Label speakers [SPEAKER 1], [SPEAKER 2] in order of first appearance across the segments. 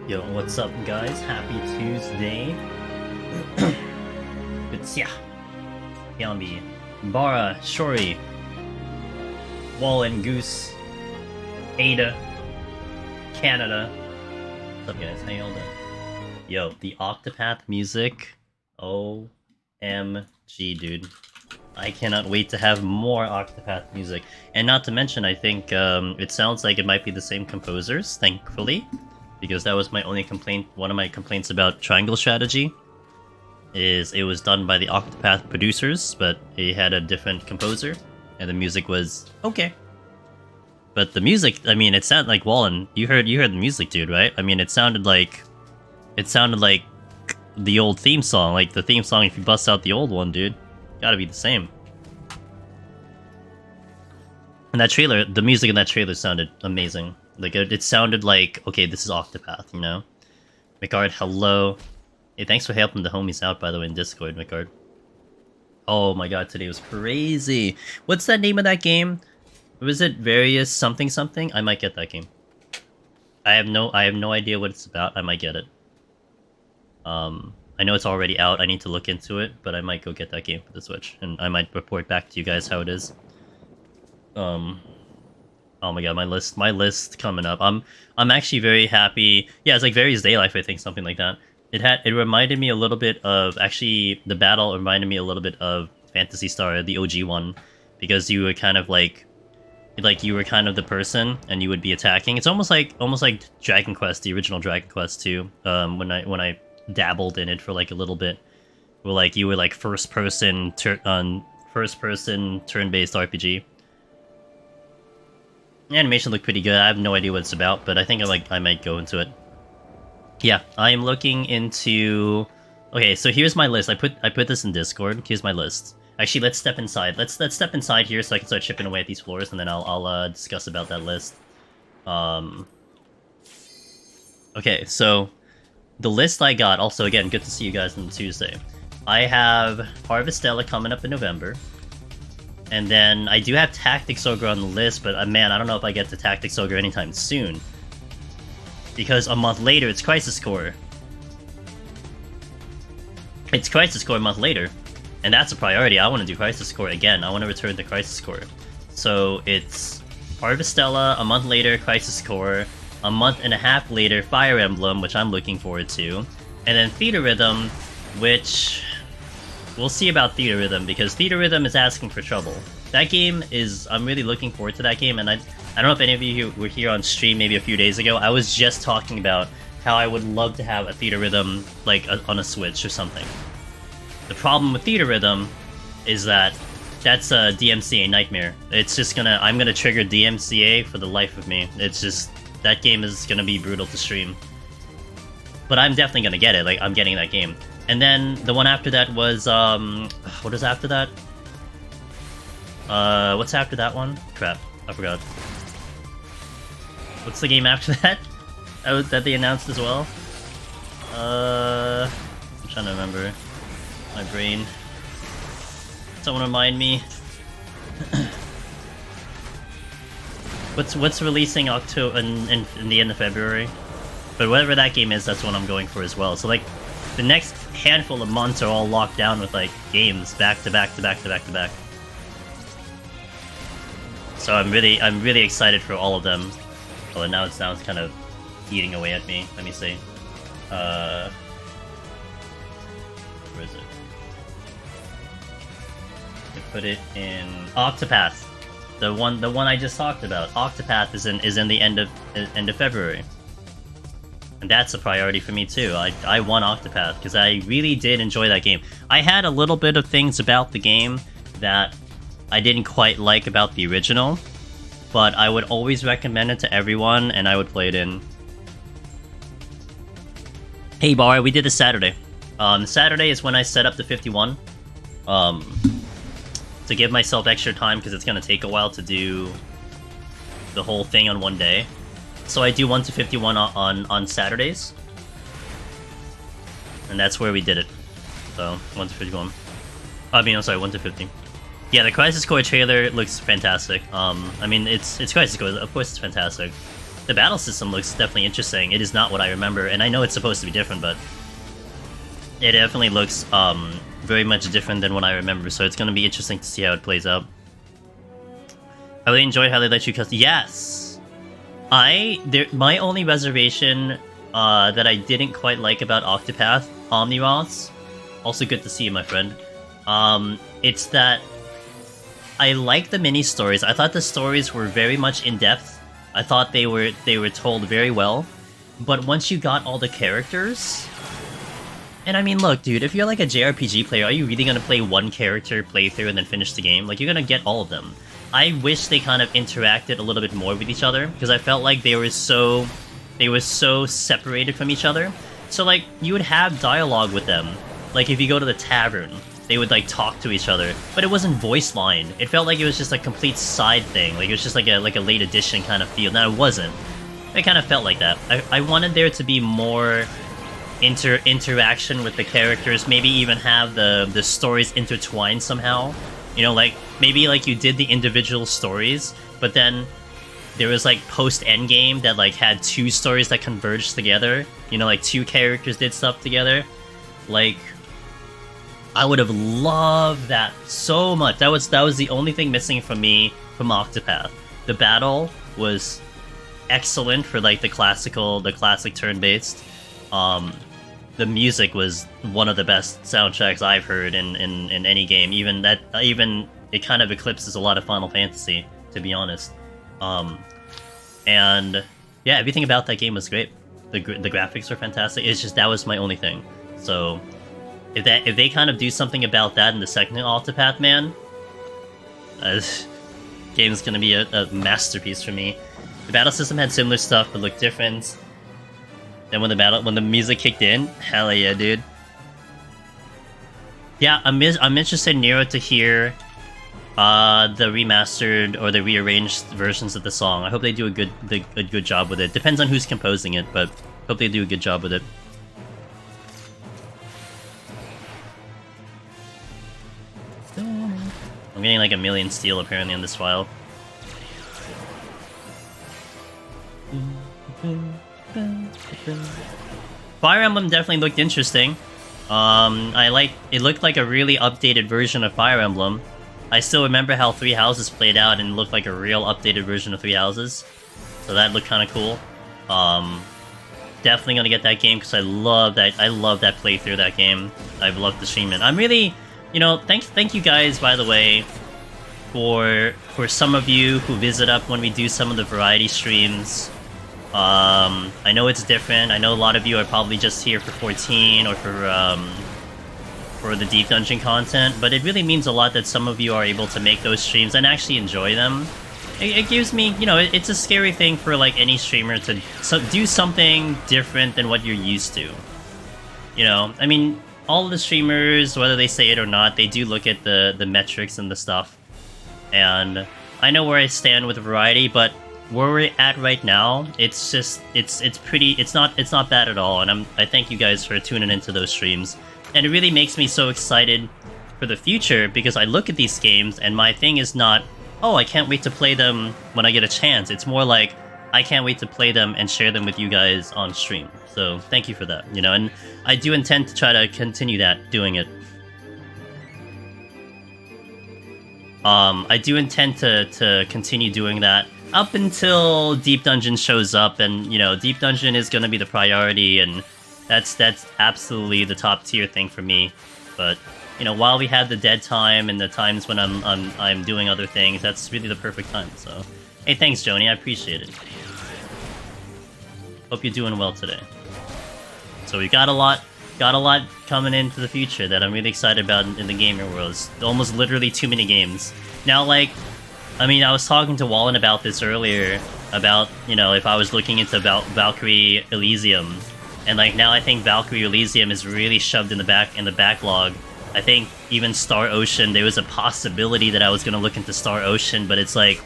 [SPEAKER 1] Yo, what's up, guys? Happy Tuesday. It's Yambi, Bara, Shori, Wall and Goose, Ada, Canada. What's up, guys? How y'all doing? Yo, the Octopath music. OMG, dude. I cannot wait to have more Octopath music. And not to mention, I think it sounds like it might be the same composers, thankfully. Because that was my only complaint. One of my complaints about Triangle Strategy is it was done by the Octopath producers, but it had a different composer, and the music was okay. But the music, I mean, it sounded like Wallen. You heard the music, dude, right? I mean, it sounded like the old theme song, like the theme song if you bust out the old one, dude. Gotta be the same. And that trailer, the music in that trailer sounded amazing. Like, it sounded like, okay, this is Octopath, you know? McCard, hello. Hey, thanks for helping the homies out, by the way, in Discord, McCard. Oh my god, today was crazy. What's that name of that game? Was it Various something something? I might get that game. I have no idea what it's about. I might get it. I know it's already out. I need to look into it, but I might go get that game for the Switch, and I might report back to you guys how it is. Oh my god, my list coming up. I'm actually very happy. Yeah, it's like Various Day Life, I think, something like that. It reminded me a little bit of, actually, the battle reminded me a little bit of Phantasy Star, the OG one, because you were kind of like you were kind of the person and you would be attacking. It's almost like Dragon Quest, the original Dragon Quest 2. When I dabbled in it for like a little bit, where like you were like first person turn-based RPG. The animation looked pretty good. I have no idea what it's about, but I think I might go into it. Yeah, I am looking into. Okay, so here's my list. I put this in Discord. Here's my list. Actually, let's step inside. Let's step inside here so I can start chipping away at these floors, and then I'll discuss about that list. Okay, so the list I got. Also, again, good to see you guys on Tuesday. I have Harvestella coming up in November. And then I do have Tactics Ogre on the list, but man, I don't know if I get to Tactics Ogre anytime soon. Because a month later, it's Crisis Core. It's Crisis Core a month later. And that's a priority. I want to do Crisis Core again. I want to return to Crisis Core. So it's Harvestella, a month later, Crisis Core, a month and a half later, Fire Emblem, which I'm looking forward to. And then Theater Rhythm, which... we'll see about Theater Rhythm, because Theater Rhythm is asking for trouble. That game is... I'm really looking forward to that game, and I don't know if any of you were here on stream maybe a few days ago. I was just talking about how I would love to have a Theater Rhythm, like, on a Switch or something. The problem with Theater Rhythm is that that's a DMCA nightmare. It's just gonna... I'm gonna trigger DMCA for the life of me. It's just... that game is gonna be brutal to stream. But I'm definitely gonna get it. Like, I'm getting that game. And then the one after that was, what is after that? What's after that one? Crap, I forgot. What's the game after that? That they announced as well? I'm trying to remember. My brain. Someone remind me. What's releasing October in the end of February? But whatever that game is, that's what I'm going for as well. So like, the next handful of months are all locked down with like games back to back to back to back to back. So I'm really excited for all of them. Although now it sounds kind of eating away at me. Let me see. Where is it? I put it in Octopath. The one I just talked about. Octopath is in the end of February. And that's a priority for me too. I want Octopath because I really did enjoy that game. I had a little bit of things about the game that I didn't quite like about the original, but I would always recommend it to everyone, and I would play it in. Hey Bar, we did this Saturday. Saturday is when I set up the 51. To give myself extra time because it's gonna take a while to do the whole thing on one day. So I do 1 to 51 on Saturdays. And that's where we did it. So, 1 to 51. I mean, I'm sorry, 1 to 50. Yeah, the Crisis Core trailer looks fantastic. I mean, it's Crisis Core, of course it's fantastic. the battle system looks definitely interesting. It is not what I remember, and I know it's supposed to be different, but it definitely looks very much different than what I remember. So it's gonna be interesting to see how it plays out. I really enjoyed how they let you custom. Yes, my only reservation that I didn't quite like about Octopath Omniroths, also good to see you, my friend. It's that I like the mini stories. I thought the stories were very much in depth. I thought they were told very well. But once you got all the characters, and I mean, look, dude, if you're like a JRPG player, are you really gonna play one character playthrough and then finish the game? Like, you're gonna get all of them. I wish they kind of interacted a little bit more with each other, because I felt like they were so separated from each other. So like, you would have dialogue with them. Like, if you go to the tavern, they would like talk to each other, but it wasn't voice line. It felt like it was just a complete side thing. Like, it was just like a late edition kind of feel. Now, it wasn't. It kind of felt like that. I wanted there to be more interaction with the characters, maybe even have the stories intertwined somehow. You know, like, maybe like you did the individual stories, but then there was like post-endgame that like had two stories that converged together. You know, like two characters did stuff together. Like, I would have loved that so much. That was the only thing missing from me from Octopath. The battle was excellent for like the classic turn-based. The music was one of the best soundtracks I've heard in any game. Even it kind of eclipses a lot of Final Fantasy, to be honest. And yeah, everything about that game was great. The graphics were fantastic. It's just that was my only thing. So if they kind of do something about that in the second Octopath, man, game's gonna be a masterpiece for me. The battle system had similar stuff but looked different. Then when the music kicked in, hell yeah, dude. Yeah, I'm interested, Nero, to hear the remastered or the rearranged versions of the song. I hope they do a good job with it. Depends on who's composing it, but hope they do a good job with it. I'm getting like 1,000,000 steel apparently on this file. Fire Emblem definitely looked interesting. It looked like a really updated version of Fire Emblem. I still remember how Three Houses played out and looked like a real updated version of Three Houses. So that looked kind of cool. Definitely gonna get that game because I love that playthrough of that game. I've loved the stream, and I'm really, you know, thank you guys, by the way, for some of you who visit up when we do some of the variety streams. I know it's different. I know a lot of you are probably just here for 14 or for the Deep Dungeon content, but it really means a lot that some of you are able to make those streams and actually enjoy them. It gives me, you know, it's a scary thing for like any streamer to do something different than what you're used to. You know, I mean, all of the streamers, whether they say it or not, they do look at the metrics and the stuff. And I know where I stand with variety, but where we're at right now, it's just it's not bad at all. And I thank you guys for tuning into those streams. And it really makes me so excited for the future, because I look at these games and my thing is not, oh, I can't wait to play them when I get a chance. It's more like, I can't wait to play them and share them with you guys on stream. So thank you for that, you know, and I do intend to try to continue doing it. I do intend to continue doing that up until Deep Dungeon shows up, and, you know, Deep Dungeon is going to be the priority, and that's absolutely the top tier thing for me. But, you know, while we have the dead time and the times when I'm doing other things, that's really the perfect time. So, hey, thanks, Joni, I appreciate it. Hope you're doing well today. So we got a lot coming into the future that I'm really excited about in the gaming world. It's almost literally too many games. Now, like, I mean, I was talking to Wallen about this earlier, about, you know, if I was looking into Valkyrie Elysium, and like now I think Valkyrie Elysium is really shoved in the backlog. I think even Star Ocean, there was a possibility that I was going to look into Star Ocean, but it's like,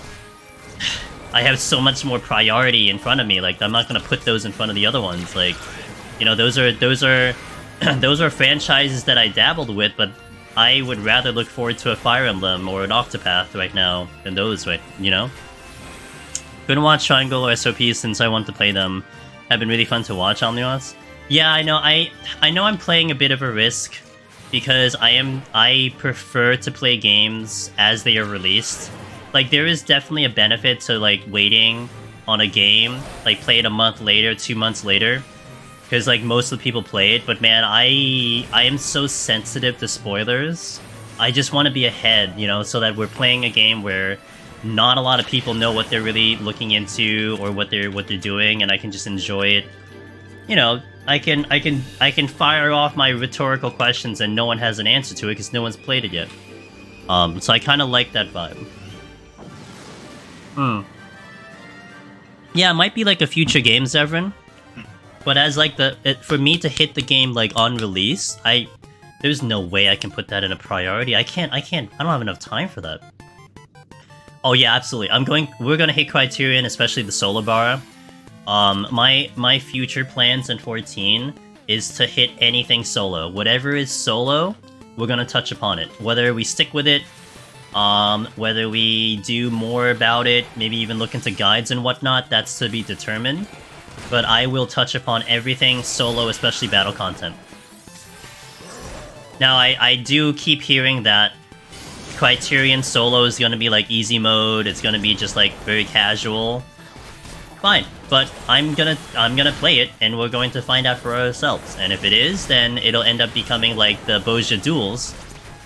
[SPEAKER 1] I have so much more priority in front of me. Like, I'm not going to put those in front of the other ones. Like, you know, those are those are franchises that I dabbled with, but I would rather look forward to a Fire Emblem or an Octopath right now than those, right? You know. Couldn't watch Triangle or SOP since I want to play them. Have been really fun to watch, Omnios. Yeah, I know. I know I'm playing a bit of a risk because I prefer to play games as they are released. Like, there is definitely a benefit to like waiting on a game, like play it a month later, 2 months later, because like most of the people play it. But man, I am so sensitive to spoilers. I just want to be ahead, you know, so that we're playing a game where not a lot of people know what they're really looking into or what they're doing, and I can just enjoy it. You know, I can fire off my rhetorical questions and no one has an answer to it because no one's played it yet. So I kind of like that vibe. Yeah, it might be like a future game, Zevran. But as like for me to hit the game like on release, there's no way I can put that in a priority. I don't have enough time for that. Oh yeah, absolutely. We're gonna hit Criterion, especially the solo bar. My future plans in 14 is to hit anything solo. Whatever is solo, we're gonna touch upon it. Whether we stick with it, whether we do more about it, maybe even look into guides and whatnot, that's to be determined. But I will touch upon everything solo, especially battle content. Now, I do keep hearing that Criterion solo is gonna be like easy mode, it's gonna be just like very casual. Fine, but I'm gonna play it, and we're going to find out for ourselves. And if it is, then it'll end up becoming like the Bozja duels,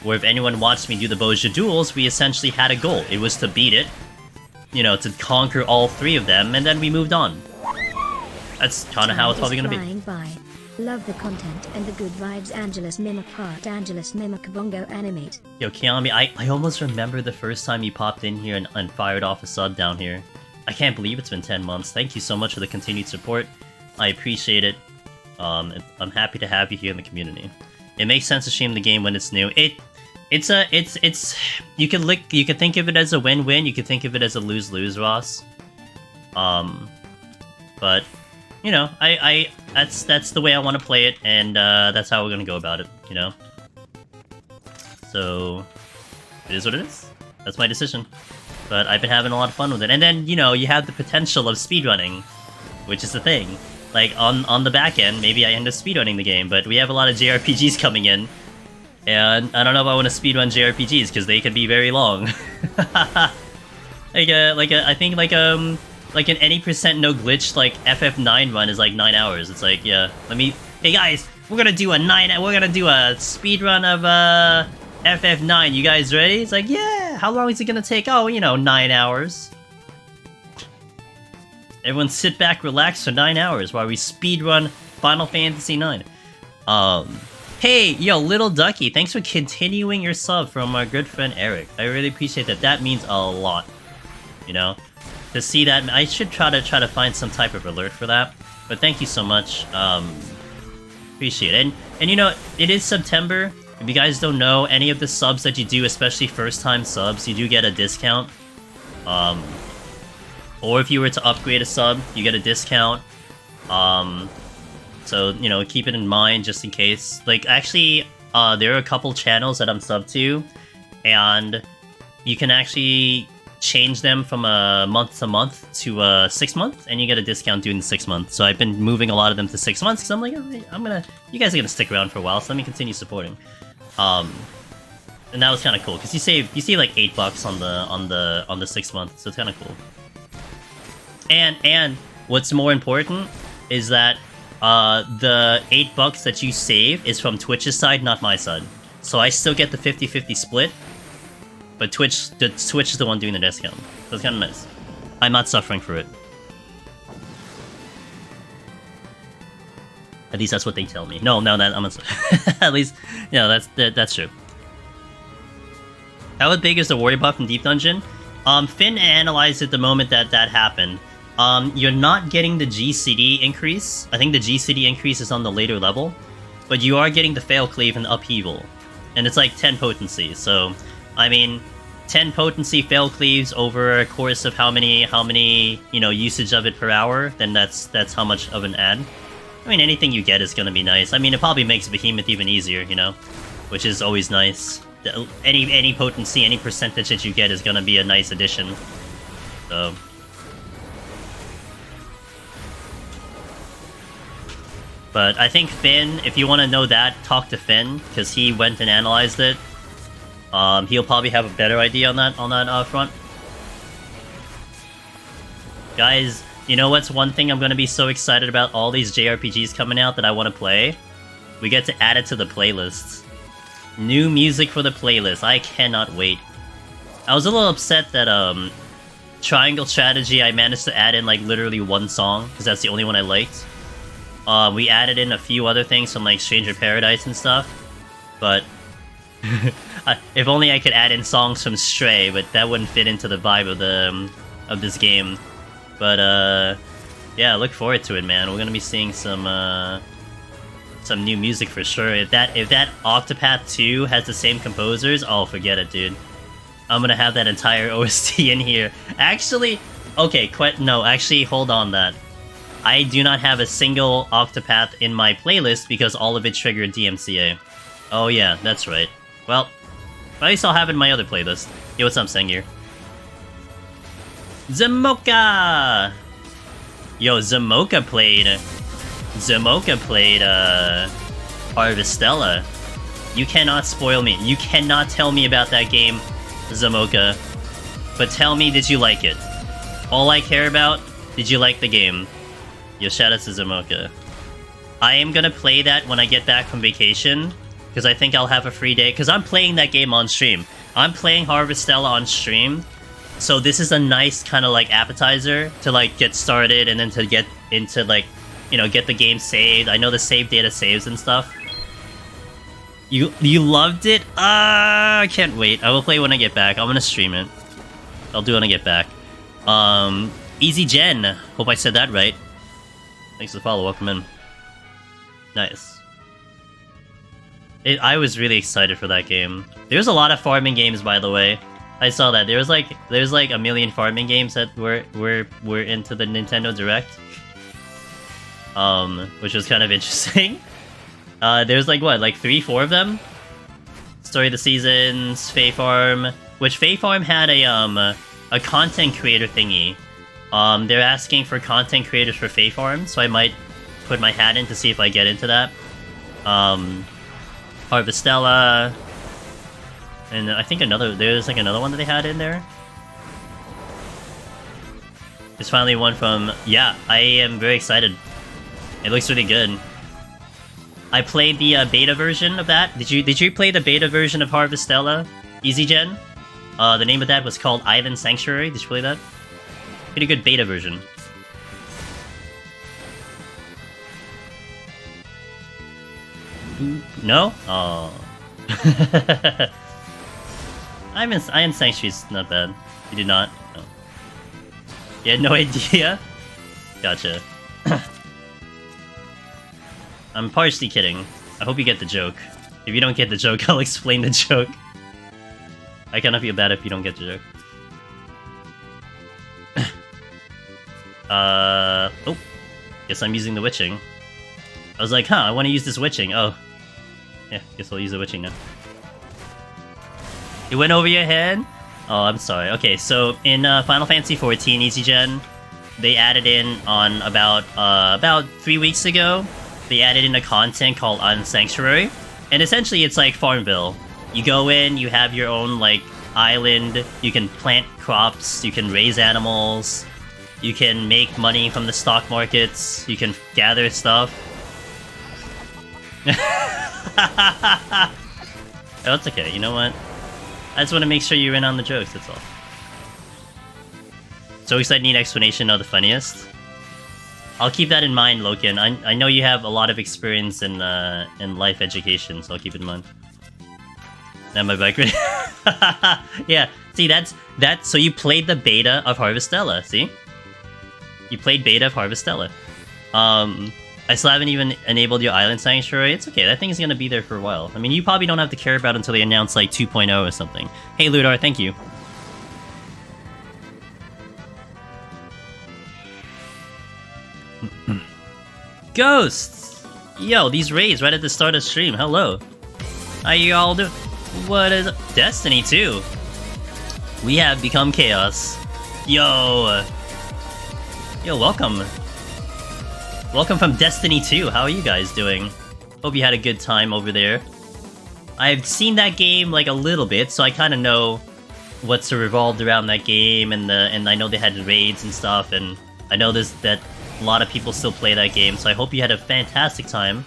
[SPEAKER 1] where if anyone watched me do the Bozja duels, we essentially had a goal. It was to beat it, you know, to conquer all 3 of them, and then we moved on. That's kind of how it's probably gonna be.
[SPEAKER 2] By. Love the content and the good vibes. Angelus Mimic Part. Angelus Mimic Bongo Animate.
[SPEAKER 1] Yo, Kiami, I almost remember the first time you popped in here and fired off a sub down here. I can't believe it's been 10 months. Thank you so much for the continued support. I appreciate it. I'm happy to have you here in the community. It makes sense to stream the game when it's new. It's you can think of it as a win-win. You can think of it as a lose-lose, Ross. But you know, that's the way I want to play it, and that's how we're gonna go about it. You know. So it is what it is. That's my decision. But I've been having a lot of fun with it. And then, you know, you have the potential of speedrunning, which is the thing. Like, on the back end, maybe I end up speedrunning the game, but we have a lot of JRPGs coming in, and I don't know if I want to speedrun JRPGs, because they can be very long. I think like an any percent no glitch, like, FF9 run is like 9 hours. It's like, yeah, hey guys, we're gonna do a speedrun of, FF9, you guys ready? It's like, yeah, how long is it gonna take? Oh, you know, 9 hours. Everyone sit back, relax for 9 hours while we speedrun Final Fantasy IX. Hey, yo, Little Ducky, thanks for continuing your sub from our good friend Eric. I really appreciate that. That means a lot, you know? To see that, I should try to find some type of alert for that. But thank you so much. Appreciate it. And you know, it is September. If you guys don't know, any of the subs that you do, especially first-time subs, you do get a discount. Or if you were to upgrade a sub, you get a discount. So, you know, keep it in mind just in case. Like, actually, there are a couple channels that I'm sub to, and you can actually change them from a month to month to a 6 month, and you get a discount doing the 6 months. So I've been moving a lot of them to 6 months because I'm like, you guys are gonna stick around for a while, so let me continue supporting. And that was kind of cool because you save like $8 on the 6 months, so it's kind of cool. And what's more important is that the $8 that you save is from Twitch's side, not my side. So I still get the 50-50 split, but Twitch is the one doing the discount. So it's kind of nice. I'm not suffering for it. At least that's what they tell me. No, that I'm not. At least, you know, that's true. How big is the warrior buff in Deep Dungeon? Finn analyzed it the moment that happened. You're not getting the GCD increase. I think the GCD increase is on the later level, but you are getting the fail cleave and upheaval, and it's like 10 potency. So, I mean, 10 potency fail cleaves over a course of how many you know, usage of it per hour. Then that's how much of an add. I mean, anything you get is gonna be nice. I mean, it probably makes Behemoth even easier, you know, which is always nice. Any potency, any percentage that you get is gonna be a nice addition. So, But I think Finn, if you want to know that, talk to Finn, because he went and analyzed it. He'll probably have a better idea on that front. Guys, you know what's one thing I'm gonna be so excited about all these JRPGs coming out that I want to play? We get to add it to the playlists. New music for the playlist. I cannot wait. I was a little upset that Triangle Strategy I managed to add in like literally one song, because that's the only one I liked. We added in a few other things from like Stranger Paradise and stuff, but if only I could add in songs from Stray, but that wouldn't fit into the vibe of this game. But yeah, look forward to it, man. We're gonna be seeing some new music for sure. If that Octopath 2 has the same composers, oh, forget it, dude. I'm gonna have that entire OST in here. Actually, okay, no, actually, hold on that. I do not have a single Octopath in my playlist because all of it triggered DMCA. Oh yeah, that's right. Well, at least I'll have it in my other playlist. Yo, what's up, Sengir? Zamoka! Yo, Zamoka played Harvestella. You cannot spoil me. You cannot tell me about that game, Zamoka. But tell me, did you like it? All I care about, did you like the game? Yo, shout out to Zamoka. I am gonna play that when I get back from vacation, because I think I'll have a free day, because I'm playing that game on stream. I'm playing Harvestella on stream, so this is a nice kind of like appetizer to like get started and then to get into like, you know, get the game saved. I know the save data saves and stuff. You loved it? I can't wait. I will play when I get back. I'm gonna stream it. I'll do it when I get back. Easy Gen. Hope I said that right. Thanks for the follow. Welcome in. Nice. I was really excited for that game. There's a lot of farming games, by the way. I saw that. There's like a million farming games that were into the Nintendo Direct. Which was kind of interesting. There's like what, like 3-4 of them? Story of the Seasons, Fae Farm, which Fae Farm had a content creator thingy. They're asking for content creators for Fae Farm, so I might put my hat in to see if I get into that. Harvestella, and I think there's like another one that they had in there. There's finally one from, yeah, I am very excited. It looks really good. I played the beta version of that. Did you play the beta version of Harvestella? Easy Gen? The name of that was called Island Sanctuary. Did you play that? Pretty good beta version. No? Oh. Island Sanctuary's not bad. You did not? No. You had no idea? Gotcha. I'm partially kidding. I hope you get the joke. If you don't get the joke, I'll explain the joke. I cannot feel bad if you don't get the joke. Oh. Guess I'm using the witching. I was like, huh, I want to use this witching. Oh. Yeah, guess I'll use the witching now. It went over your head? Oh, I'm sorry. Okay, so in Final Fantasy XIV Easy Gen, they added in on about 3 weeks ago, they added in a content called Island Sanctuary. And essentially it's like Farmville. You go in, you have your own like island, you can plant crops, you can raise animals, you can make money from the stock markets, you can gather stuff. Oh, it's okay, you know what? I just want to make sure you're in on the jokes, that's all. So excited, need explanation of the funniest. I'll keep that in mind, Loken. I know you have a lot of experience in life education, so I'll keep it in mind. Now my bike ready. Yeah, see, that's so you played the beta of Harvestella, see? You played beta of Harvestella. I still haven't even enabled your Island Sanctuary. It's okay, that thing is gonna be there for a while. I mean, you probably don't have to care about it until they announce like 2.0 or something. Hey Ludar, thank you. Ghosts! Yo, these raids right at the start of stream, hello. How you all doing? What is Destiny 2? We have become chaos. Yo! Yo, welcome. Welcome from Destiny 2. How are you guys doing? Hope you had a good time over there. I've seen that game like a little bit, so I kind of know what's revolved around that game, and I know they had raids and stuff, and I know that a lot of people still play that game, so I hope you had a fantastic time.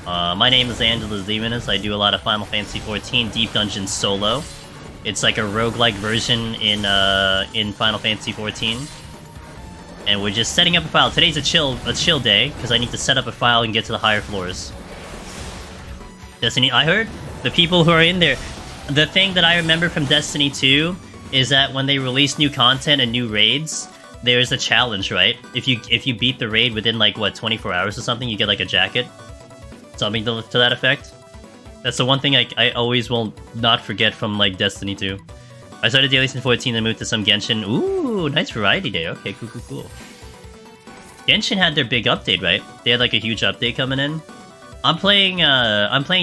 [SPEAKER 1] My name is Angelus Demonus. I do a lot of Final Fantasy XIV Deep Dungeon solo. It's like a roguelike version in Final Fantasy XIV. And we're just setting up a file. Today's a chill day, because I need to set up a file and get to the higher floors. Destiny, I heard the people who are in there. The thing that I remember from Destiny 2 is that when they release new content and new raids, there's a challenge, right? If you beat the raid within like what 24 hours or something, you get like a jacket, something to that effect. That's the one thing I always will not forget from like Destiny 2. I started dailies in 14 and moved to some Genshin. Ooh, nice variety day. Okay, cool. Genshin had their big update, right? They had like a huge update coming in. I'm playing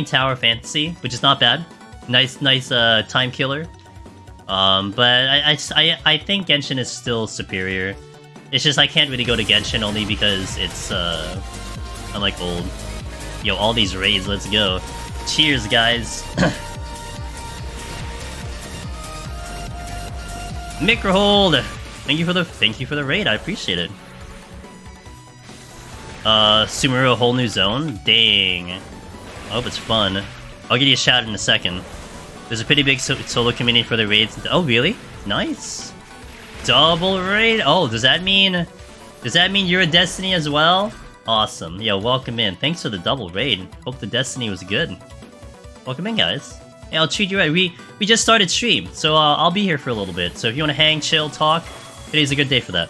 [SPEAKER 1] Tower Fantasy, which is not bad. Nice time killer. But I think Genshin is still superior. It's just I can't really go to Genshin only because it's I'm like old. Yo, all these raids, let's go. Cheers, guys. Microhold! Thank you for the raid, I appreciate it. Sumeru, a whole new zone? Dang. I hope it's fun. I'll give you a shout in a second. There's a pretty big solo community for the raids. Oh, really? Nice. Double raid? Oh, does that mean you're a Destiny as well? Awesome. Yeah, welcome in. Thanks for the double raid. Hope the Destiny was good. Welcome in, guys. Hey, I'll treat you right. We just started stream, so I'll be here for a little bit. So if you want to hang, chill, talk, today's a good day for that.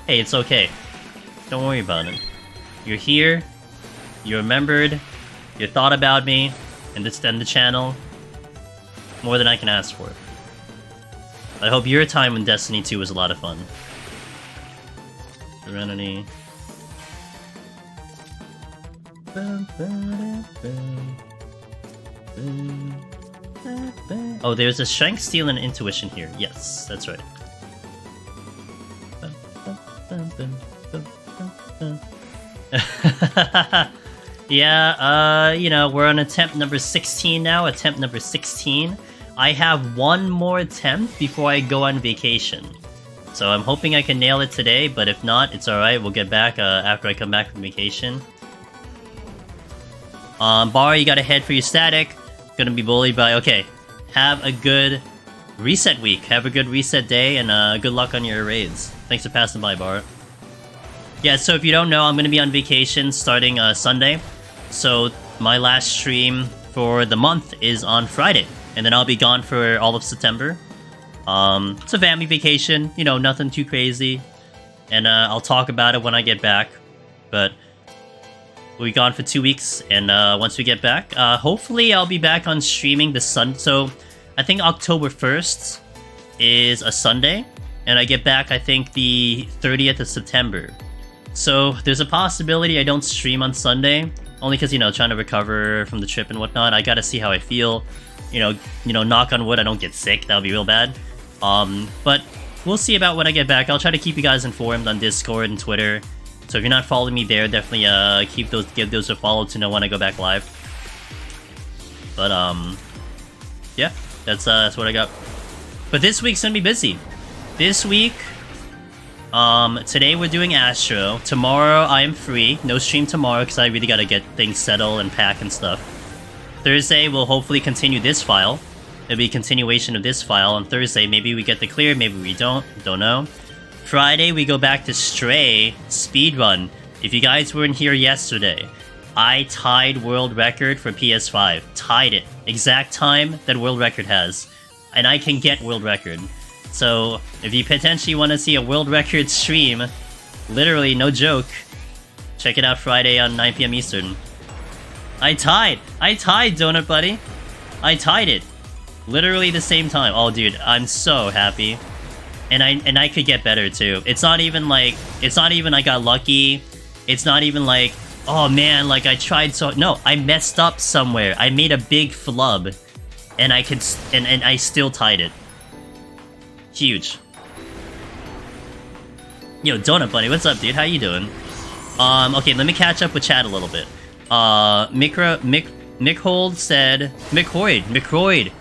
[SPEAKER 1] Hey, it's okay. Don't worry about it. You're here. You remembered. You thought about me, and extend the channel. More than I can ask for. I hope your time in Destiny 2 was a lot of fun. Serenity. Oh, there's a Strength, Steel, and Intuition here. Yes, that's right. Yeah, you know, we're on attempt number 16 now, attempt number 16. I have one more attempt before I go on vacation. So I'm hoping I can nail it today, but if not, it's alright, we'll get back after I come back from vacation. Bar, you gotta head for your static. Gonna be bullied by... Okay, have a good reset week. Have a good reset day, and good luck on your raids. Thanks for passing by, Bar. Yeah, so if you don't know, I'm gonna be on vacation starting Sunday. So my last stream for the month is on Friday, and then I'll be gone for all of September. It's a family vacation, you know, nothing too crazy. And I'll talk about it when I get back. But we'll be gone for 2 weeks, and once we get back, hopefully I'll be back on streaming this Sunday. So I think October 1st is a Sunday, and I get back, I think, the 30th of September. So there's a possibility I don't stream on Sunday, only because, you know, trying to recover from the trip and whatnot. I gotta see how I feel. You know, knock on wood, I don't get sick. That would be real bad. But we'll see about when I get back. I'll try to keep you guys informed on Discord and Twitter. So if you're not following me there, definitely give those a follow to know when I go back live. But yeah, that's what I got. But this week's gonna be busy. This week, today we're doing Astro. Tomorrow I am free. No stream tomorrow because I really gotta get things settled and pack and stuff. Thursday we'll hopefully continue this file. It'll be a continuation of this file. On Thursday, maybe we get the clear, maybe we don't know. Friday, we go back to Stray speedrun. If you guys weren't here yesterday, I tied world record for PS5. Tied it. Exact time that world record has. And I can get world record. So, if you potentially want to see a world record stream, literally, no joke, check it out Friday on 9 PM Eastern. I tied, Donut Buddy. I tied it. Literally the same time. Oh, dude, I'm so happy. And I could get better, too. It's not even I got lucky. It's not even like, oh man, like I tried so... No, I messed up somewhere. I made a big flub. And I still tied it. Huge. Yo, Donut Bunny, what's up, dude? How you doing? Okay, let me catch up with chat a little bit. Mickhold said... McCroyd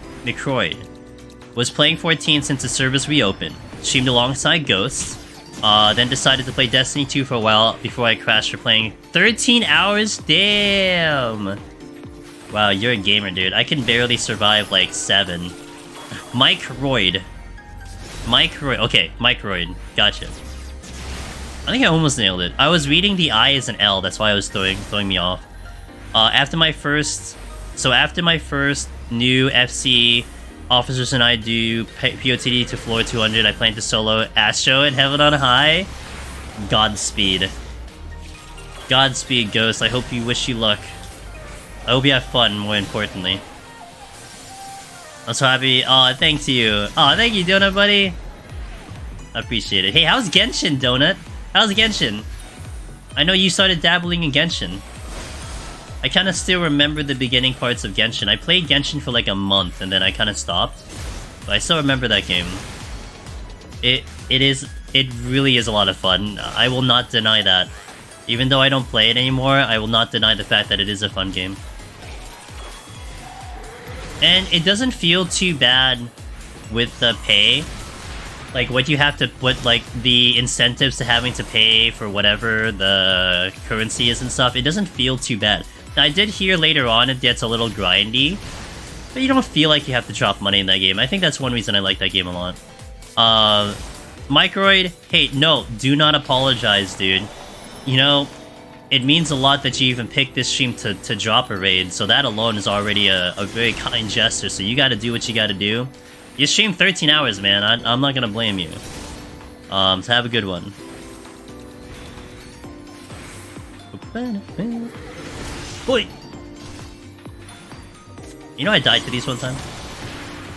[SPEAKER 1] was playing 14 since the service reopened. Streamed alongside Ghosts. Then decided to play Destiny 2 for a while before I crashed for playing 13 hours? Damn! Wow, you're a gamer, dude. I can barely survive, like, 7. Mike Royd. Okay, Mike Royd. Gotcha. I think I almost nailed it. I was reading the I as an L, that's why I was throwing me off. After my first new FC officers and I do PoTD to floor 200, I plan to solo Astro and Heaven on High. Godspeed. Godspeed, Ghost. I hope you wish you luck. I hope you have fun, more importantly. I'm so happy. Aw, thanks to you. Aw, thank you, Donut Buddy. I appreciate it. Hey, how's Genshin, Donut? How's Genshin? I know you started dabbling in Genshin. I kind of still remember the beginning parts of Genshin. I played Genshin for like a month and then I kind of stopped. But I still remember that game. It really is a lot of fun. I will not deny that. Even though I don't play it anymore, I will not deny the fact that it is a fun game. And it doesn't feel too bad with the pay. Like, what you have to put, like, the incentives to having to pay for whatever the currency is and stuff, it doesn't feel too bad. Now, I did hear later on it gets a little grindy, but you don't feel like you have to drop money in that game. I think that's one reason I like that game a lot. Microid, hey, no, do not apologize, dude. You know, it means a lot that you even picked this stream to drop a raid, so that alone is already a very kind gesture, so you gotta do what you gotta do. You streamed 13 hours, man. I'm not gonna blame you. So have a good one. Boy! You know I died to these one time?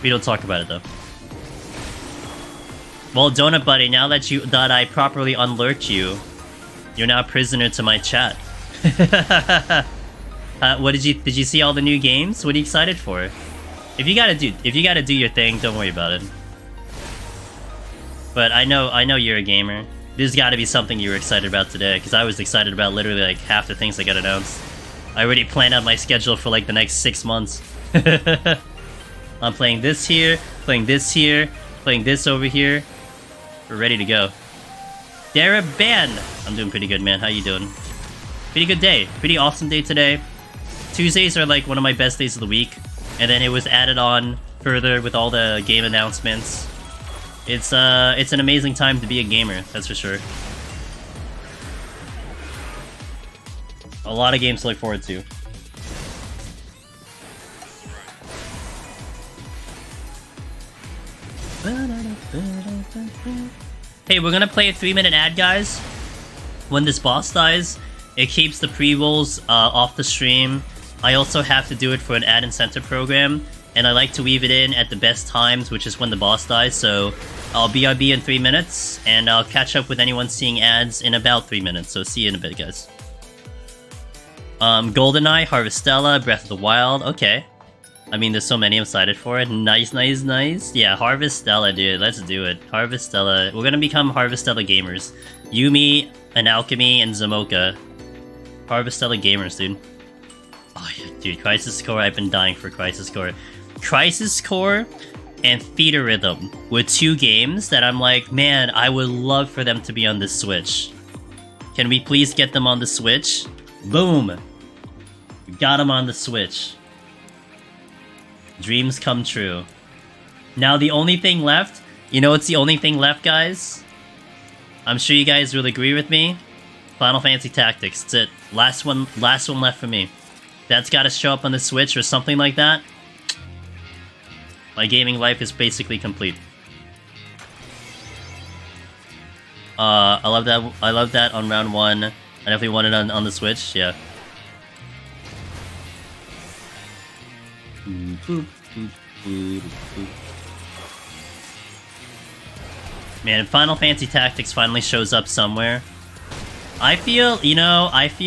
[SPEAKER 1] We don't talk about it, though. Well, Donut Buddy, now that I properly unlurked you, you're now a prisoner to my chat. What did you see all the new games? What are you excited for? If you gotta do your thing, don't worry about it. But I know you're a gamer. There's gotta be something you were excited about today, because I was excited about literally like half the things that got announced. I already planned out my schedule for like the next 6 months. I'm playing this here, playing this here, playing this over here. We're ready to go. Daraban! I'm doing pretty good, man. How you doing? Pretty good day. Pretty awesome day today. Tuesdays are like one of my best days of the week. And then it was added on further with all the game announcements. It's an amazing time to be a gamer, that's for sure. A lot of games to look forward to. Hey, we're gonna play a 3-minute ad, guys. When this boss dies, it keeps the pre-rolls off the stream. I also have to do it for an ad incentive program, and I like to weave it in at the best times, which is when the boss dies, so I'll BRB in 3 minutes, and I'll catch up with anyone seeing ads in about 3 minutes, so see you in a bit, guys. GoldenEye, Harvestella, Breath of the Wild, okay. I mean, there's so many I'm excited for it. Nice, nice, nice. Yeah, Harvestella, dude, let's do it. Harvestella, we're gonna become Harvestella gamers. Yumi, and Alchemy, and Zamoka. Harvestella gamers, dude. Oh yeah, dude, Crisis Core, I've been dying for Crisis Core. Crisis Core and Theater Rhythm were 2 games that I'm like, man, I would love for them to be on the Switch. Can we please get them on the Switch? Boom! We got them on the Switch. Dreams come true. Now the only thing left, you know what's the only thing left, guys? I'm sure you guys will agree with me. Final Fantasy Tactics, that's it. Last one left for me. That's gotta show up on the Switch or something like that. My gaming life is basically complete. I love that on round 1. I definitely want it on the Switch, yeah. Man, Final Fantasy Tactics finally shows up somewhere. I feel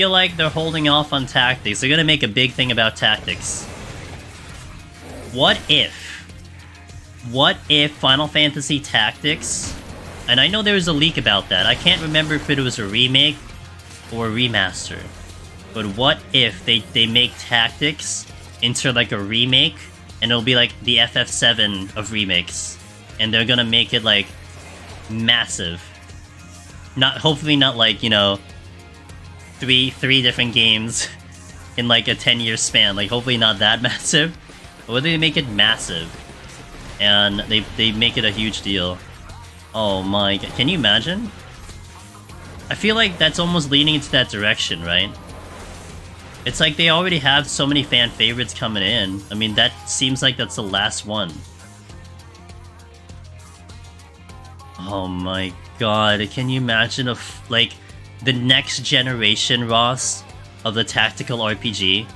[SPEAKER 1] like they're holding off on Tactics. They're gonna make a big thing about Tactics. What if Final Fantasy Tactics And I know there was a leak about that. I can't remember if it was a remake or a remaster. But what if they make Tactics into like a remake, and it'll be like the FF7 of remakes, and they're gonna make it like massive. Hopefully not like, you know, three different games in like a 10-year span. Like hopefully not that massive. But what if they make it massive? And they make it a huge deal. Oh my god, can you imagine? I feel like that's almost leaning into that direction, right? It's like they already have so many fan favorites coming in. I mean, that seems like that's the last one. Oh my god, can you imagine if, like, the next generation, Ross, of the tactical RPG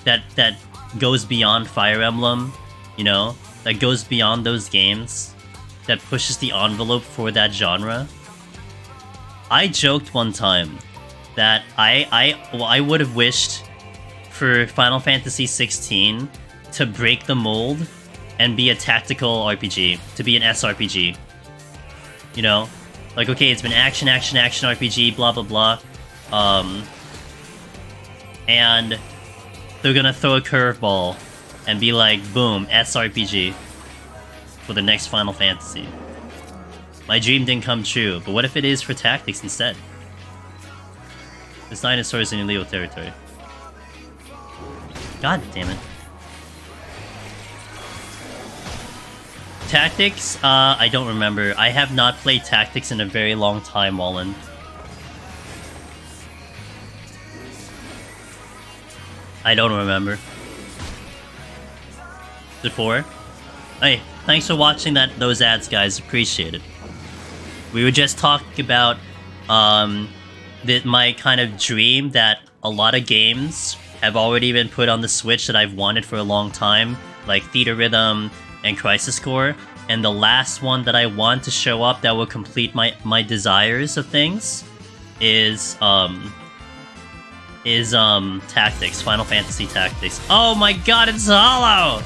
[SPEAKER 1] that goes beyond Fire Emblem, you know? That goes beyond those games, that pushes the envelope for that genre? I joked one time that I would have wished for Final Fantasy 16 to break the mold and be a tactical RPG, to be an SRPG. You know? Like, okay, it's been action RPG, blah blah blah. And they're gonna throw a curveball and be like, boom, SRPG for the next Final Fantasy. My dream didn't come true, but what if it is for Tactics instead? This dinosaur is in illegal territory. God damn it. Tactics? I don't remember. I have not played Tactics in a very long time, Wallen. I don't remember. Before? Hey, thanks for watching those ads, guys. Appreciate it. We were just talking about my kind of dream that a lot of games have already been put on the Switch that I've wanted for a long time, like Theater Rhythm and Crisis Core. And the last one that I want to show up that will complete my desires of things is Tactics, Final Fantasy Tactics. Oh my god, it's Hollow!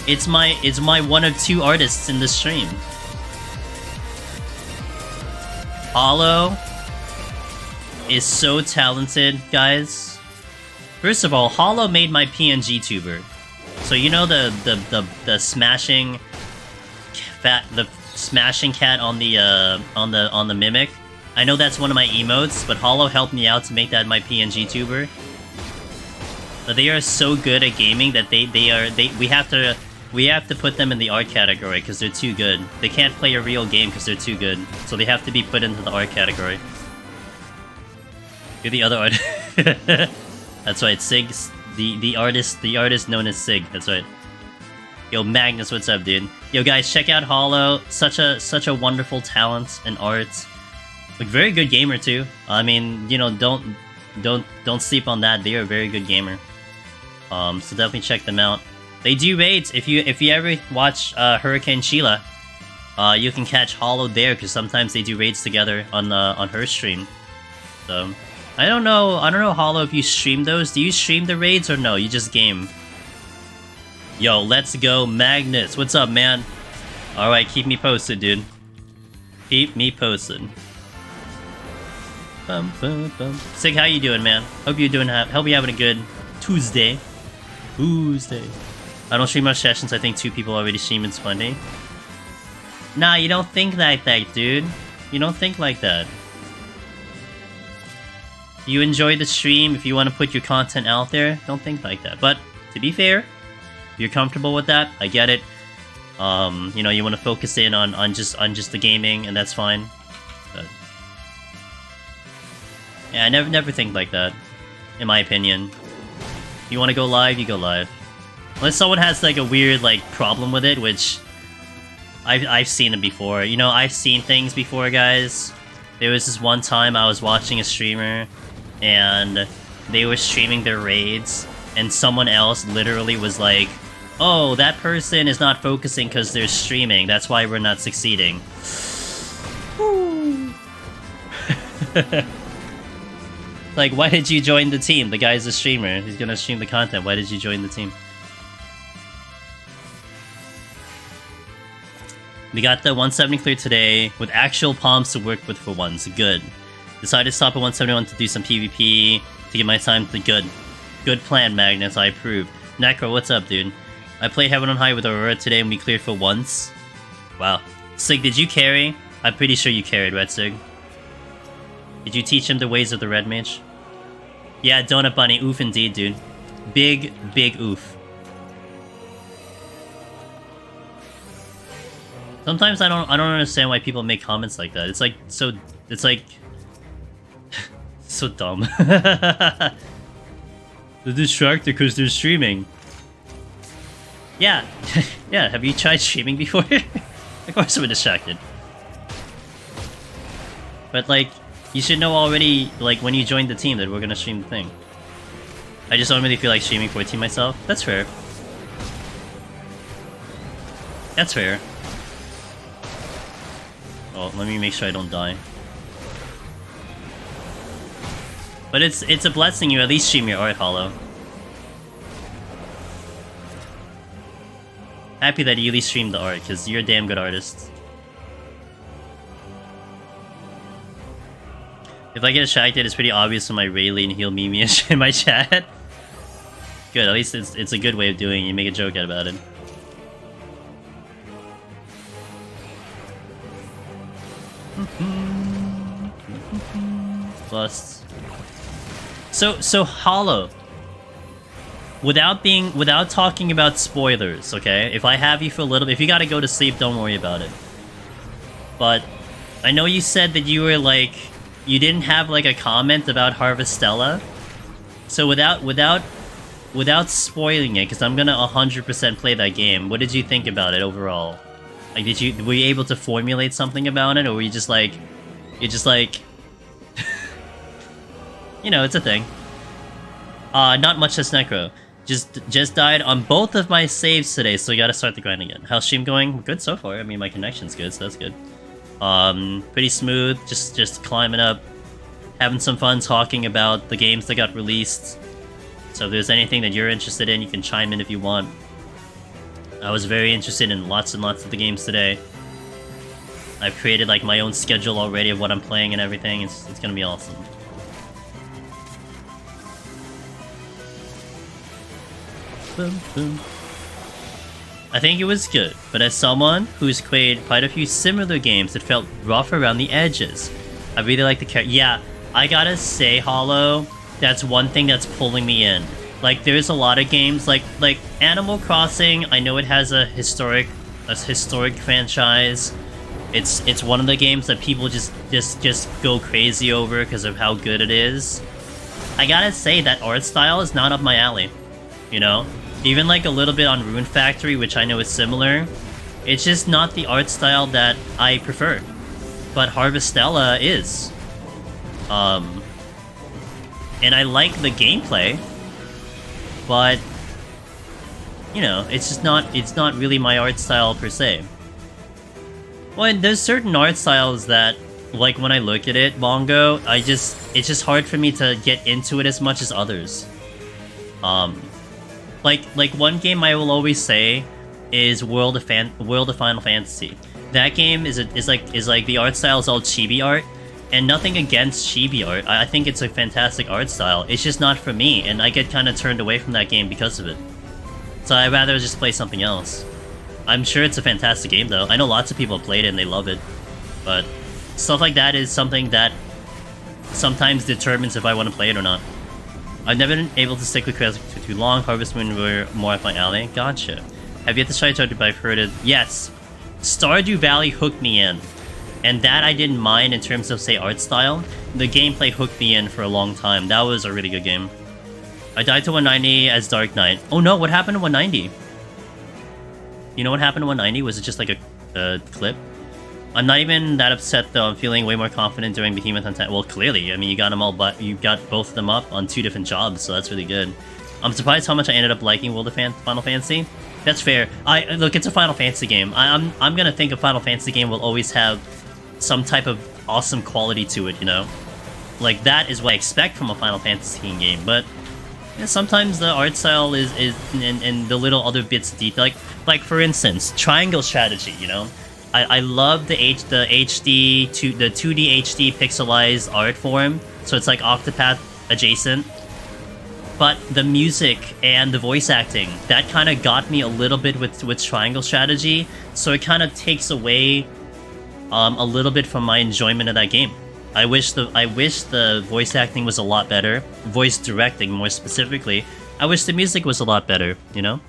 [SPEAKER 1] It's my one of two artists in the stream. Hollow is so talented, guys. First of all, Hollow made my PNG tuber. So you know the smashing cat on the mimic? I know that's one of my emotes, but Hollow helped me out to make that my PNG tuber. But they are so good at gaming that we have to put them in the art category because they're too good. They can't play a real game because they're too good. So they have to be put into the art category. You're the other art. That's right, Sig's the artist known as Sig. That's right. Yo, Magnus, what's up, dude? Yo, guys, check out Hollow. Such a wonderful talent and art. Like, very good gamer too. I mean, you know, don't sleep on that. They are a very good gamer. So definitely check them out. They do raids. If you ever watch Hurricane Sheila, you can catch Hollow there because sometimes they do raids together on her stream. So I don't know Hollow if you stream those. Do you stream the raids or no? You just game. Yo, let's go, Magnus. What's up, man? All right, keep me posted, dude. Keep me posted. Bum, bum, bum. Sig, how you doing, man? Hope you're having a good Tuesday. I don't stream much sessions. I think 2 people already stream. It's funny. Nah, you don't think like that, dude. You don't think like that. You enjoy the stream. If you want to put your content out there, don't think like that. But to be fair, if you're comfortable with that, I get it. You know, you want to focus in on just the gaming, and that's fine. But yeah, I never think like that, in my opinion. You want to go live, you go live. Unless someone has like a weird like problem with it, which I've seen it before. You know, I've seen things before, guys. There was this one time I was watching a streamer, and they were streaming their raids, and someone else literally was like, "Oh, that person is not focusing because they're streaming. That's why we're not succeeding." Like, why did you join the team? The guy's a streamer. He's gonna stream the content. Why did you join the team? We got the 170 clear today with actual palms to work with for once. Good. Decided to stop at 171 to do some PvP to get my time to good. Good plan, Magnus. I approve. Necro, what's up, dude? I played Heaven on High with Aurora today and we cleared for once. Wow. Sig, did you carry? I'm pretty sure you carried, Red Sig. Did you teach him the ways of the Red Mage? Yeah, Donut Bunny. Oof indeed, dude. Big, big oof. Sometimes I don't understand why people make comments like that. It's like so dumb. The distractor because they're streaming. Yeah. Yeah, have you tried streaming before? Of course we're distracted. But like, you should know already, like, when you joined the team that we're gonna stream the thing. I just don't really feel like streaming for a team myself. That's fair. That's fair. Oh, let me make sure I don't die. But it's a blessing you at least stream your art, Hollow. Happy that you at least streamed the art, because you're a damn good artist. If I get distracted, it's pretty obvious when my Rayleigh and he'll meme me in my chat. Good, at least it's a good way of doing it. You make a joke out about it. Busts. So Hollow. Without talking about spoilers, okay? If I have you for a little bit, if you gotta go to sleep, don't worry about it. But I know you said that you were like, you didn't have like a comment about Harvestella. So without spoiling it, because I'm gonna 100% play that game. What did you think about it overall? Like, were you able to formulate something about it, or were you just like, you know, it's a thing. Not much as Necro. Just died on both of my saves today, so you gotta start the grind again. How's stream going? Good so far. I mean, my connection's good, so that's good. Pretty smooth. Just climbing up, having some fun talking about the games that got released. So if there's anything that you're interested in, you can chime in if you want. I was very interested in lots and lots of the games today. I've created like my own schedule already of what I'm playing and everything. It's gonna be awesome. Boom, boom. I think it was good, but as someone who's played quite a few similar games that felt rough around the edges, I really like the character. Yeah, I gotta say, Hollow, that's one thing that's pulling me in. Like, there's a lot of games, like Animal Crossing, I know it has a historic franchise. It's one of the games that people just go crazy over because of how good it is. I gotta say, that art style is not up my alley, you know? Even like a little bit on Rune Factory, which I know is similar, it's just not the art style that I prefer. But Harvestella is. And I like the gameplay, but you know, it's not really my art style per se. Well, and there's certain art styles that, like, when I look at it, Bongo, it's just hard for me to get into it as much as others. Like one game I will always say is World of Final Fantasy. That game is like the art style is all chibi art, and nothing against chibi art. I think it's a fantastic art style. It's just not for me, and I get kind of turned away from that game because of it. So I'd rather just play something else. I'm sure it's a fantastic game though. I know lots of people have played it and they love it, but stuff like that is something that sometimes determines if I want to play it or not. I've never been able to stick with Classic for too long. Harvest Moon were more up my alley. Gotcha. Have you yet to try Stardew, but I've heard it. Yes. Stardew Valley hooked me in. And that I didn't mind in terms of, say, art style. The gameplay hooked me in for a long time. That was a really good game. I died to 190 as Dark Knight. Oh no, what happened to 190? You know what happened to 190? Was it just like a clip? I'm not even that upset though. I'm feeling way more confident doing Behemoth on 10. Well, clearly, I mean, you got them all, but you got both of them up on 2 different jobs, so that's really good. I'm surprised how much I ended up liking World of Final Fantasy. That's fair. Look, it's a Final Fantasy game. I'm gonna think a Final Fantasy game will always have some type of awesome quality to it, you know? Like, that is what I expect from a Final Fantasy game, but you know, sometimes the art style is and the little other bits of detail, like for instance, triangle strategy, you know? I love the HD the 2D HD pixelized art form, so it's like Octopath adjacent. But the music and the voice acting, that kind of got me a little bit with triangle strategy, so it kind of takes away a little bit from my enjoyment of that game. I wish the voice acting was a lot better, voice directing more specifically. I wish the music was a lot better, you know?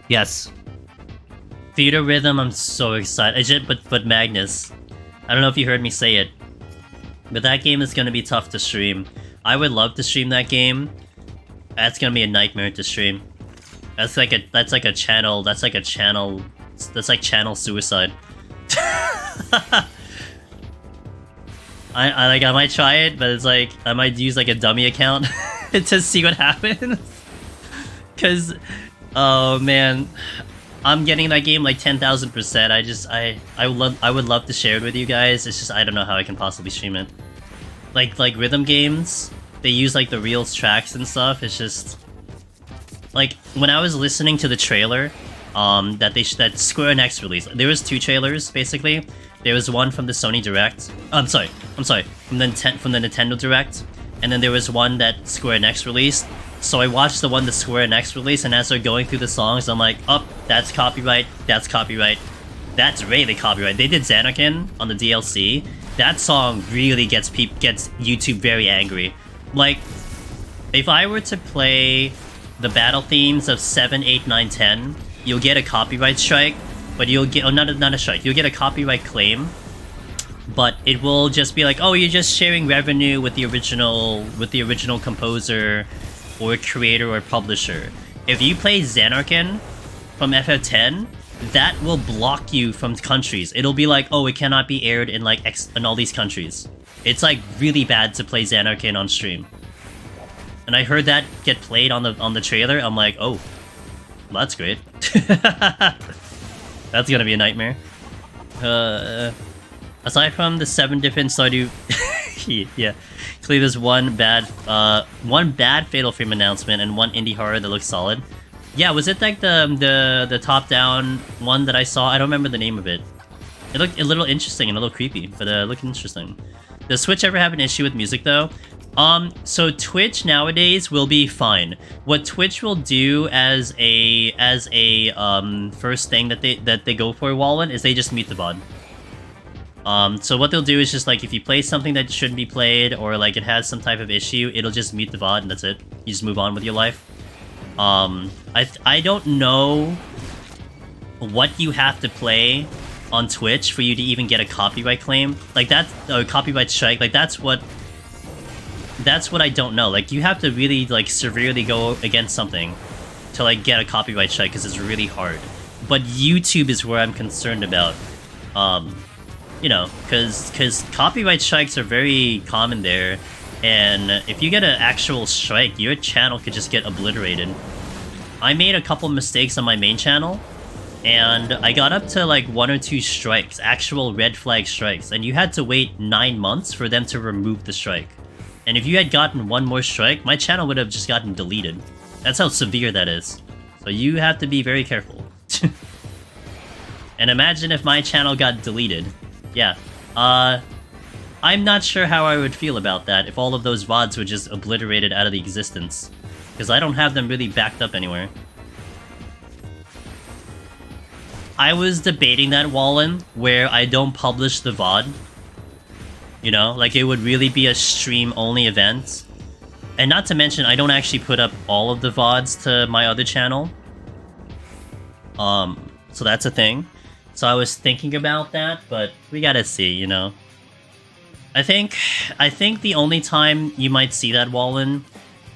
[SPEAKER 1] Yes. Theater Rhythm, I'm so excited. But Magnus, I don't know if you heard me say it, but that game is gonna be tough to stream. I would love to stream that game. That's gonna be a nightmare to stream. That's like channel suicide. I might try it, but it's like I might use like a dummy account to see what happens. Cause oh man, I'm getting that game like 10,000%. I would love to share it with you guys. It's just I don't know how I can possibly stream it. Like rhythm games, they use like the real tracks and stuff. It's just like when I was listening to the trailer, that Square Enix released. There was 2 trailers basically. There was one from the Sony Direct. I'm sorry, from the Nintendo Direct, and then there was one that Square Enix released. So I watched the one that Square Enix released, and as they're going through the songs, I'm like, oh, that's copyright, that's copyright, that's really copyright. They did Xanarkin on the DLC. That song really gets YouTube very angry. Like, if I were to play the battle themes of 7, 8, 9, 10, you'll get a copyright strike, but you'll get not a strike. You'll get a copyright claim, but it will just be like, oh, you're just sharing revenue with the original composer or creator or publisher. If you play Xanarkin from FF10, that will block you from countries. It'll be like, oh, it cannot be aired in like in all these countries. It's like really bad to play Xanarkin on stream. And I heard that get played on the trailer. I'm like, oh, well, that's great. That's gonna be a nightmare. Aside from the 7 different Stardew, yeah, clearly there's one bad Fatal Frame announcement and one indie horror that looks solid. Yeah, was it like the top-down one that I saw? I don't remember the name of it. It looked a little interesting and a little creepy, but it looked interesting. Does Switch ever have an issue with music though? So Twitch nowadays will be fine. What Twitch will do as a first thing that they go for, Wallen, is they just mute the VOD. So what they'll do is just like if you play something that shouldn't be played or like it has some type of issue, it'll just mute the VOD and that's it. You just move on with your life. I don't know what you have to play on Twitch for you to even get a copyright claim. Like that's a copyright strike. Like that's what I don't know. Like you have to really like severely go against something to like get a copyright strike because it's really hard. But YouTube is where I'm concerned about. You know, because copyright strikes are very common there, and if you get an actual strike, your channel could just get obliterated. I made a couple mistakes on my main channel, and I got up to like 1 or 2 strikes, actual red flag strikes, and you had to wait 9 months for them to remove the strike. And if you had gotten 1 more strike, my channel would have just gotten deleted. That's how severe that is. So you have to be very careful. And imagine if my channel got deleted. Yeah, I'm not sure how I would feel about that if all of those VODs were just obliterated out of the existence. Because I don't have them really backed up anywhere. I was debating that, Wallen, where I don't publish the VOD. You know, like it would really be a stream-only event. And not to mention, I don't actually put up all of the VODs to my other channel. So that's a thing. So I was thinking about that, but we gotta see, you know. I think the only time you might see that, Wallen,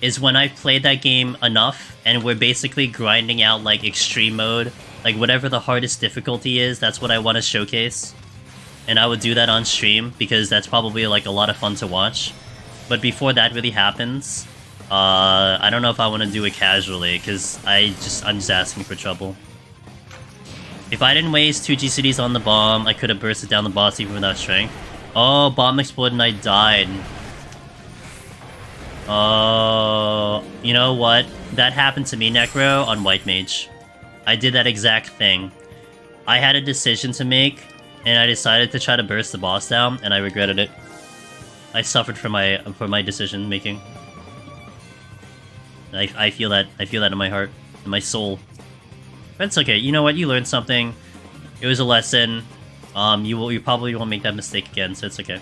[SPEAKER 1] is when I've played that game enough and we're basically grinding out like extreme mode, like whatever the hardest difficulty is, that's what I want to showcase. And I would do that on stream because that's probably like a lot of fun to watch. But before that really happens, I don't know if I want to do it casually because I'm just asking for trouble. If I didn't waste 2 GCDs on the bomb, I could have bursted down the boss even without strength. Oh, bomb exploded and I died. You know what? That happened to me, Necro, on White Mage. I did that exact thing. I had a decision to make, and I decided to try to burst the boss down, and I regretted it. I suffered for my decision making. I feel that in my heart, in my soul. But it's okay. You know what? You learned something. It was a lesson. You probably won't make that mistake again, so it's okay.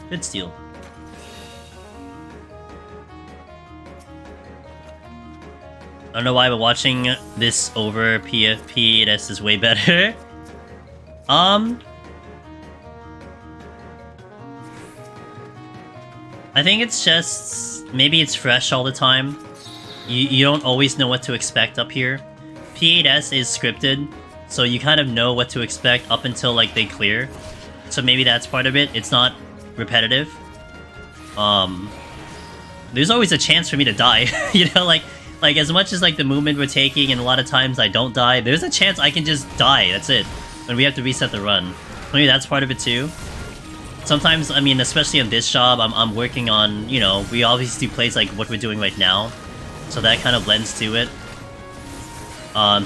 [SPEAKER 1] Good steal. I don't know why, but watching this over PFP, this is way better. I think it's just maybe it's fresh all the time. You don't always know what to expect up here. P8S is scripted, so you kind of know what to expect up until like they clear. So maybe that's part of it. It's not repetitive. There's always a chance for me to die. You know, like as much as like the movement we're taking, and a lot of times I don't die, there's a chance I can just die. That's it. When we have to reset the run. Maybe that's part of it too. Sometimes, I mean, especially in this job, I'm working on, you know, we obviously do plays like what we're doing right now. So that kind of lends to it.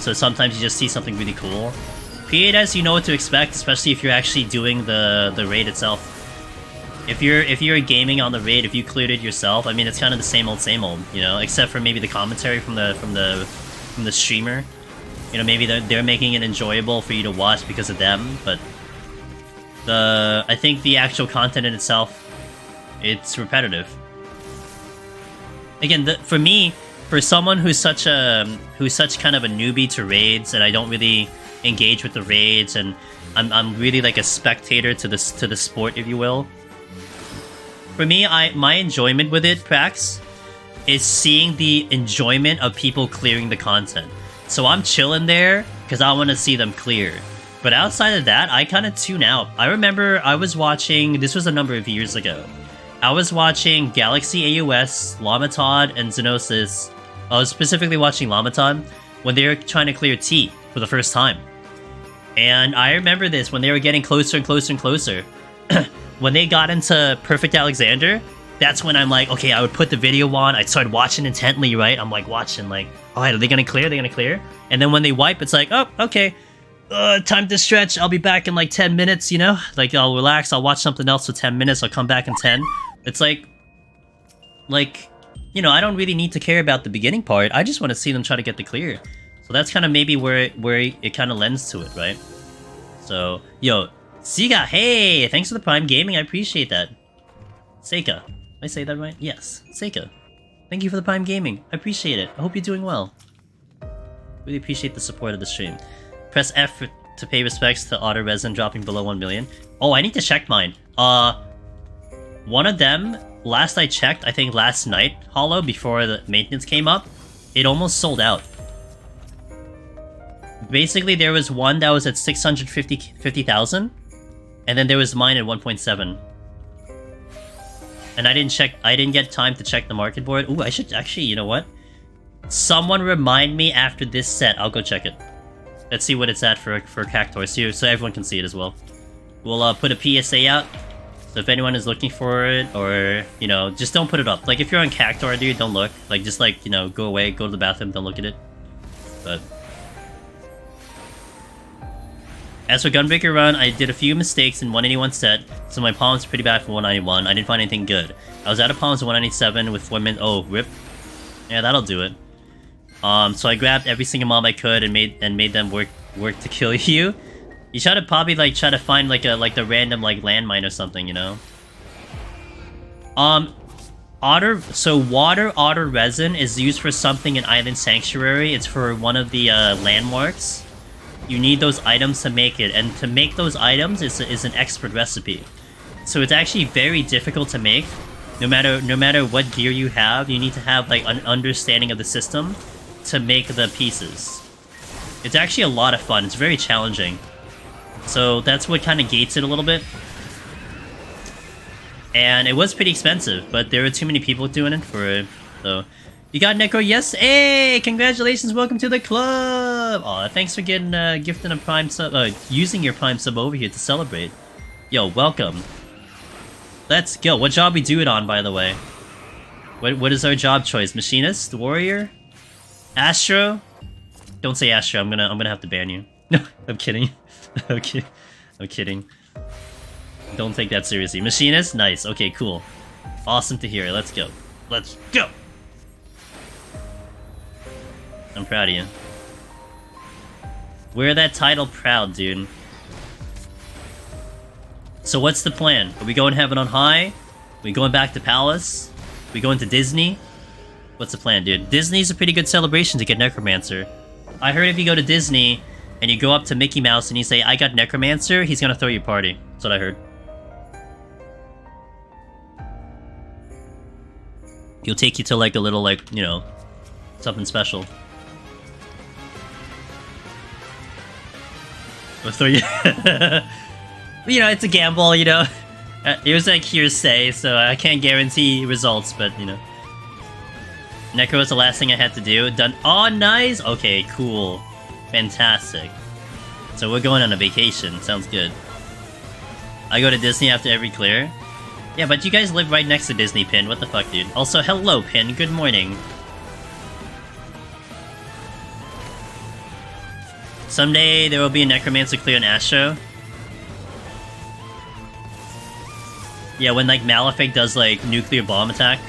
[SPEAKER 1] So sometimes you just see something really cool. P8S, you know what to expect, especially if you're actually doing the raid itself. If you're gaming on the raid, if you cleared it yourself, I mean, it's kind of the same old, you know, except for maybe the commentary from the streamer. You know, maybe they're making it enjoyable for you to watch because of them, but I think the actual content in itself, it's repetitive. Again, for me, for someone who's such kind of a newbie to raids, and I don't really engage with the raids, and I'm really like a spectator to the sport, if you will. For me, my enjoyment with it, Prax, is seeing the enjoyment of people clearing the content. So I'm chilling there because I want to see them clear. But outside of that, I kind of tune out. I remember I was watching, this was a number of years ago, I was watching Galaxy AOS, Lamatod, and Xenosis. I was specifically watching Lamatod when they were trying to clear T for the first time. And I remember this when they were getting closer and closer and closer. When they got into Perfect Alexander, that's when I'm like, okay, I would put the video on, I'd start watching intently, right? I'm like watching, like, oh, are they gonna clear? Are they gonna clear? And then when they wipe, it's like, oh, okay. Time to stretch, I'll be back in like 10 minutes, you know? Like, I'll relax, I'll watch something else for 10 minutes, I'll come back in 10. It's like, you know, I don't really need to care about the beginning part, I just want to see them try to get the clear. So that's kind of maybe where it kind of lends to it, right? So, yo, Siga, hey, thanks for the Prime Gaming, I appreciate that. Seika, did I say that right? Yes, Seika. Thank you for the Prime Gaming, I appreciate it, I hope you're doing well. Really appreciate the support of the stream. Press F to pay respects to Otter Resin dropping below 1 million. Oh, I need to check mine. One of them, last I checked, I think last night, Hollow, before the maintenance came up, it almost sold out. Basically, there was one that was at 650,000, and then there was mine at 1.7. And I didn't get time to check the market board. Ooh, I should actually, you know what? Someone remind me after this set, I'll go check it. Let's see what it's at for Cactuar, so everyone can see it as well. We'll put a PSA out, so if anyone is looking for it, or, you know, just don't put it up. Like, if you're on Cactuar, dude, don't look. Like, just, like, you know, go away, go to the bathroom, don't look at it. But as for Gunbreaker Run, I did a few mistakes in 181 set, so my palm's pretty bad for 191. I didn't find anything good. I was out of palms at 197 with 4 minutes. Oh, rip. Yeah, that'll do it. So I grabbed every single mob I could and made them work to kill you. You try to probably like try to find like the random like landmine or something, you know. Water otter resin is used for something in Island Sanctuary. It's for one of the landmarks. You need those items to make it, and to make those items is an expert recipe. So it's actually very difficult to make. No matter what gear you have, you need to have like an understanding of the system to make the pieces. It's actually a lot of fun. It's very challenging. So that's what kind of gates it a little bit. And it was pretty expensive, but there were too many people doing it for it. So you got Necro, yes? Hey, congratulations, welcome to the club! Aw, thanks for getting gifting a Prime sub, using your Prime sub over here to celebrate. Yo, welcome. Let's go. What job we do it on, by the way? What is our job choice? Machinist? Warrior? Astro? Don't say Astro, I'm gonna have to ban you. No, I'm kidding. I'm kidding. Don't take that seriously. Machinist? Nice. Okay, cool. Awesome to hear. Let's go. Let's go! I'm proud of you. Wear that title proud, dude. So what's the plan? Are we going Heaven on High? Are we going back to Palace? Are we going to Disney? What's the plan, dude? Disney's a pretty good celebration to get Necromancer. I heard if you go to Disney and you go up to Mickey Mouse and you say, I got Necromancer, he's gonna throw you a party. That's what I heard. He'll take you to like a little, like, you know, something special. Or throw you... You know, it's a gamble, you know. It was like hearsay, so I can't guarantee results, but, you know. Necro was the last thing I had to do. Done. Oh, nice! Okay, cool. Fantastic. So we're going on a vacation. Sounds good. I go to Disney after every clear. Yeah, but you guys live right next to Disney, Pin. What the fuck, dude? Also, hello, Pin. Good morning. Someday there will be a Necromancer clear in Astro. Yeah, when, like, Malefic does, like, nuclear bomb attack.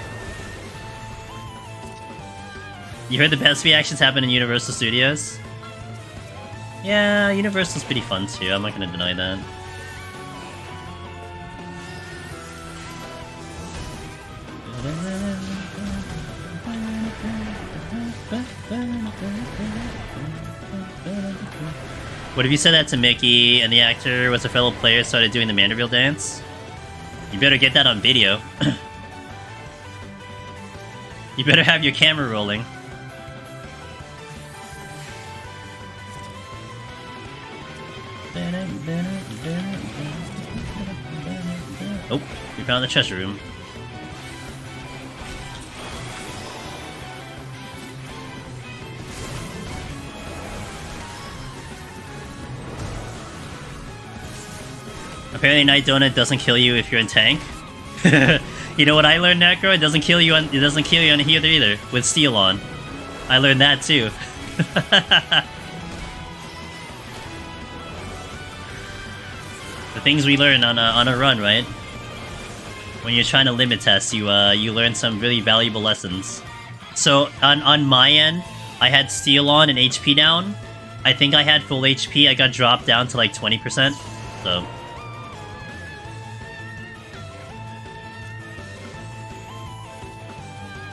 [SPEAKER 1] You heard the best reactions happen in Universal Studios? Yeah, Universal's pretty fun, too. I'm not gonna deny that. What if you said that to Mickey, and the actor was a fellow player started doing the Mandeville dance? You better get that on video. You better have your camera rolling. Oh, we found the treasure room. Apparently Night Donut doesn't kill you if you're in tank. You know what I learned, Necro? It doesn't kill you on healer either, with Steel on. I learned that too. The things we learn on a run, right? When you're trying to limit test, you learn some really valuable lessons. So on my end, I had Steel on and HP down. I think I had full HP. I got dropped down to like 20%. So.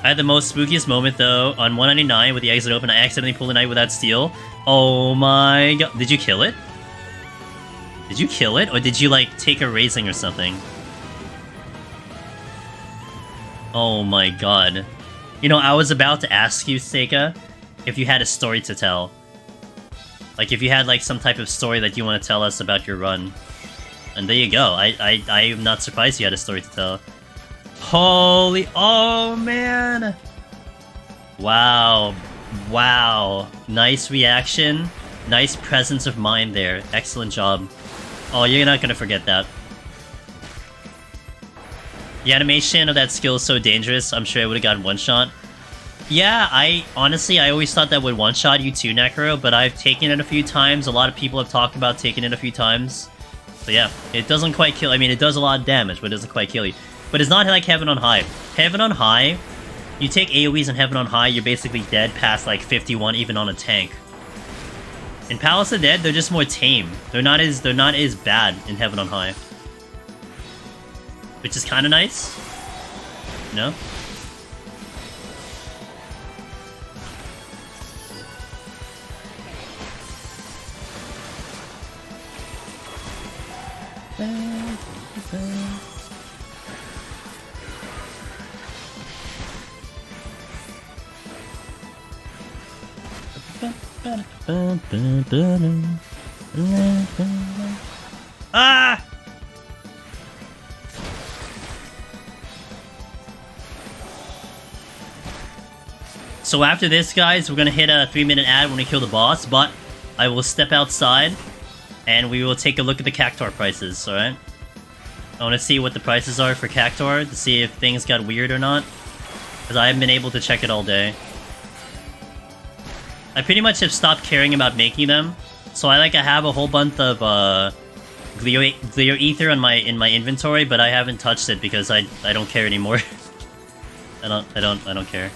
[SPEAKER 1] I had the most spookiest moment though on 199 with the exit open. I accidentally pulled a knight without steel. Oh my god! Did you kill it? Did you kill it, or did you like take a raising or something? Oh my god! You know, I was about to ask you, Seika, if you had a story to tell. Like if you had like some type of story that you want to tell us about your run. And there you go. I'm not surprised you had a story to tell. Holy, oh man! Wow, wow, nice reaction, nice presence of mind there, excellent job. Oh, you're not gonna forget that. The animation of that skill is so dangerous, I'm sure I would've gotten one-shot. Yeah, I always thought that would one-shot you too, Necro, but I've taken it a few times, a lot of people have talked about taking it a few times. So yeah, it doesn't quite kill, I mean it does a lot of damage, but it doesn't quite kill you. But it's not like Heaven on High. Heaven on High, you take AoEs in Heaven on High, you're basically dead past like 51 even on a tank. In Palace of Dead, they're just more tame. They're not as bad in Heaven on High. Which is kinda nice. No? Ah! So after this, guys, we're gonna hit a 3-minute ad when we kill the boss, but I will step outside and we will take a look at the Cactuar prices, alright? I want to see what the prices are for Cactuar to see if things got weird or not, because I haven't been able to check it all day. I pretty much have stopped caring about making them, so I have a whole bunch of Glio Ether in my inventory, but I haven't touched it because I don't care anymore. I don't care.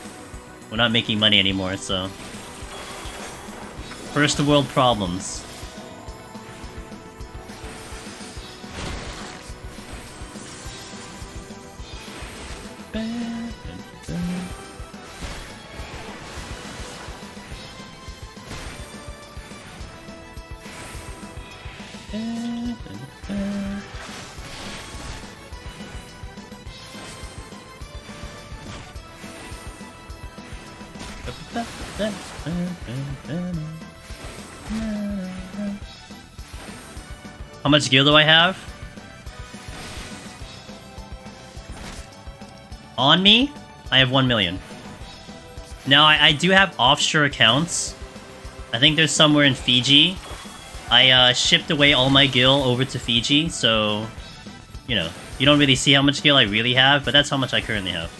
[SPEAKER 1] We're not making money anymore, so first world problems. How much gear do I have? On me, I have 1 million. Now, I do have offshore accounts. I think there's somewhere in Fiji. I shipped away all my gil over to Fiji, so, you know, you don't really see how much gil I really have, but that's how much I currently have.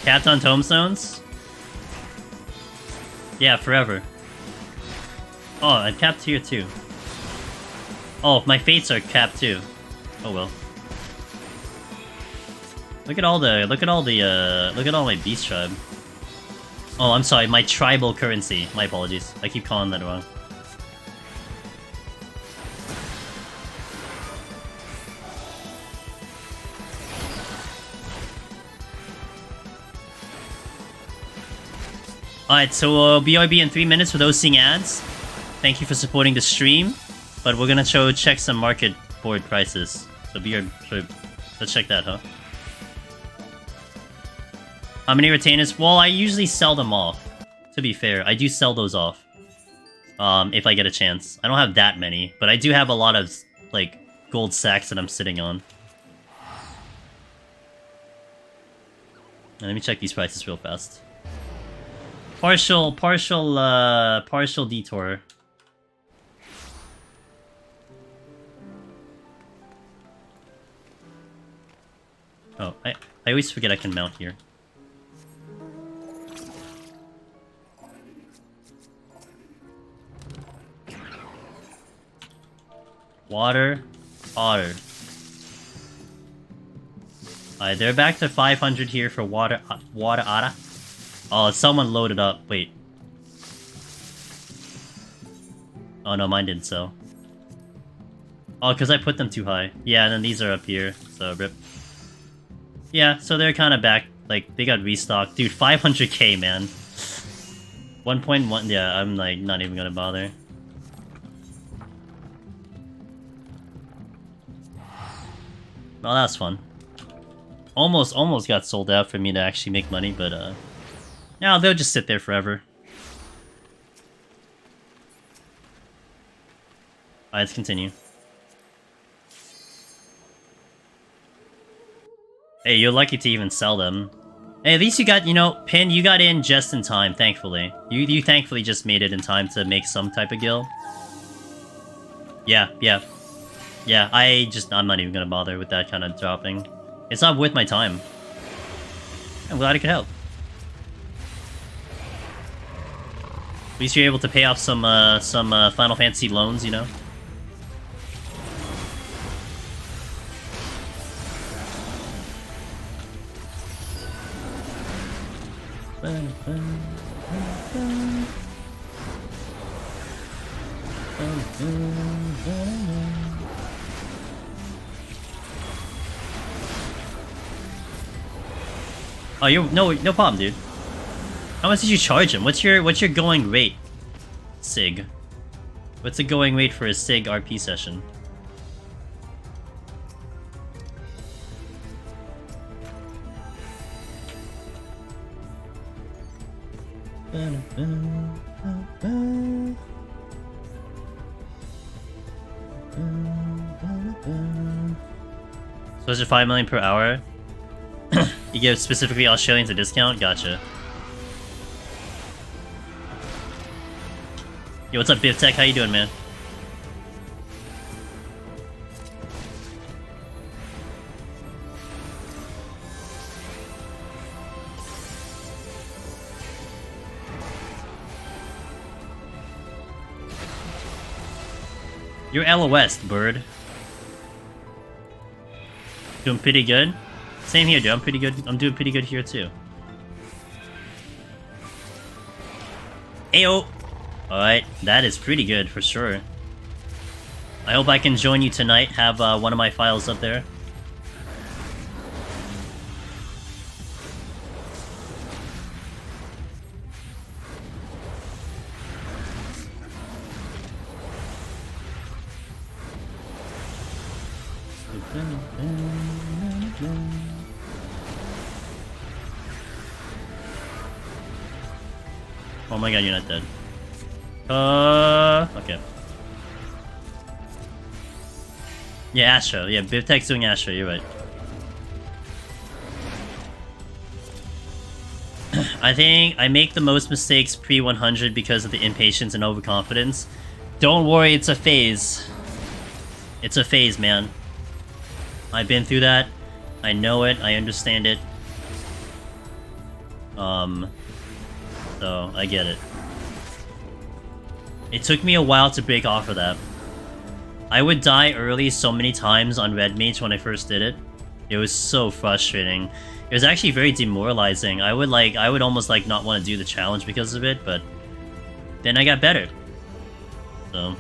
[SPEAKER 1] Capped on tombstones? Yeah, forever. Oh, I'm capped here too. Oh, my fates are capped too. Oh well. Look at all my beast tribe. Oh, I'm sorry, my tribal currency. My apologies. I keep calling that wrong. Alright, so BRB in 3 minutes for those seeing ads. Thank you for supporting the stream. But we're gonna check some market board prices. So let's check that, huh? How many retainers? Well, I usually sell them off. To be fair, I do sell those off. If I get a chance. I don't have that many, but I do have a lot of, like, gold sacks that I'm sitting on. Let me check these prices real fast. Partial detour. Oh, I always forget I can mount here. Water, otter. Alright, they're back to 500 here for water otter. Oh, someone loaded up. Wait. Oh no, mine didn't sell. Oh, because I put them too high. Yeah, and then these are up here, so rip. Yeah, so they're kind of back. Like, they got restocked. Dude, 500k, man. 1.1, yeah, I'm like, not even gonna bother. Well, that's fun. Almost got sold out for me to actually make money, but, no, they'll just sit there forever. Alright, let's continue. Hey, you're lucky to even sell them. Hey, at least you got, you know, Pin, you got in just in time, thankfully. You thankfully just made it in time to make some type of guild. Yeah, I'm not even gonna bother with that kind of dropping. It's not worth my time. I'm glad I could help. At least you're able to pay off some Final Fantasy loans, you know? Oh, no problem, dude. How much did you charge him? What's your going rate, Sig? What's the going rate for a Sig RP session? So is it 5 million per hour? You give specifically Australians a discount? Gotcha. Yo, what's up, Biff Tech? How you doing, man? You're LOS, bird. Doing pretty good? Same here, dude. I'm pretty good. I'm doing pretty good here, too. Ayo! Alright, that is pretty good, for sure. I hope I can join you tonight, have one of my files up there. Oh my god, you're not dead. Okay. Yeah, Astro. Yeah, Bivtech's doing Astro, you're right. I think I make the most mistakes pre-100 because of the impatience and overconfidence. Don't worry, it's a phase. It's a phase, man. I've been through that. I know it. I understand it. So, I get it. It took me a while to break off of that. I would die early so many times on red mates when I first did it. It was so frustrating. It was actually very demoralizing. I would almost like not want to do the challenge because of it, but then I got better. So...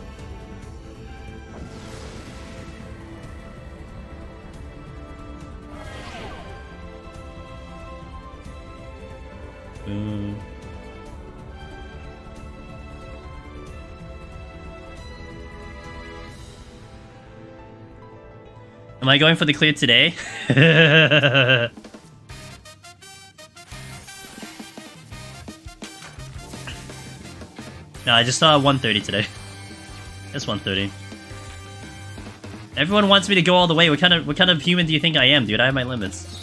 [SPEAKER 1] Am I going for the clear today? No, I just saw 130 today. It's 130. Everyone wants me to go all the way. What kind of human do you think I am, dude? I have my limits.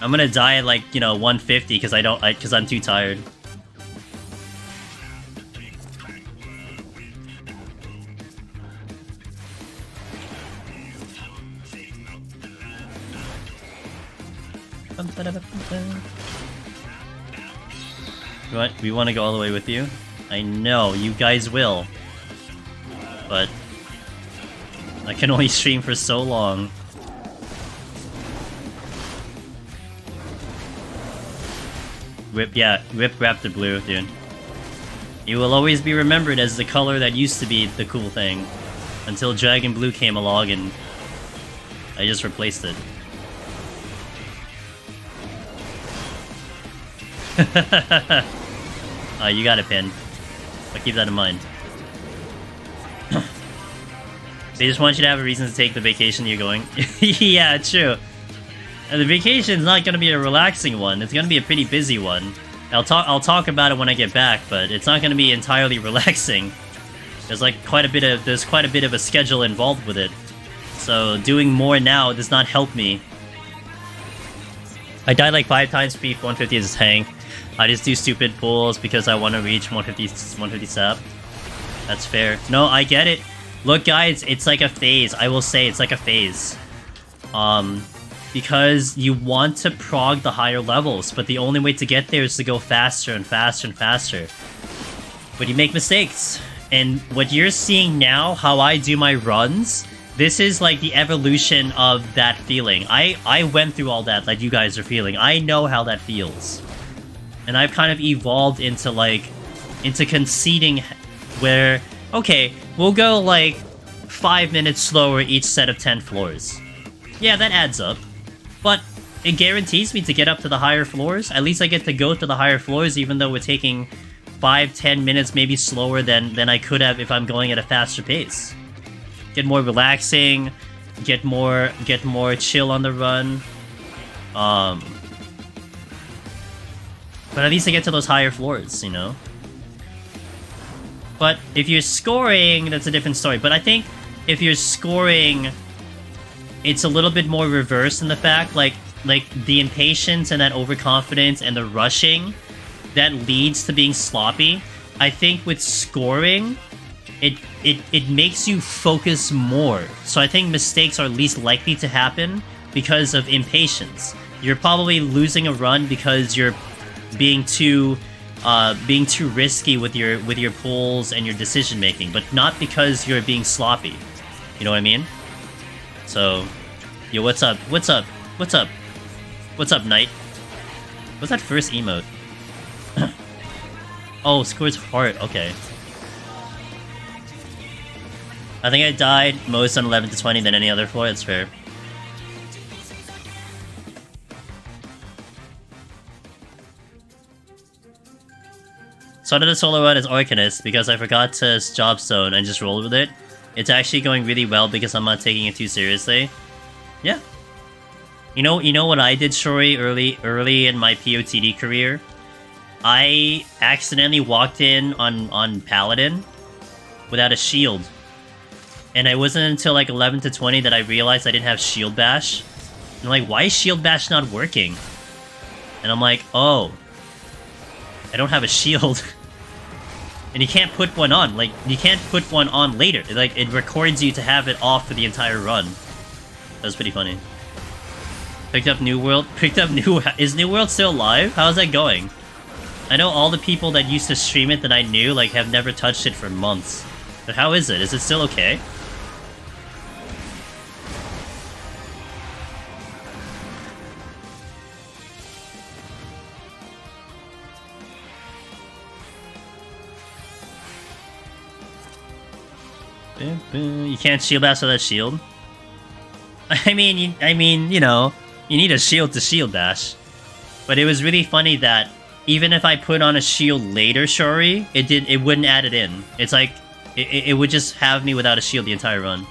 [SPEAKER 1] I'm gonna die at like, you know, 150 because I'm too tired. What? We want to go all the way with you? I know, you guys will. But I can only stream for so long. Rip Raptor Blue, dude. You will always be remembered as the color that used to be the cool thing. Until Dragon Blue came along and I just replaced it. You got it, Pin. But keep that in mind. They just want you to have a reason to take the vacation you're going. Yeah, true. And the vacation's not gonna be a relaxing one. It's gonna be a pretty busy one. I'll talk about it when I get back, but it's not gonna be entirely relaxing. There's quite a bit of a schedule involved with it. So doing more now does not help me. I died like 5 times pre-150 as a tank. I just do stupid pulls because I want to reach 150 sap. That's fair. No, I get it. Look, guys, it's like a phase. I will say it's like a phase. Because you want to prog the higher levels, but the only way to get there is to go faster and faster and faster. But you make mistakes. And what you're seeing now, how I do my runs, this is like the evolution of that feeling. I went through all that you guys are feeling. I know how that feels. And I've kind of evolved into conceding where, okay, we'll go 5 minutes slower each set of 10 floors. Yeah, that adds up. But it guarantees me to get up to the higher floors. At least I get to go to the higher floors even though we're taking 5-10 minutes maybe slower than I could have if I'm going at a faster pace. Get more relaxing, get more chill on the run. But at least I get to those higher floors, you know? But if you're scoring, that's a different story. But I think if you're scoring, it's a little bit more reverse in the fact, like the impatience and that overconfidence and the rushing that leads to being sloppy. I think with scoring, it makes you focus more. So I think mistakes are least likely to happen because of impatience. You're probably losing a run because you're being too risky with your pulls and your decision making, but not because you're being sloppy. You know what I mean? So, yo, what's up? What's up? What's up? What's up, Knight? What's that first emote? Oh, scores heart. Okay. I think I died most on 11 to 20 than any other floor. That's fair. Started a solo run as Arcanist because I forgot to job zone and just rolled with it. It's actually going really well because I'm not taking it too seriously. Yeah. You know what I did, Shori, early in my PoTD career? I accidentally walked in on Paladin without a shield. And it wasn't until like 11 to 20 that I realized I didn't have Shield Bash. And I'm like, why is Shield Bash not working? And I'm like, oh, I don't have a shield. And you can't put one on. Like, you can't put one on later. Like, it records you to have it off for the entire run. That was pretty funny. Picked up New World. Is New World still live? How's that going? I know all the people that used to stream it that I knew, like, have never touched it for months. But how is it? Is it still okay? You can't shield bash with that shield. I mean, you know, you need a shield to shield dash. But it was really funny that even if I put on a shield later, Shori, it wouldn't add it in. It's like it would just have me without a shield the entire run.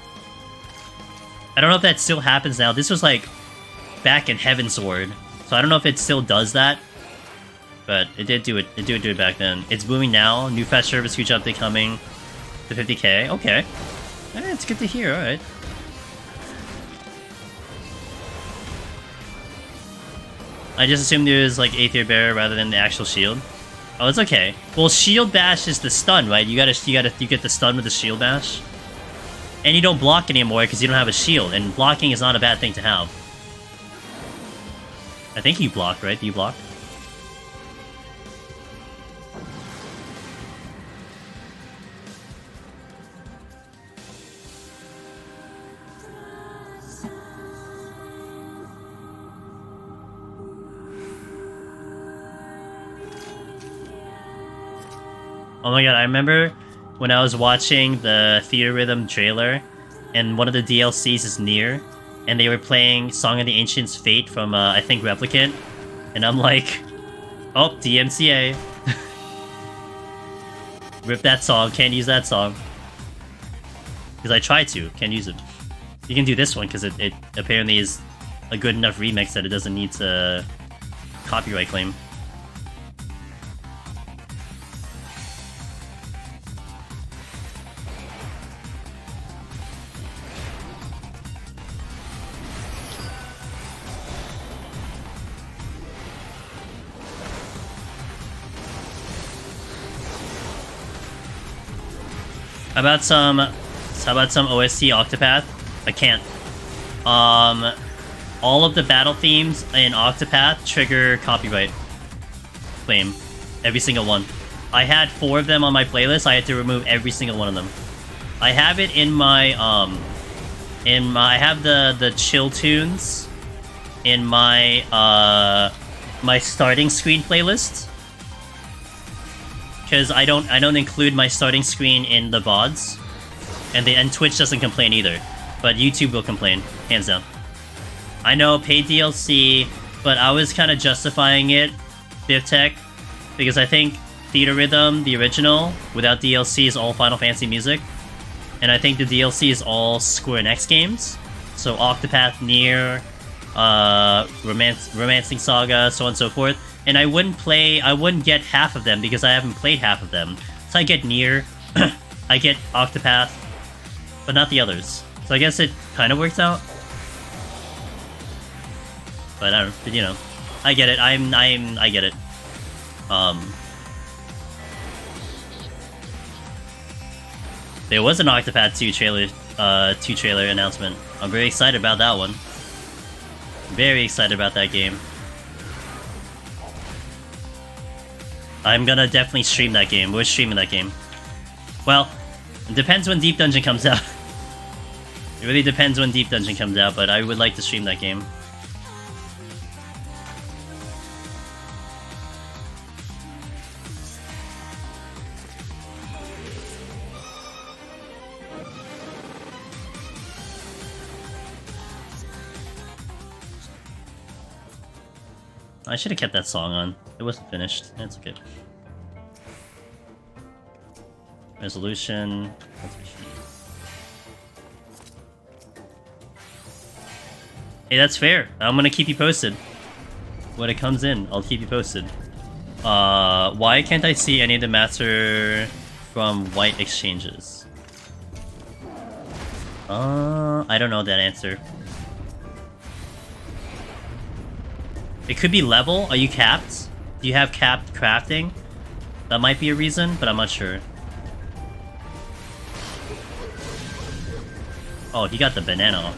[SPEAKER 1] I don't know if that still happens now. This was like back in Heavensward, so I don't know if it still does that. But it did do it. It did do it back then. It's booming now. New fast service huge update coming to 50k. Okay, it's good to hear. All right. I just assumed it was like Aether Bearer rather than the actual shield. Oh, it's okay. Well, Shield Bash is the stun, right? You get the stun with the Shield Bash, and you don't block anymore because you don't have a shield. And blocking is not a bad thing to have. I think you block, right? Do you block? Oh my god, I remember when I was watching the Theater Rhythm trailer, and one of the DLCs is Nier, and they were playing Song of the Ancients Fate from, I think, Replicant, and I'm like, oh, DMCA. Rip that song, can't use that song. Because I tried to, can't use it. You can do this one, because it apparently is a good enough remix that it doesn't need to copyright claim. How about some OST Octopath? I can't. All of the battle themes in Octopath trigger copyright claim. Every single one. I had 4 of them on my playlist. I had to remove every single one of them. I have it in my I have the chill tunes in my my starting screen playlist. Because I don't include my starting screen in the VODs, and Twitch doesn't complain either, but YouTube will complain, hands down. I know, paid DLC, but I was kind of justifying it, BiffTech, because I think Theater Rhythm, the original, without DLC, is all Final Fantasy music, and I think the DLC is all Square Enix games, so Octopath, Nier, Romancing Saga, so on and so forth. and I wouldn't get half of them because I haven't played half of them. So I get Nier, I get Octopath, but not the others. So I guess it kind of works out. But I don't, but you know, I get it. I get it. There was an Octopath 2 trailer announcement. I'm very excited about that one. Very excited about that game. I'm gonna definitely stream that game. We're streaming that game. Well, it depends when Deep Dungeon comes out. It really depends when Deep Dungeon comes out, but I would like to stream that game. I should have kept that song on. It wasn't finished. It's okay. Resolution. Hey, that's fair. I'm gonna keep you posted. When it comes in, I'll keep you posted. Why can't I see any of the master from white exchanges? I don't know that answer. It could be level. Are you capped? Do you have capped crafting? That might be a reason, but I'm not sure. Oh, he got the banana.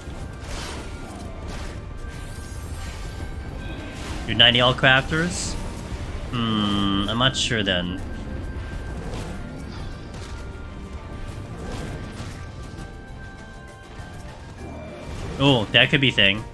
[SPEAKER 1] You're 90 all crafters? I'm not sure then. Oh, that could be thing.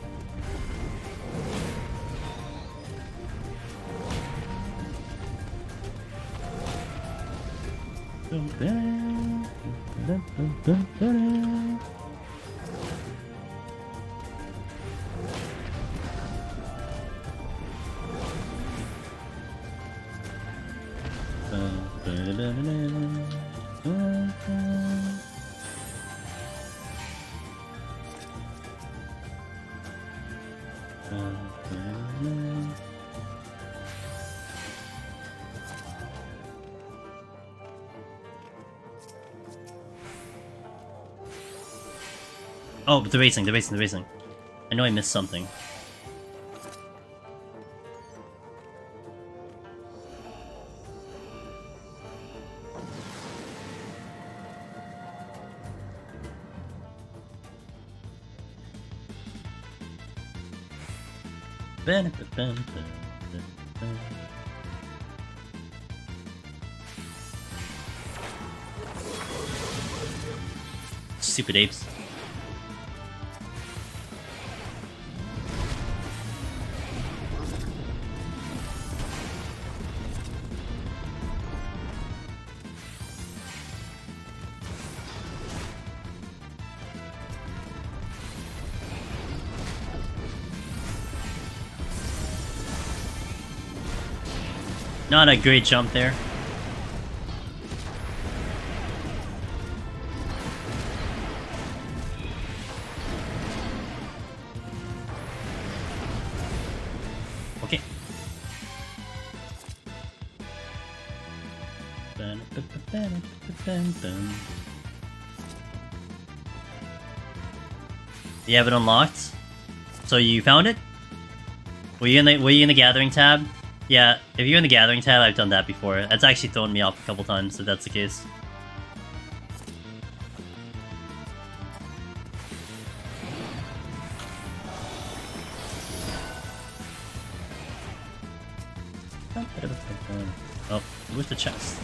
[SPEAKER 1] Oh, the racing. I know I missed something. Stupid apes. Not a great jump there. Okay. You have it unlocked? So you found it? Were you in the gathering tab? Yeah, if you're in the gathering tab, I've done that before. That's actually thrown me off a couple times, if that's the case. Oh, where's the chest?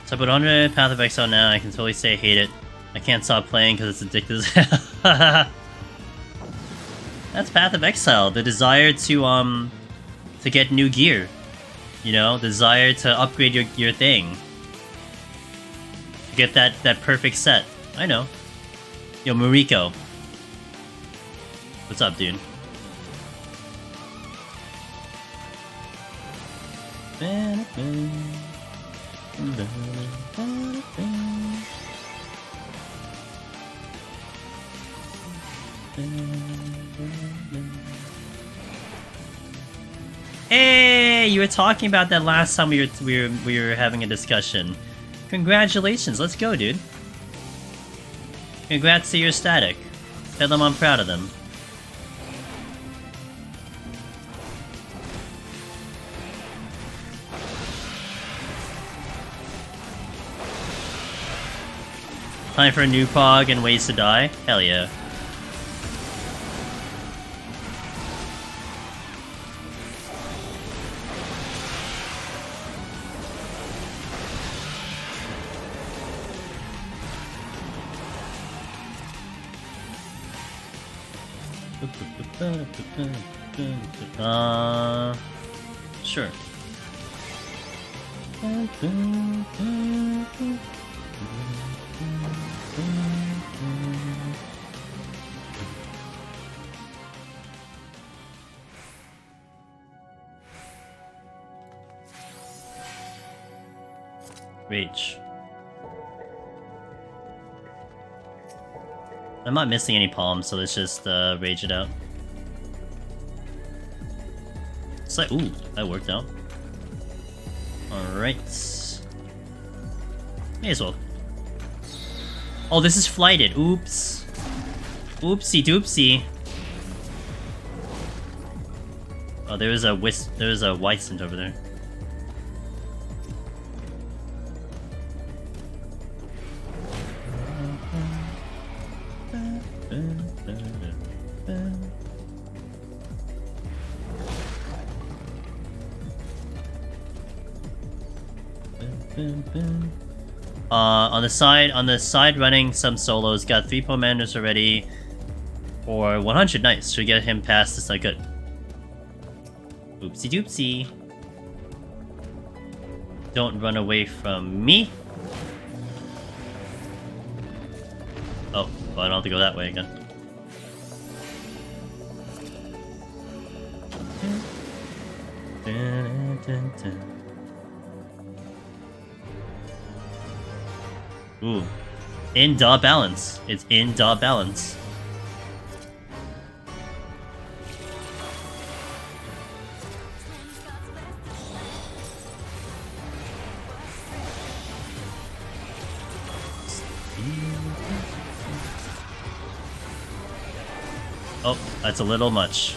[SPEAKER 1] So I put 100 Path of Exile now, I can totally say I hate it. I can't stop playing because it's addictive as hell. That's Path of Exile. The desire to get new gear. You know, desire to upgrade your thing. Get that perfect set. I know. Yo, Mariko. What's up, dude? Hey, you were talking about that last time we were having a discussion. Congratulations, let's go, dude. Congrats to your static. Tell them I'm proud of them. Time for a new pog and ways to die? Hell yeah. Sure. Rage. I'm not missing any palms, so let's just rage it out. It's like, ooh, that worked out. Alright. May as well. Oh, this is flighted. Oops. Oopsie doopsie. Oh, there's a Whitescent over there. On the side running some solos, got 3 commanders already for 100, nice. Should get him past this, not good. Oopsie doopsie. Don't run away from me. Oh, well, I don't have to go that way again. Ooh. In dot balance. It's in dot balance. Oh, that's a little much.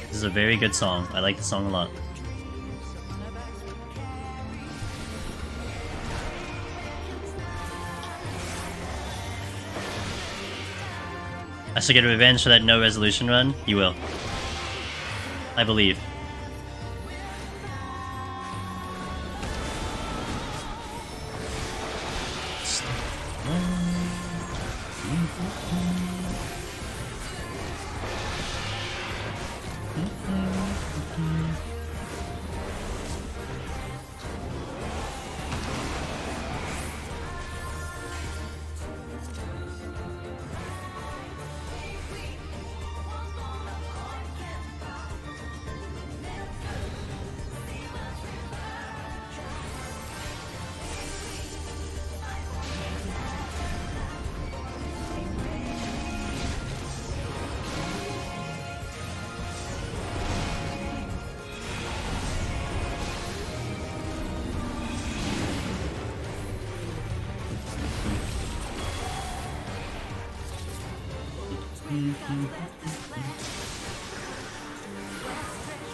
[SPEAKER 1] This is a very good song. I like the song a lot. I should get revenge for that no resolution run. You will. I believe.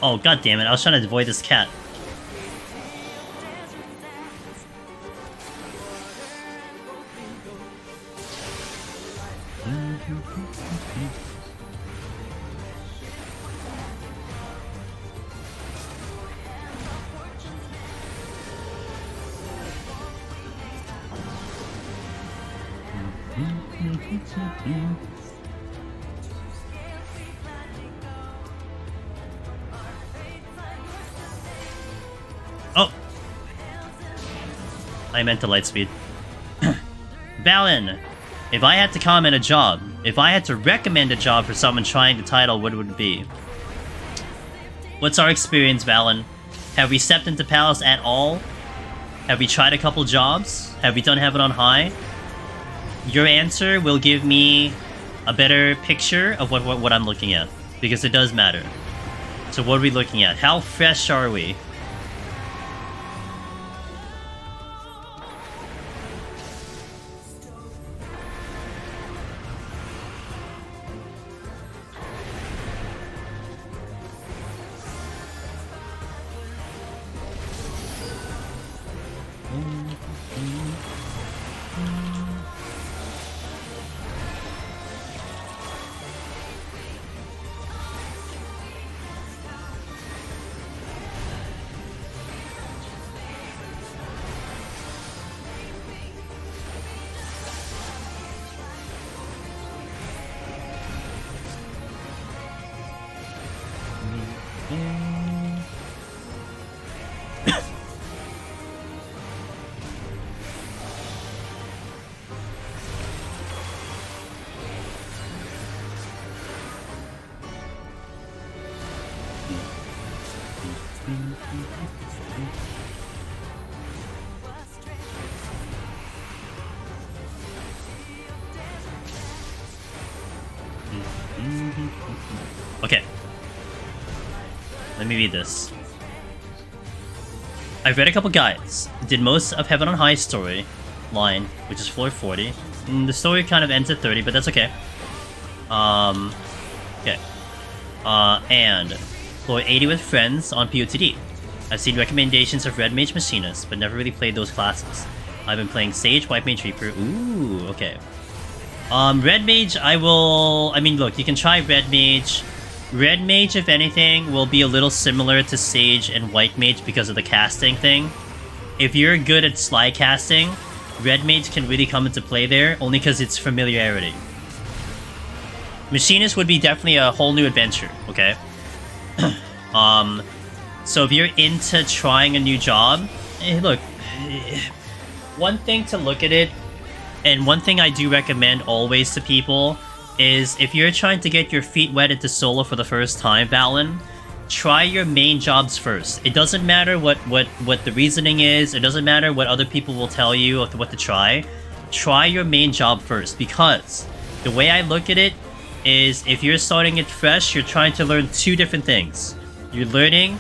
[SPEAKER 1] Oh, god damn it, I was trying to avoid this cat. Oh! I meant to light speed. Balin! If I had to comment a job, if I had to recommend a job for someone trying the title, what would it be? What's our experience, Balin? Have we stepped into Palace at all? Have we tried a couple jobs? Have we done Heaven on High? Your answer will give me a better picture of what I'm looking at, because it does matter. So what are we looking at? How fresh are we? Okay. Let me read this. I've read a couple guides. Did most of Heaven on High story line, which is floor 40. The story kind of ends at 30, but that's okay. Okay. And floor 80 with friends on PoTD. I've seen recommendations of Red Mage Machinist, but never really played those classes. I've been playing Sage, White Mage Reaper. Ooh, okay. Red Mage, I mean, look, you can try Red Mage. Red Mage, if anything, will be a little similar to Sage and White Mage because of the casting thing. If you're good at slide casting, Red Mage can really come into play there, only because it's familiarity. Machinist would be definitely a whole new adventure, okay? So if you're into trying a new job, look, one thing to look at it, and one thing I do recommend always to people, is if you're trying to get your feet wet into solo for the first time, Balin, try your main jobs first. It doesn't matter what the reasoning is, it doesn't matter what other people will tell you of what to try. Try your main job first, because the way I look at it is if you're starting it fresh, you're trying to learn two different things. You're learning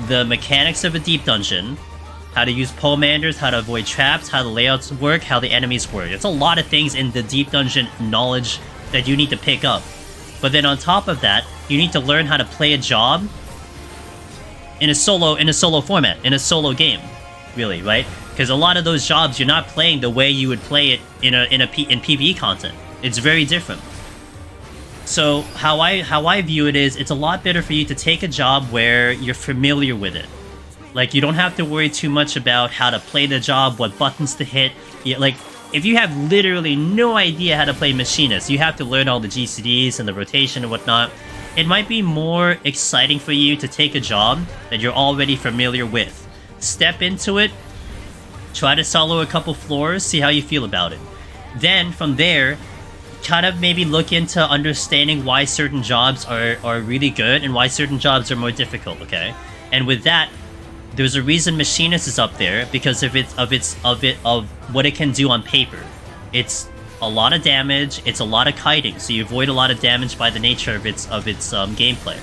[SPEAKER 1] the mechanics of a deep dungeon, how to use pomanders, how to avoid traps, how the layouts work, how the enemies work. There's a lot of things in the deep dungeon knowledge that you need to pick up. But then on top of that, you need to learn how to play a job in a solo format, in a solo game, really, right? Because a lot of those jobs you're not playing the way you would play it in PvE content. It's very different. So how I view it is, it's a lot better for you to take a job where you're familiar with it. Like, you don't have to worry too much about how to play the job, what buttons to hit. Like, if you have literally no idea how to play Machinist, you have to learn all the GCDs and the rotation and whatnot. It might be more exciting for you to take a job that you're already familiar with. Step into it, try to solo a couple floors, see how you feel about it. Then, from there, kind of maybe look into understanding why certain jobs are really good and why certain jobs are more difficult, okay? And with that, there's a reason Machinist is up there, because of what it can do on paper. It's a lot of damage, it's a lot of kiting, so you avoid a lot of damage by the nature of its gameplay.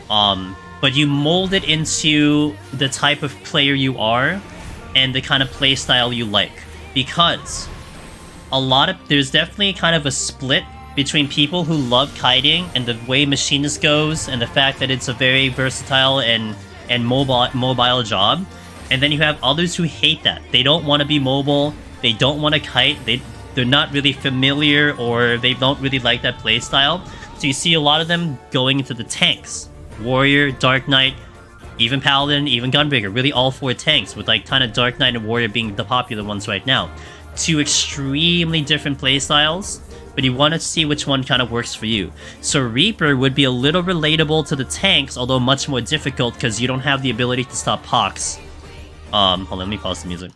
[SPEAKER 1] But you mold it into the type of player you are and the kind of playstyle you like, because there's definitely kind of a split between people who love kiting and the way Machinist goes, and the fact that it's a very versatile and mobile job. And then you have others who hate that. They don't want to be mobile. They don't want to kite. They're not really familiar, or they don't really like that playstyle. So you see a lot of them going into the tanks. Warrior, Dark Knight, even Paladin, even Gunbreaker. Really all 4 tanks, with like kind of Dark Knight and Warrior being the popular ones right now. 2 extremely different playstyles, but you want to see which one kind of works for you. So Reaper would be a little relatable to the tanks, although much more difficult because you don't have the ability to stop Pox. Hold on, let me pause the music.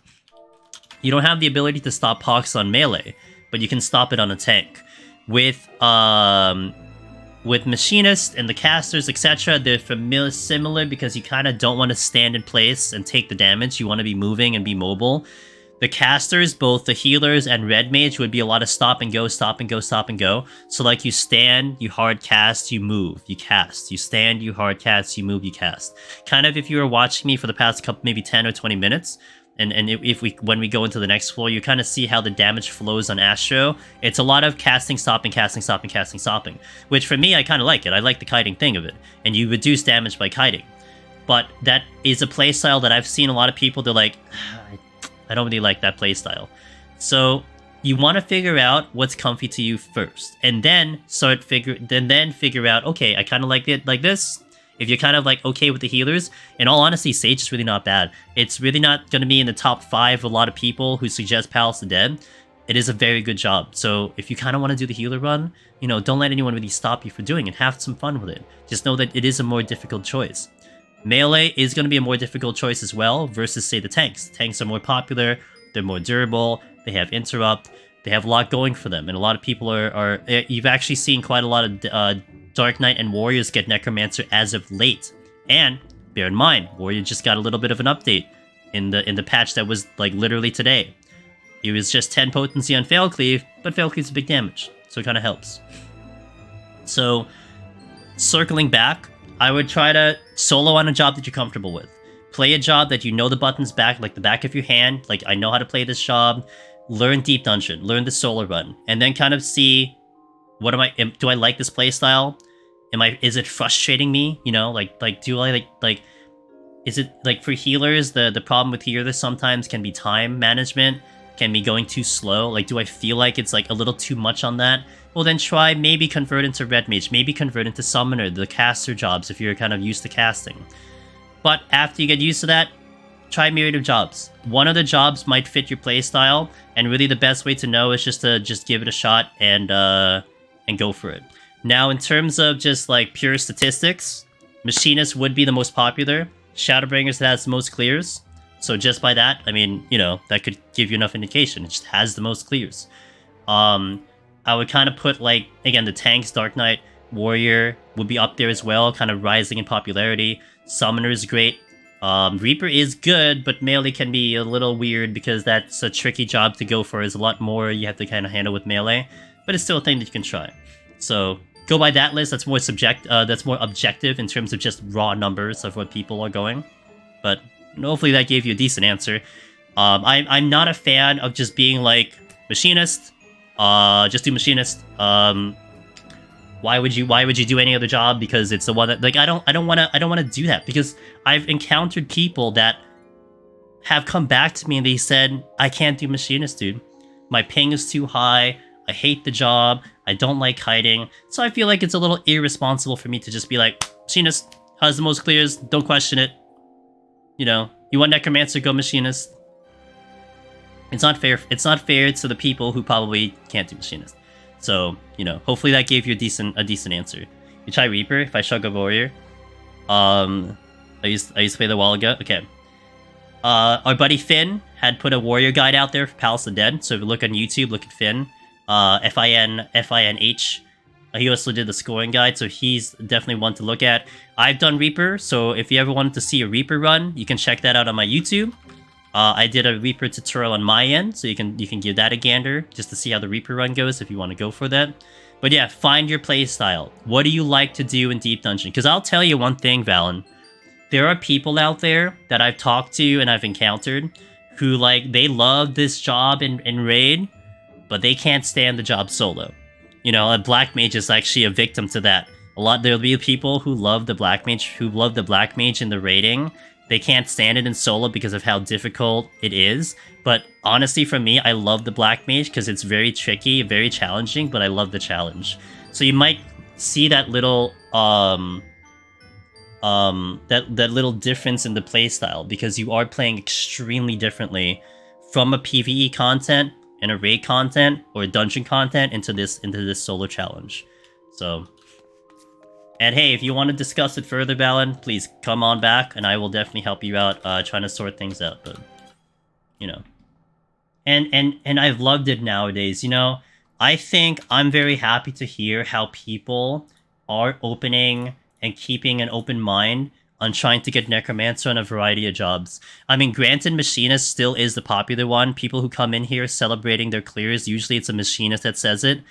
[SPEAKER 1] You don't have the ability to stop Pox on melee, but you can stop it on a tank. With Machinist and the casters, etc., they're similar because you kind of don't want to stand in place and take the damage. You want to be moving and be mobile. The casters, both the healers and red mage, would be a lot of stop and go, stop and go, stop and go. So like you stand, you hard cast, you move, you cast. You stand, you hard cast, you move, you cast. Kind of if you were watching me for the past couple, maybe 10 or 20 minutes, and when we go into the next floor, you kind of see how the damage flows on Astro. It's a lot of casting, stopping, casting, stopping, casting, stopping. Which for me, I kind of like it. I like the kiting thing of it. And you reduce damage by kiting. But that is a playstyle that I've seen a lot of people, they're like, I don't really like that playstyle. So you want to figure out what's comfy to you first, and then figure out, okay, I kind of like it like this. If you're kind of like okay with the healers, in all honesty, Sage is really not bad. It's really not going to be in the top 5 of a lot of people who suggest Palace of the Dead. It is a very good job. So if you kind of want to do the healer run, you know, don't let anyone really stop you for doing it. Have some fun with it. Just know that it is a more difficult choice. Melee is going to be a more difficult choice as well versus, say, the tanks. The tanks are more popular, they're more durable, they have interrupt, they have a lot going for them, and a lot of people are you've actually seen quite a lot of Dark Knight and Warriors get Necromancer as of late. And bear in mind, Warrior just got a little bit of an update in the patch that was like literally today. It was just 10 potency on Fail Cleave, but Fail Cleave's a big damage, so it kind of helps. So, circling back, I would try to solo on a job that you're comfortable with. Play a job that you know the buttons back, like the back of your hand. Like, I know how to play this job. Learn Deep Dungeon. Learn the solo run. And then kind of see, do I like this playstyle? Is it frustrating me? You know, do I like, is it, like, for healers, the problem with healers sometimes can be time management, can be going too slow. Like, do I feel like it's, like, a little too much on that? Well, then try maybe convert into Red Mage, maybe convert into Summoner, the caster jobs, if you're kind of used to casting. But after you get used to that, try myriad of jobs. One of the jobs might fit your playstyle, and really the best way to know is just to give it a shot and go for it. Now, in terms of just, like, pure statistics, Machinist would be the most popular. Shadowbringers has the most clears. So just by that, I mean, you know, that could give you enough indication. It just has the most clears. I would kind of put, like, again, the tanks, Dark Knight, Warrior would be up there as well, kind of rising in popularity. Summoner is great. Reaper is good, but melee can be a little weird because that's a tricky job to go for. There's a lot more you have to kind of handle with melee, but it's still a thing that you can try. So go by that list. That's more objective in terms of just raw numbers of what people are going. But hopefully that gave you a decent answer. I'm not a fan of just being like Machinist. Just do Machinist. Why would you do any other job? Because it's the one that, like, I don't want to do that, because I've encountered people that have come back to me and they said, I can't do Machinist, dude. My ping is too high. I hate the job. I don't like hiding. So I feel like it's a little irresponsible for me to just be like, Machinist has the most clears. Don't question it. You know, you want Necromancer, go Machinist. It's not fair. It's not fair to the people who probably can't do Machinist. So, you know, hopefully that gave you a decent answer. You try Reaper if I shrug a Warrior. I used to play that a while ago. Okay. Our buddy Finn had put a Warrior guide out there for Palace of the Dead. So if you look on YouTube, look at Finn. FINH. He also did the scoring guide, so he's definitely one to look at. I've done Reaper, so if you ever wanted to see a Reaper run, you can check that out on my YouTube. I did a Reaper tutorial on my end, so you can give that a gander just to see how the Reaper run goes if you want to go for that. But yeah, find your playstyle. What do you like to do in Deep Dungeon? Because I'll tell you one thing, Valen. There are people out there that I've talked to and I've encountered who, like, they love this job in Raid, but they can't stand the job solo. You know, a black mage is actually a victim to that. There'll be people who love the black mage, in the rating. They can't stand it in solo because of how difficult it is. But honestly, for me, I love the black mage because it's very tricky, very challenging, but I love the challenge. So you might see that little that little difference in the playstyle because you are playing extremely differently from a PvE content and a raid content or dungeon content into this solo challenge. So, and hey, if you want to discuss it further, Balin, please come on back, and I will definitely help you out trying to sort things out. But you know, and I've loved it nowadays. You know, I think I'm very happy to hear how people are opening and keeping an open mind on trying to get Necromancer on a variety of jobs. I mean, granted, Machinist still is the popular one. People who come in here celebrating their clears, usually it's a Machinist that says it.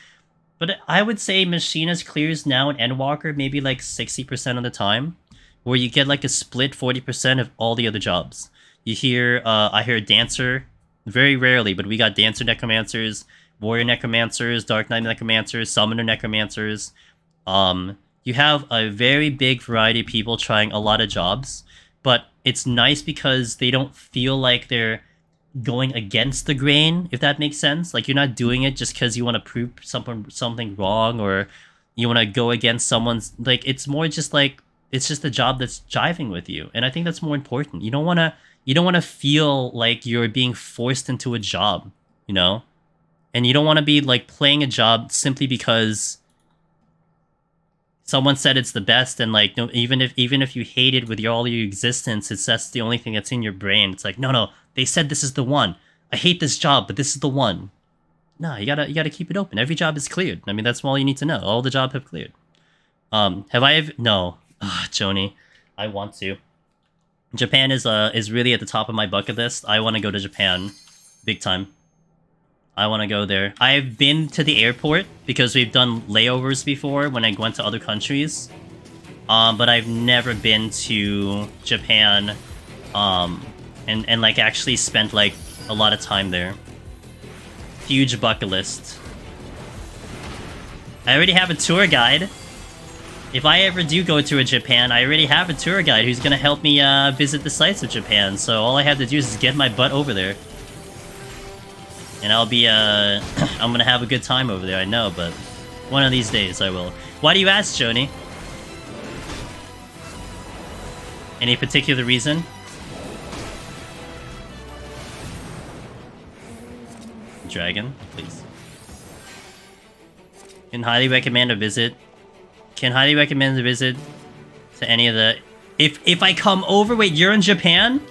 [SPEAKER 1] But I would say Machinist clears now in Endwalker maybe like 60% of the time, where you get like a split 40% of all the other jobs. You hear, I hear Dancer, very rarely, but we got Dancer Necromancers, Warrior Necromancers, Dark Knight Necromancers, Summoner Necromancers. You have a very big variety of people trying a lot of jobs, but it's nice because they don't feel like they're going against the grain, if that makes sense. Like, you're not doing it just because you want to prove something wrong, or you want to go against someone's... Like, it's more just like, it's just a job that's jiving with you, and I think that's more important. You don't want to feel like you're being forced into a job, you know? And you don't want to be, like, playing a job simply because someone said it's the best, and like, no, even if you hate it with all your existence, that's the only thing that's in your brain. It's like, no, they said this is the one. I hate this job, but this is the one. No, you gotta keep it open. Every job is cleared. I mean, that's all you need to know. All the jobs have cleared. Have I ever? No, Joni, I want to. Japan is really at the top of my bucket list. I want to go to Japan, big time. I want to go there. I've been to the airport because we've done layovers before when I went to other countries. But I've never been to Japan and like actually spent like a lot of time there. Huge bucket list. I already have a tour guide. If I ever do go to Japan, I already have a tour guide who's gonna help me visit the sites of Japan. So all I have to do is get my butt over there. And I'll be, I'm gonna have a good time over there, I know, but one of these days I will. Why do you ask, Joni? Any particular reason? Dragon, please. Can highly recommend a visit. Can highly recommend a visit to any of the... If I come over... Wait, you're in Japan?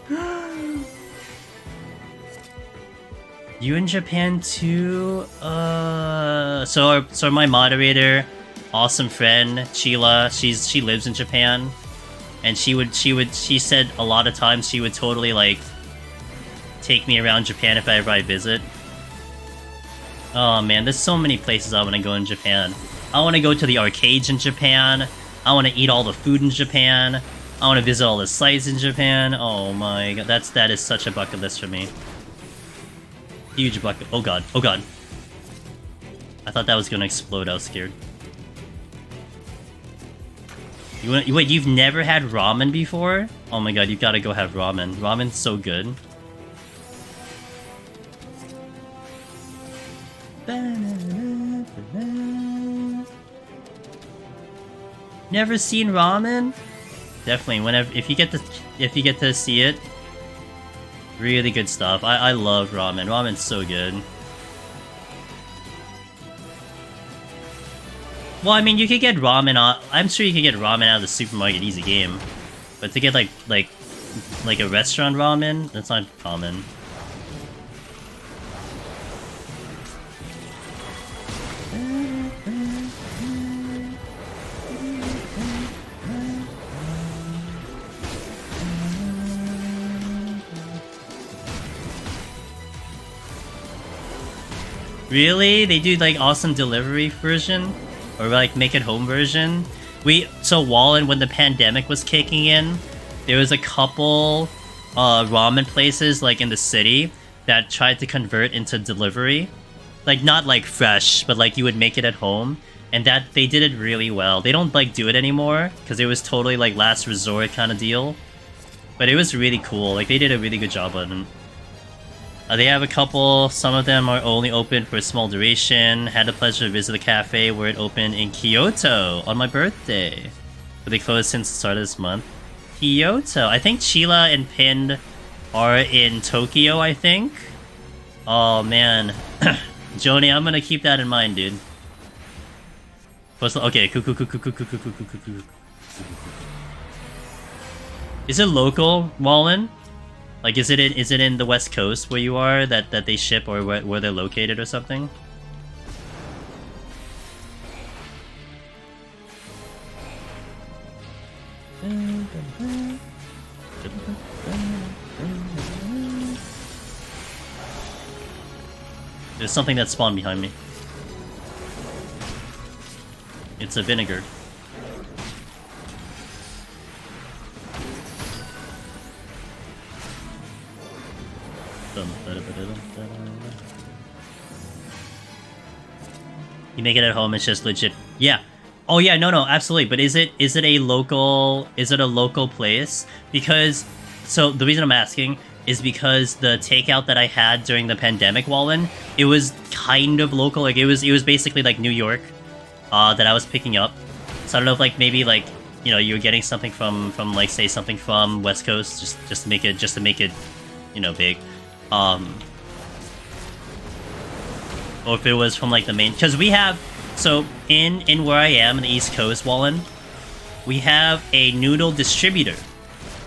[SPEAKER 1] You in Japan too? So my moderator, awesome friend, Sheila, she lives in Japan. And she said a lot of times she would totally like take me around Japan if I visit. Oh man, there's so many places I want to go in Japan. I want to go to the arcades in Japan. I want to eat all the food in Japan. I want to visit all the sites in Japan. Oh my god, that is such a bucket list for me. Huge bucket. Oh god. Oh god. I thought that was gonna explode. I was scared. Wait, you've never had ramen before? Oh my god, you gotta go have ramen. Ramen's so good. Never seen ramen? Definitely, if you get to see it, really good stuff. I love ramen. Ramen's so good. Well, I mean, you could get ramen out. I'm sure you could get ramen out of the supermarket, easy game. But to get like a restaurant ramen, that's not common. Really? They do like awesome delivery version? Or like make it home version? So Wallen, when the pandemic was kicking in, there was a couple ramen places like in the city that tried to convert into delivery. like not like fresh, but like you would make it at home, and that they did it really well. They don't like do it anymore because it was totally like last resort kind of deal, but it was really cool. Like they did a really good job on it. They have a couple. Some of them are only open for a small duration. Had the pleasure to visit the cafe where it opened in Kyoto on my birthday, but they closed since the start of this month. Kyoto. I think Chila and Pinned are in Tokyo, I think. Oh man. Joni, I'm gonna keep that in mind, dude. Okay, Is it local, Wallen? Like, is it in the West Coast where you are that they ship, or where they're located or something? There's something that spawned behind me. It's a vinegar. You make it at home, it's just legit. Yeah. Oh yeah, no, absolutely. But is it a local place? Because so the reason I'm asking is because the takeout that I had during the pandemic, Wallen, it was kind of local. Like it was basically like New York, that I was picking up. So I don't know if like maybe like, you know, you're getting something from like say something from West Coast just to make it, you know, big. Or if it was from like the main, because we have, so in where I am in the East Coast, Wallen, we have a noodle distributor,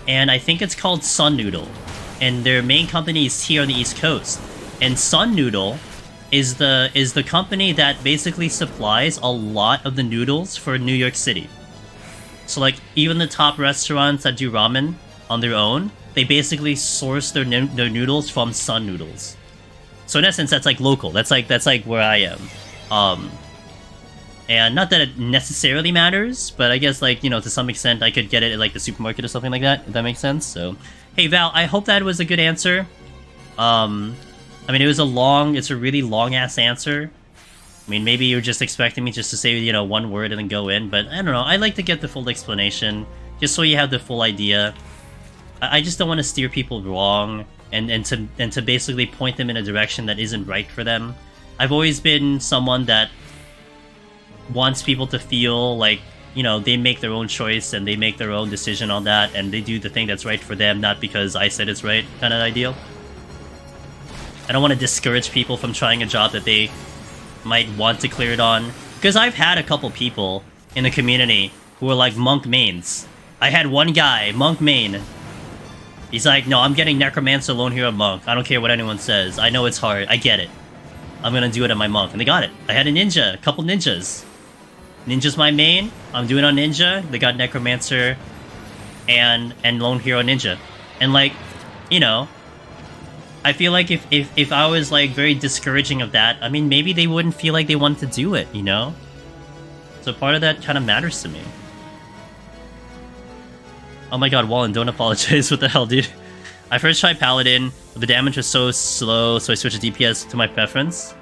[SPEAKER 1] and I think it's called Sun Noodle, and their main company is here on the East Coast. And Sun Noodle is the company that basically supplies a lot of the noodles for New York City. So like even the top restaurants that do ramen on their own, they basically source their noodles from Sun Noodles. So in essence, that's like local. That's like where I am. And not that it necessarily matters, but I guess like, you know, to some extent I could get it at like the supermarket or something like that, if that makes sense. So, hey Val, I hope that was a good answer. I mean, it's a really long ass answer. I mean, maybe you're just expecting me just to say, you know, one word and then go in, but I don't know. I like to get the full explanation, just so you have the full idea. I just don't want to steer people wrong and to basically point them in a direction that isn't right for them. I've always been someone that wants people to feel like, you know, they make their own choice and they make their own decision on that, and they do the thing that's right for them, not because I said it's right kind of ideal. I don't want to discourage people from trying a job that they might want to clear it on, because I've had a couple people in the community who are like monk mains. I had one guy, monk main. He's like, no, I'm getting Necromancer Lone Hero Monk. I don't care what anyone says. I know it's hard. I get it. I'm gonna do it on my monk. And they got it. I had a ninja. A couple ninjas. Ninja's my main. I'm doing on ninja. They got Necromancer and Lone Hero Ninja. And like, you know, I feel like if I was like very discouraging of that, I mean, maybe they wouldn't feel like they wanted to do it, you know? So part of that kind of matters to me. Oh my god, Wallen, don't apologize. What the hell, dude? I first tried Paladin, but the damage was so slow, so I switched to DPS to my preference.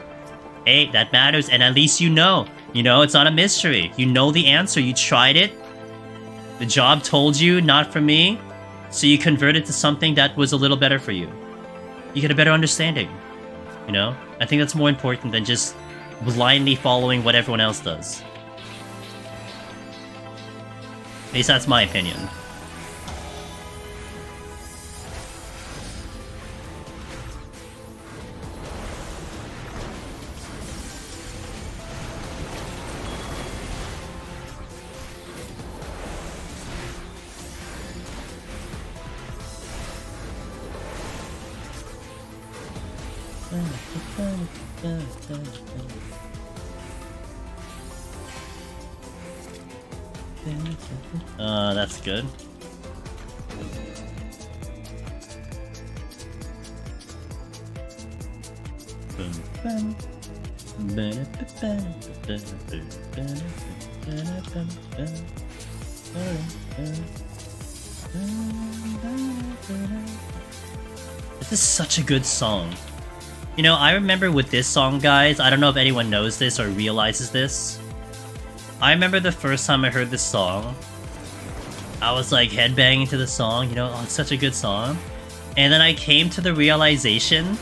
[SPEAKER 1] Hey, that matters, and at least you know. You know, it's not a mystery. You know the answer. You tried it. The job told you, not for me. So you converted to something that was a little better for you. You get a better understanding. You know? I think that's more important than just blindly following what everyone else does. At least that's my opinion. That's good. This is such a good song. You know, I remember with this song, guys, I don't know if anyone knows this or realizes this. I remember the first time I heard this song, I was like headbanging to the song, you know, oh, it's such a good song. And then I came to the realization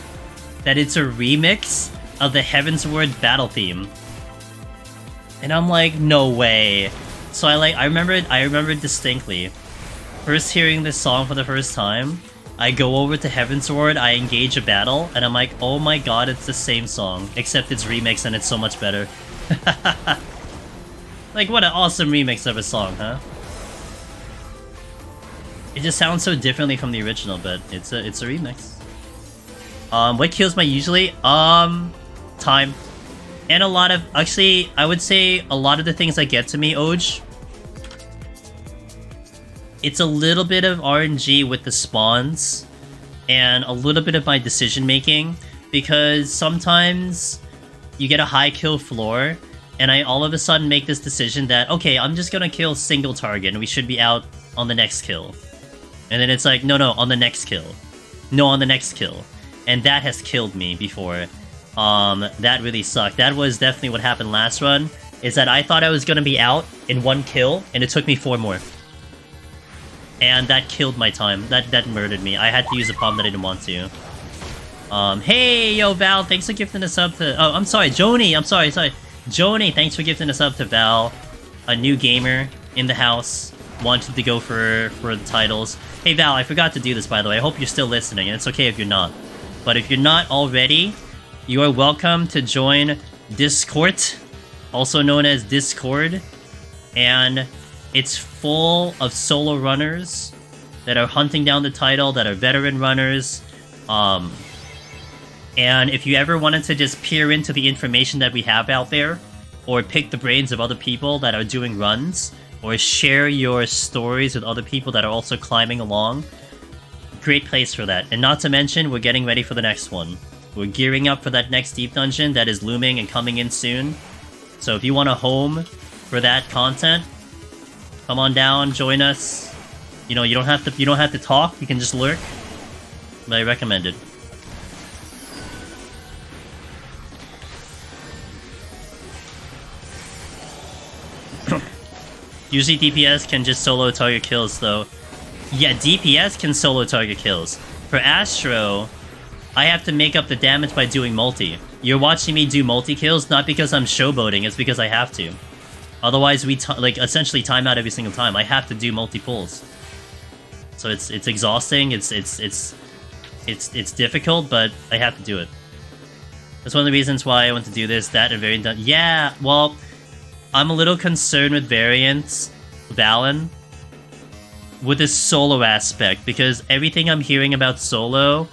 [SPEAKER 1] that it's a remix of the Heavensward battle theme. And I'm like, no way. So I remember distinctly. First hearing this song for the first time, I go over to Heavensward, I engage a battle, and I'm like, oh my god, it's the same song, except it's remixed and it's so much better. Like, what an awesome remix of a song, huh? It just sounds so differently from the original, but it's a remix. What kills my usually? Time. And a lot of, actually, I would say a lot of the things that get to me, Oj, it's a little bit of RNG with the spawns, and a little bit of my decision making, because sometimes you get a high kill floor, and I all of a sudden make this decision that, okay, I'm just gonna kill single target, and we should be out on the next kill. And then it's like, no, on the next kill. No, on the next kill. And that has killed me before. That really sucked. That was definitely what happened last run, is that I thought I was gonna be out in 1 kill, and it took me 4 more. And that killed my time. That murdered me. I had to use a palm that I didn't want to. Hey, yo, Val, thanks for gifting a sub to... Oh, I'm sorry, Joni, I'm sorry. Joni, thanks for gifting a sub to Val. A new gamer in the house. Wanted to go for the titles. Hey, Val, I forgot to do this, by the way. I hope you're still listening, and it's okay if you're not. But if you're not already, you are welcome to join Discord, also known as Discord. And it's full of solo runners that are hunting down the title, that are veteran runners. And if you ever wanted to just peer into the information that we have out there, or pick the brains of other people that are doing runs, or share your stories with other people that are also climbing along, great place for that. And not to mention, we're getting ready for the next one. We're gearing up for that next deep dungeon that is looming and coming in soon. So if you want a home for that content, come on down, join us. You know, you don't have to talk, you can just lurk. But I recommend it. Usually DPS can just solo target kills though. Yeah, DPS can solo target kills. For Astro, I have to make up the damage by doing multi. You're watching me do multi kills not because I'm showboating, it's because I have to. Otherwise, we like essentially time out every single time. I have to do multi pulls, so it's exhausting. It's difficult, but I have to do it. That's one of the reasons why I want to do this. That and variant. Yeah, well, I'm a little concerned with variants, Valen, with this solo aspect, because everything I'm hearing about solo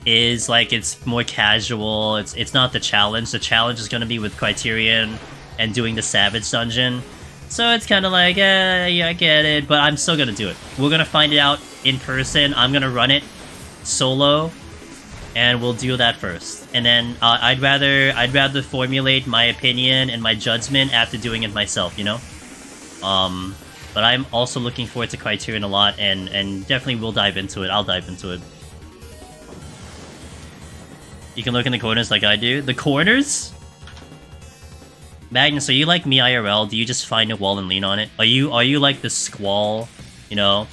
[SPEAKER 1] is like it's more casual. It's not the challenge. The challenge is going to be with Criterion and doing the Savage Dungeon. So it's kind of like, yeah, I get it, but I'm still gonna do it. We're gonna find it out in person. I'm gonna run it solo, and we'll do that first. And then I'd rather formulate my opinion and my judgment after doing it myself, you know? But I'm also looking forward to Criterion a lot, and definitely will dive into it. I'll dive into it. You can look in the corners like I do. The corners? Magnus, are you like me IRL? Do you just find a wall and lean on it? Are you like the Squall, you know?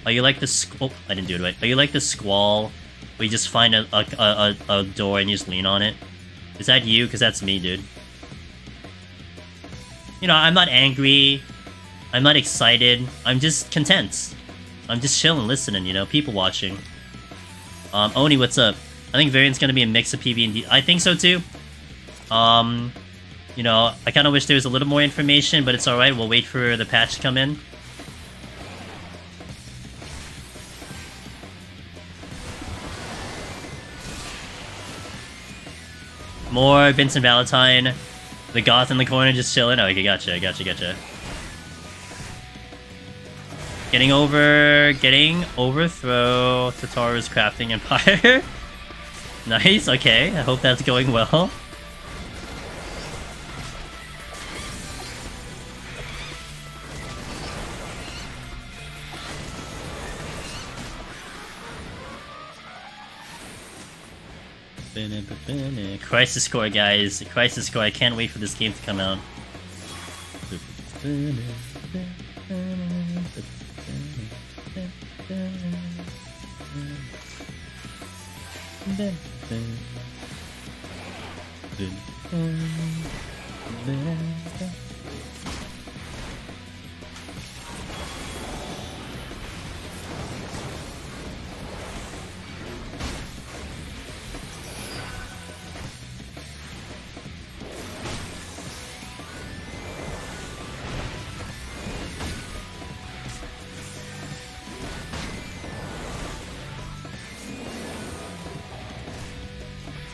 [SPEAKER 1] Are you like the oh, I didn't do it right. Are you like the Squall, where you just find a door and you just lean on it? Is that you? Because that's me, dude. You know, I'm not angry. I'm not excited. I'm just content. I'm just chilling, listening, you know? People watching. Oni, what's up? I think Variant's gonna be a mix of PB and D. I think so, too. You know, I kind of wish there was a little more information, but it's alright. We'll wait for the patch to come in. More Vincent Valentine. The goth in the corner just chilling. Oh, okay, gotcha. Getting overthrow Tataru's crafting empire. Nice, okay. I hope that's going well. Crisis Core, guys. Crisis Core. I can't wait for this game to come out.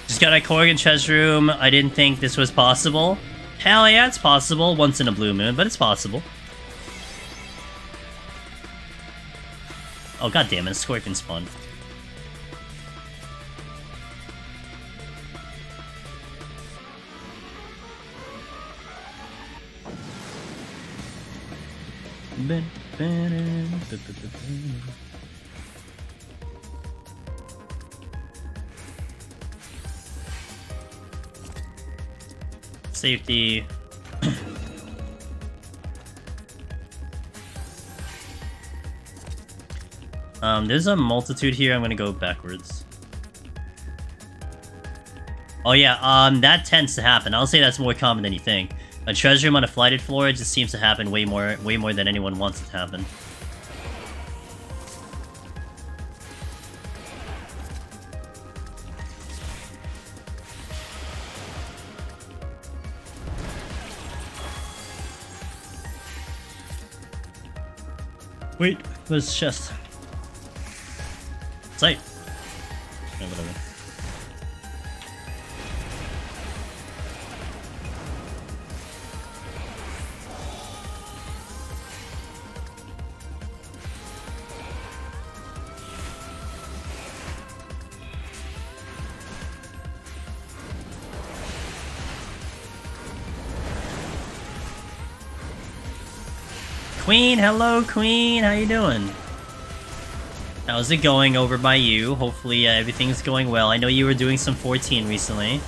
[SPEAKER 1] Just got a Corrigan treasure room. I didn't think this was possible. Hell yeah, it's possible. Once in a blue moon, but it's possible. Oh god damn it, a scorpion spawned. Safety. There's a multitude here. I'm gonna go backwards. Oh yeah, that tends to happen. I'll say that's more common than you think. A treasure room on a flighted floor, it just seems to happen way more than anyone wants it to happen. Wait, where's the chest? Sight. Yeah, whatever. Queen, hello Queen, how you doing? How's it going over by you? Hopefully everything's going well. I know you were doing some 14 recently.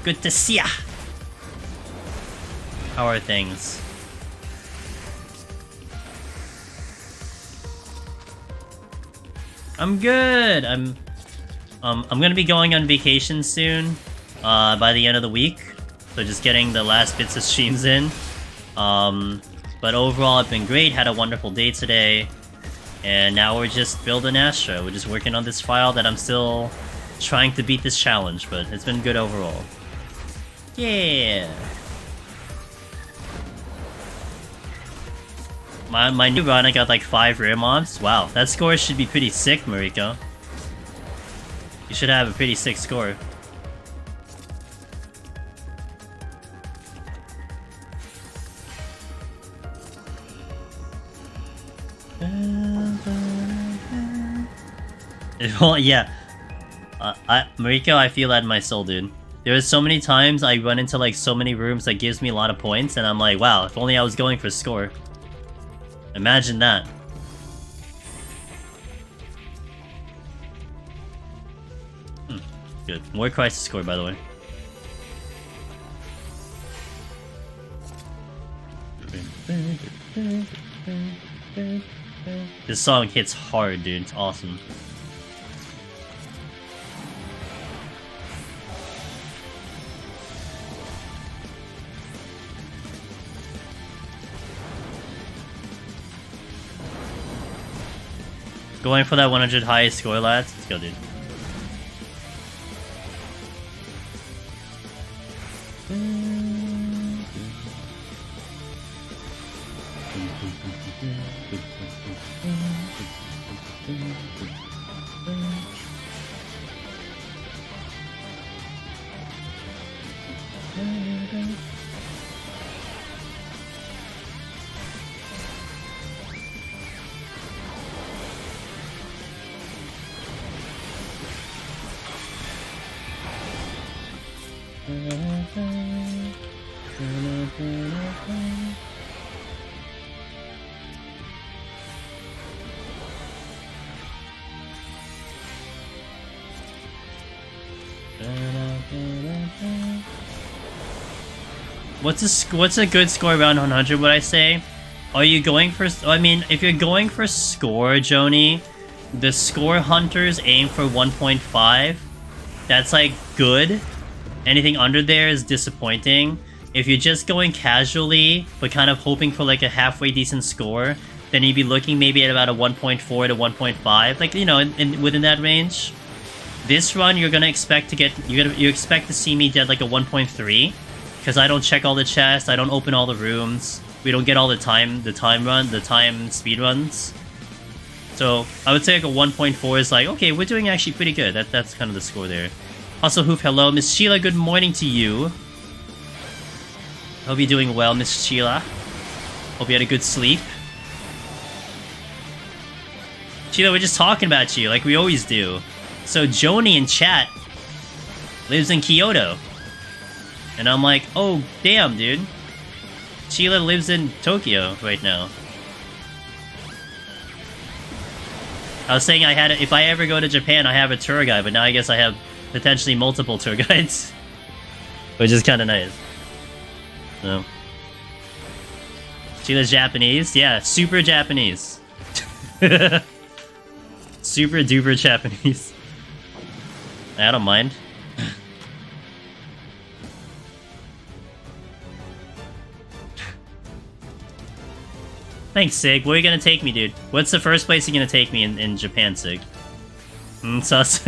[SPEAKER 1] Good to see ya! How are things? I'm good! I'm gonna be going on vacation soon, by the end of the week. So just getting the last bits of streams in. But overall it's been great, had a wonderful day today. And now we're just building Astra. We're just working on this file that I'm still trying to beat this challenge, but it's been good overall. Yeah! My new run, I got like 5 rare mobs. Wow, that score should be pretty sick, Mariko. You should have a pretty sick score. Well, yeah. Mariko, I feel that in my soul, dude. There's so many times I run into like so many rooms that gives me a lot of points, and I'm like, wow, if only I was going for score. Imagine that. Good. More crisis score, by the way. This song hits hard, dude. It's awesome. Going for that 100 highest score, lads. Let's go, dude. What's a good score around 100, would I say? Are you going for... I mean, if you're going for score, Joni, the score hunters aim for 1.5. That's, like, good. Anything under there is disappointing. If you're just going casually, but kind of hoping for, like, a halfway decent score, then you'd be looking maybe at about a 1.4 to 1.5. Like, you know, within that range. This run, you're gonna expect to get... You expect to see me get, like, a 1.3. Because I don't check all the chests, I don't open all the rooms, we don't get all the time speed runs. So I would say like a 1.4 is like, okay, we're doing actually pretty good. That's kind of the score there. Also, Hoof, hello. Miss Sheila, good morning to you. Hope you're doing well, Miss Sheila. Hope you had a good sleep. Sheila, we're just talking about you, like we always do. So Joni in chat lives in Kyoto. And I'm like, oh, damn, dude. Sheila lives in Tokyo right now. I was saying if I ever go to Japan, I have a tour guide, but now I guess I have potentially multiple tour guides. Which is kind of nice. So. Sheila's Japanese? Yeah, super Japanese. Super duper Japanese. I don't mind. Thanks, Sig. Where are you gonna take me, dude? What's the first place you're gonna take me in Japan, Sig? Sus.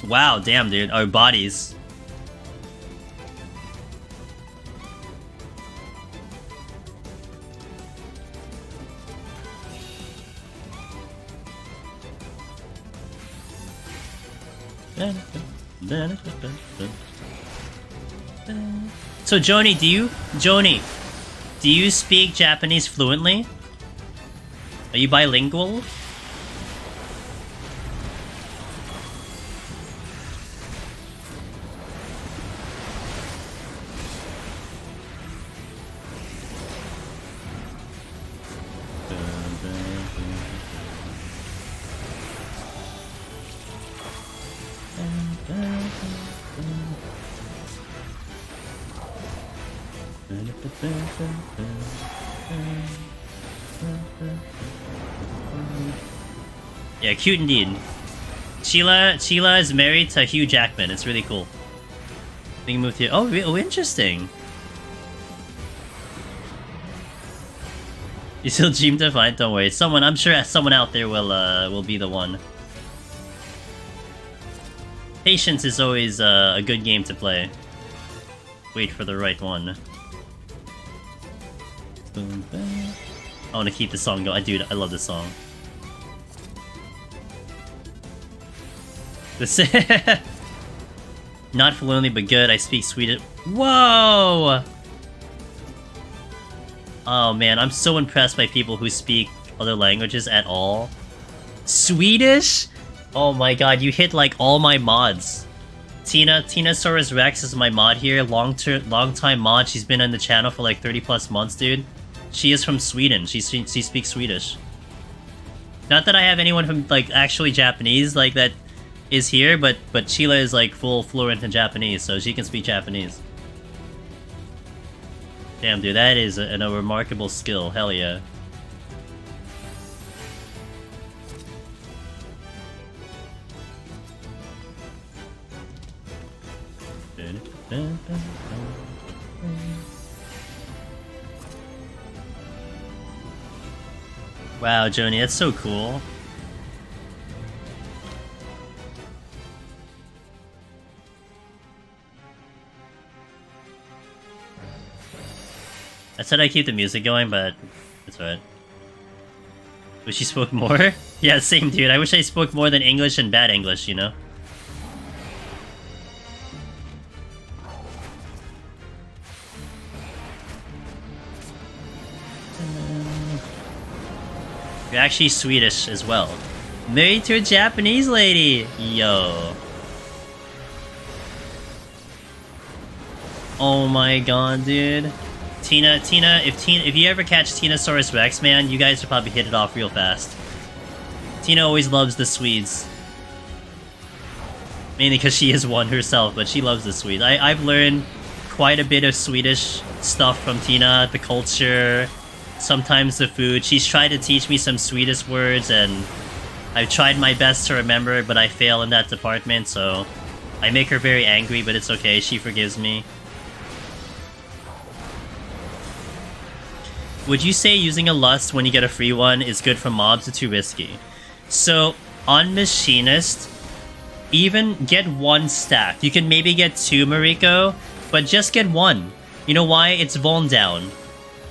[SPEAKER 1] Wow, damn, dude. Our bodies. So Joni, do you speak Japanese fluently? Are you bilingual? Yeah, cute indeed. Sheila is married to Hugh Jackman. It's really cool. I think he moved here. Oh, interesting. You still dream to find? Don't worry. I'm sure someone out there will be the one. Patience is always a good game to play. Wait for the right one. I want to keep this song going. Dude, I love this song. Not fluently, but good. I speak Swedish. Whoa! Oh man, I'm so impressed by people who speak other languages at all. Swedish? Oh my god, you hit like all my mods. Tinasaurus Rex is my mod here, long time mod. She's been on the channel for like 30 plus months, dude. She is from Sweden. She speaks Swedish. Not that I have anyone from like actually Japanese like that is here, but Sheila is like full fluent in Japanese, so she can speak Japanese. Damn, dude, that is a remarkable skill. Hell yeah. Wow, Joni, that's so cool. I said I keep the music going, but that's alright. Wish you spoke more? Yeah, same dude. I wish I spoke more than English and bad English, you know? You're actually Swedish as well. Married to a Japanese lady! Yo. Oh my god, dude. Tina, if you ever catch Tinasaurus Rex, man, you guys would probably hit it off real fast. Tina always loves the Swedes. Mainly because she is one herself, but she loves the Swedes. I've learned quite a bit of Swedish stuff from Tina, the culture, sometimes the food. She's tried to teach me some Swedish words, and I've tried my best to remember, but I fail in that department, so I make her very angry, but it's okay, she forgives me. Would you say using a lust when you get a free one is good for mobs or too risky? So, on Machinist, even get one stack. You can maybe get two, Mariko, but just get one. You know why? It's Vuln down.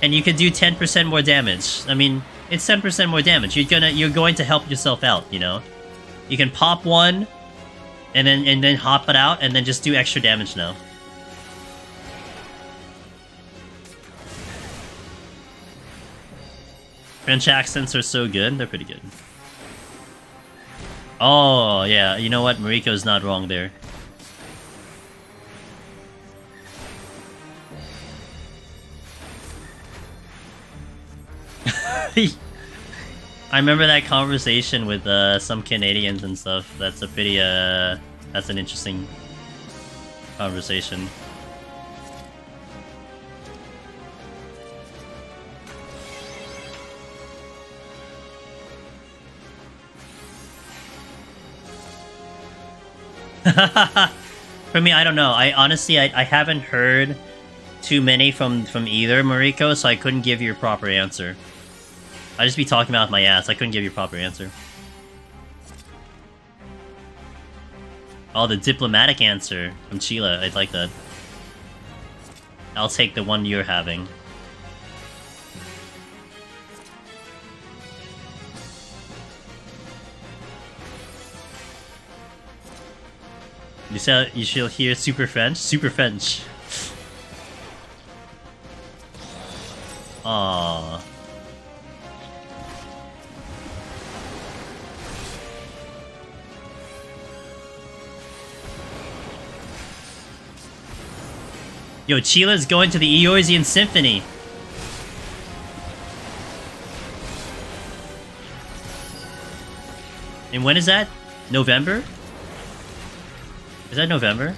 [SPEAKER 1] And you can do 10% more damage. I mean, it's 10% more damage. You're going to help yourself out, you know? You can pop one, and then hop it out, and then just do extra damage now. French accents are so good. They're pretty good. Oh, yeah. You know what? Mariko's not wrong there. I remember that conversation with some Canadians and stuff. That's a pretty, that's an interesting conversation. For me, I don't know. I honestly, I haven't heard too many from either, Mariko, so I couldn't give you a proper answer. I'd just be talking about my ass. I couldn't give you a proper answer. Oh, the diplomatic answer from Sheila. I'd like that. I'll take the one you're having. You shall hear Super French? Super French. Aww. Yo, Chila's going to the Eorzean Symphony. And when is that? November? Is that November?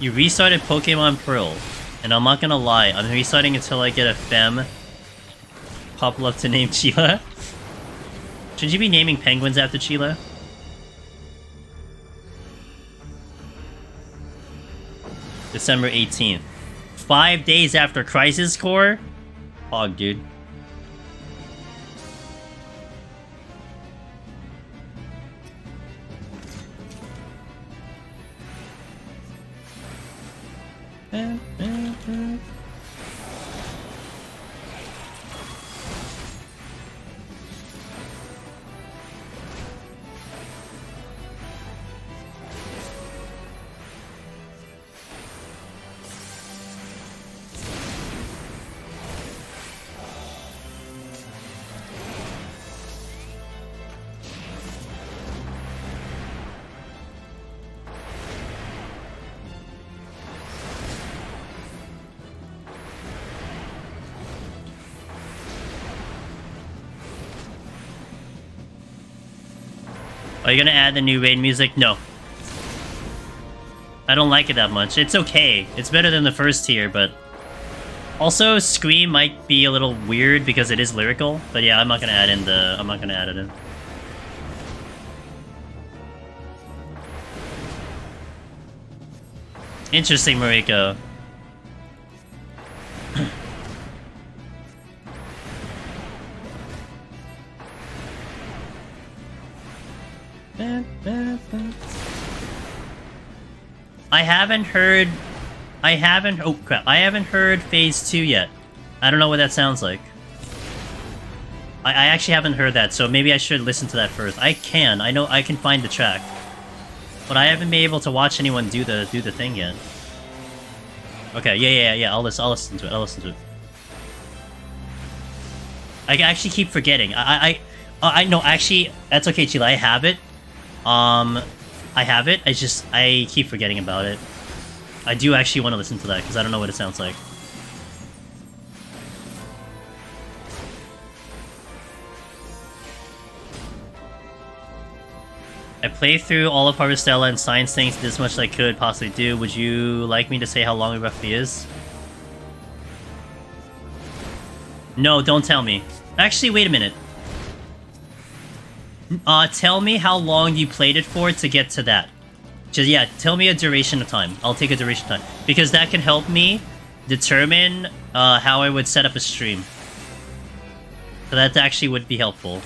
[SPEAKER 1] You restarted Pokemon Pearl, and I'm not gonna lie, I'm restarting until I get a femme pop up to name Chila. Should you be naming penguins after Chila? December 18th. 5 days after Crisis Core? Hog, dude. Are you gonna add the new raid music? No. I don't like it that much. It's okay. It's better than the first tier, but... Also, Scream might be a little weird because it is lyrical. But yeah, I'm not gonna add in the... I'm not gonna add it in. Interesting, Mariko. Oh crap, I haven't heard Phase 2 yet. I don't know what that sounds like. I actually haven't heard that, so maybe I should listen to that first. I know I can find the track. But I haven't been able to watch anyone do the thing yet. Okay, yeah, I'll listen to it. I actually keep forgetting. I no, actually, that's okay, Chila, I have it. I have it, I keep forgetting about it. I do actually want to listen to that, because I don't know what it sounds like. I played through all of Harvestella and Science Things this much as I could possibly do. Would you like me to say how long it roughly is? No, don't tell me. Actually, wait a minute. Tell me how long you played it for to get to that. Just, yeah, tell me a duration of time. I'll take a duration of time. Because that can help me determine how I would set up a stream. So that actually would be helpful.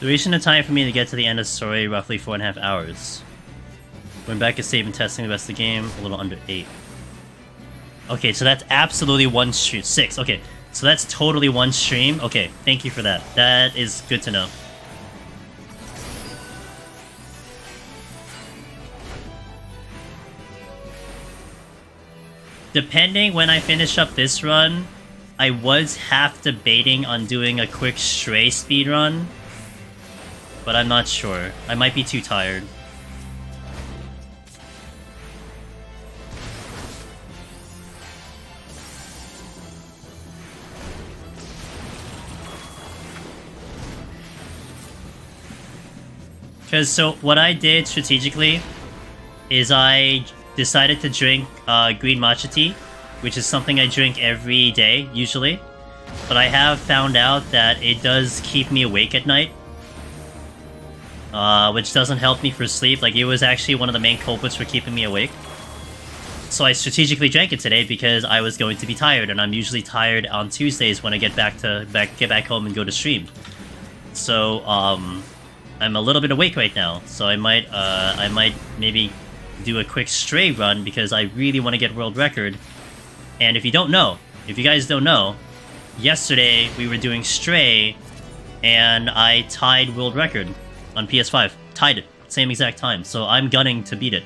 [SPEAKER 1] Duration of time for me to get to the end of the story, roughly 4.5 hours. Went back to save and testing the rest of the game, a little under 8. Okay, so that's absolutely one stream. 6, okay. So that's totally one stream. Okay, thank you for that. That is good to know. Depending when I finish up this run, I was half debating on doing a quick Stray speedrun. But I'm not sure. I might be too tired. Because, so, what I did strategically is I decided to drink green matcha tea, which is something I drink every day, usually. But I have found out that it does keep me awake at night. Which doesn't help me for sleep. Like, it was actually one of the main culprits for keeping me awake. So I strategically drank it today because I was going to be tired, and I'm usually tired on Tuesdays when I get back home and go to stream. So, I'm a little bit awake right now. So I might maybe do a quick Stray run because I really want to get world record. And if you guys don't know, yesterday we were doing Stray, and I tied world record on PS5. Tied it. Same exact time. So I'm gunning to beat it.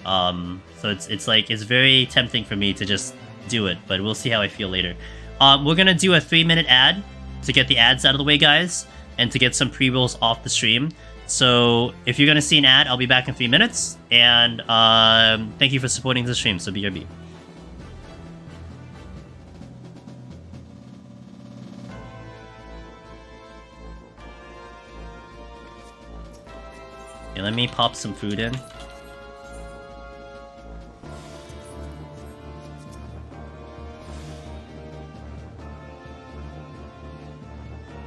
[SPEAKER 1] So it's very tempting for me to just do it, but we'll see how I feel later. We're gonna do a 3-minute ad to get the ads out of the way, guys, and to get some pre-rolls off the stream. So if you're gonna see an ad, I'll be back in 3 minutes, and thank you for supporting the stream, so BRB. Okay, let me pop some food in.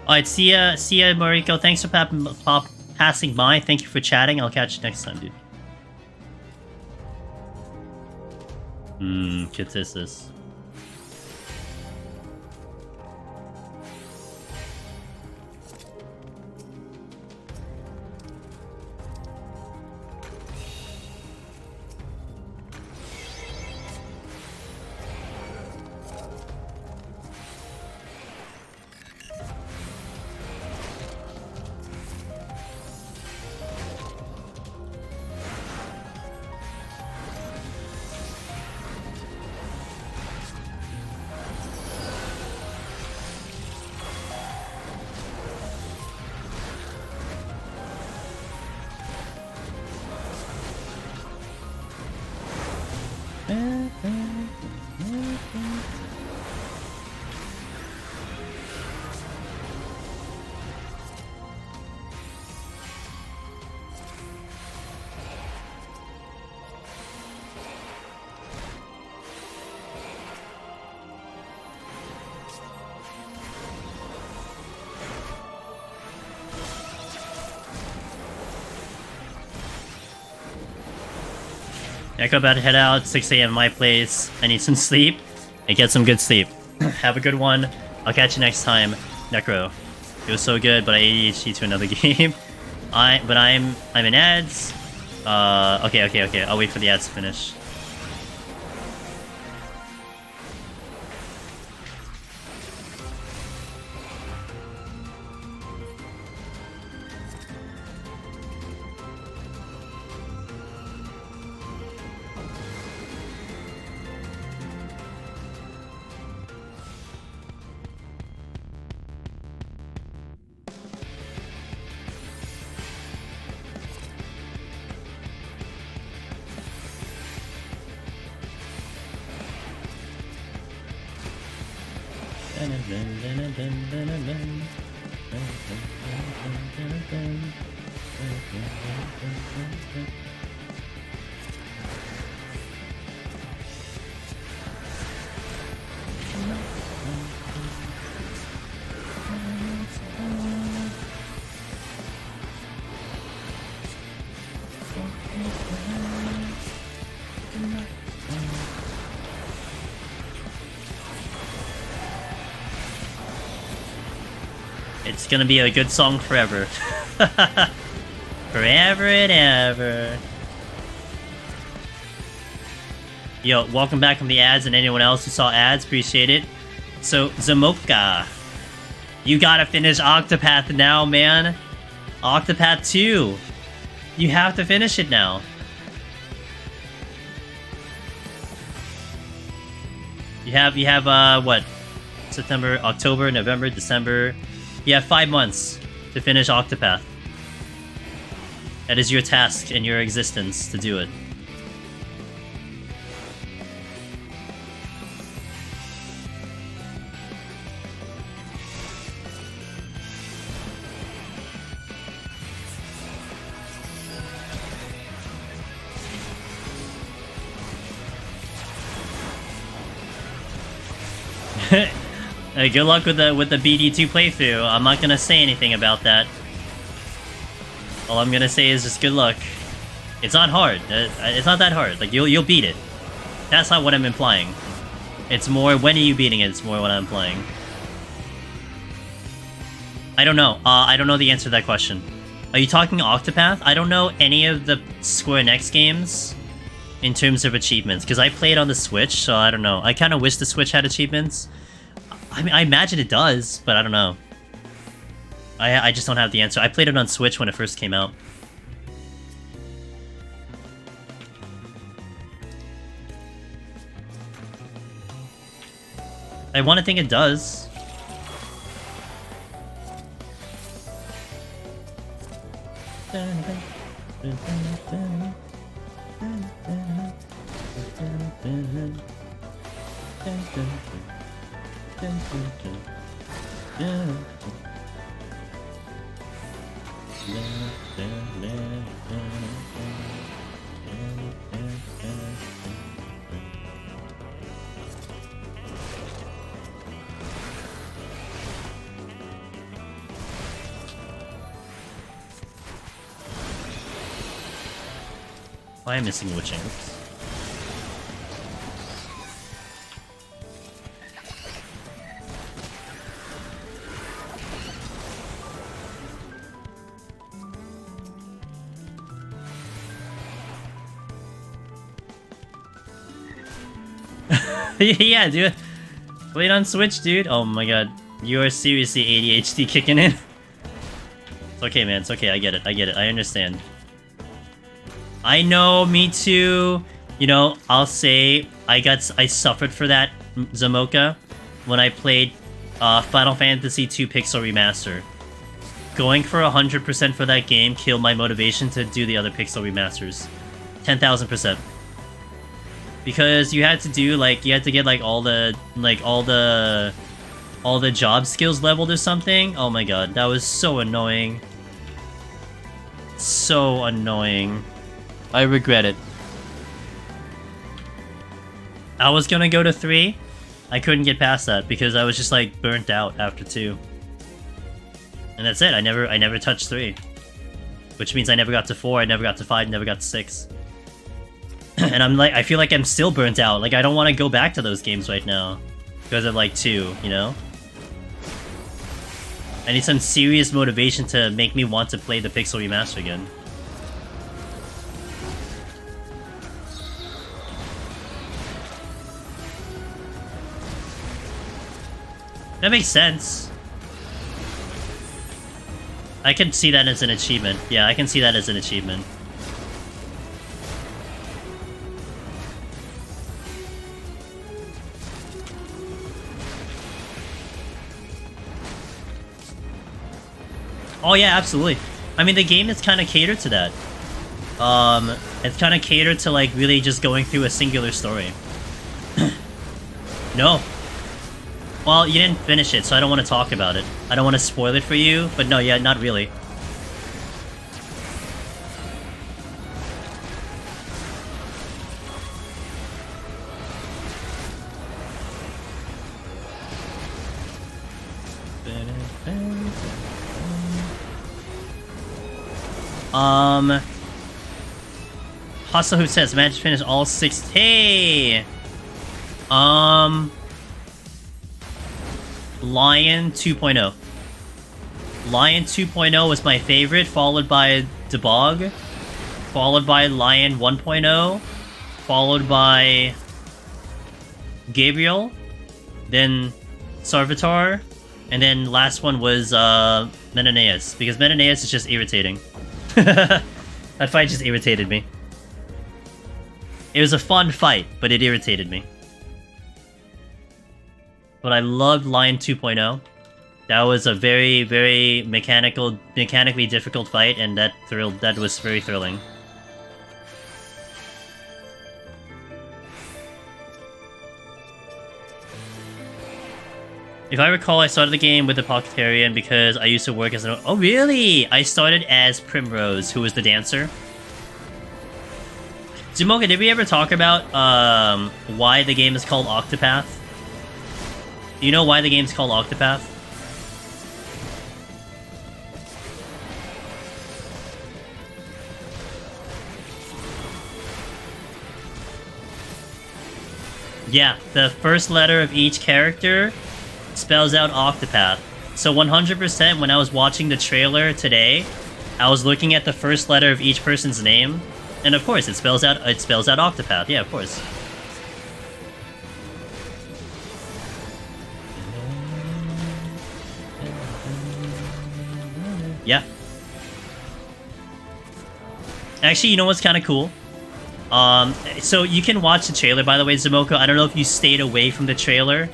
[SPEAKER 1] Alright, see ya, Mariko. Thanks for passing by. Thank you for chatting. I'll catch you next time, dude. Kit is this? Echo about to head out, 6 a.m. my place. I need some sleep. And get some good sleep. Have a good one. I'll catch you next time. Necro. It was so good, but I ADHD to another game. I'm in ads. Okay. I'll wait for the ads to finish. It's gonna be a good song forever. Forever and ever. Yo, welcome back from the ads, and anyone else who saw ads, appreciate it. So, Zamoka, you gotta finish Octopath now, man. Octopath 2. You have to finish it now. You have what? September, October, November, December. You have 5 months to finish Octopath. That is your task in your existence to do it. Good luck with the BD2 playthrough. I'm not gonna say anything about that. All I'm gonna say is just good luck. It's not hard. It's not that hard. Like you'll beat it. That's not what I'm implying. It's more when are you beating it. It's more what I'm implying. I don't know. I don't know the answer to that question. Are you talking Octopath? I don't know any of the Square Enix games in terms of achievements because I played on the Switch, so I don't know. I kind of wish the Switch had achievements. I mean, I imagine it does, but I don't know. I just don't have the answer. I played it on Switch when it first came out. I want to think it does. Why am I missing witching? Yeah, dude. Play it on Switch, dude. Oh my god. You are seriously ADHD kicking in. It's okay, man. It's okay. I get it. I understand. I know, me too. You know, I'll say I suffered for that, Zamoka, when I played Final Fantasy II Pixel Remaster. Going for 100% for that game killed my motivation to do the other Pixel Remasters. 10,000%. Because you had to do, like, you had to get, like, all the job skills leveled or something. Oh my god, that was so annoying. So annoying. I regret it. I was gonna go to 3. I couldn't get past that because I was just like burnt out after 2. And that's it. I never touched 3. Which means I never got to 4, I never got to 5, never got to 6. And I'm like, I feel like I'm still burnt out. Like, I don't want to go back to those games right now. Because of, like, 2, you know? I need some serious motivation to make me want to play the Pixel Remaster again. That makes sense. I can see that as an achievement. Yeah, I can see that as an achievement. Oh yeah, absolutely. I mean, the game is kind of catered to that. It's kind of catered to, like, really just going through a singular story. No. Well, you didn't finish it, so I don't want to talk about it. I don't want to spoil it for you, but no, yeah, not really. Hustle who says managed to finish all 6. Hey! Lion 2.0. Lion 2.0 was my favorite, followed by Debog, followed by Lion 1.0, followed by Gabriel, then Sarvitar, and then last one was Menelaus, because Menelaus is just irritating. That fight just irritated me. It was a fun fight, but it irritated me. But I loved Lion 2.0. That was a very, very mechanically difficult fight, and that was very thrilling. If I recall, I started the game with the Pocketarian because I used to work as an... Oh, really? I started as Primrose, who was the dancer. Zumoka, did we ever talk about why the game is called Octopath? Do you know why the game's called Octopath? Yeah, the first letter of each character spells out Octopath. So 100% when I was watching the trailer today, I was looking at the first letter of each person's name, and of course it spells out Octopath. Yeah, of course. Yeah. Actually, you know what's kind of cool? So you can watch the trailer, by the way, Zamoko. I don't know if you stayed away from the trailer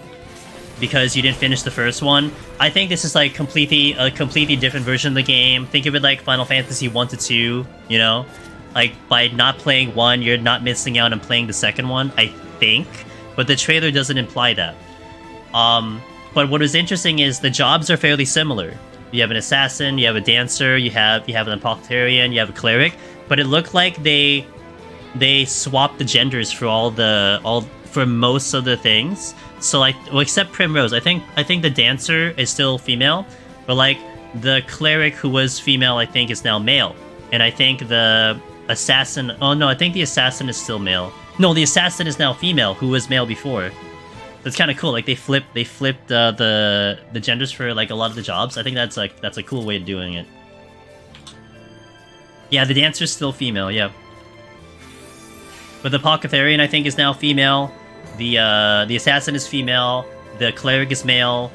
[SPEAKER 1] because you didn't finish the first one. I think this is like a completely different version of the game. Think of it like Final Fantasy 1 to 2, you know? Like, by not playing 1, you're not missing out on playing the second one, I think. But the trailer doesn't imply that. But what is interesting is the jobs are fairly similar. You have an assassin, you have a dancer, you have an apothecarian, you have a cleric, but it looked like they swapped the genders for for most of the things. So like, well, except Primrose, I think the dancer is still female, but like the cleric who was female, I think is now male, and I think the assassin. Oh no, I think the assassin is still male. No, the assassin is now female, who was male before. That's kind of cool. Like they flipped the genders for like a lot of the jobs. I think that's a cool way of doing it. Yeah, the dancer's still female. Yeah, but the Apothecarian I think is now female. The assassin is female. The cleric is male.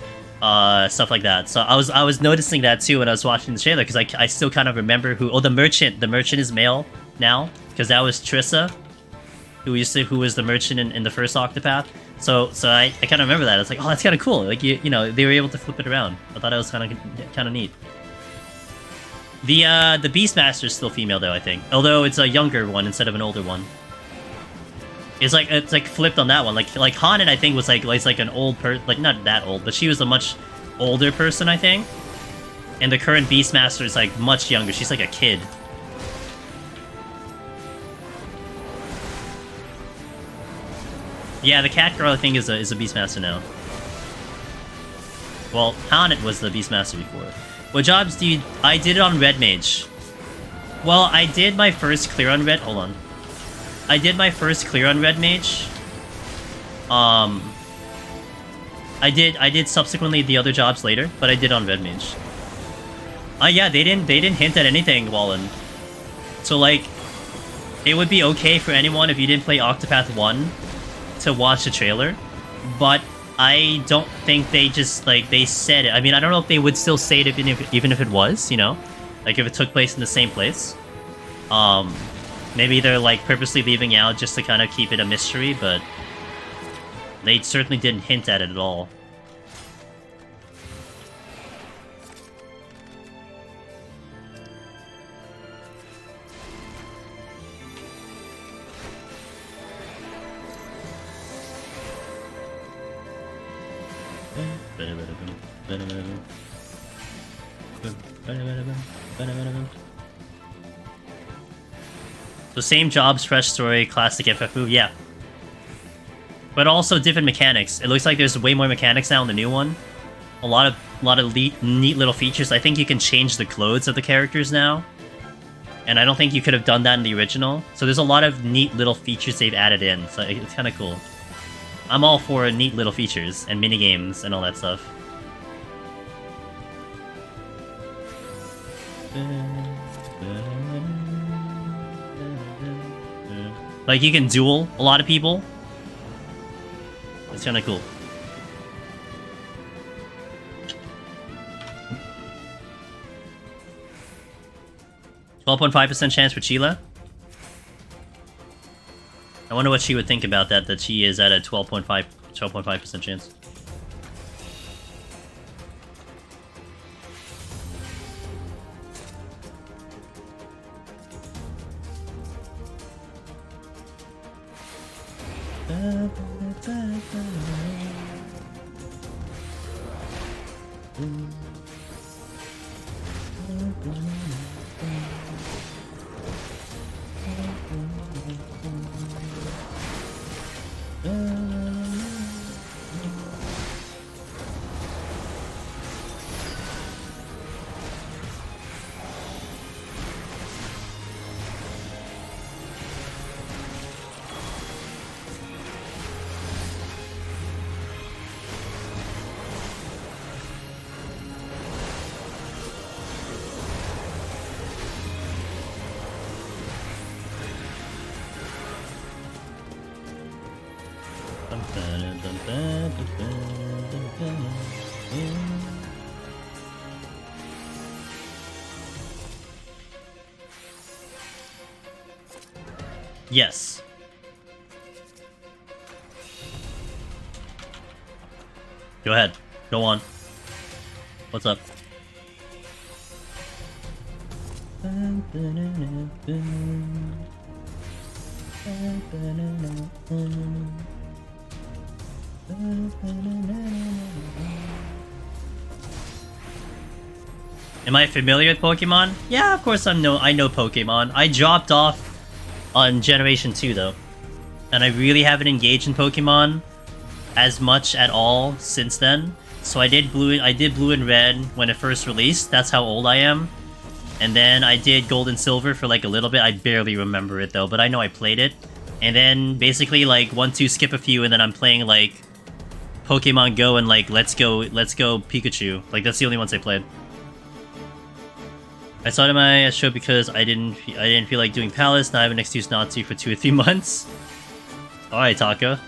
[SPEAKER 1] Stuff like that. So I was noticing that too when I was watching the trailer because I still kind of remember who. Oh, the merchant is male now because that was Trissa, who was the merchant in the first Octopath. So I kind of remember that. It's like, oh, that's kind of cool. Like you know they were able to flip it around. I thought it was kind of neat. The Beastmaster is still female though, I think. Although it's a younger one instead of an older one. It's like flipped on that one. Like Hanan, I think was like an old like not that old, but she was a much older person, I think. And the current Beastmaster is like much younger. She's like a kid. Yeah, the cat girl I think is a Beastmaster now. Well, Hanan was the Beastmaster before. What jobs do you... I did it on Red Mage. Well, I did my first clear on Red... Hold on. I did my first clear on Red Mage. I did subsequently the other jobs later, but I did on Red Mage. Yeah, they didn't hint at anything, Wallen. So like, it would be okay for anyone if you didn't play Octopath 1 to watch the trailer, but I don't think they just, like, they said it. I mean, I don't know if they would still say it even if it was, you know? Like, if it took place in the same place. Maybe they're, like, purposely leaving out just to kind of keep it a mystery, but they certainly didn't hint at it at all. So same jobs, fresh story, classic FFU, yeah. But also different mechanics. It looks like there's way more mechanics now in the new one. A lot of neat little features. I think you can change the clothes of the characters now. And I don't think you could have done that in the original. So there's a lot of neat little features they've added in. So it's kind of cool. I'm all for neat little features and minigames and all that stuff. Like, you can duel a lot of people. It's kind of cool. .5% chance for Sheila. I wonder what she would think about that she is at a 12.5% chance. Yes. Go ahead. Go on. What's up? Am I familiar with Pokemon? Yeah, of course I know Pokemon. I dropped off on Generation 2 though. And I really haven't engaged in Pokemon as much at all since then. So I did blue and red when it first released. That's how old I am. And then I did gold and silver for like a little bit. I barely remember it though, but I know I played it. And then basically like 1, 2, skip a few, and then I'm playing like Pokemon Go and like Let's Go Pikachu. Like that's the only ones I played. I started my show because I didn't feel like doing Palace. Now I have an excuse not to for 2 or 3 months. Alright, Taka.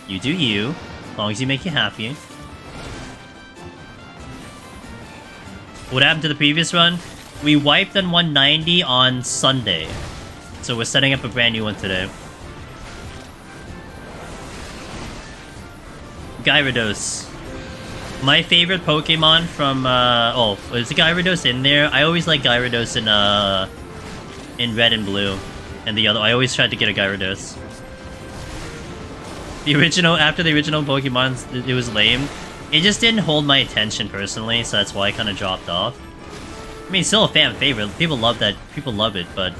[SPEAKER 1] You do you, as long as you make you happy. What happened to the previous run? We wiped on 190 on Sunday. So we're setting up a brand new one today. Gyarados. My favorite Pokemon from, oh, is the Gyarados in there? I always like Gyarados in red and blue. And the other, I always tried to get a Gyarados. The original, after the original Pokemon, it was lame. It just didn't hold my attention personally, so that's why I kind of dropped off. I mean, still a fan favorite. People love that. People love it, but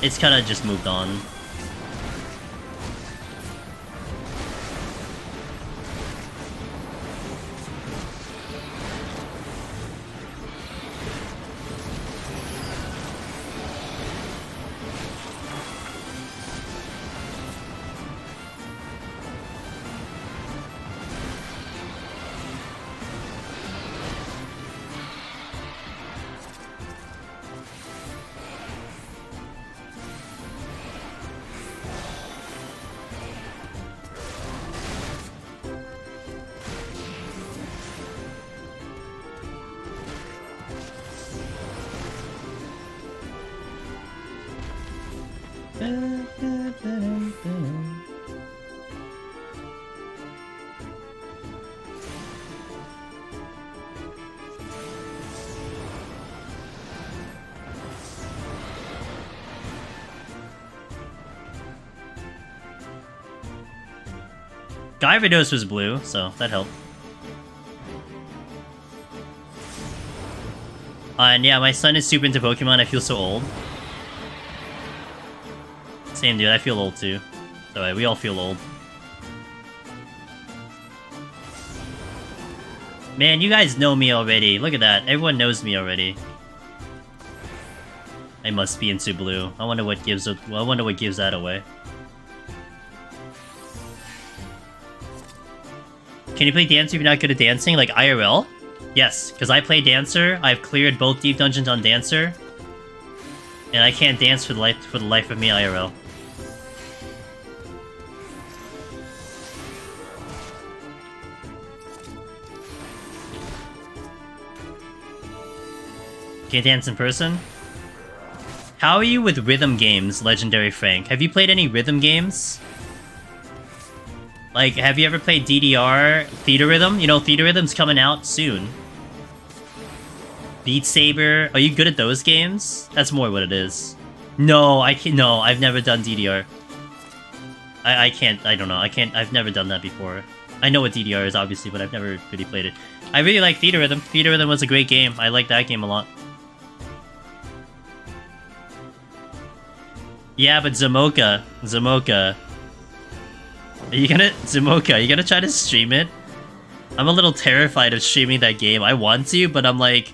[SPEAKER 1] it's kind of just moved on. Gyarados was blue, so that helped. And yeah, my son is super into Pokemon. I feel so old. Same dude, I feel old too. It's alright, we all feel old. Man, you guys know me already. Look at that. Everyone knows me already. I must be into blue. I wonder what gives that away. Can you play Dancer if you're not good at dancing? Like IRL? Yes, because I play Dancer. I've cleared both deep dungeons on Dancer. And I can't dance for the life of me IRL. Can't dance in person? How are you with rhythm games, Legendary Frank? Have you played any rhythm games? Like, have you ever played DDR, Theater Rhythm? You know, Theater Rhythm's coming out soon. Beat Saber. Are you good at those games? That's more what it is. No, I can't. No, I've never done DDR. I can't. I don't know. I can't. I've never done that before. I know what DDR is, obviously, but I've never really played it. I really like Theater Rhythm. Theater Rhythm was a great game. I like that game a lot. Yeah, but Zamoka. Are you gonna try to stream it? I'm a little terrified of streaming that game. I want to, but I'm like...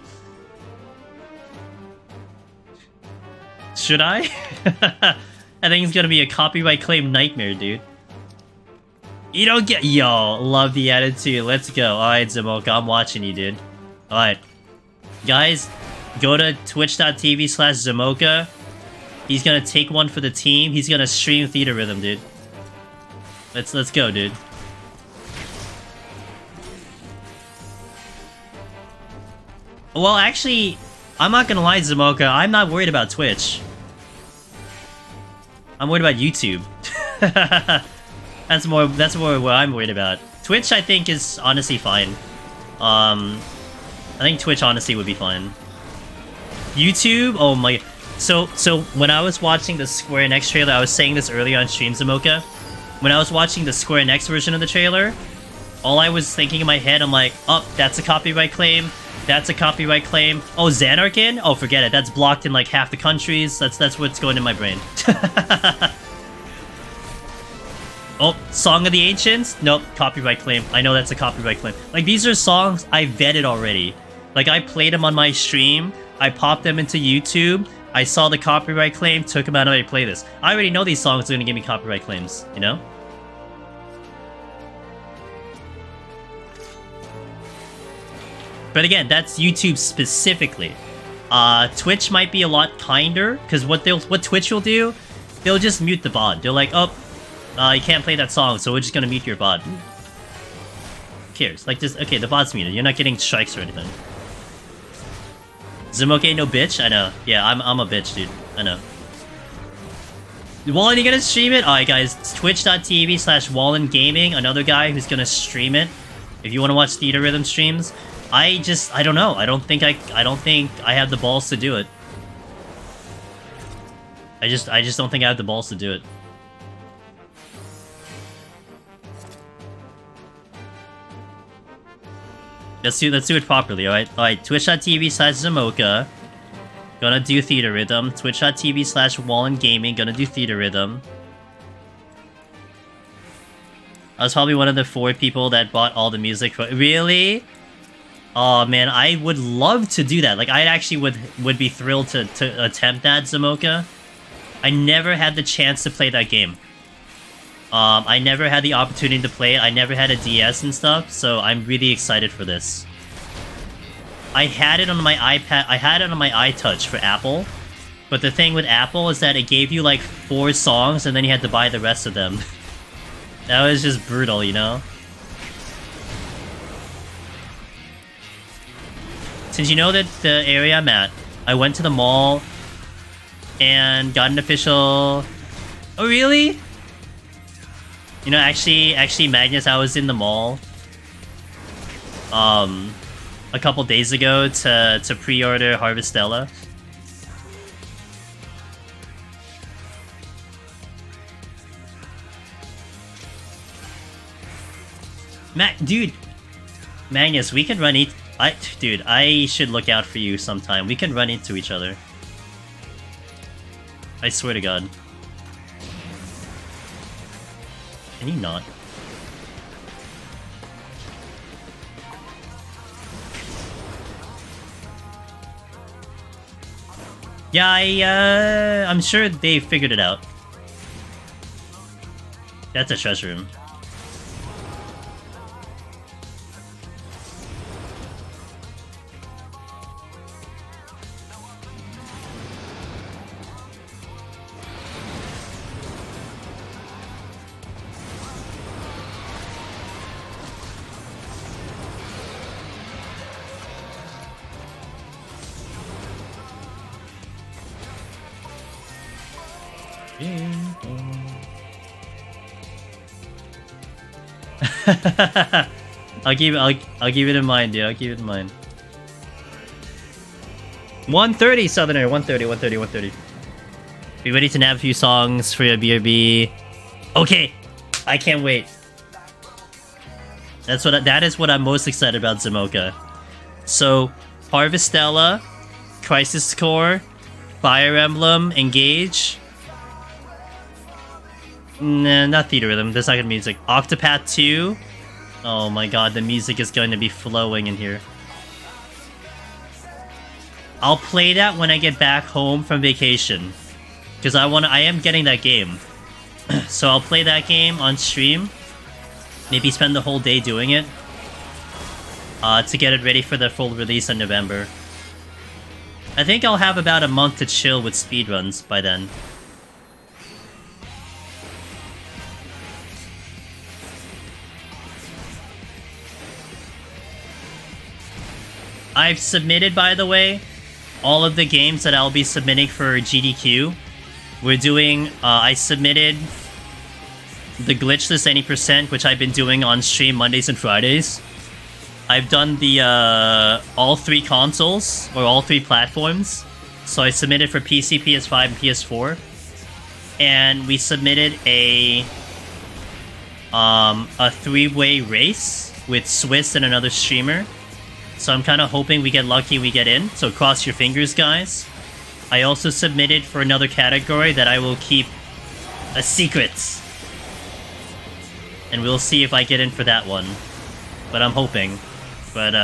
[SPEAKER 1] Should I? I think it's gonna be a copyright claim nightmare, dude. You don't get... Yo, love the attitude. Let's go. Alright, Zamoka, I'm watching you, dude. Alright. Guys, go to twitch.tv/Zamoka. He's gonna take one for the team. He's gonna stream Theater Rhythm, dude. Let's go, dude. Well, actually, I'm not gonna lie, Zamoka. I'm not worried about Twitch. I'm worried about YouTube. That's more what I'm worried about. Twitch, I think, is honestly fine. I think Twitch honestly would be fine. YouTube, oh my. So when I was watching the Square Enix trailer, I was saying this earlier on stream, Zamoka. When I was watching the Square Enix version of the trailer, all I was thinking in my head, I'm like, oh, that's a copyright claim. That's a copyright claim. Oh, Xanarkin? Oh, forget it. That's blocked in like half the countries. That's what's going in my brain. Oh, Song of the Ancients? Nope, copyright claim. I know that's a copyright claim. Like, these are songs I vetted already. Like, I played them on my stream. I popped them into YouTube. I saw the copyright claim, took them out of my playlist. I already know these songs are going to give me copyright claims, you know? But again, that's YouTube specifically. Twitch might be a lot kinder, because what Twitch will do, they'll just mute the VOD. They're like, oh, you can't play that song, so we're just going to mute your VOD. Who cares? Like, just, okay, the VOD's muted. You're not getting strikes or anything. Zamoka no bitch? I know. Yeah, I'm a bitch, dude. I know. Wallen, you gonna stream it? Alright, guys. It's twitch.tv/Wallen Gaming. Another guy who's gonna stream it. If you want to watch Theater Rhythm streams. I don't know. I don't think I have the balls to do it. I just don't think I have the balls to do it. Let's do it properly, alright? Alright, twitch.tv/Zamoka. Gonna do Theater Rhythm. Twitch.tv/Wallen Gaming. Gonna do Theater Rhythm. I was probably one of the 4 people that bought all the music for— Really? Oh man, I would love to do that. Like, I actually would be thrilled to attempt that, Zamoka. I never had the chance to play that game. I never had the opportunity to play it. I never had a DS and stuff, so I'm really excited for this. I had it on my iPad. I had it on my iTouch for Apple, but the thing with Apple is that it gave you like 4 songs and then you had to buy the rest of them. That was just brutal, you know? Since you know that the area I'm at, I went to the mall and got an official... Oh, really? You know, actually, Magnus, I was in the mall a couple days ago to pre-order Harvestella. Dude, Magnus, we can run dude, I should look out for you sometime. We can run into each other. I swear to God. Can you not? Yeah, I'm sure they figured it out. That's a treasure room. I'll keep it in mind, dude. I'll keep it in mind. 130 Southerner, 130. Be ready to nab a few songs for your BRB. Okay, I can't wait. That is what I'm most excited about, Zamoka. So, Harvestella, Crisis Core, Fire Emblem, Engage. Nah, not Theater Rhythm. There's not gonna be music. Octopath 2. Oh my god, the music is going to be flowing in here. I'll play that when I get back home from vacation. Because I am getting that game. So I'll play that game on stream. Maybe spend the whole day doing it. To get it ready for the full release in November. I think I'll have about a month to chill with speedruns by then. I've submitted, by the way, all of the games that I'll be submitting for GDQ. We're doing, I submitted the glitchless any percent, which I've been doing on stream Mondays and Fridays. I've done the, all 3 consoles, or all 3 platforms. So I submitted for PC, PS5, and PS4. And we submitted a 3-way race with Swiss and another streamer. So I'm kind of hoping we get lucky, we get in. So cross your fingers, guys. I also submitted for another category that I will keep a secret. And we'll see if I get in for that one. But I'm hoping. But,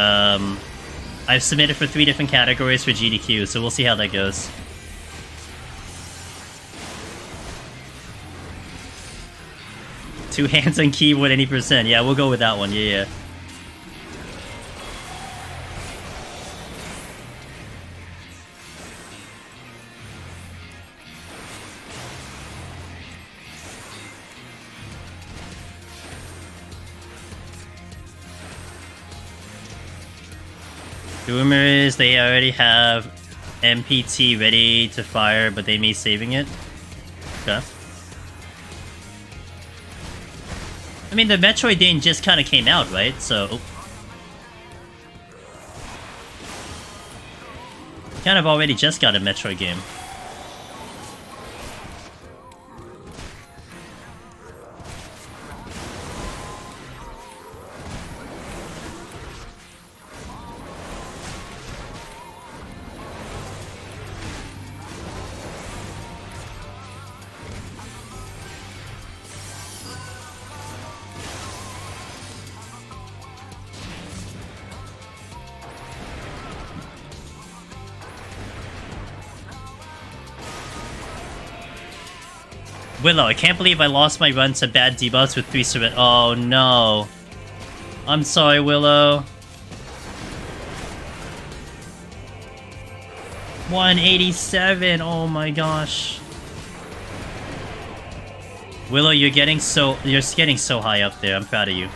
[SPEAKER 1] I've submitted for 3 different categories for GDQ, so we'll see how that goes. Two hands on keyboard, any percent. Yeah, we'll go with that one. Yeah. The rumor is they already have MPT ready to fire, but they may saving it. Okay. I mean, the Metroid game just kind of came out, right? So... kind of already just got a Metroid game. Willow, I can't believe I lost my run to bad debuffs with 3 surrender. Oh no. I'm sorry, Willow. 187, oh my gosh. Willow, you're getting so high up there. I'm proud of you.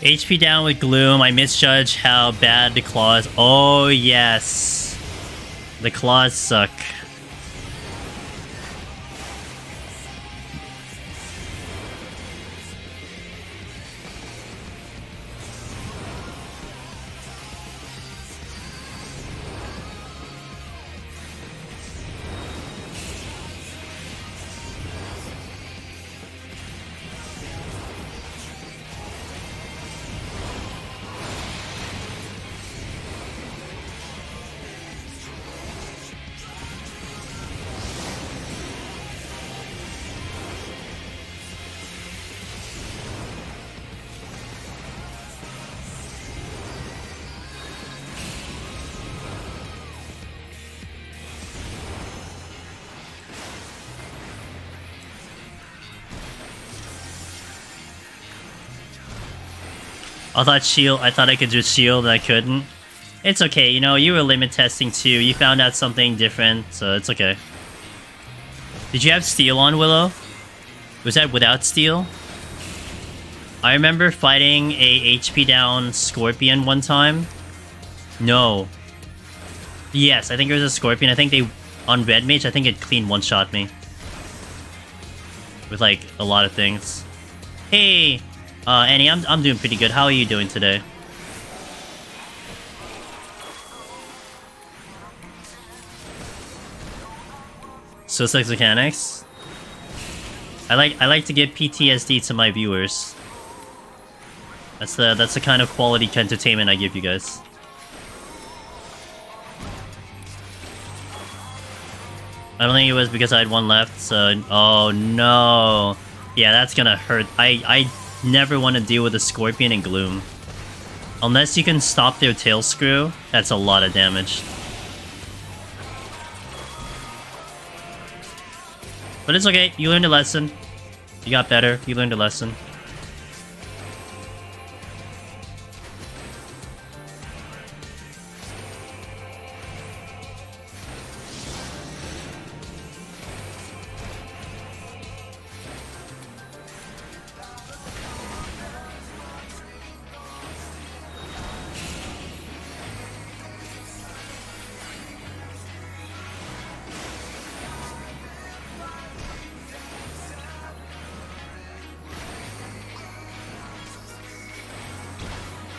[SPEAKER 1] HP down with Gloom. I misjudged how bad the claws. Oh, yes. The claws suck. I thought I could do shield and I couldn't. It's okay, you know, you were limit testing too. You found out something different, so it's okay. Did you have steel on, Willow? Was that without steel? I remember fighting a HP down Scorpion one time. No. Yes, I think it was a Scorpion. I think they... On Red Mage, I think it clean one-shot me. With, like, a lot of things. Hey! Annie, I'm doing pretty good. How are you doing today? So sex mechanics. I like to give PTSD to my viewers. That's the kind of quality entertainment I give you guys. I don't think it was because I had one left, so... Oh, no. Yeah, that's gonna hurt. I never want to deal with a Scorpion and Gloom. Unless you can stop their tail screw, that's a lot of damage. But it's okay, you learned a lesson. You got better, you learned a lesson.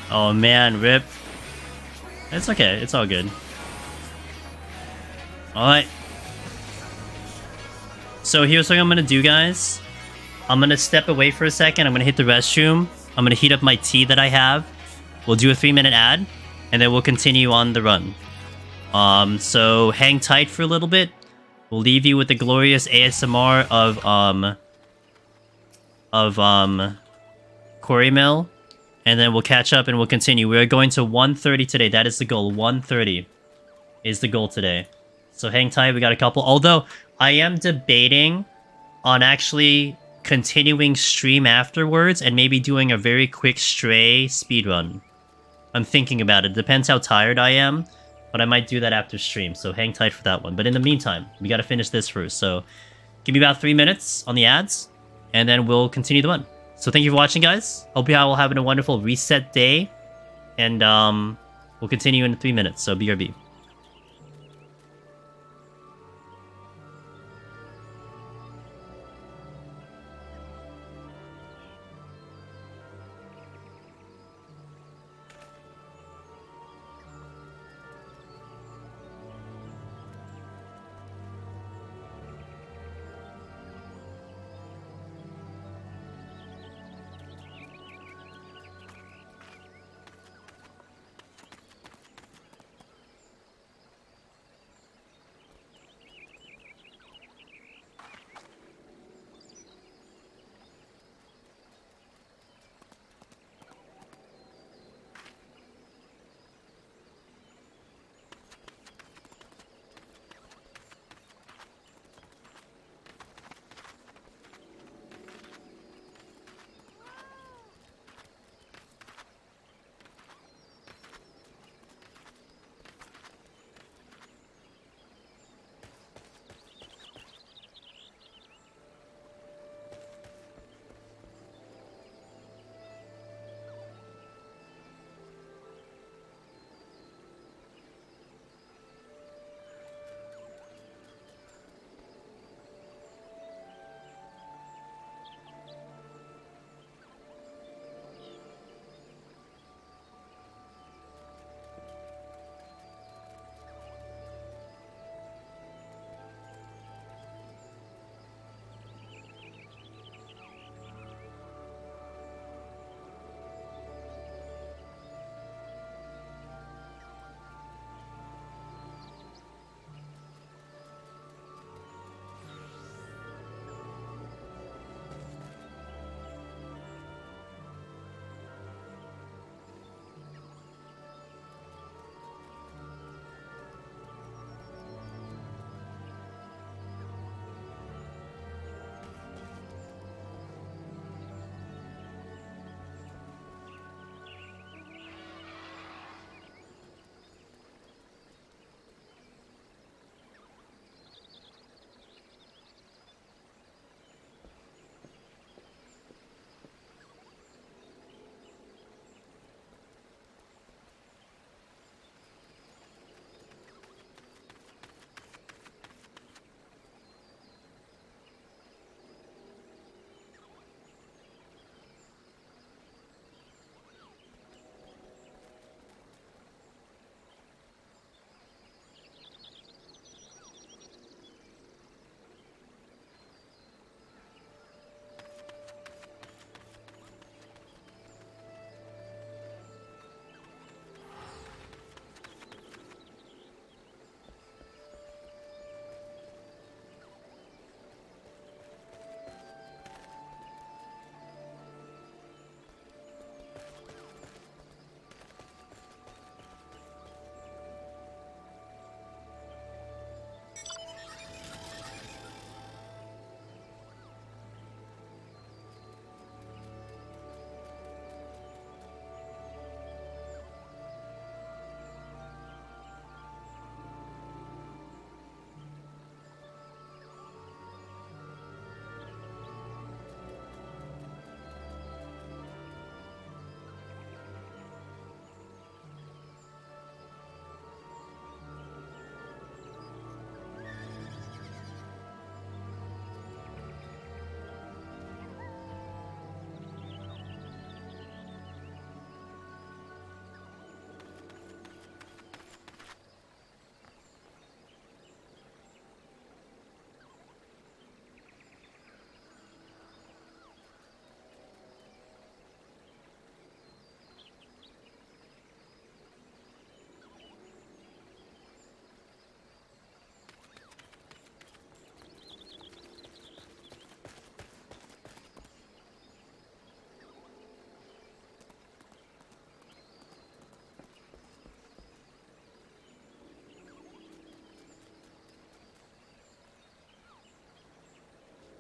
[SPEAKER 1] Oh man, rip. It's okay, it's all good. Alright. So here's what I'm gonna do, guys. I'm gonna step away for a second, I'm gonna hit the restroom. I'm gonna heat up my tea that I have. We'll do a 3-minute ad, and then we'll continue on the run. So hang tight for a little bit. We'll leave you with the glorious ASMR of Quarry Mill. And then we'll catch up and we'll continue. We are going to 130 today. That is the goal. 130 is the goal today. So hang tight. We got a couple. Although, I am debating on actually continuing stream afterwards and maybe doing a very quick stray speedrun. I'm thinking about it. Depends how tired I am. But I might do that after stream. So hang tight for that one. But in the meantime, we got to finish this first. So give me about 3 minutes on the ads. And then we'll continue the run. So thank you for watching, guys. Hope you all having a wonderful reset day. And we'll continue in 3 minutes, so BRB.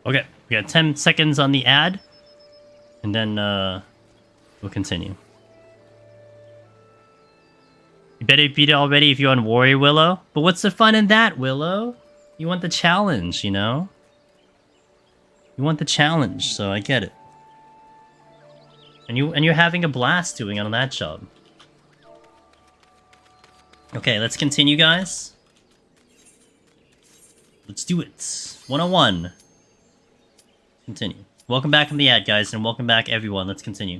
[SPEAKER 1] Okay, we got 10 seconds on the ad, and then we'll continue. You better beat it already if you're on Warrior Willow. But what's the fun in that, Willow? You want the challenge, you know? You want the challenge, so I get it. And you're having a blast doing it on that job. Okay, let's continue, guys. Let's do it. 101. Continue. Welcome back from the ad, guys, and welcome back, everyone. Let's continue.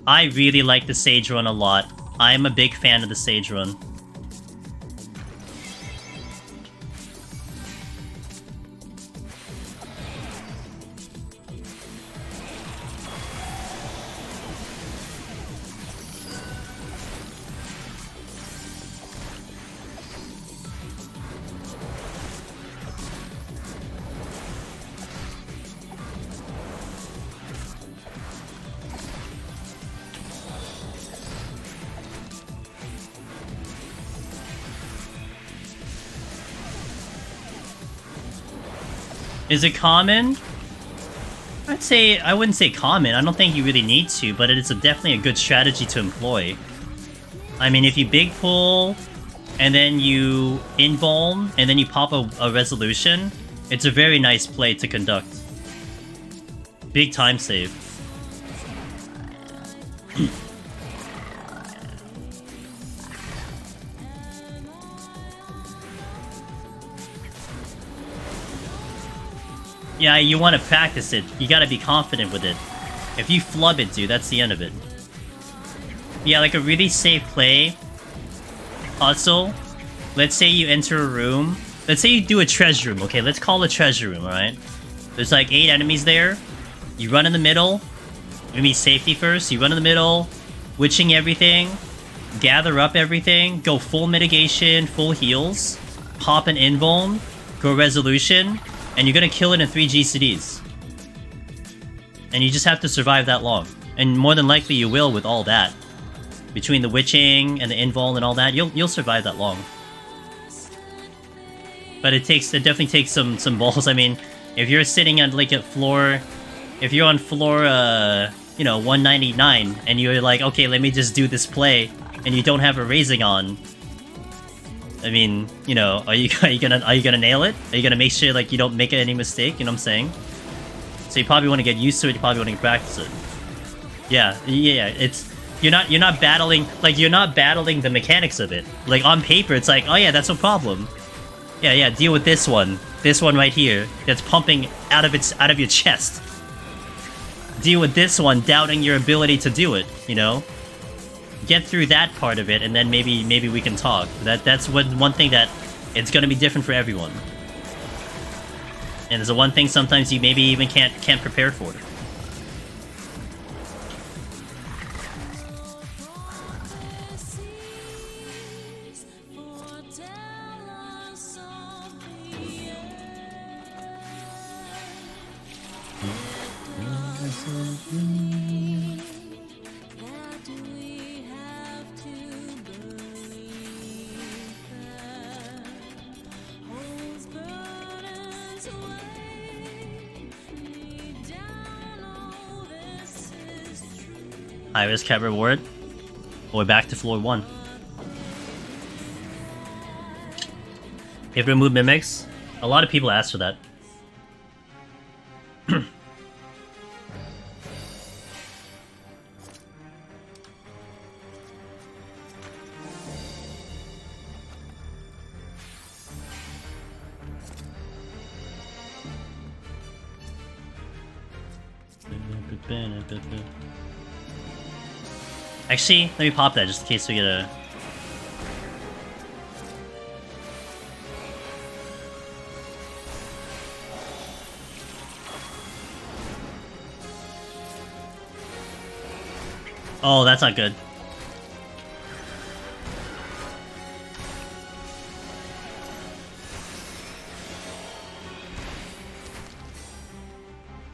[SPEAKER 1] I really like the Sage Run a lot. I'm a big fan of the Sage Run. Is it common? I wouldn't say common. I don't think you really need to, but it is definitely a good strategy to employ. I mean, if you big pull, and then you invuln, and then you pop a resolution, it's a very nice play to conduct. Big time save. Yeah, you want to practice it. You gotta be confident with it. If you flub it, dude, that's the end of it. Yeah, like a really safe play. Hustle. Let's say you enter a room. Let's say you do a treasure room, okay? Let's call it a treasure room, alright? There's like 8 enemies there. You run in the middle. Maybe safety first. You run in the middle. Witching everything. Gather up everything. Go full mitigation, full heals. Pop an invuln. Go resolution. And you're gonna kill it in 3 GCDs. And you just have to survive that long. And more than likely you will with all that. Between the witching and the invuln and all that, you'll survive that long. But it definitely takes some balls. I mean, if you're sitting on like a floor, if you're on floor 199 and you're like, okay, let me just do this play, and you don't have a raising on, I mean, you know, are you gonna nail it? Are you gonna make sure like you don't make any mistake? You know what I'm saying? So you probably want to get used to it. You probably want to practice it. Yeah. It's you're not battling the mechanics of it. Like on paper, it's like, oh yeah, that's no problem. Yeah. Deal with this one right here that's pumping out of your chest. Deal with this one, doubting your ability to do it. You know. Get through that part of it, and then maybe we can talk. That's one thing that it's gonna be different for everyone. And there's the one thing sometimes you maybe even can't prepare for. High risk, high reward. We're back to floor 1. If remove mimics, a lot of people ask for that. Actually, let me pop that just in case we get a... Oh, that's not good.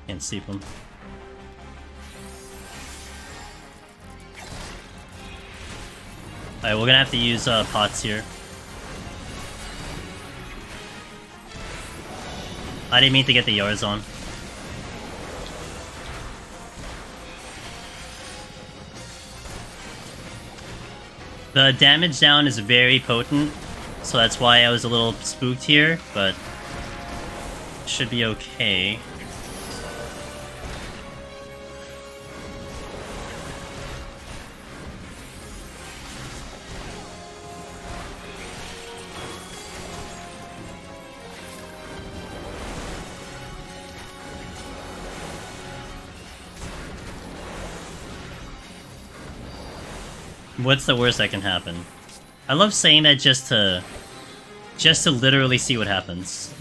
[SPEAKER 1] Can't see them. Alright, we're gonna have to use pots here. I didn't mean to get the yards on. The damage down is very potent, so that's why I was a little spooked here, but should be okay. What's the worst that can happen? I love saying that just to literally see what happens.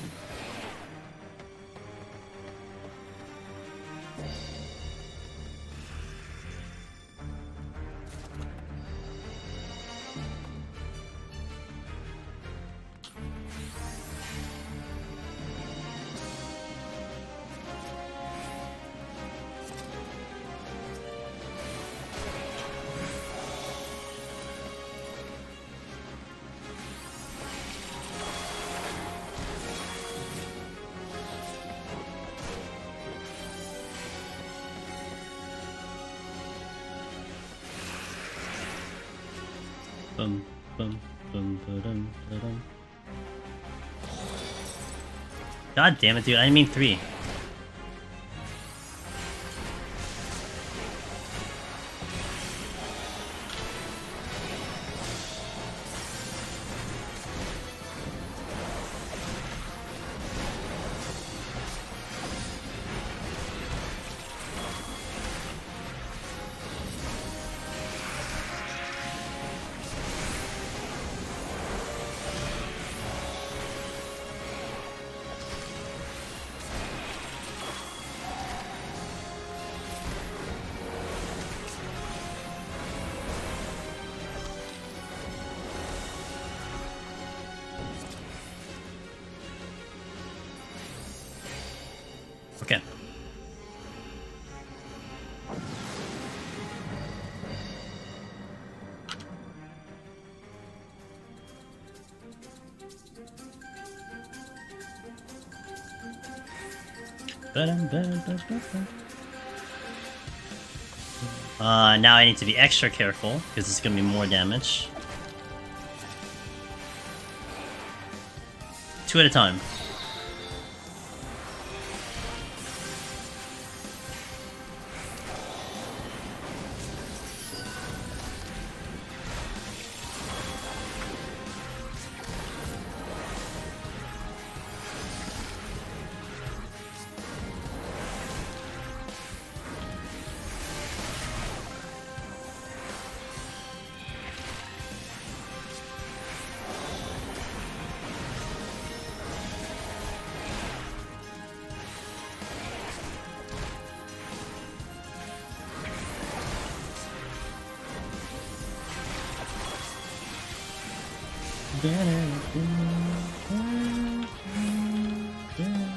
[SPEAKER 1] Bum, bum, bum, ba-dum, ba-dum. God damn it, dude. I didn't mean 3. Okay. Now I need to be extra careful, because it's gonna be more damage. 2 at a time.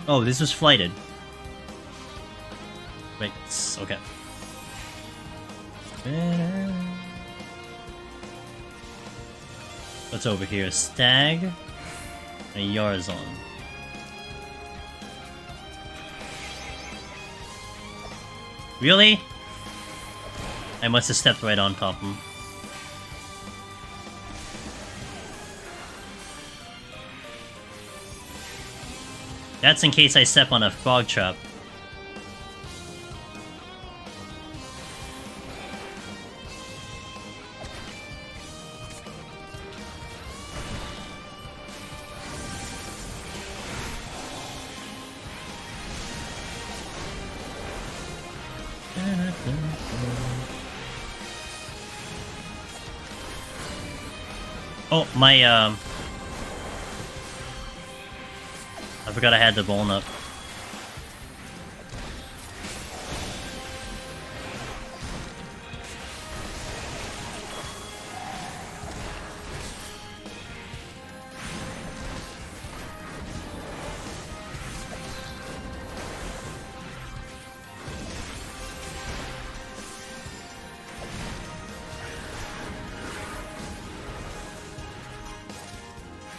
[SPEAKER 1] Oh, this was flighted. Wait, okay. What's over here? A stag? A Yarzon. Really? I must have stepped right on top of him. That's in case I step on a frog trap. Oh, my, I forgot I had the bone up.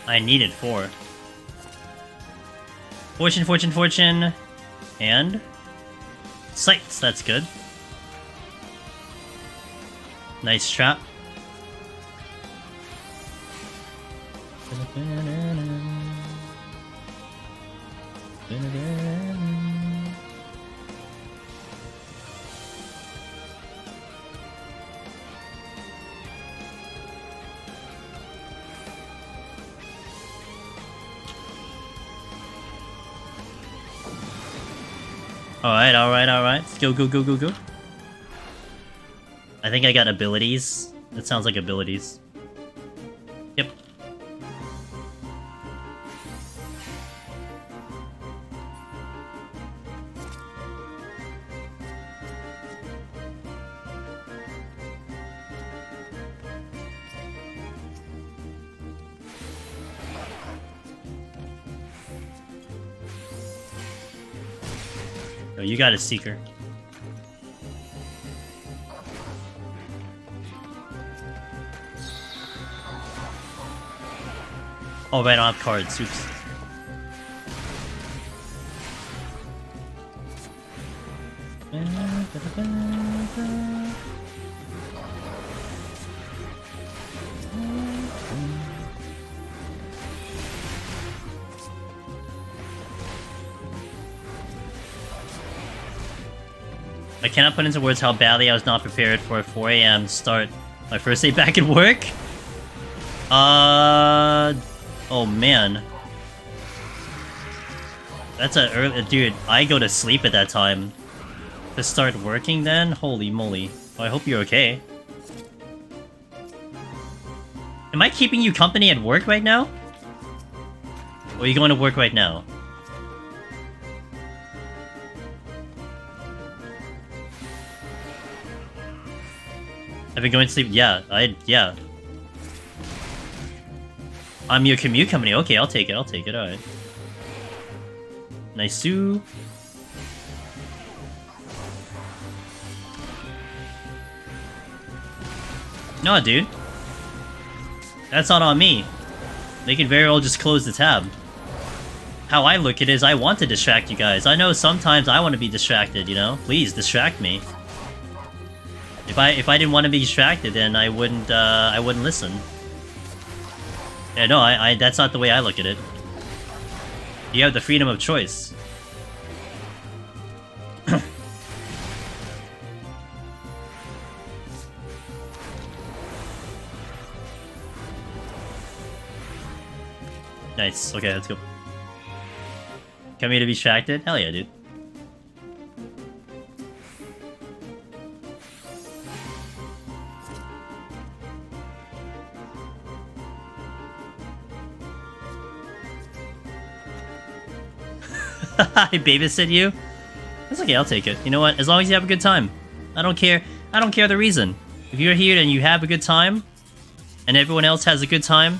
[SPEAKER 1] I needed 4. Fortune, fortune, fortune. And... sights, that's good. Nice trap. Alright, alright, alright. Let's go, go, go, go, go. I think I got abilities. That sounds like abilities. Yep. Oh, you got a Seeker. Oh, right, I don't have cards. Oops. I cannot put into words how badly I was not prepared for a 4 AM start. My first day back at work? Oh man. That's a early... Dude, I go to sleep at that time. To start working then? Holy moly. Well, I hope you're okay. Am I keeping you company at work right now? Or are you going to work right now? I've been going to sleep. Yeah, yeah. I'm your commute company. Okay, I'll take it. I'll take it. All right. Nice-oo. No, dude. That's not on me. They could very well just close the tab. How I look at it is I want to distract you guys. I know sometimes I want to be distracted, you know? Please, distract me. If I didn't want to be distracted, then I wouldn't listen. Yeah, no, I that's not the way I look at it. You have the freedom of choice. Nice. Okay, let's go. Come here to be distracted? Hell yeah, dude. I babysit you? That's okay, I'll take it. You know what? As long as you have a good time. I don't care. I don't care the reason. If you're here and you have a good time, and everyone else has a good time,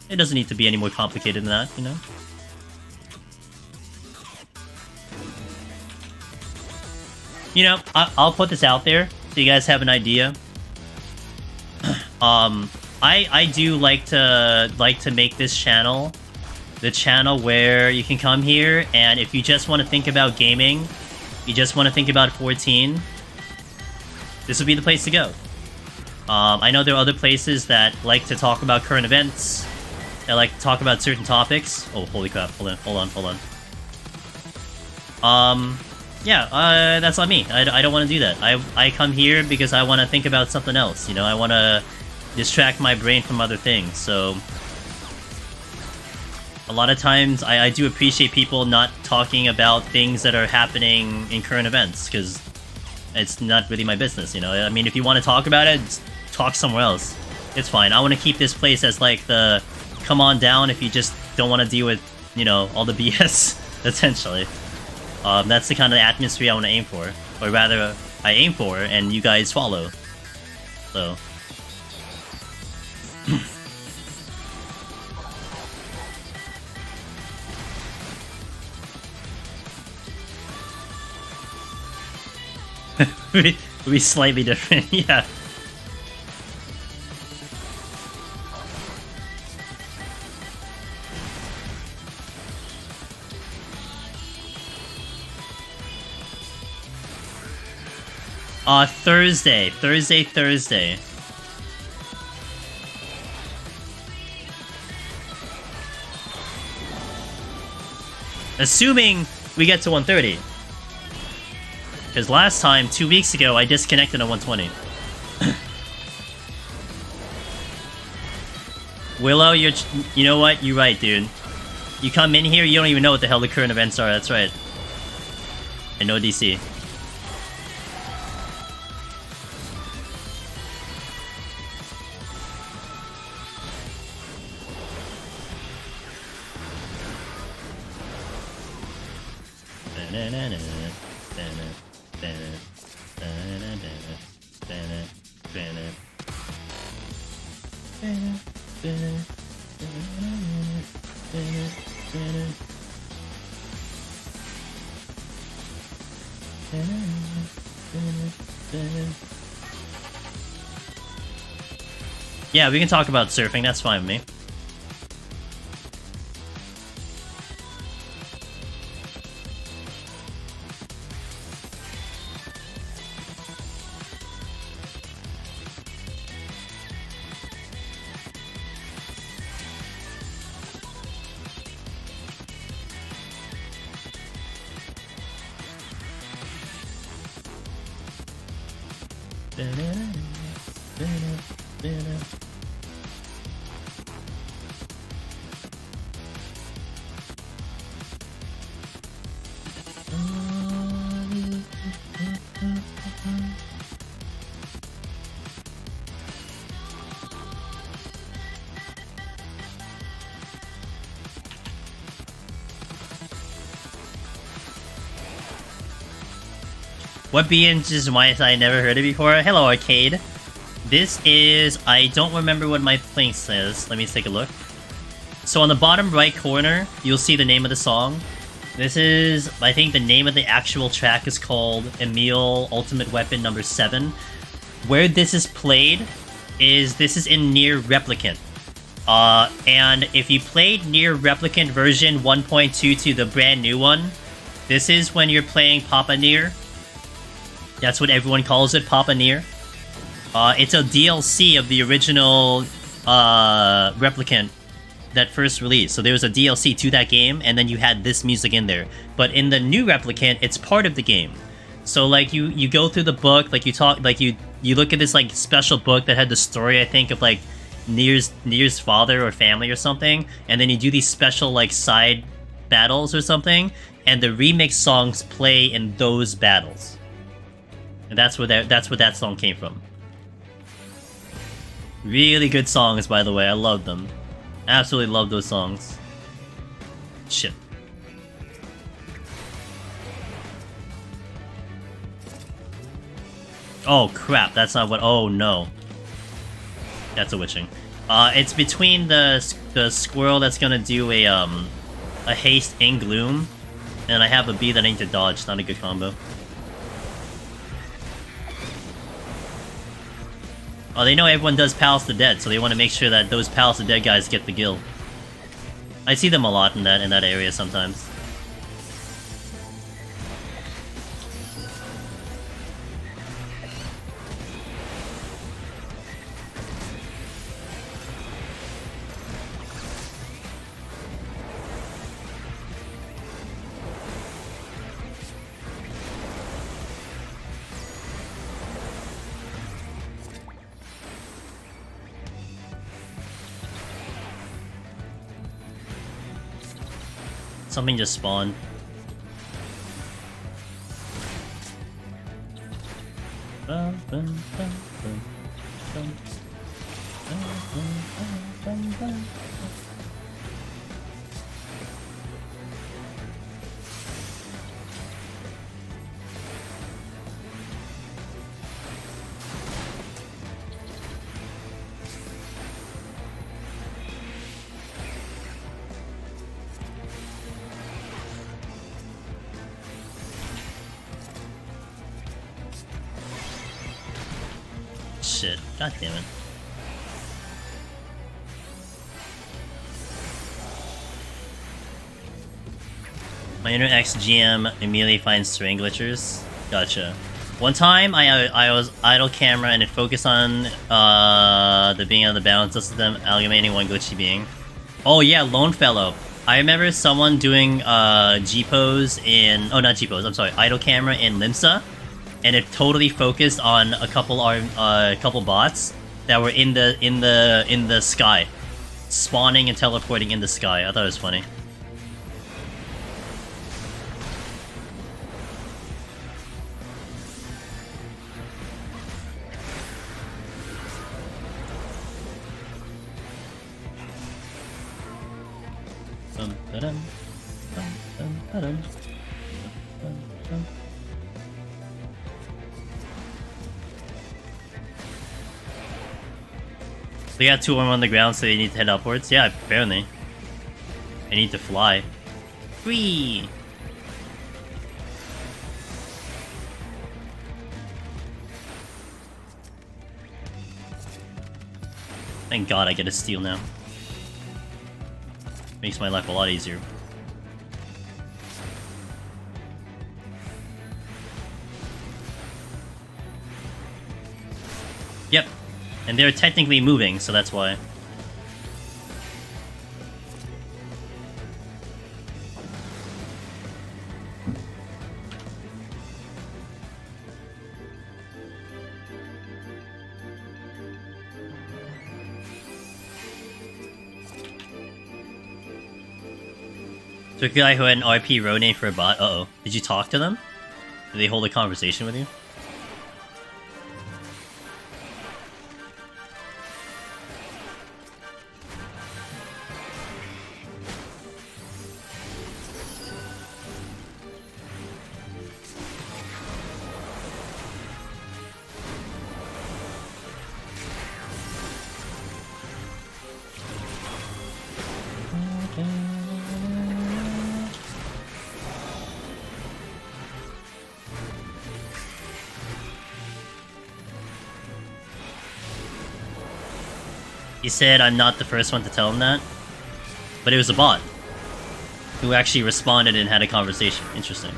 [SPEAKER 1] it doesn't need to be any more complicated than that, you know? You know, I'll put this out there so you guys have an idea. I do like to make this channel the channel where you can come here, and if you just want to think about gaming, you just want to think about 14, this would be the place to go. I know there are other places that like to talk about current events, that like to talk about certain topics. Oh, holy crap, hold on. Yeah, that's not me. I don't want to do that. I come here because I want to think about something else, you know? I want to distract my brain from other things, so... A lot of times, I do appreciate people not talking about things that are happening in current events, because it's not really my business, you know? I mean, if you want to talk about it, talk somewhere else. It's fine. I want to keep this place as, like, the come on down if you just don't want to deal with, you know, all the BS, essentially. That's the kind of atmosphere I want to aim for. Or rather, I aim for, and you guys follow. So... Would be slightly different, yeah. Thursday. Thursday. Assuming we get to 130. Because last time, 2 weeks ago, I disconnected on 120. Willow, you know what? You're right, dude. You come in here, you don't even know what the hell the current events are, that's right. And no DC. Yeah, we can talk about surfing, that's fine with me. What BNG is why I never heard it before? Hello, Arcade. This is... I don't remember what my thing says. Let me take a look. So on the bottom right corner, you'll see the name of the song. This is... I think the name of the actual track is called Emil Ultimate Weapon number 7. Where this is played is... This is in Nier Replicant. And if you played Nier Replicant version 1.2 to the brand new one, this is when you're playing Papa Nier. That's what everyone calls it, Papa Nier. It's a DLC of the original Replicant that first released. So there was a DLC to that game, and then you had this music in there. But in the new Replicant, it's part of the game. So like you go through the book, like you look at this like special book that had the story, I think, of like Nier's father or family or something, and then you do these special like side battles or something, and the remix songs play in those battles. And that's where that song came from. Really good songs, by the way. I love them. Absolutely love those songs. Shit. Oh crap! That's not what. Oh no. That's a witching. It's between the squirrel that's gonna do a haste in gloom, and I have a bee that I need to dodge. Not a good combo. Oh, they know everyone does Palace of the Dead, so they want to make sure that those Palace of the Dead guys get the guild. I see them a lot in that area sometimes. Something just spawned. Shit. God damn it. My inner ex-GM immediately finds terrain glitchers. Gotcha. One time, I was idle camera and it focused on the being of the balance system, amalgamating one glitchy being. Oh yeah, Lone Fellow. I remember someone doing G-pose in not G-pose. I'm sorry, idle camera in Limsa, and it totally focused on a couple bots that were in the sky, spawning and teleporting in the sky. I thought it was funny. They got 2 of them on the ground, so they need to head upwards. Yeah, apparently. They need to fly. Whee! Thank God I get a steal now. Makes my life a lot easier. Yep. And they're technically moving, so that's why. Took a guy who had an RP road name for a bot. Uh-oh. Did you talk to them? Did they hold a conversation with you? He said I'm not the first one to tell him that, but it was a bot who actually responded and had a conversation. Interesting.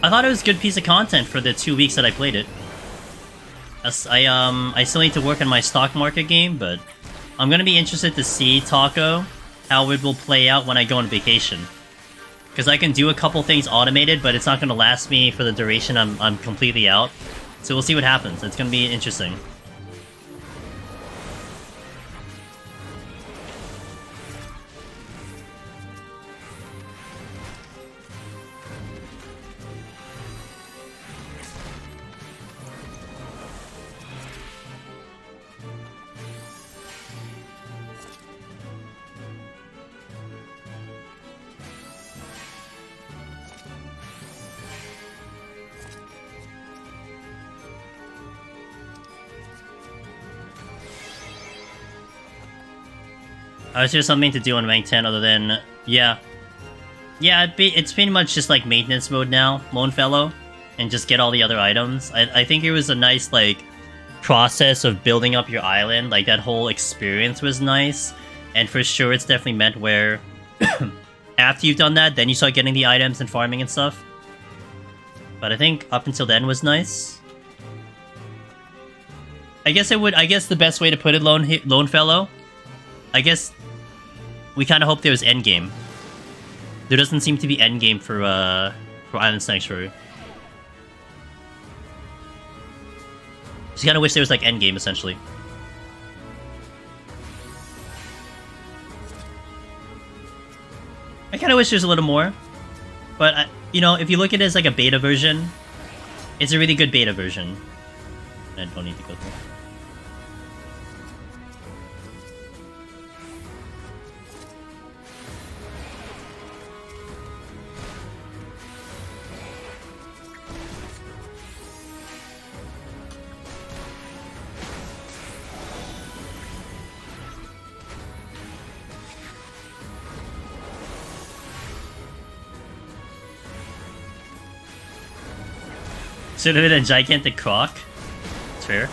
[SPEAKER 1] I thought it was a good piece of content for the 2 weeks that I played it. I still need to work on my stock market game, but I'm gonna be interested to see, Taco, how it will play out when I go on vacation. Because I can do a couple things automated, but it's not gonna last me for the duration I'm completely out. So we'll see what happens. It's gonna be interesting. Is there something to do on rank 10 other than... Yeah. Yeah, it's pretty much just like maintenance mode now, Lone Fellow, and just get all the other items. I think it was a nice, like, process of building up your island. Like, that whole experience was nice, and for sure it's definitely meant where after you've done that, then you start getting the items and farming and stuff. But I think up until then was nice. I guess the best way to put it, Lone Fellow, I guess we kind of hope there was endgame. There doesn't seem to be endgame for Island Sanctuary. Just kind of wish there was like endgame essentially. kind of wish there's a little more. But, you know, if you look at it as like a beta version, it's a really good beta version. I don't need to go through. Should have been a gigantic croc. It's fair.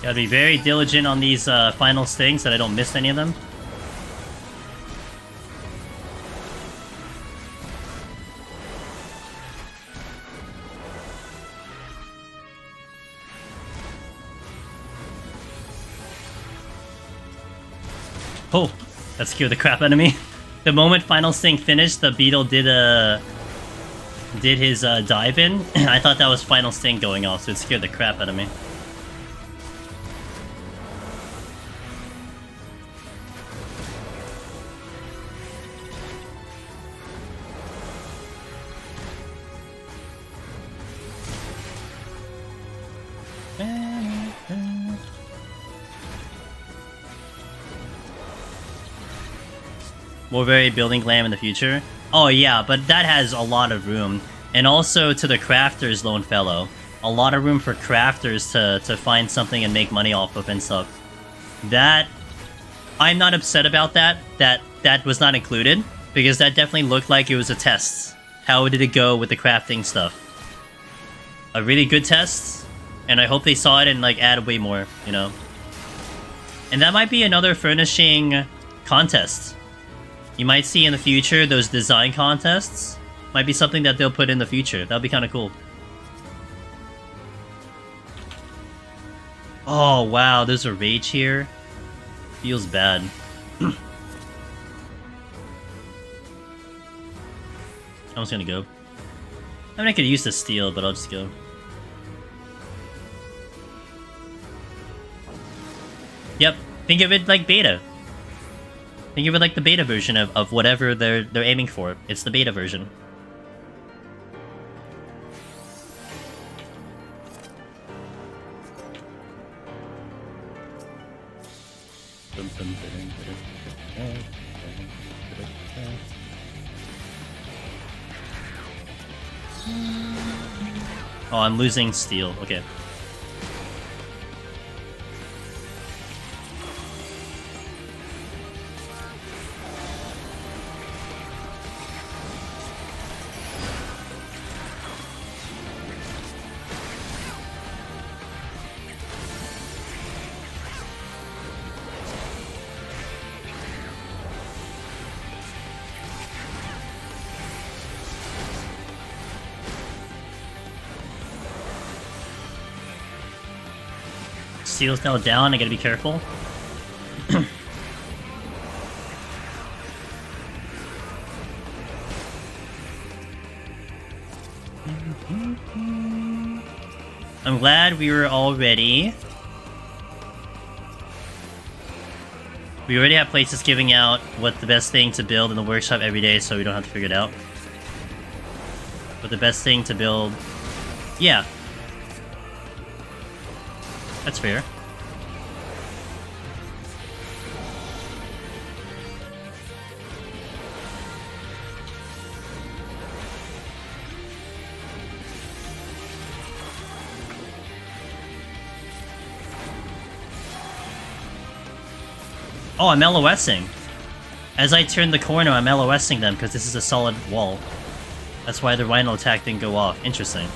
[SPEAKER 1] Gotta be very diligent on these final stings that I don't miss any of them. Oh, that scared the crap out of me. The moment final sting finished, the beetle did his dive in. I thought that was final sting going off, so it scared the crap out of me. More varied building glam in the future. Oh yeah, but that has a lot of room. And also to the crafters, Lone Fellow. A lot of room for crafters to find something and make money off of and stuff. That... I'm not upset about that was not included. Because that definitely looked like it was a test. How did it go with the crafting stuff? A really good test. And I hope they saw it and like add way more, you know. And that might be another furnishing contest. You might see in the future those design contests. Might be something that they'll put in the future. That'll be kind of cool. Oh wow, there's a rage here. Feels bad. I'm just gonna go. I mean, I could use the steel, but I'll just go. Yep, think of it like beta. Think of it like the beta version of whatever they're aiming for. It's the beta version. Oh, I'm losing steel. Okay. Steel's now down, I gotta be careful. I'm glad we were all ready. We already have places giving out what the best thing to build in the workshop every day, so we don't have to figure it out. But the best thing to build... Yeah. That's fair. Oh, I'm LOSing. As I turn the corner, I'm LOSing them because this is a solid wall. That's why the Rhino attack didn't go off. Interesting.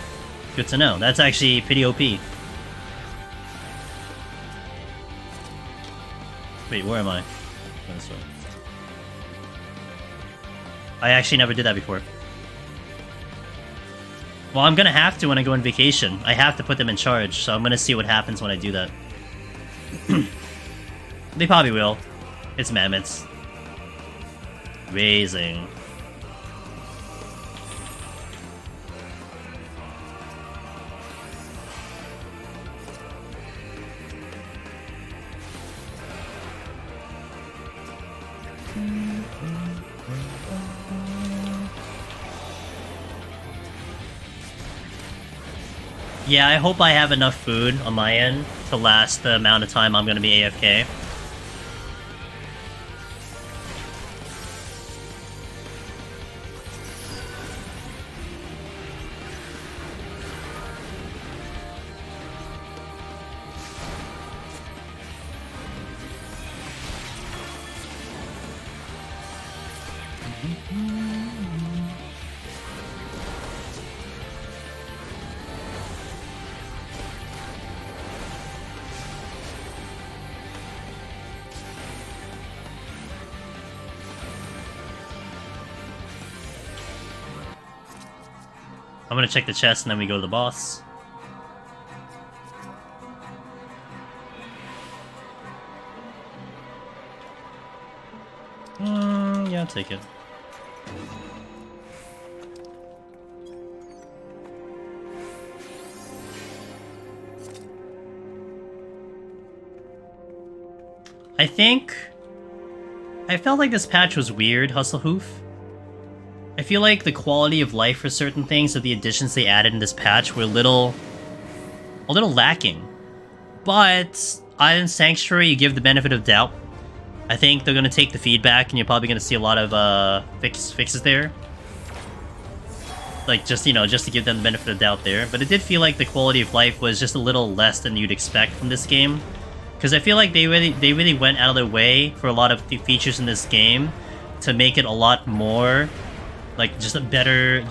[SPEAKER 1] Good to know. That's actually pretty OP. Wait, where am I? Oh, this way. I actually never did that before. Well, I'm gonna have to when I go on vacation. I have to put them in charge, so I'm gonna see what happens when I do that. They probably will. It's mammoths. Raising. Yeah, I hope I have enough food on my end to last the amount of time I'm gonna be AFK. I'm gonna check the chest and then we go to the boss. Yeah, I'll take it. I felt like this patch was weird, Hustlehoof. I feel like the quality of life for certain things of the additions they added in this patch were a little lacking. But in Sanctuary, you give the benefit of doubt. I think they're gonna take the feedback, and you're probably gonna see a lot of fixes there. Like just to give them the benefit of doubt there. But it did feel like the quality of life was just a little less than you'd expect from this game, because I feel like they really went out of their way for a lot of the features in this game to make it a lot more. Like, just a better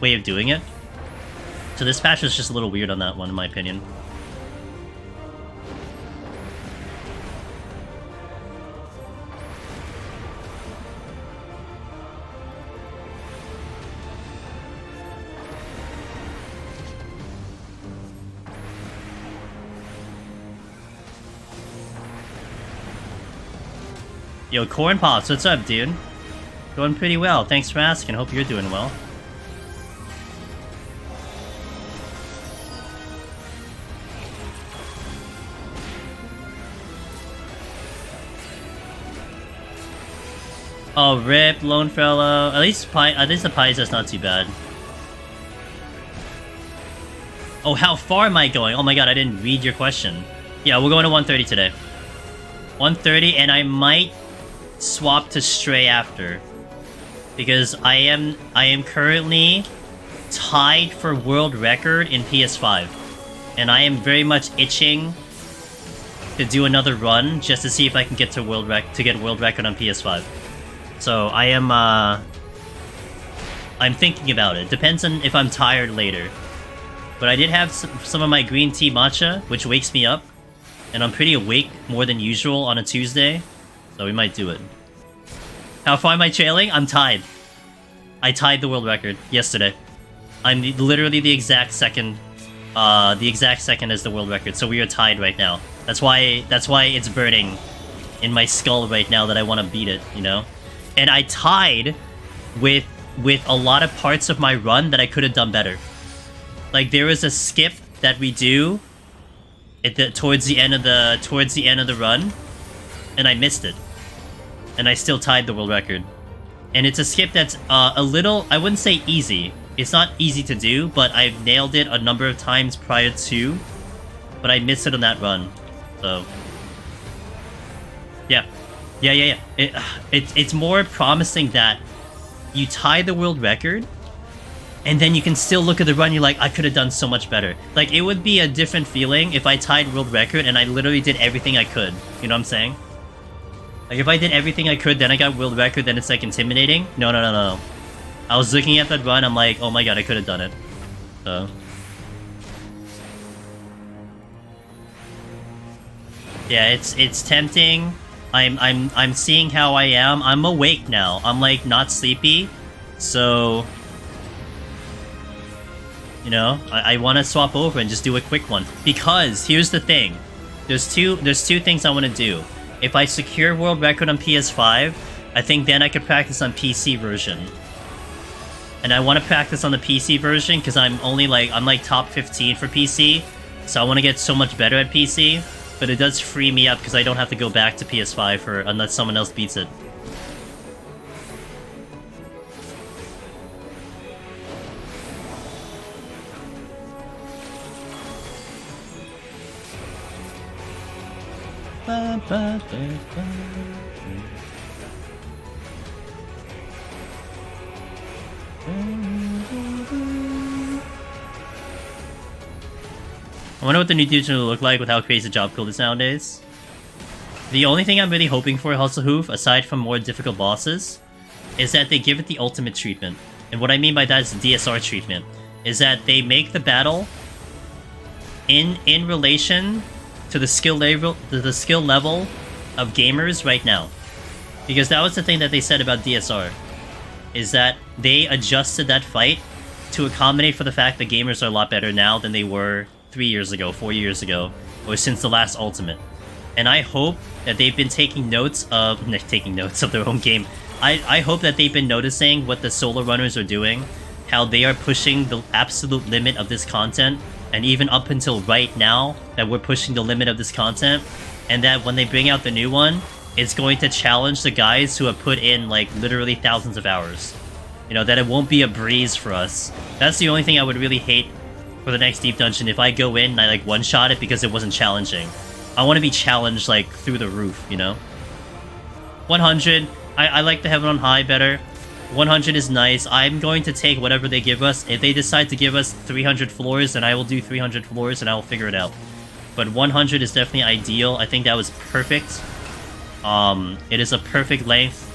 [SPEAKER 1] way of doing it. So this patch was just a little weird on that one, in my opinion. Yo, Corn Pops, what's up, dude? Going pretty well. Thanks for asking. Hope you're doing well. Oh, rip, lone fellow. At least the Paizo's not too bad. Oh, how far am I going? Oh my god, I didn't read your question. Yeah, we're going to 130 today. 130, and I might swap to Stray after. Because I am currently tied for world record in PS5. And I am very much itching to do another run just to see if I can get to world record on PS5. So I am I'm thinking about it. Depends on if I'm tired later. But I did have some of my green tea matcha, which wakes me up, and I'm pretty awake more than usual on a Tuesday, so we might do it. How far am I trailing? I'm tied. I tied the world record yesterday. I'm literally the exact second as the world record, so we are tied right now. That's why it's burning in my skull right now that I want to beat it, you know? And I tied with a lot of parts of my run that I could have done better. Like, there was a skip that we do towards the end of the run, and I missed it. And I still tied the world record. And it's a skip that's a little, I wouldn't say easy. It's not easy to do, but I've nailed it a number of times prior to. But I missed it on that run. So, yeah. It's more promising that you tie the world record, and then you can still look at the run, you're like, I could have done so much better. Like, it would be a different feeling if I tied world record and I literally did everything I could. You know what I'm saying? Like, if I did everything I could, then I got world record, then it's, like, intimidating? No, no, no, no. I was looking at that run, I'm like, oh my god, I could have done it. So... yeah, it's tempting. I'm seeing how I am. I'm awake now. I'm, like, not sleepy. So... you know, I want to swap over and just do a quick one. Because, here's the thing. There's two things I want to do. If I secure world record on PS5, I think then I could practice on PC version. And I want to practice on the PC version because I'm like top 15 for PC. So I want to get so much better at PC. But it does free me up because I don't have to go back to PS5 unless someone else beats it. I wonder what the new future will look like with how crazy job code is nowadays. The only thing I'm really hoping for Hustlehoof, aside from more difficult bosses, is that they give it the ultimate treatment. And what I mean by that is the DSR treatment. Is that they make the battle in relation to the skill level of gamers right now. Because that was the thing that they said about DSR. Is that they adjusted that fight to accommodate for the fact that gamers are a lot better now than they were 3 years ago, 4 years ago, or since the last Ultimate. And I hope that they've been taking notes of their own game. I hope that they've been noticing what the solo runners are doing, how they are pushing the absolute limit of this content, and even up until right now, that we're pushing the limit of this content, and that when they bring out the new one, it's going to challenge the guys who have put in, like, literally thousands of hours. You know, that it won't be a breeze for us. That's the only thing I would really hate for the next Deep Dungeon, if I go in and I, like, one-shot it because it wasn't challenging. I want to be challenged, like, through the roof, you know? 100, I like the Heaven on High better. 100 is nice. I'm going to take whatever they give us. If they decide to give us 300 floors, then I will do 300 floors and I will figure it out. But 100 is definitely ideal. I think that was perfect. It is a perfect length.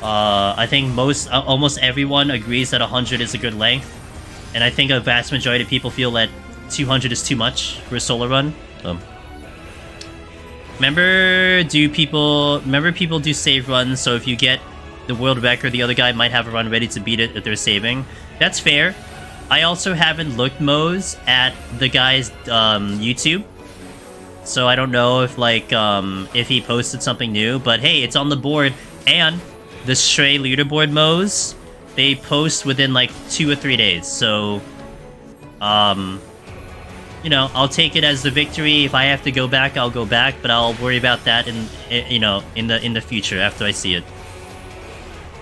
[SPEAKER 1] I think almost everyone agrees that 100 is a good length. And I think a vast majority of people feel that 200 is too much for a solo run. Remember people do save runs, so if you get the world record, the other guy might have a run ready to beat it if they're saving. That's fair. I also haven't looked Mo's at the guy's YouTube. So I don't know if, like, if he posted something new, but hey, it's on the board. And the Stray leaderboard Mo's, they post within, like, 2 or 3 days. So, you know, I'll take it as the victory. If I have to go back, I'll go back, but I'll worry about that in the future after I see it.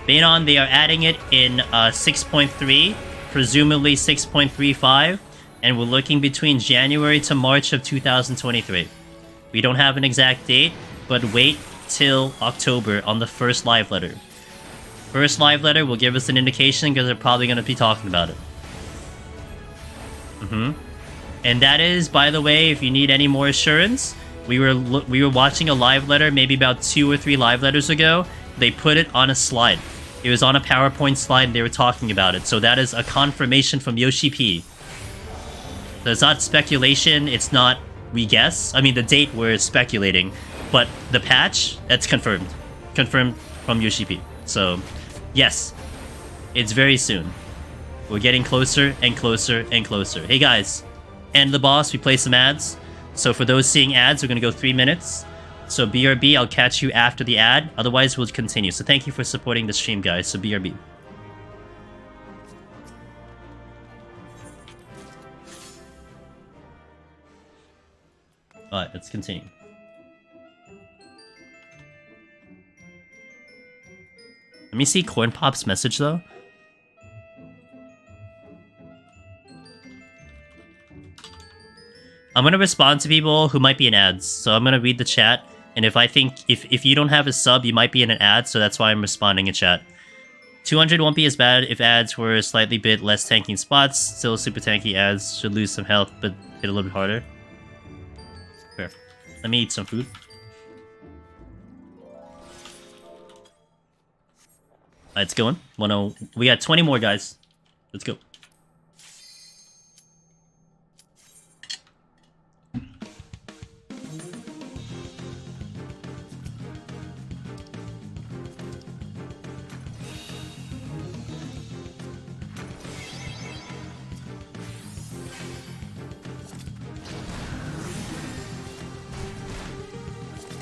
[SPEAKER 1] Banon, they are adding it in 6.3, presumably 6.35, and we're looking between January to March of 2023. We don't have an exact date, but wait till October on the first live letter. First live letter will give us an indication because they're probably going to be talking about it. And that is, by the way, if you need any more assurance, we were watching a live letter maybe about 2 or 3 live letters ago. They put it on a slide. It was on a PowerPoint slide and they were talking about it. So that is a confirmation from Yoshi P. So it's not speculation, it's not we guess. I mean, the date we're speculating, but the patch, that's confirmed. Confirmed from Yoshi P. So, yes, it's very soon. We're getting closer and closer and closer. Hey guys, and the boss, we play some ads. So for those seeing ads, we're gonna go 3 minutes. So BRB, I'll catch you after the ad. Otherwise, we'll continue. So thank you for supporting the stream, guys. So BRB. Alright, let's continue. Let me see Corn Pop's message, though. I'm gonna respond to people who might be in ads. So I'm gonna read the chat. And if I think, if you don't have a sub, you might be in an ad, so that's why I'm responding in chat. 200 won't be as bad if ads were slightly bit less tanking spots. Still super tanky ads, should lose some health, but hit a little bit harder. Fair. Let me eat some food. Alright, it's going. We got 20 more, guys. Let's go.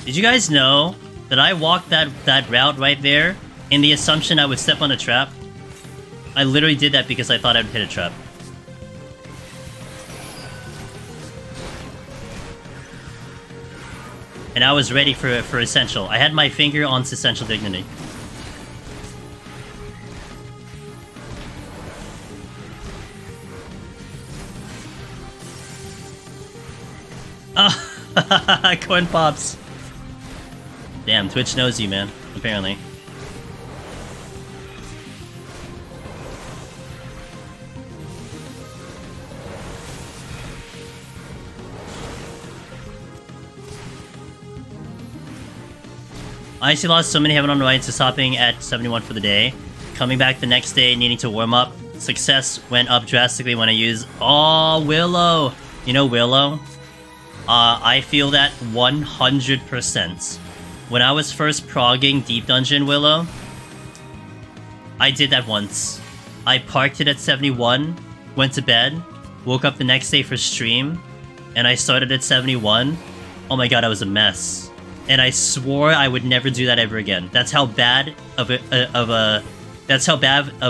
[SPEAKER 1] Did you guys know that I walked that route right there in the assumption I would step on a trap? I literally did that because I thought I'd hit a trap. And I was ready for Essential. I had my finger on Essential Dignity. Ah, Corn Pops. Damn, Twitch knows you, man. Apparently. I actually lost so many Heaven on Rights to stopping at 71 for the day. Coming back the next day, needing to warm up. Success went up drastically when I used... Oh, Willow! You know Willow? I feel that 100%. When I was first progging Deep Dungeon Willow, I did that once. I parked it at 71, went to bed, woke up the next day for stream, and I started at 71. Oh my god, I was a mess. And I swore I would never do that ever again. That's how bad of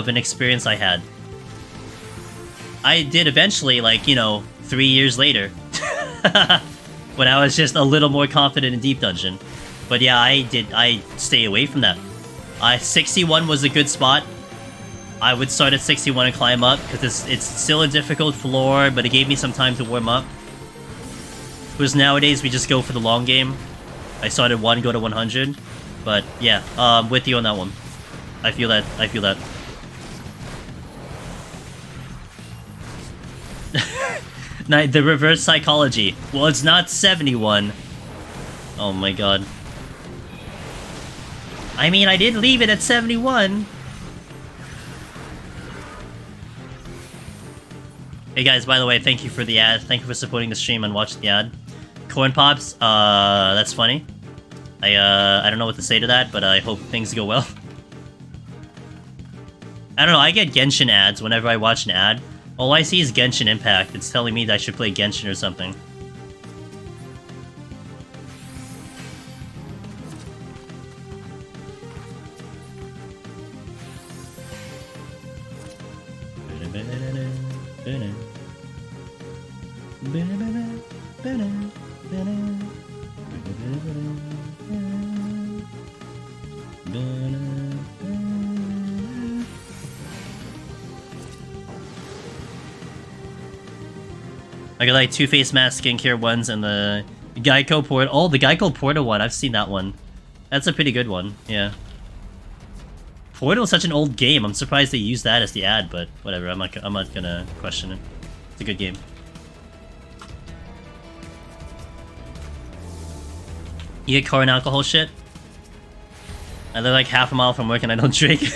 [SPEAKER 1] an experience I had. I did eventually, like, you know, 3 years later. When I was just a little more confident in Deep Dungeon. But yeah, I stay away from that. 61 was a good spot. I would start at 61 and climb up, because it's still a difficult floor, but it gave me some time to warm up. Whereas nowadays, we just go for the long game. I started 1, go to 100. But yeah, with you on that one. I feel that. The reverse psychology. Well, it's not 71. Oh my god. I mean, I did leave it at 71. Hey guys, by the way, thank you for the ad. Thank you for supporting the stream and watching the ad. Corn Pops, that's funny. I don't know what to say to that, but I hope things go well. I don't know, I get Genshin ads whenever I watch an ad. All I see is Genshin Impact. It's telling me that I should play Genshin or something. I got like 2 face mask skincare ones and the Geico Porta. Oh, the Geico Porta one. I've seen that one. That's a pretty good one. Yeah. Portal is such an old game. I'm surprised they used that as the ad, but whatever. I'm not gonna question it. It's a good game. You get car and alcohol shit? I live like half a mile from work and I don't drink. You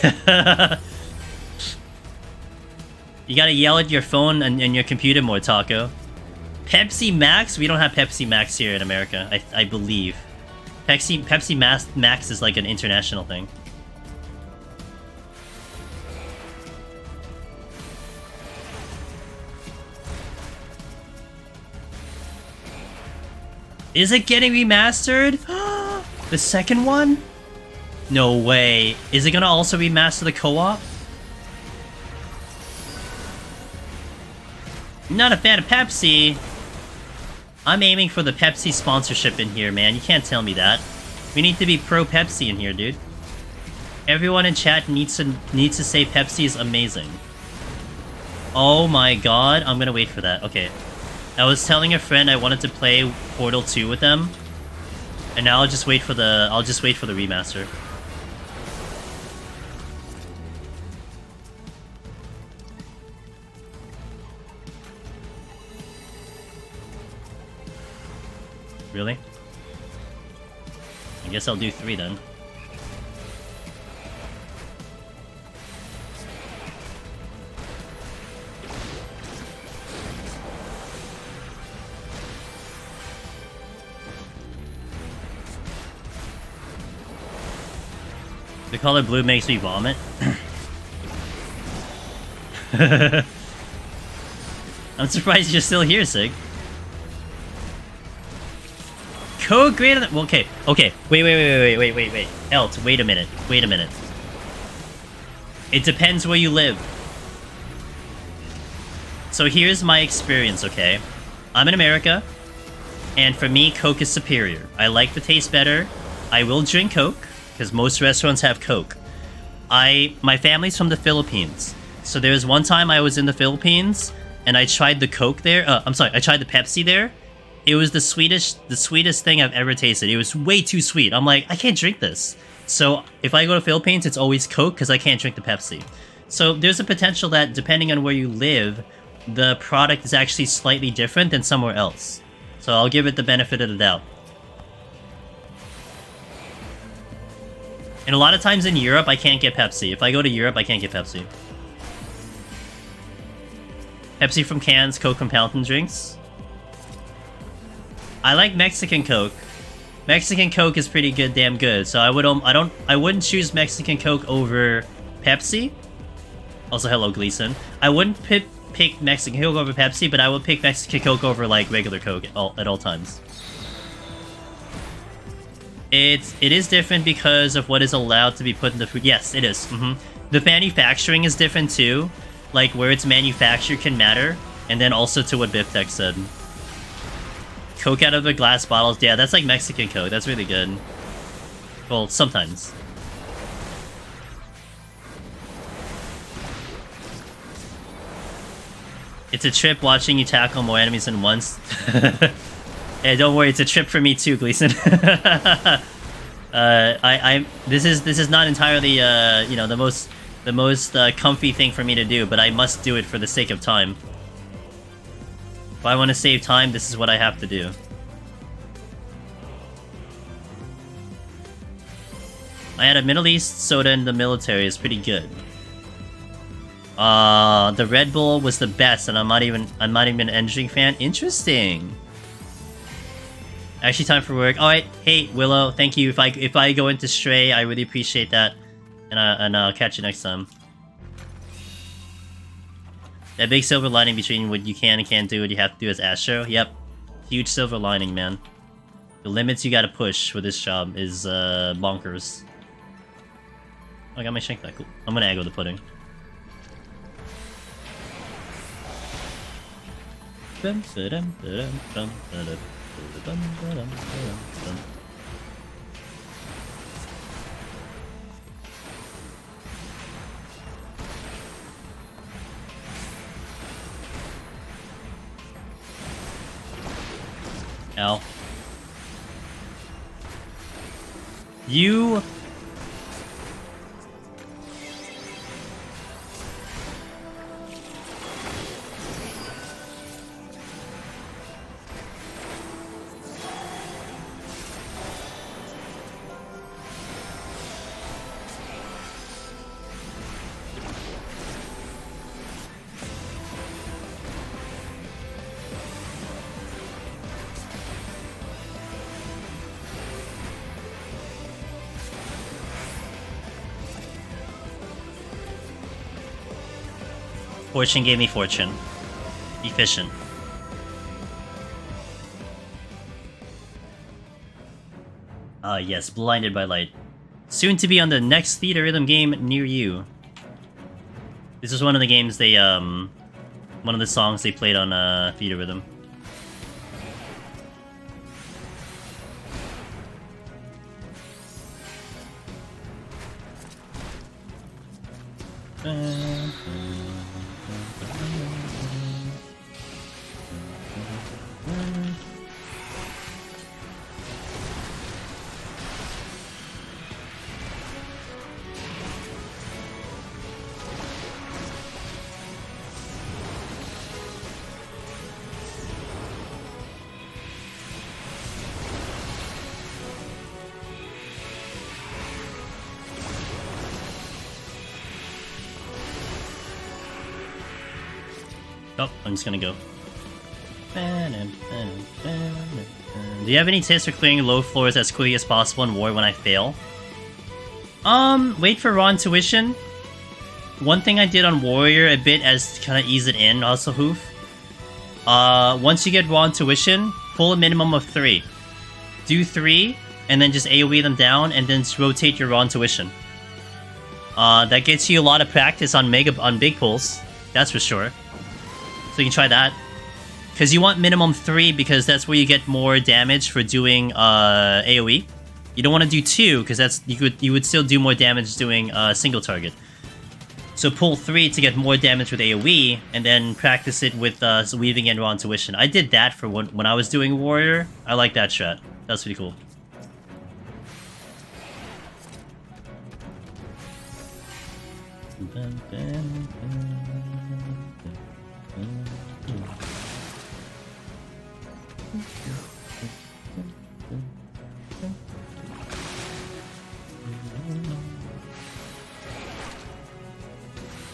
[SPEAKER 1] gotta yell at your phone and your computer more, Taco. Pepsi Max? We don't have Pepsi Max here in America, I believe. Pepsi Max is like an international thing. Is it getting remastered? The second one? No way. Is it gonna also remaster the co-op? I'm not a fan of Pepsi. I'm aiming for the Pepsi sponsorship in here, man. You can't tell me that. We need to be pro Pepsi in here, dude. Everyone in chat needs to say Pepsi is amazing. Oh my god, I'm gonna wait for that. Okay. I was telling a friend I wanted to play Portal 2 with them. And now I'll just wait for the remaster. Really? I guess I'll do 3 then. The color blue makes me vomit. I'm surprised you're still here, Sig. Code greater than... Okay, okay. Wait. Elt, wait a minute. It depends where you live. So here's my experience, okay? I'm in America, and for me, Coke is superior. I like the taste better. I will drink Coke, because most restaurants have Coke. My family's from the Philippines. So there was one time I was in the Philippines, and I tried the Coke there. I tried the Pepsi there. It was the sweetest thing I've ever tasted. It was way too sweet. I'm like, I can't drink this. So if I go to Philippines, it's always Coke, because I can't drink the Pepsi. So there's a potential that, depending on where you live, the product is actually slightly different than somewhere else. So I'll give it the benefit of the doubt. And a lot of times in Europe, I can't get Pepsi. If I go to Europe, I can't get Pepsi. Pepsi from cans, Coke from fountain drinks. I like Mexican Coke. Mexican Coke is pretty good, damn good. So I wouldn't choose Mexican Coke over Pepsi. Also, hello Gleason. I wouldn't pick Mexican Coke over Pepsi, but I would pick Mexican Coke over like regular Coke at all times. It is different because of what is allowed to be put in the food. Yes, it is. The manufacturing is different too. Like where it's manufactured can matter, and then also to what Biftech said. Coke out of the glass bottles, yeah, that's like Mexican Coke. That's really good. Well, sometimes. It's a trip watching you tackle more enemies than once. Hey, don't worry, it's a trip for me too, Gleason. This is not entirely you know, the most comfy thing for me to do, but I must do it for the sake of time. If I want to save time, this is what I have to do. I had a Middle East soda in the military. It's pretty good. The Red Bull was the best, and I'm not even an Engineering fan. Interesting. Actually, time for work. All right, hey Willow, thank you. If I go into Stray, I really appreciate that, and I'll catch you next time. That big silver lining between what you can and can't do, what you have to do as Astro. Yep, huge silver lining, man. The limits you gotta push with this job is bonkers. Oh, I got my shank back. Cool. I'm gonna aggro the pudding. Ow. You... Fortune gave me fortune. Efficient. Yes, Blinded by Light. Soon to be on the next Theater Rhythm game near you. This is one of the games they, one of the songs they played on, Theater Rhythm. Oh, I'm just gonna go. Do you have any tips for clearing low floors as quickly as possible in War when I fail? Wait for raw intuition. One thing I did on Warrior a bit as to kind of ease it in, also Hoof. Once you get raw intuition, pull a minimum of 3. Do 3, and then just AoE them down, and then just rotate your raw intuition. That gets you a lot of practice on big pulls, that's for sure. So you can try that. Because you want minimum 3, because that's where you get more damage for doing AoE. You don't want to do 2, because that's you would still do more damage doing single target. So pull 3 to get more damage with AoE, and then practice it with weaving in raw intuition. I did that for when I was doing Warrior. I like that strat. That's pretty cool.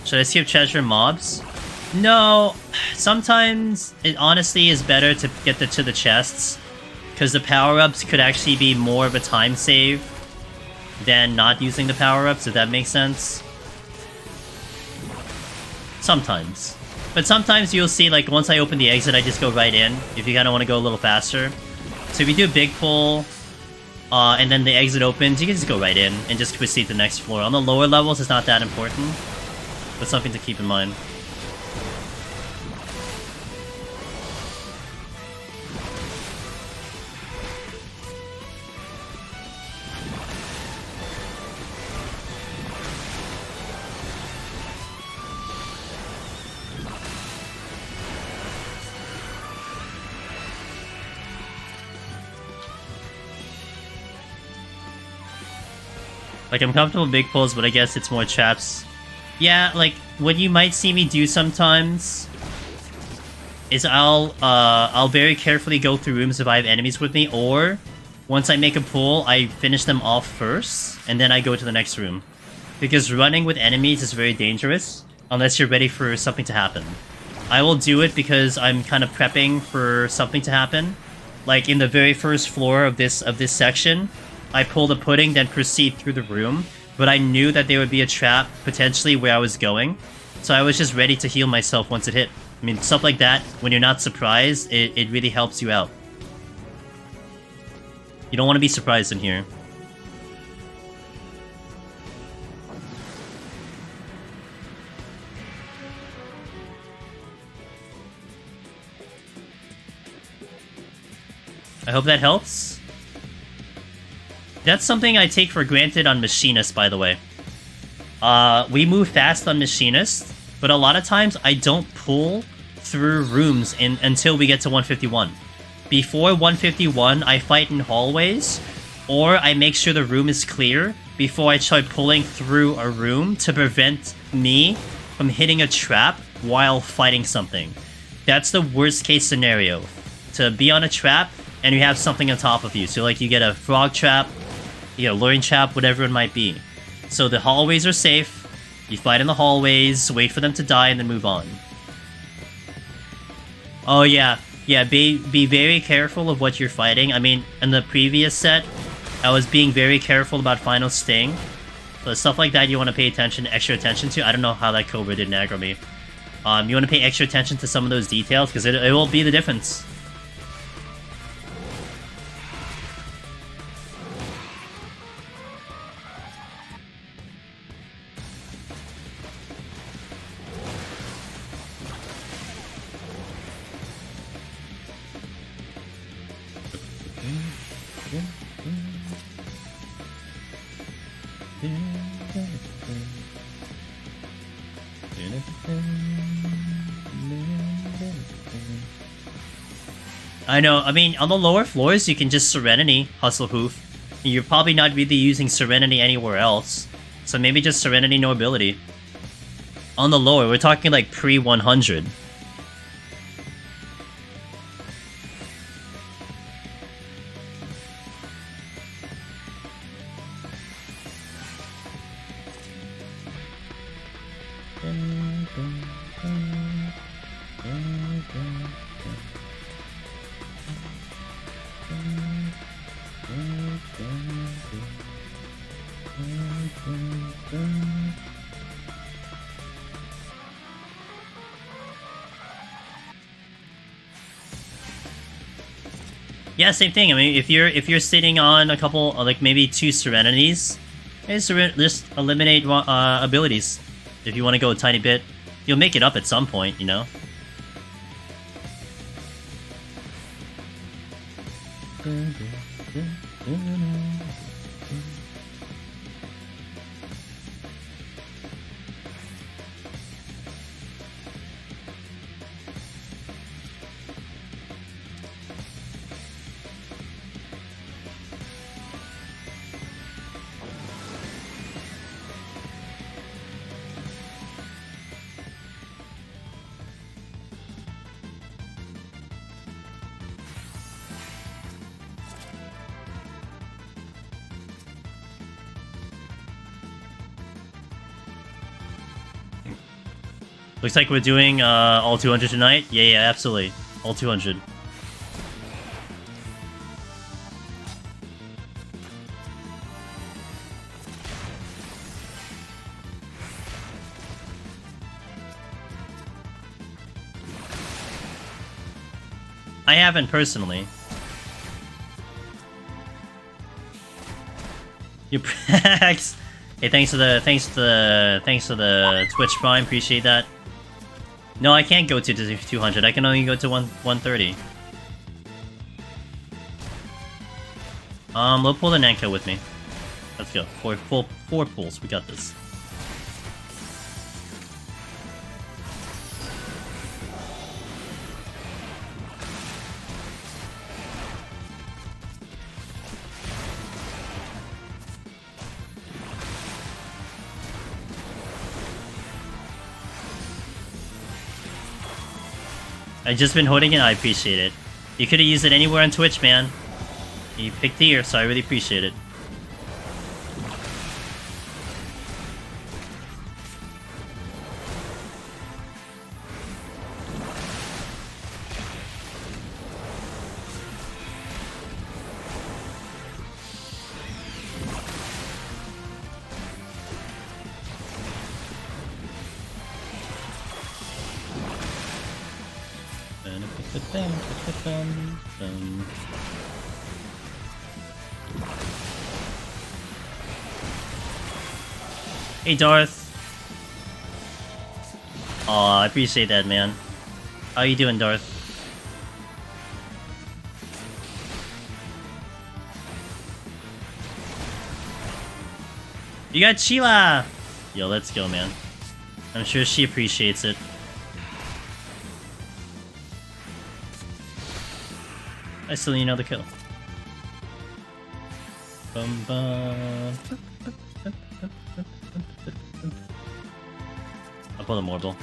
[SPEAKER 1] Should I skip treasure mobs? No, sometimes it honestly is better to get to the chests, because the power-ups could actually be more of a time save than not using the power-ups, if that makes sense. Sometimes. But sometimes you'll see, like, once I open the exit, I just go right in, if you kind of want to go a little faster. So if you do a big pull, and then the exit opens, you can just go right in and just proceed to the next floor. On the lower levels, it's not that important. But something to keep in mind. Like, I'm comfortable with big pulls, but I guess it's more traps. Yeah, like, what you might see me do sometimes is I'll very carefully go through rooms if I have enemies with me, or once I make a pull, I finish them off first, and then I go to the next room. Because running with enemies is very dangerous, unless you're ready for something to happen. I will do it because I'm kind of prepping for something to happen. Like, in the very first floor of this section, I pull the pudding, then proceed through the room. But I knew that there would be a trap, potentially, where I was going. So I was just ready to heal myself once it hit. I mean, stuff like that, when you're not surprised, it really helps you out. You don't want to be surprised in here. I hope that helps. That's something I take for granted on Machinist, by the way. We move fast on Machinist, but a lot of times I don't pull through rooms until we get to 151. Before 151, I fight in hallways, or I make sure the room is clear before I try pulling through a room to prevent me from hitting a trap while fighting something. That's the worst case scenario. To be on a trap, and you have something on top of you. So, like, you get a frog trap, you know, luring trap, whatever it might be. So the hallways are safe. You fight in the hallways, wait for them to die, and then move on. Oh yeah, be very careful of what you're fighting. I mean, in the previous set, I was being very careful about Final Sting. So stuff like that you want to pay extra attention to. I don't know how that Cobra didn't aggro me. You want to pay extra attention to some of those details, because it will be the difference. I know, I mean, on the lower floors, you can just Serenity, Hustle Hoof. You're probably not really using Serenity anywhere else. So maybe just Serenity, no ability. On the lower, we're talking like pre-100. Yeah, same thing. I mean, if you're sitting on a couple, like maybe 2 Serenities, just eliminate abilities. If you want to go a tiny bit, you'll make it up at some point, you know. Looks like we're doing all 200 tonight. Yeah, absolutely. All 200. I haven't personally. You pracks. Hey, thanks for the Twitch Prime. Appreciate that. No, I can't go to 200. I can only go to 130. We'll pull the Nanko with me. Let's go. Four pulls. We got this. I've just been holding it, I appreciate it. You could have used it anywhere on Twitch, man. You picked here, so I really appreciate it. Hey, Darth. Aw, I appreciate that, man. How you doing, Darth? You got Sheila! Yo, let's go, man. I'm sure she appreciates it. I still need another kill. Bum bum. I'll pull the Mortal.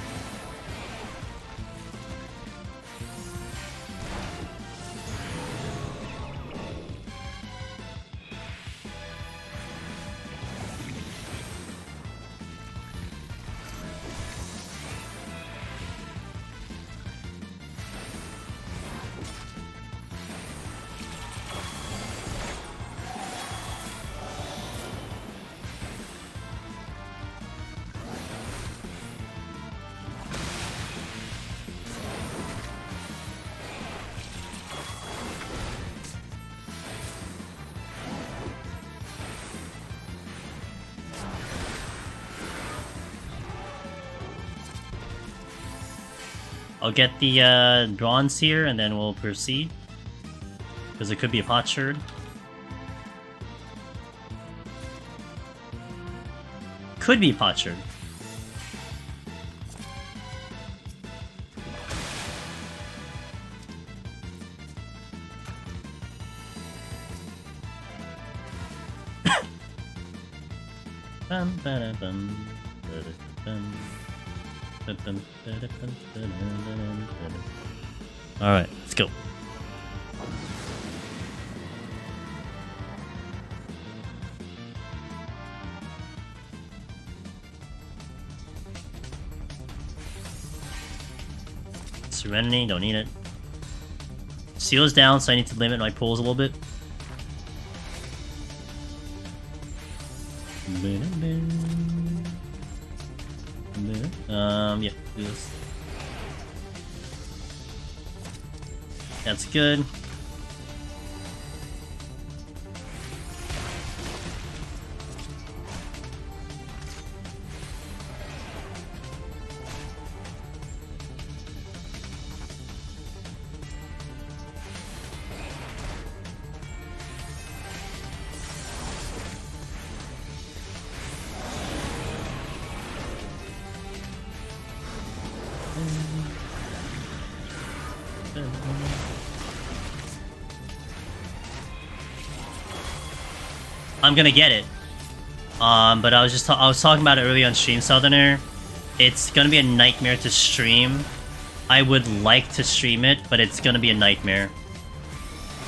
[SPEAKER 1] I'll get the bronze here, and then we'll proceed. Because it could be a potsherd. Could be a potsherd. Alright, let's go. Serenity, don't need it. Seal's down, so I need to limit my pulls a little bit. Yeah, do this. That's good. I'm gonna get it. But I was talking about it earlier on stream, Southerner. It's gonna be a nightmare to stream. I would like to stream it, but it's gonna be a nightmare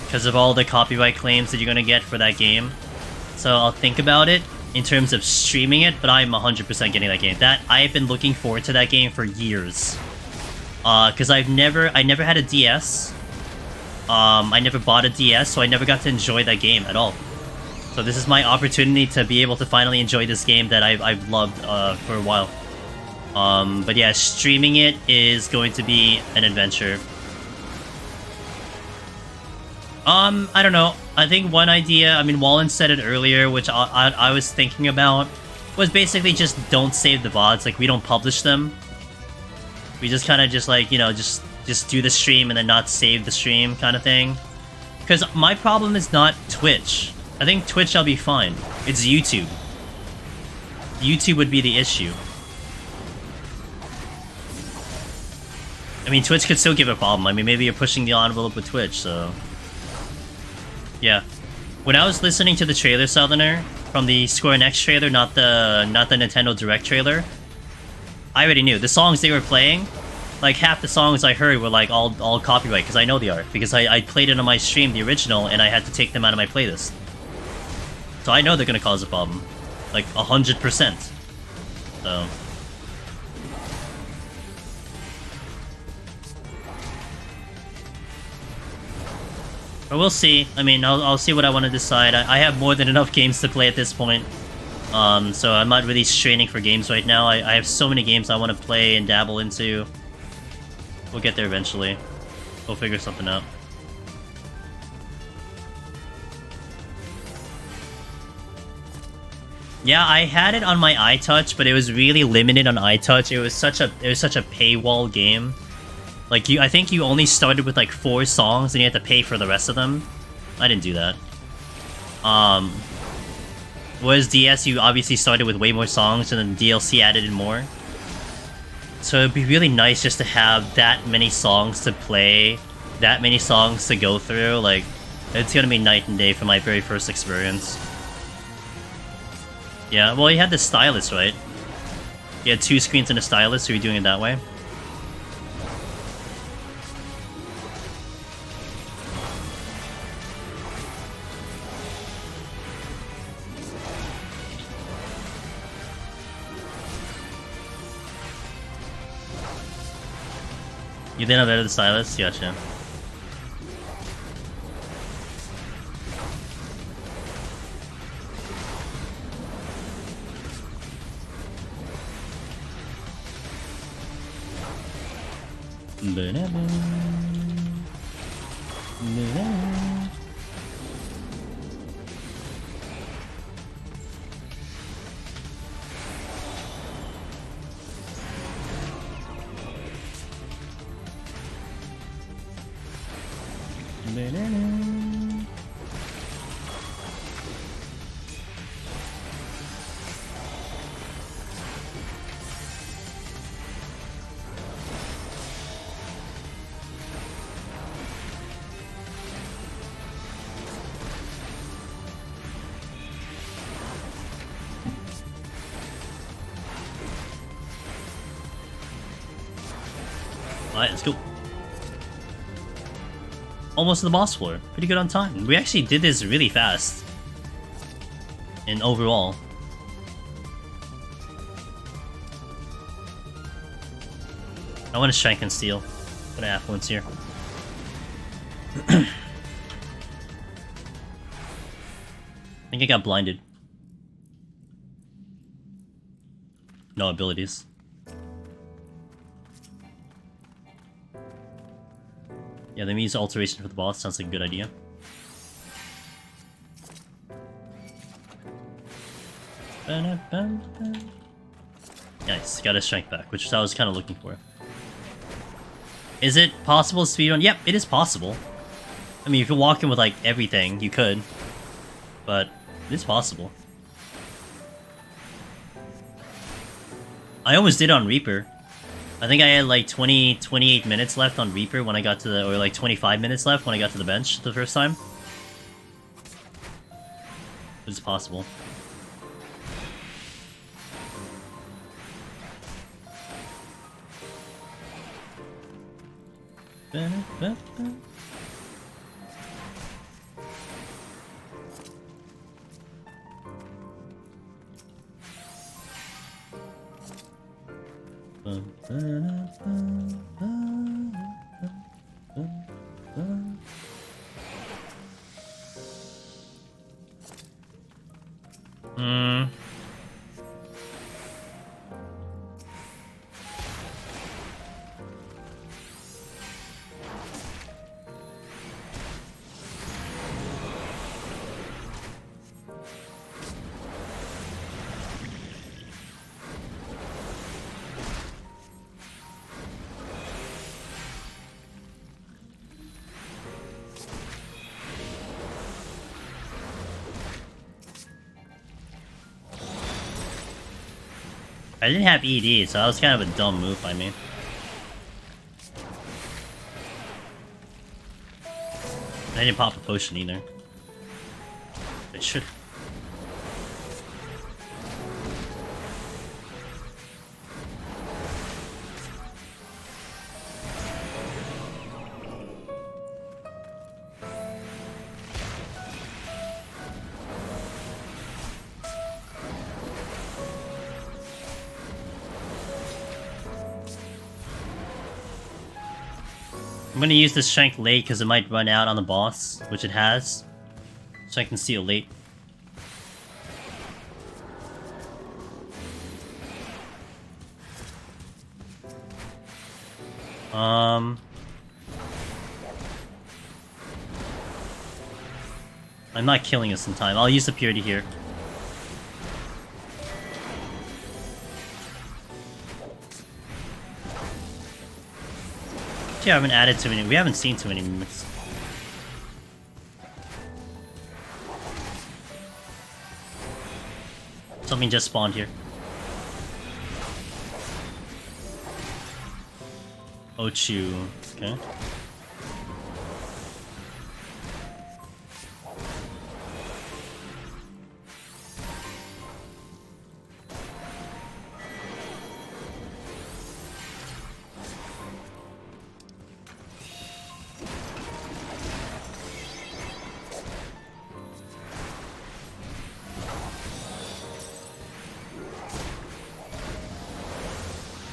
[SPEAKER 1] because of all the copyright claims that you're gonna get for that game. So I'll think about it in terms of streaming it, but I'm 100% getting that game. I've been looking forward to that game for years. Because I never had a DS. I never bought a DS, so I never got to enjoy that game at all. So this is my opportunity to be able to finally enjoy this game that I've loved for a while. But yeah, streaming it is going to be an adventure. I don't know. I think one idea, I mean, Wallen said it earlier, which I was thinking about, was basically just don't save the VODs. Like, we don't publish them. We just kind of just, like, you know, just do the stream and then not save the stream kind of thing. Because my problem is not Twitch. I think Twitch I'll be fine. It's YouTube. YouTube would be the issue. I mean, Twitch could still give a problem. I mean, maybe you're pushing the envelope with Twitch, so... Yeah. When I was listening to the trailer, Southerner, from the Square Enix trailer, not the Nintendo Direct trailer, I already knew. The songs they were playing, like, half the songs I heard were, like, all copyright, because I know they are. Because I played it on my stream, the original, and I had to take them out of my playlist. So I know they're gonna cause a problem. Like, 100%. So... But we'll see. I mean, I'll see what I want to decide. I have more than enough games to play at this point. So I'm not really straining for games right now. I have so many games I want to play and dabble into. We'll get there eventually. We'll figure something out. Yeah, I had it on my iTouch, but it was really limited on iTouch. It was such a paywall game. Like, I think you only started with, like, 4 songs, and you had to pay for the rest of them. I didn't do that. Whereas DS, you obviously started with way more songs, and then DLC added in more. So it'd be really nice just to have that many songs to play, that many songs to go through. Like, it's gonna be night and day for my very first experience. Yeah, well, you had the stylus, right? You had 2 screens and a stylus, so you're doing it that way. You didn't have better the stylus? Gotcha. Alright, let's go. Almost to the boss floor. Pretty good on time. We actually did this really fast. And overall. I want to strength and steel. Put an affluence here. I think I got blinded. No abilities. Yeah, let me use alteration for the boss. Sounds like a good idea. Nice, got his strength back, which I was kind of looking for. Is it possible to speedrun? Yep, it is possible. I mean, if you're walking with, like, everything, you could. But it is possible. I almost did on Reaper. I think I had, like, 28 minutes left on Reaper when I got to the... Or, like, 25 minutes left when I got to the bench the first time. It's possible. I didn't have ED, so that was kind of a dumb move by me. I didn't pop a potion either. I should. I'm gonna use this strength late because it might run out on the boss, which it has. So I can see it late. I'm not killing us in time. I'll use the purity here. Yeah, I haven't added too many. We haven't seen too many mimics. Something just spawned here. Ochu. Okay.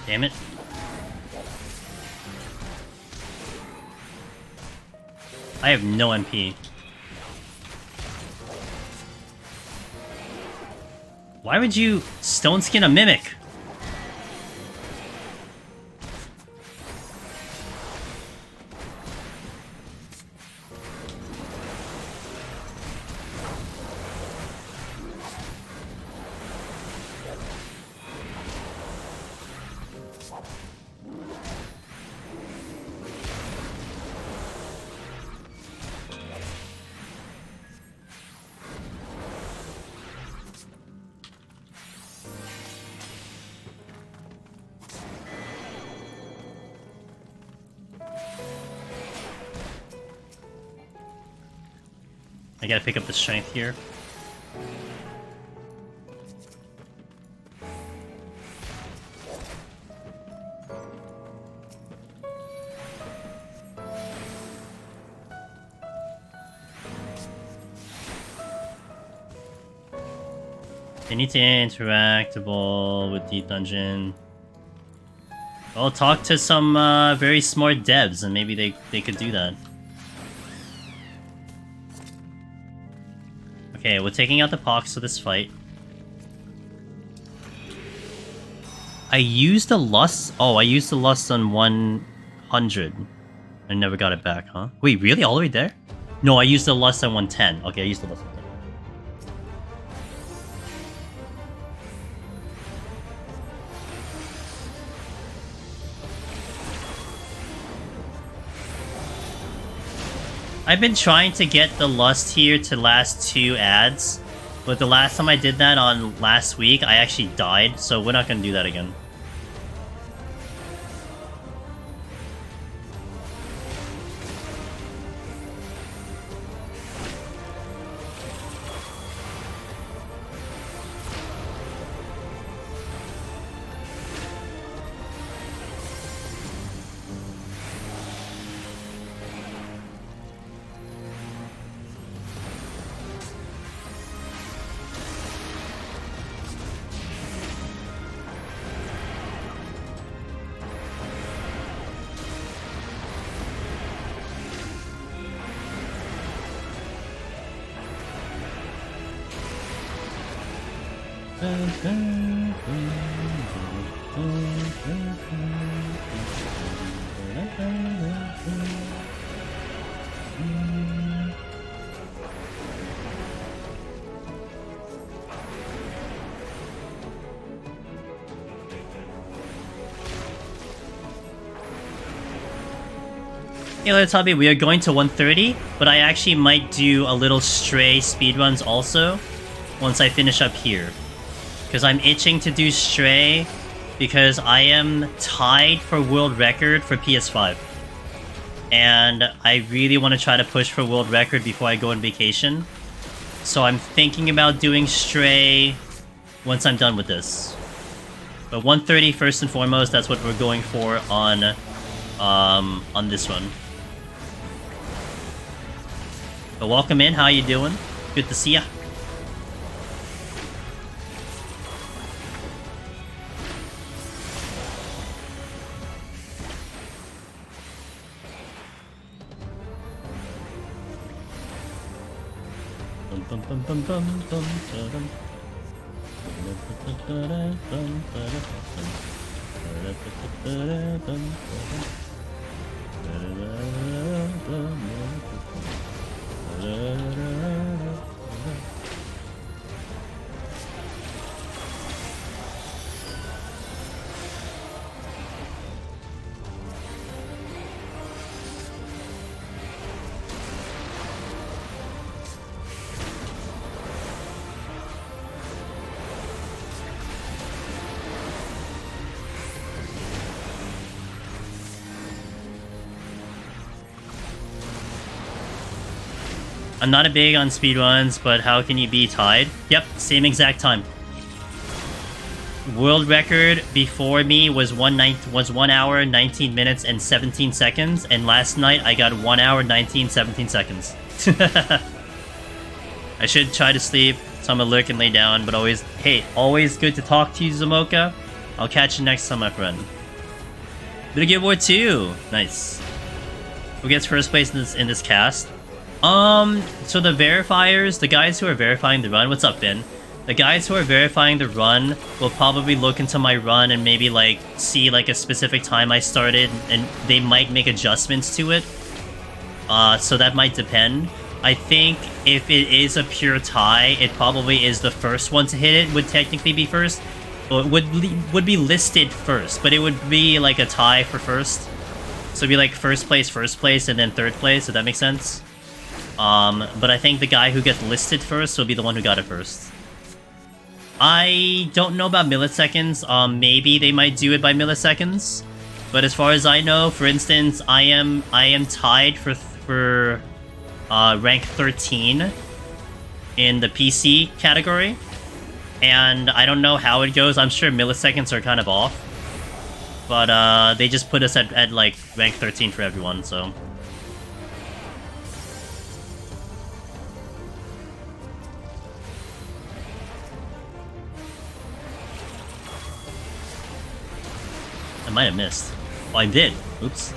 [SPEAKER 1] Damn it. I have no MP. Why would you stone skin a mimic? I gotta pick up the strength here. They need to interactable with Deep Dungeon. I'll talk to some very smart devs and maybe they could do that. Okay, we're taking out the Pox for this fight. I used the lust. Oh, I used the lust on 100. I never got it back, huh? Wait, really? All the way there? No, I used the lust on 110. Okay, I used the lust on 110. I've been trying to get the lust here to last 2 ads, but the last time I did that on last week, I actually died, so we're not gonna do that again. Hey, let's Hobby, we are going to 130, but I actually might do a little stray speedruns also once I finish up here. Because I'm itching to do stray because I am tied for world record for PS5. And I really want to try to push for world record before I go on vacation. So I'm thinking about doing stray once I'm done with this. But 130 first and foremost, that's what we're going for on this one. But welcome in, how you doing? Good to see ya. I'm not a big on speedruns, but how can you be tied? Yep, same exact time. World record before me was 1 hour, 19 minutes, and 17 seconds, and last night I got 1 hour, 19, 17 seconds. I should try to sleep, so I'm gonna lurk and lay down, but always, hey, always good to talk to you, Zamoka. I'll catch you next time, my friend. Little Gear War 2! Nice. Who gets first place in this cast? So the verifiers, the guys who are verifying the run, what's up, Ben? The guys who are verifying the run will probably look into my run and maybe, like, see, like, a specific time I started, and they might make adjustments to it. So that might depend. I think if it is a pure tie, it probably is the first one to hit it, would technically be first. Well, it would be listed first, but it would be, like, a tie for first. So it'd be, like, first place, and then third place, if that makes sense. But I think the guy who gets listed first will be the one who got it first. I don't know about milliseconds. Maybe they might do it by milliseconds. But as far as I know, for instance, I am tied for rank 13 in the PC category. And I don't know how it goes. I'm sure milliseconds are kind of off. But they just put us at like rank 13 for everyone, so... I might have missed. Oh, I did. Oops.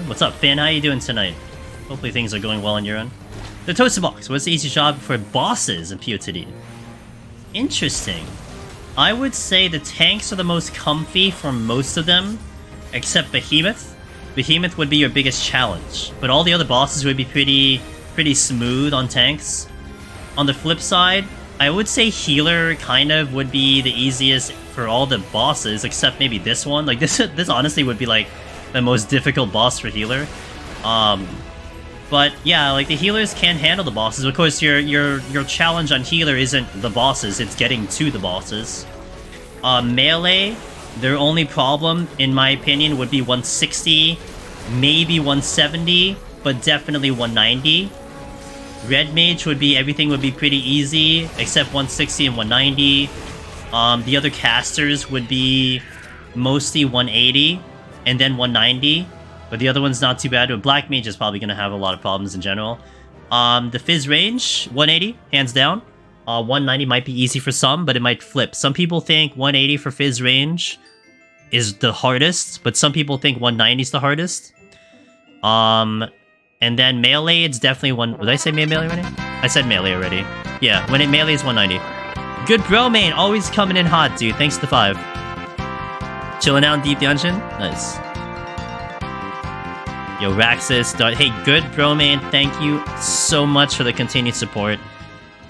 [SPEAKER 1] What's up, Finn? How you doing tonight? Hopefully things are going well on your end. The Toaster Box. What's the easy job for bosses in PoTD? Interesting. I would say the tanks are the most comfy for most of them, except Behemoth. Behemoth would be your biggest challenge, but all the other bosses would be pretty smooth on tanks. On the flip side, I would say Healer kind of would be the easiest for all the bosses, except maybe this one. Like this honestly would be like the most difficult boss for Healer. But yeah, like the healers can handle the bosses. Of course, your challenge on Healer isn't the bosses; it's getting to the bosses. Melee, their only problem, in my opinion, would be 160, maybe 170, but definitely 190. Red Mage would be everything would be pretty easy, except 160 and 190. The other casters would be mostly 180 and then 190. But the other one's not too bad. But Black Mage is probably going to have a lot of problems in general. The Fizz range, 180, hands down. 190 might be easy for some, but it might flip. Some people think 180 for Fizz range is the hardest, but some people think 190 is the hardest. And then Melee, it's definitely one... Did I say Melee already? I said Melee already. Yeah, when it Melee is 190. Good bro, main. Always coming in hot, dude. Thanks to 5. Chilling out in Deep Dungeon? Nice. Yo, Raxus. Hey, good bro, man. Thank you so much for the continued support.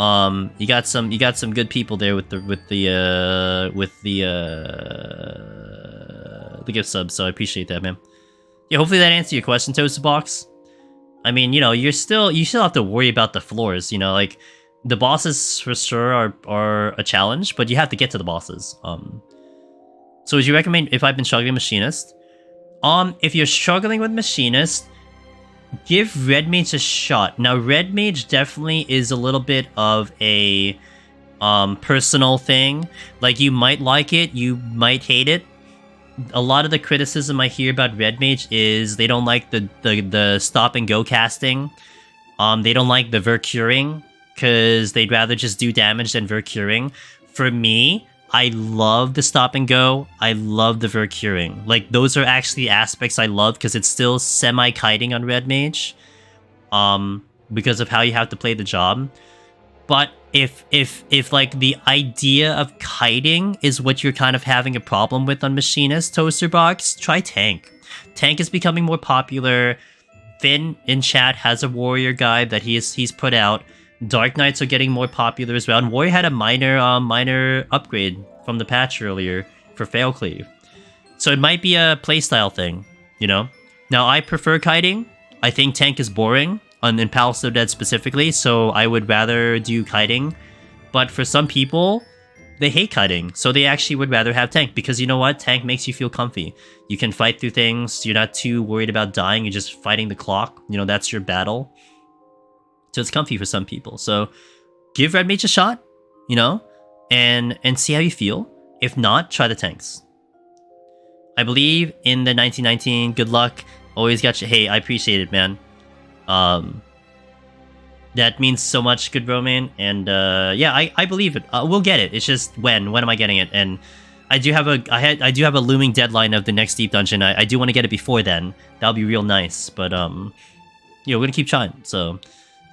[SPEAKER 1] You got some good people there with the gift sub, so I appreciate that, man. Yeah, hopefully that answered your question, Toaster Box. I mean, you know, you still have to worry about the floors, you know, like the bosses for sure are a challenge, but you have to get to the bosses. So would you recommend if I've been struggling with Machinist? If you're struggling with Machinist, give Red Mage a shot. Now, Red Mage definitely is a little bit of a personal thing. Like, you might like it, you might hate it. A lot of the criticism I hear about Red Mage is they don't like the stop and go casting. They don't like the Vercuring, because they'd rather just do damage than Vercuring. For me, I love the stop and go. I love the Vercuring. Like, those are actually aspects I love because it's still semi-kiting on Red Mage. Because of how you have to play the job. But if like the idea of kiting is what you're kind of having a problem with on Machinist, Toaster Box, try Tank. Tank is becoming more popular. Finn in chat has a warrior guide that he's put out. Dark Knights are getting more popular as well. And Warrior had a minor upgrade from the patch earlier for Fail Cleave. So it might be a playstyle thing, you know? Now, I prefer kiting. I think Tank is boring, in Palace of the Dead specifically, so I would rather do kiting. But for some people, they hate kiting, so they actually would rather have Tank, because you know what? Tank makes you feel comfy. You can fight through things, you're not too worried about dying, you're just fighting the clock. You know, that's your battle. So it's comfy for some people. So give Red Mage a shot, you know, and see how you feel. If not, try the tanks. I believe in the 1919. Good luck. Always got you. Hey, I appreciate it, man. That means so much, good bro, man. And yeah, I believe it. We'll get it. It's just when am I getting it? And I do have a looming deadline of the next Deep Dungeon. I do want to get it before then. That'll be real nice. But yeah, we're gonna keep trying. So.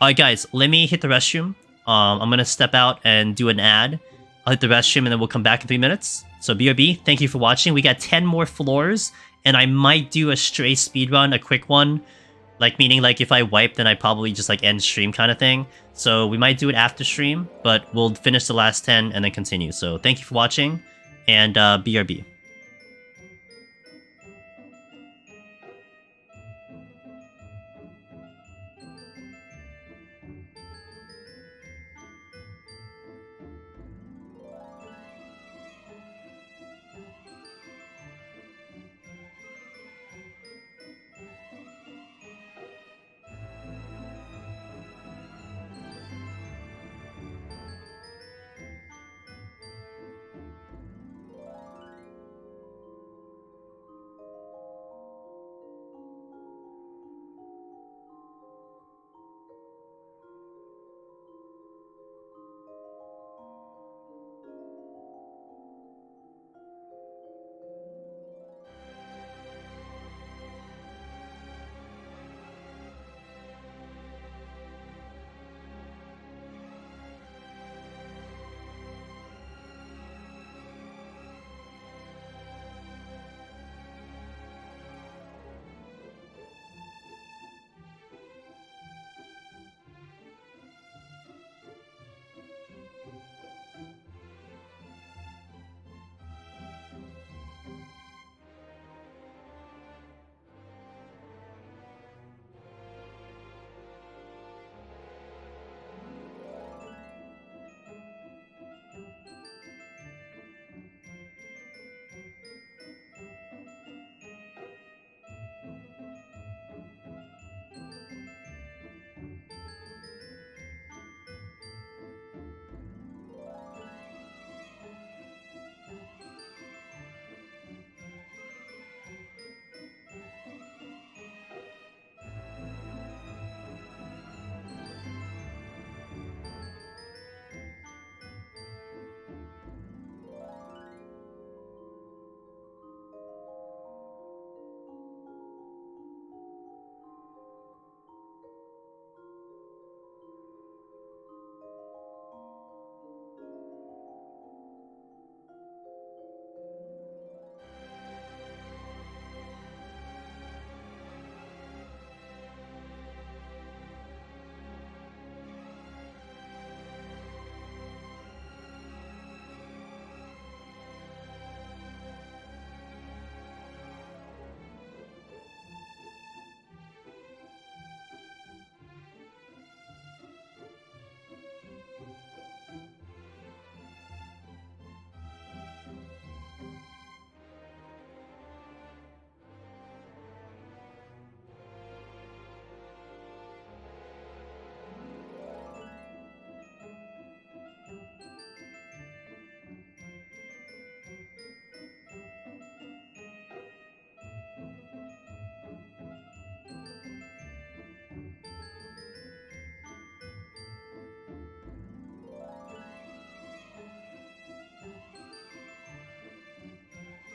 [SPEAKER 1] Alright guys, let me hit the restroom. I'm gonna step out and do an ad. I'll hit the restroom and then we'll come back in 3 minutes. So BRB, thank you for watching. We got 10 more floors, and I might do a stray speedrun, a quick one. Like, meaning, like, if I wipe, then I probably just, like, end stream kind of thing. So we might do it after stream, but we'll finish the last 10 and then continue. So thank you for watching, and BRB.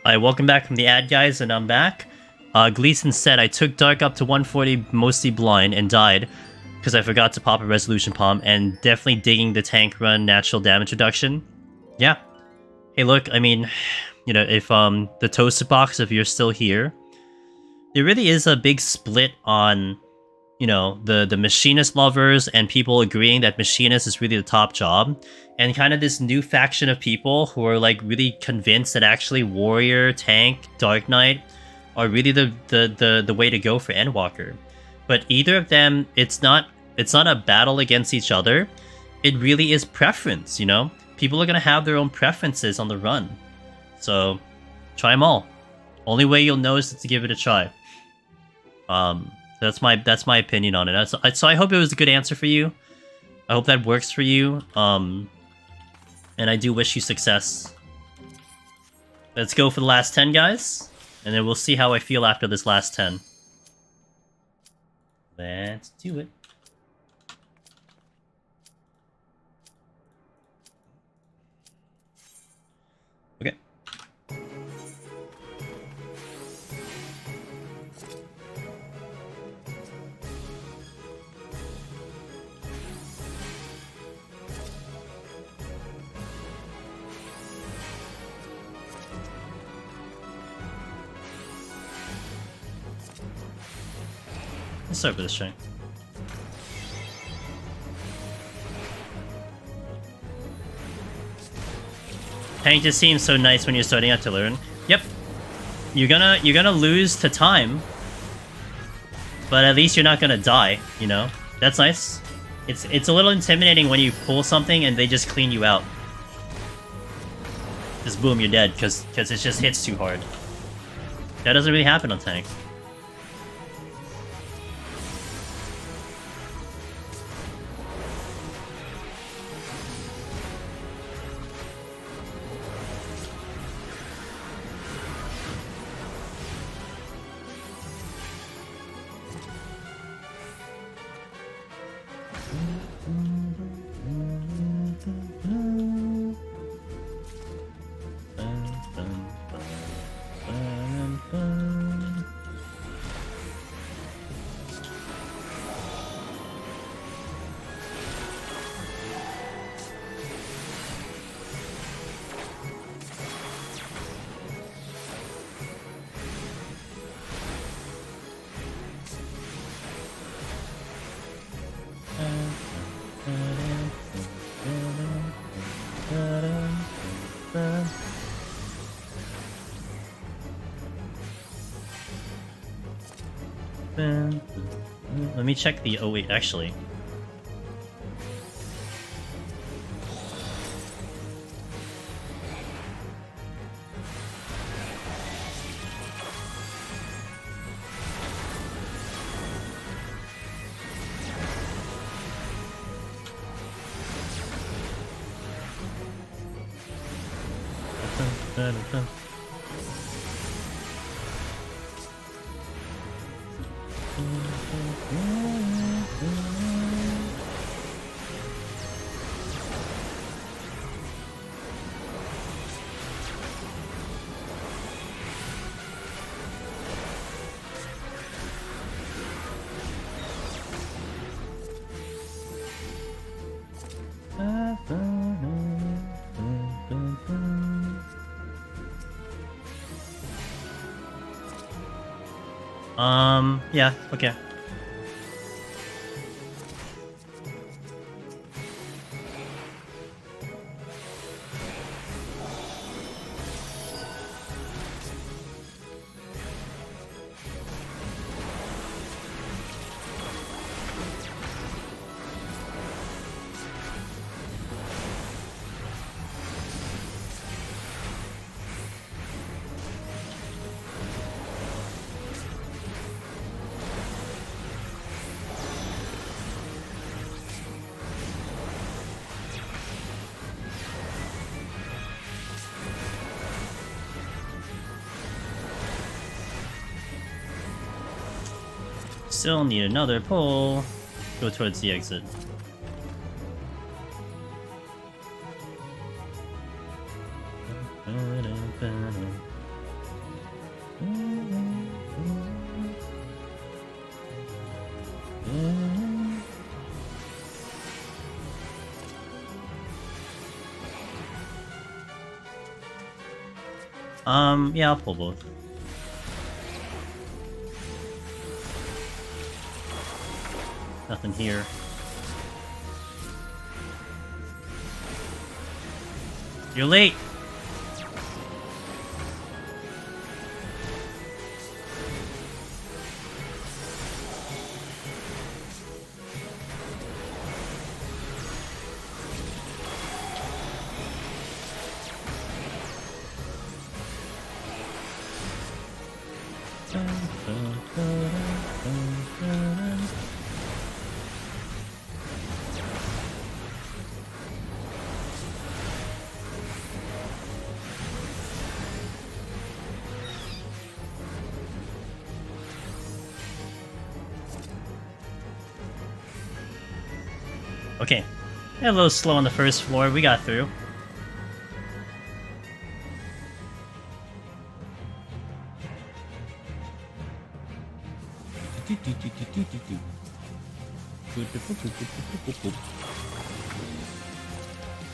[SPEAKER 1] Hi, welcome back from the ad, guys, and I'm back. Gleason said, I took Dark up to 140 mostly blind and died because I forgot to pop a resolution palm, and definitely digging the tank run natural damage reduction. Yeah. Hey, look, I mean, you know, if the Toasted Box, if you're still here, there really is a big split on, you know, the machinist lovers and people agreeing that machinist is really the top job, and kind of this new faction of people who are like really convinced that actually warrior, tank, dark knight are really the way to go for Endwalker. But either of them, it's not a battle against each other. It really is preference, you know? People are gonna have their own preferences on the run. So try them all. Only way you'll know is to give it a try. That's my opinion on it. So I hope it was a good answer for you. I hope that works for you. And I do wish you success. Let's go for the last 10, guys. And then we'll see how I feel after this last 10. Let's do it. Okay. Let's start with this try. Tank just seems so nice when you're starting out to learn. Yep. You're gonna lose to time. But at least you're not gonna die, you know? That's nice. It's a little intimidating when you pull something and they just clean you out. Just boom, you're dead, because it just hits too hard. That doesn't really happen on tank. Let me check the... Oh wait, actually. Yeah, okay. Still need another pull. Go towards the exit. Yeah, I'll pull both. Nothing here. You're late! Okay. A little slow on the first floor, we got through.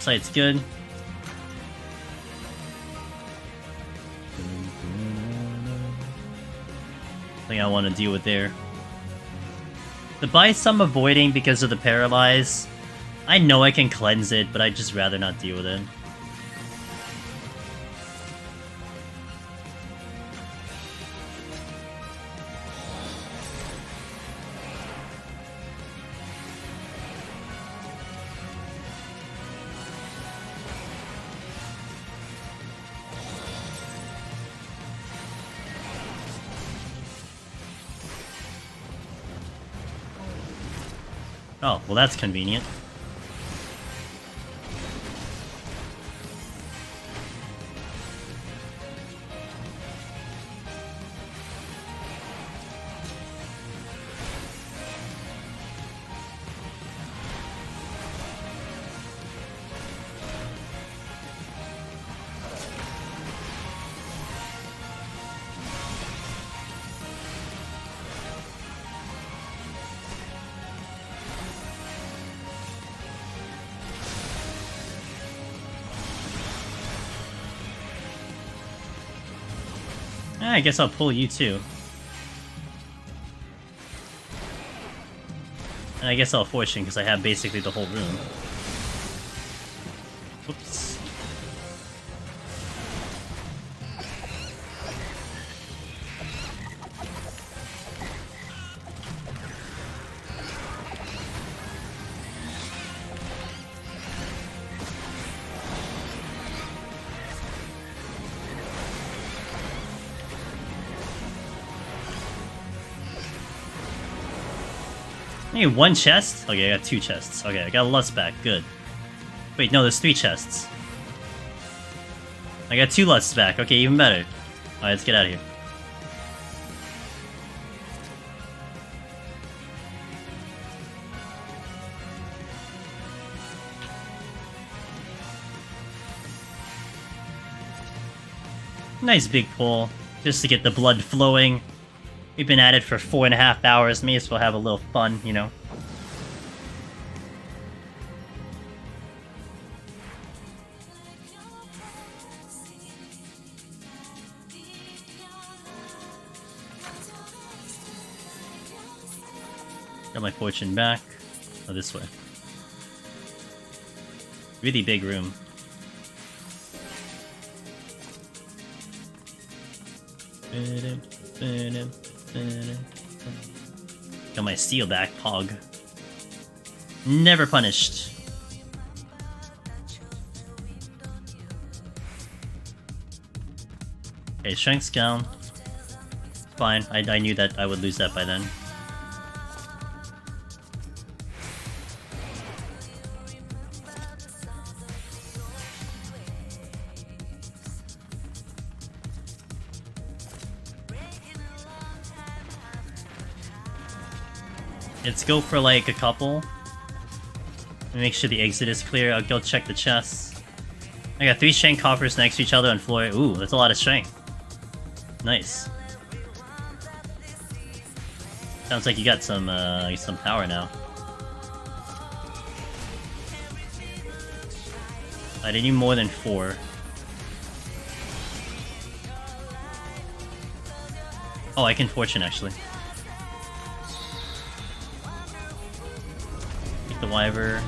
[SPEAKER 1] Site's good. Thing I want to deal with there. The bites I'm avoiding because of the paralyze. I know I can cleanse it, but I'd just rather not deal with it. Oh, well that's convenient. I guess I'll pull you too. And I guess I'll fortune because I have basically the whole room. Oops. Hey, one chest? Okay, I got two chests. Okay, I got Lust back. Good. Wait, no, there's three chests. I got two Lusts back. Okay, even better. Alright, let's get out of here. Nice big pull, just to get the blood flowing. We've been at it for 4.5 hours, may as well have a little fun, you know? Got my fortune back. Oh, this way. Really big room. Got my steel back, Pog. Never punished. Okay, strength's down. Fine, I knew that I would lose that by then. Let's go for like a couple. Make sure the exit is clear. I'll go check the chests. I got 3 strength coffers next to each other on floor. Ooh, that's a lot of strength. Nice. Sounds like you got some power now. I need more than 4. Oh, I can fortune actually. Take the Wyver.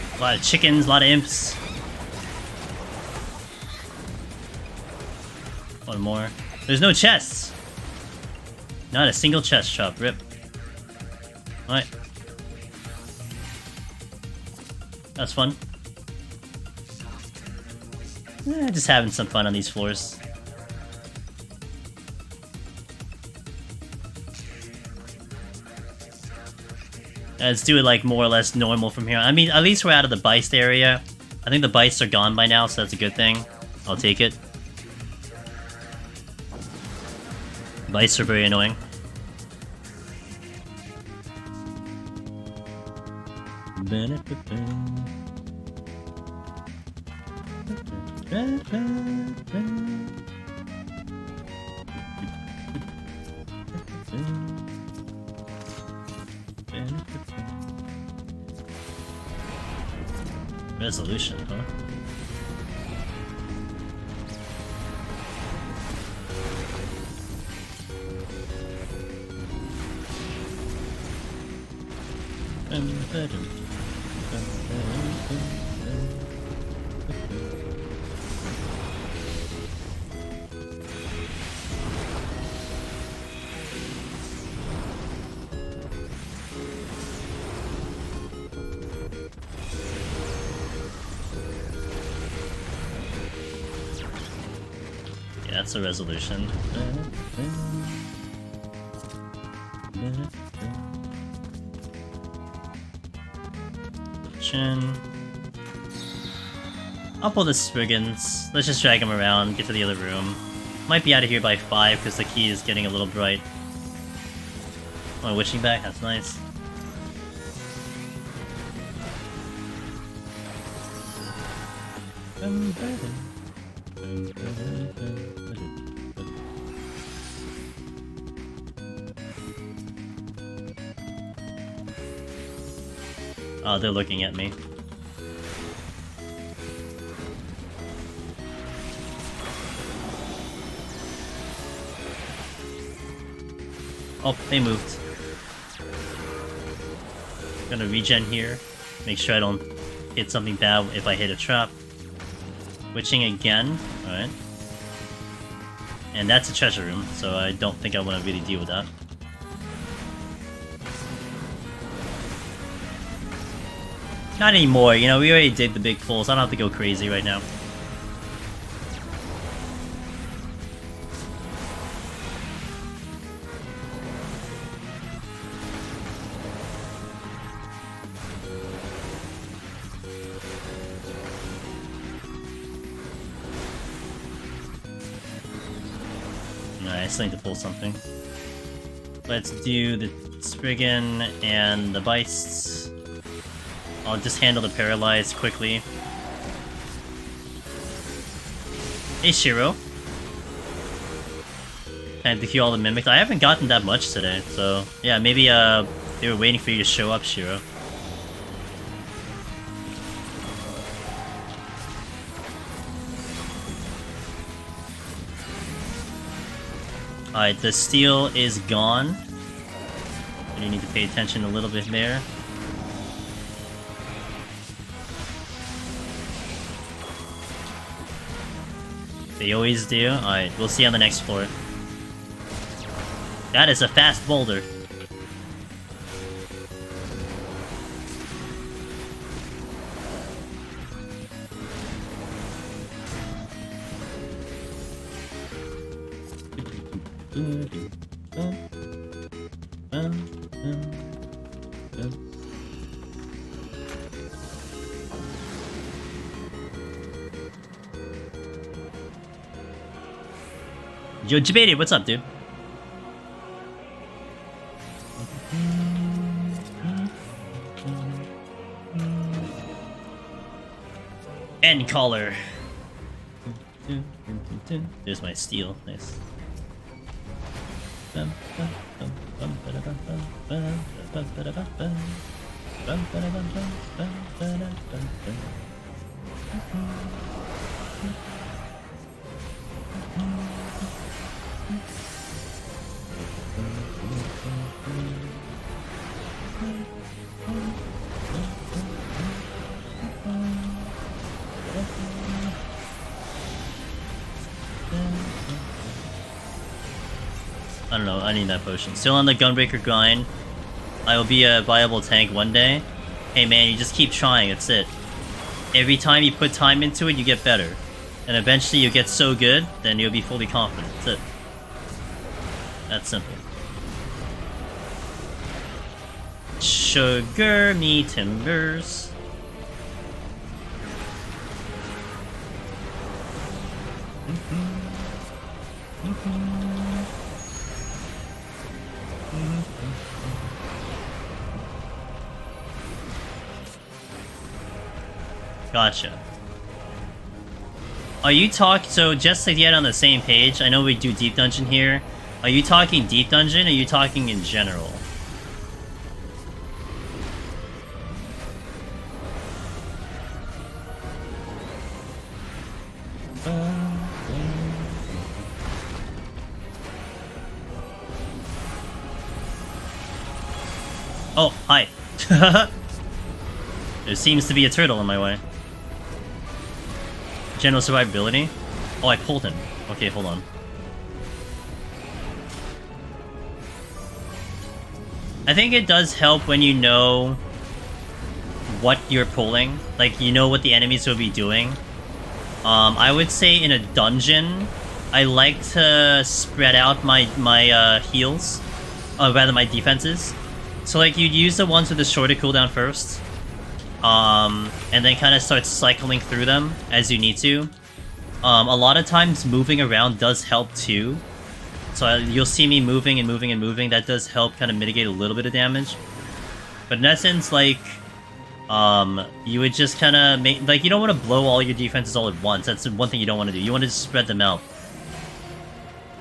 [SPEAKER 1] A lot of chickens, a lot of imps. One more. There's no chests! Not a single chest shop, rip. Alright. That's fun. Just having some fun on these floors. Let's do it like more or less normal from here. I mean, at least we're out of the Beist area. I think the Beists are gone by now, so that's a good thing. I'll take it. Beists are very annoying. Resolution, huh? That's a resolution. Chin. I'll pull the Spriggans. Let's just drag him around, get to the other room. Might be out of here by 5 because the key is getting a little bright. Oh, witching back, that's nice. Oh, they're looking at me. Oh, they moved. Gonna regen here. Make sure I don't hit something bad if I hit a trap. Witching again. Alright. And that's a treasure room, so I don't think I want to really deal with that. Not anymore, you know, we already did the big pulls. I don't have to go crazy right now. I still need to pull something. Let's do the Spriggan and the Beists. I'll just handle the Paralyzed quickly. Hey Shiro. Time to kill all the Mimics. I haven't gotten that much today, so yeah, maybe they were waiting for you to show up, Shiro. Alright, the steel is gone. You need to pay attention a little bit there. They always do? Alright, we'll see on the next floor. That is a fast boulder. Yo, Jabady, what's up, dude? End caller. There's my steel. Nice. I don't know, I need that potion. Still on the Gunbreaker grind. I will be a viable tank one day. Hey man, you just keep trying, that's it. Every time you put time into it, you get better. And eventually you get so good, then you'll be fully confident. That's it. That's simple. Sugar me timbers. Gotcha. Are you talking, so just to get on the same page, I know we do deep dungeon here. Are you talking deep dungeon or are you talking in general? Oh, hi. There seems to be a turtle in my way. General survivability? Oh, I pulled him. Okay, hold on. I think it does help when you know what you're pulling. Like, you know what the enemies will be doing. I would say in a dungeon, I like to spread out my heals. Rather, my defenses. So, like, you'd use the ones with the shorter cooldown first. And then kind of start cycling through them as you need to. A lot of times moving around does help too. So you'll see me moving and moving and moving. That does help kind of mitigate a little bit of damage. But in essence, like, you would just kind of make, like, you don't want to blow all your defenses all at once. That's one thing you don't want to do. You want to just spread them out.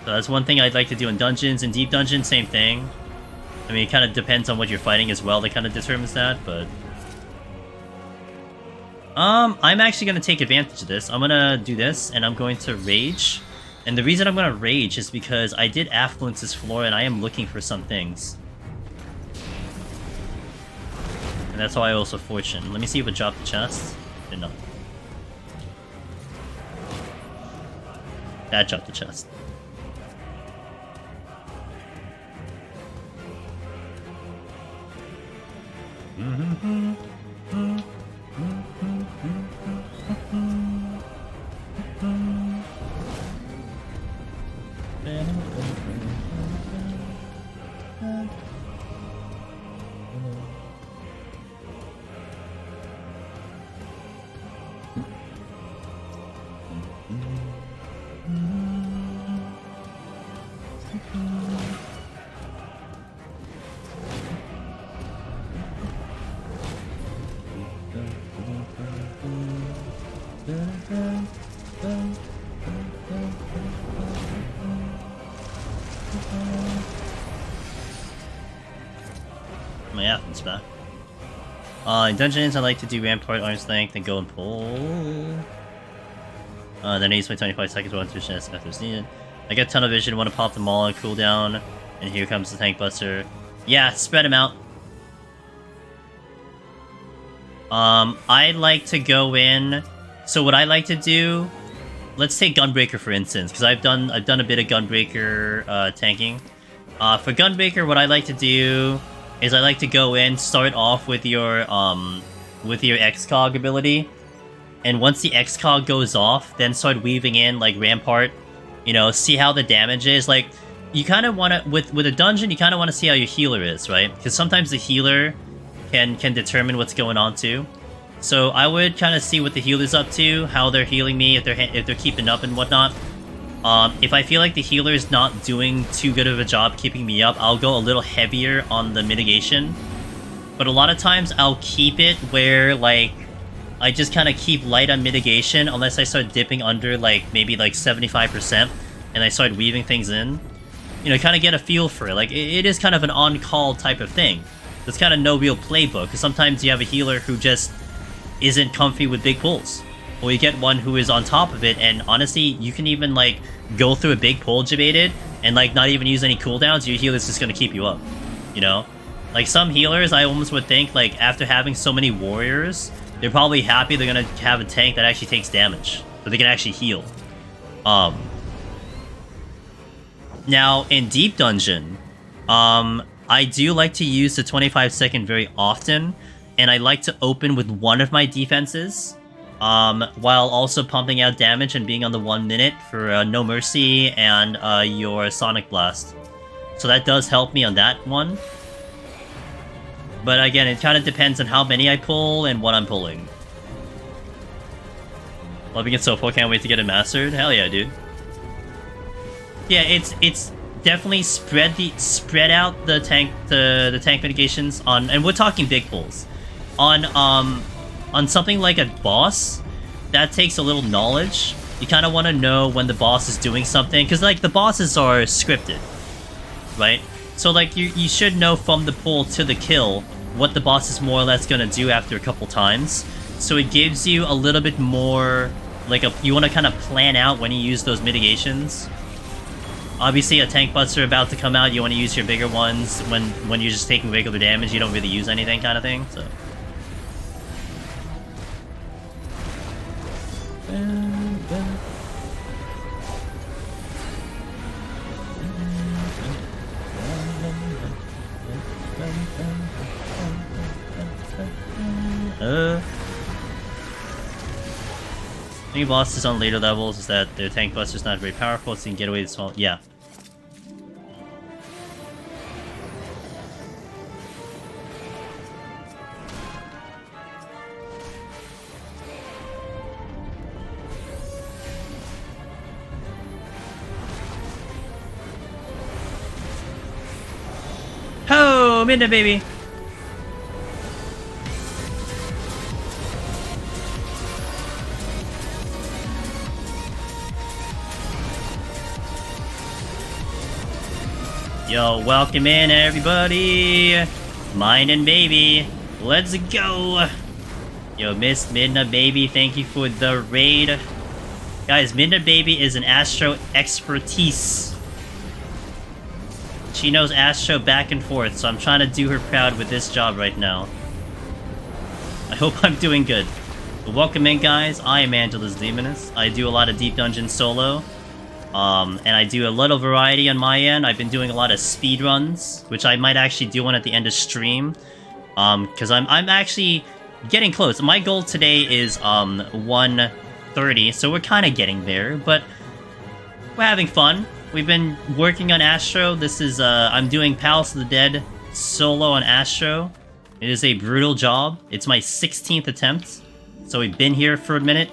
[SPEAKER 1] So that's one thing I'd like to do in dungeons. In deep dungeons, same thing. I mean, it kind of depends on what you're fighting as well that kind of determines that, but... I'm actually going to take advantage of this. I'm going to do this, and I'm going to rage. And the reason I'm going to rage is because I did affluence this floor, and I am looking for some things. And that's why I also fortune. Let me see if it dropped the chest. Did not. That dropped the chest. My Athens back. In dungeons, I like to do Rampart, Arm's Length, and go and pull. Then I use my 25 seconds to run through chest after it's needed. I get tunnel vision, want to pop them all on cooldown, and here comes the tank buster. Yeah, spread them out. I like to go in. So what I like to do let's take Gunbreaker for instance, because I've done a bit of Gunbreaker tanking. For Gunbreaker, what I like to do is I like to go in, start off with your Excog ability, and once the Excog goes off, then start weaving in like Rampart. You know, see how the damage is. Like, you kind of want to with a dungeon, you kind of want to see how your healer is, right? Because sometimes the healer can determine what's going on too. So I would kind of see what the healer's up to, how they're healing me, if they're keeping up and whatnot. If I feel like the healer is not doing too good of a job keeping me up, I'll go a little heavier on the mitigation. But a lot of times I'll keep it where, like, I just kind of keep light on mitigation unless I start dipping under, like, maybe, like, 75%, and I start weaving things in. You know, kind of get a feel for it. Like, it is kind of an on-call type of thing. There's kind of no real playbook, because sometimes you have a healer who just isn't comfy with big pulls. Or you get one who is on top of it, and honestly, you can even, like, go through a big pull debated and, like, not even use any cooldowns. Your healer's just gonna keep you up, you know? Like, some healers, I almost would think, like, after having so many warriors, they're probably happy they're gonna have a tank that actually takes damage, so they can actually heal. Now, in Deep Dungeon, I do like to use the 25-second very often, and I like to open with one of my defenses, while also pumping out damage and being on the 1 minute for No Mercy and your Sonic Blast. So that does help me on that one. But again, it kind of depends on how many I pull and what I'm pulling. Loving it so far, can't wait to get it mastered. Hell yeah, dude. Yeah, it's definitely spread out the tank mitigations on, and we're talking big pulls. On something like a boss, that takes a little knowledge. You kind of want to know when the boss is doing something, because like the bosses are scripted, right? So like you should know from the pull to the kill what the boss is more or less gonna do after a couple times. So it gives you a little bit more, like, you want to kind of plan out when you use those mitigations. Obviously, a tank buster about to come out, you want to use your bigger ones. When you're just taking regular damage, you don't really use anything, kind of thing. So. The thing bosses on later levels is that their tank buster's not very powerful, so you can get away with small. Yeah. Ho, midnight baby. Yo, welcome in everybody! Mine and Baby, let's go! Yo, Miss Midna Baby, thank you for the raid. Guys, Midna Baby is an Astro expertise. She knows Astro back and forth, so I'm trying to do her proud with this job right now. I hope I'm doing good. But welcome in, guys. I am Angelus Demonus. I do a lot of Deep Dungeon solo. And I do a little variety on my end. I've been doing a lot of speed runs, which I might actually do one at the end of stream. Because I'm actually getting close. My goal today is 130, so we're kind of getting there, but we're having fun. We've been working on Astro. This is I'm doing Palace of the Dead solo on Astro. It is a brutal job. It's my 16th attempt, so we've been here for a minute.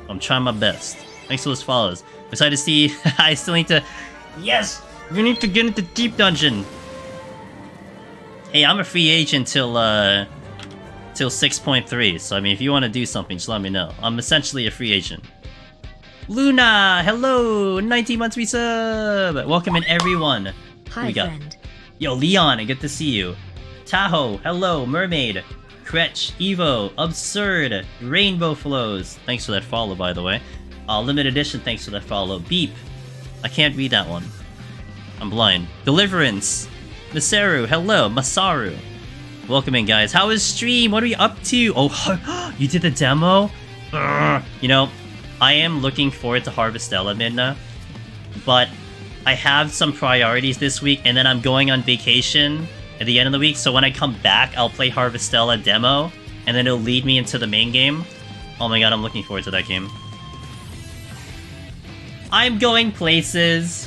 [SPEAKER 1] I'm trying my best. Thanks for those follows. Excited to see. I still need to. Yes, we need to get into Deep Dungeon. Hey, I'm a free agent till 6.3. So I mean, if you want to do something, just let me know. I'm essentially a free agent. Luna, hello, 19 months resub. Welcome in everyone.
[SPEAKER 2] Hi, friend.
[SPEAKER 1] Yo, Leon, good to see you. Tahoe, hello, Mermaid, Kretch, Evo, Absurd, Rainbow Flows. Thanks for that follow, by the way. Limited edition, thanks for that follow. Beep. I can't read that one. I'm blind. Deliverance. Masaru, hello. Masaru. Welcome in, guys. How is stream? What are we up to? Oh, you did the demo? You know, I am looking forward to Harvestella, Midna, but I have some priorities this week, and then I'm going on vacation at the end of the week, so when I come back, I'll play Harvestella demo, and then it'll lead me into the main game. Oh my god, I'm looking forward to that game. I'm going places.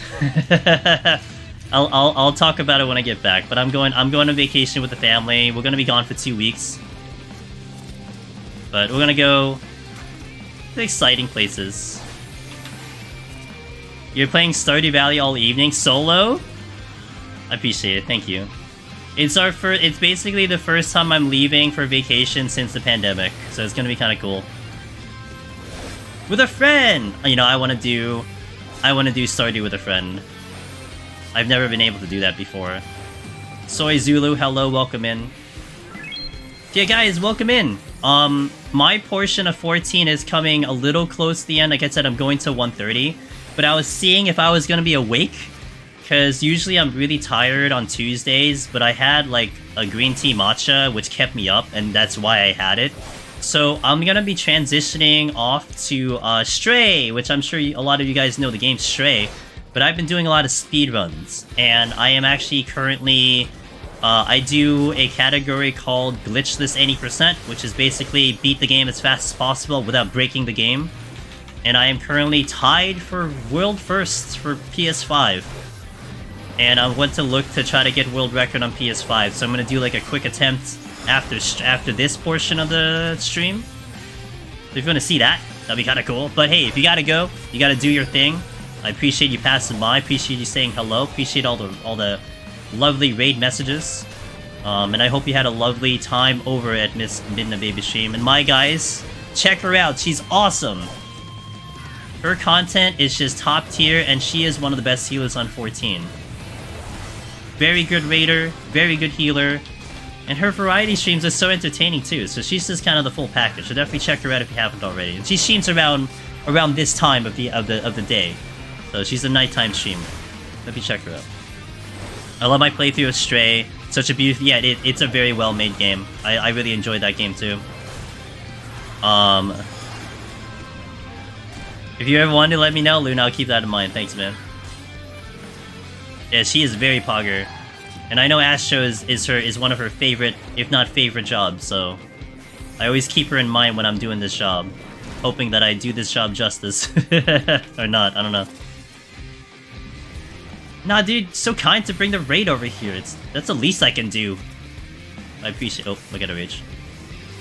[SPEAKER 1] I'll talk about it when I get back, but I'm going on vacation with the family. We're gonna be gone for 2 weeks. But we're gonna go to exciting places. You're playing Stardew Valley all evening solo? I appreciate it, thank you. It's basically the first time I'm leaving for vacation since the pandemic, so it's gonna be kinda cool. With a friend! You know, I wanna do Stardew with a friend. I've never been able to do that before. Soy Zulu, hello, welcome in. Yeah, guys, welcome in. My portion of 14 is coming a little close to the end. Like I said, I'm going to 130. But I was seeing if I was gonna be awake, because usually I'm really tired on Tuesdays, but I had, like, a green tea matcha, which kept me up, and that's why I had it. So I'm gonna be transitioning off to Stray, which I'm sure a lot of you guys know the game Stray. But I've been doing a lot of speedruns, and I am actually currently... I do a category called Glitchless 80%, which is basically beat the game as fast as possible without breaking the game. And I am currently tied for world firsts for PS5. And I want to look to try to get world record on PS5, so I'm gonna do like a quick attempt after this portion of the stream. So if you want to see that, that'd be kind of cool. But hey, if you gotta go, you gotta do your thing. I appreciate you passing by, appreciate you saying hello, appreciate all the lovely raid messages. And I hope you had a lovely time over at Miss Midna Baby Stream. And my guys, check her out, she's awesome! Her content is just top tier, and she is one of the best healers on 14. Very good raider, very good healer, and her variety streams are so entertaining too, so she's just kind of the full package, so definitely check her out if you haven't already. And she streams around this time of the day. So she's a nighttime streamer. Let me check her out. I love my playthrough of Stray. Such a beautiful... Yeah, it's a very well-made game. I really enjoyed that game, too. If you ever wanted to let me know, Luna, I'll keep that in mind. Thanks, man. Yeah, she is very pogger. And I know Astro is one of her favorite, if not favorite jobs, so... I always keep her in mind when I'm doing this job. Hoping that I do this job justice. Or not, I don't know. Nah, dude, so kind to bring the raid over here. That's the least I can do. I appreciate... Oh, look at her rage.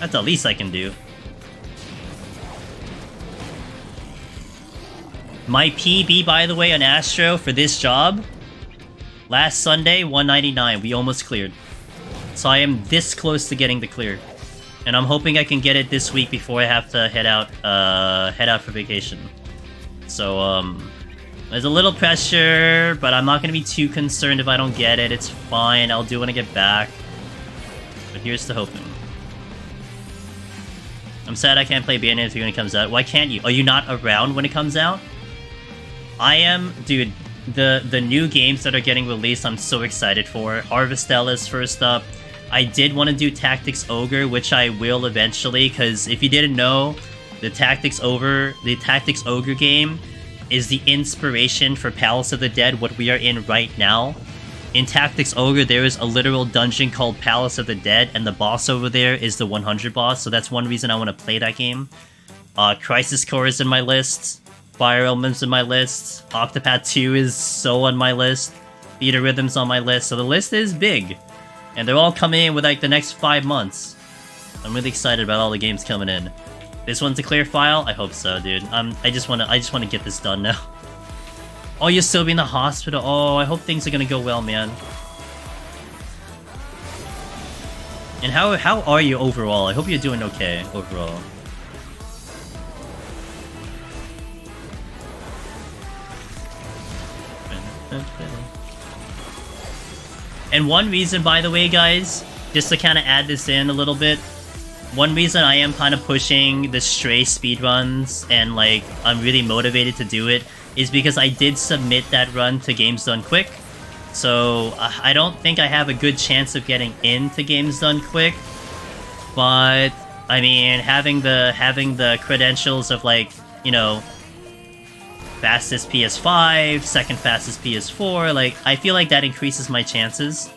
[SPEAKER 1] That's the least I can do. My PB, by the way, on Astro for this job, last Sunday, 199. We almost cleared. So I am this close to getting the clear. And I'm hoping I can get it this week before I have to head out for vacation. So, there's a little pressure, but I'm not going to be too concerned if I don't get it. It's fine. I'll do it when I get back. But here's to hoping. I'm sad I can't play Bayonetta 3 when it comes out. Why can't you? Are you not around when it comes out? I am... Dude, the new games that are getting released, I'm so excited for. Harvestella's first up. I did want to do Tactics Ogre, which I will eventually, because if you didn't know, the Tactics Ogre game is the inspiration for Palace of the Dead, what we are in right now. In Tactics Ogre, there is a literal dungeon called Palace of the Dead, and the boss over there is the 100 boss, so that's one reason I want to play that game. Crisis Core is in my list. Fire Emblem's in my list. Octopath 2 is so on my list. Theater Rhythm's on my list, so the list is big. And they're all coming in with like the next 5 months. I'm really excited about all the games coming in. This one's a clear file? I hope so, dude. I just wanna get this done now. Oh, you're still in the hospital? Oh, I hope things are gonna go well, man. And how are you overall? I hope you're doing okay overall. And one reason, by the way, guys, just to kind of add this in a little bit, one reason I am kind of pushing the Stray speedruns and, like, I'm really motivated to do it is because I did submit that run to Games Done Quick. So, I don't think I have a good chance of getting into Games Done Quick. But, I mean, having the credentials of, like, you know, fastest PS5, second fastest PS4. Like, I feel like that increases my chances.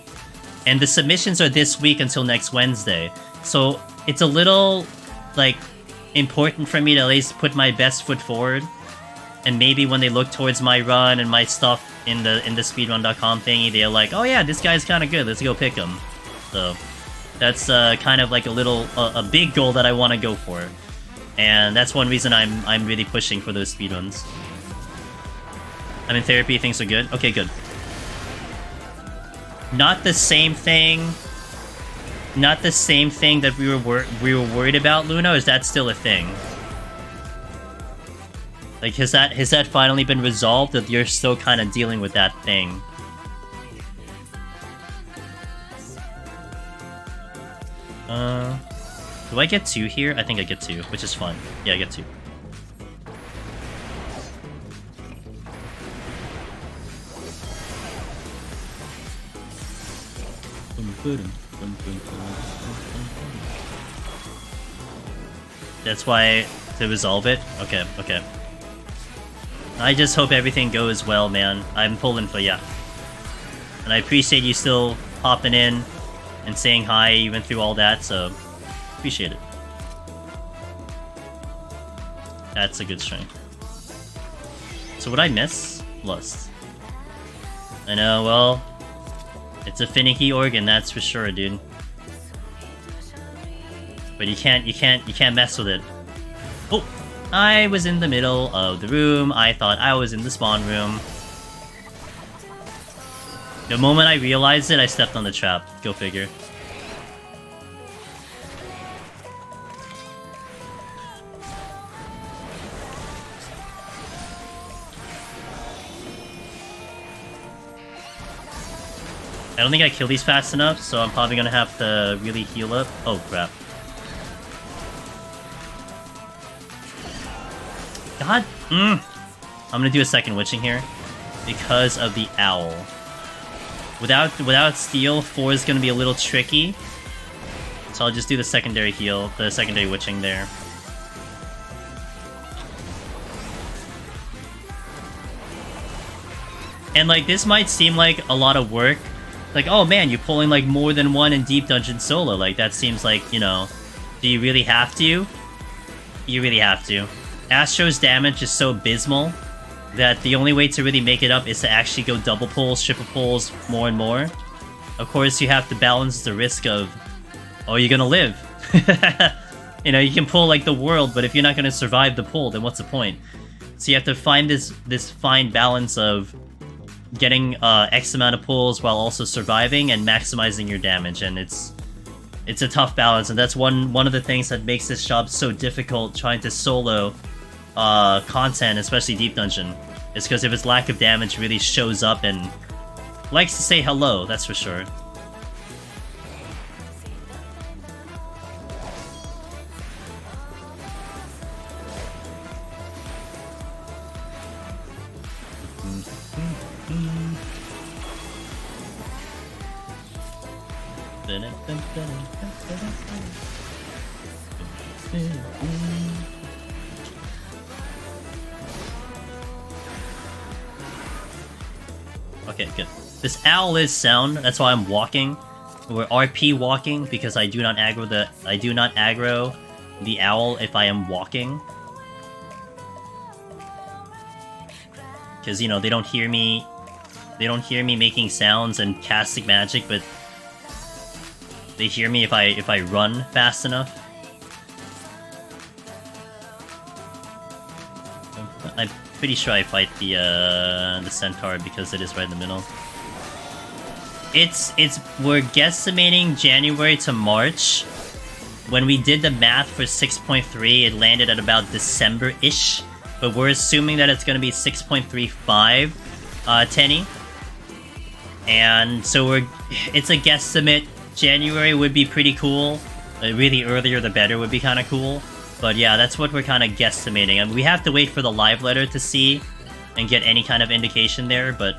[SPEAKER 1] And the submissions are this week until next Wednesday. So it's a little, like, important for me to at least put my best foot forward. And maybe when they look towards my run and my stuff in the speedrun.com thingy, they're like, oh yeah, this guy's kind of good, let's go pick him. So that's kind of like a big goal that I want to go for. And that's one reason I'm really pushing for those speedruns. I'm in therapy, things are good? Okay, good. Not the same thing. Not the same thing that we were worried about, Luna, or is that still a thing? Like, has that finally been resolved, that you're still kind of dealing with that thing? Do I get 2 here? I think I get 2, which is fun. Yeah, I get 2. That's why, to resolve it? Okay, okay. I just hope everything goes well, man. I'm pulling for ya. And I appreciate you still popping in and saying hi even through all that, so appreciate it. That's a good string. So what I miss? Lust. I know, well, it's a finicky organ, that's for sure, dude. But you can't mess with it. Oh! I was in the middle of the room. I thought I was in the spawn room. The moment I realized it, I stepped on the trap. Go figure. I don't think I killed these fast enough, so I'm probably gonna have to really heal up. Oh, crap. God, I'm gonna do a second witching here because of the owl. Without steel, 4 is gonna be a little tricky, so I'll just do the secondary heal, the secondary witching there. And like, this might seem like a lot of work. Like, oh man, you're pulling like more than one in Deep Dungeon solo. Like, that seems like, you know, do you really have to? You really have to. Astro's damage is so abysmal that the only way to really make it up is to actually go double pulls, triple pulls, more and more. Of course, you have to balance the risk of, oh, you're gonna live. You know, you can pull like the world, but if you're not gonna survive the pull, then what's the point? So you have to find this fine balance of getting X amount of pulls while also surviving and maximizing your damage, and it's a tough balance, and that's one of the things that makes this job so difficult trying to solo content, especially Deep Dungeon, is because if its lack of damage really shows up and likes to say hello, that's for sure. Okay, good. This owl is sound, that's why I'm walking. We're RP walking because I do not aggro the owl if I am walking. Because, you know, they don't hear me making sounds and casting magic, but they hear me if I run fast enough. I'm pretty sure I fight the centaur because it is right in the middle. We're guesstimating January to March. When we did the math for 6.3, it landed at about December-ish, but we're assuming that it's going to be 6.35 Tenny. And so it's a guesstimate. January would be pretty cool. Really earlier the better would be kind of cool. But yeah, that's what we're kind of guesstimating. I mean, we have to wait for the live letter to see and get any kind of indication there, but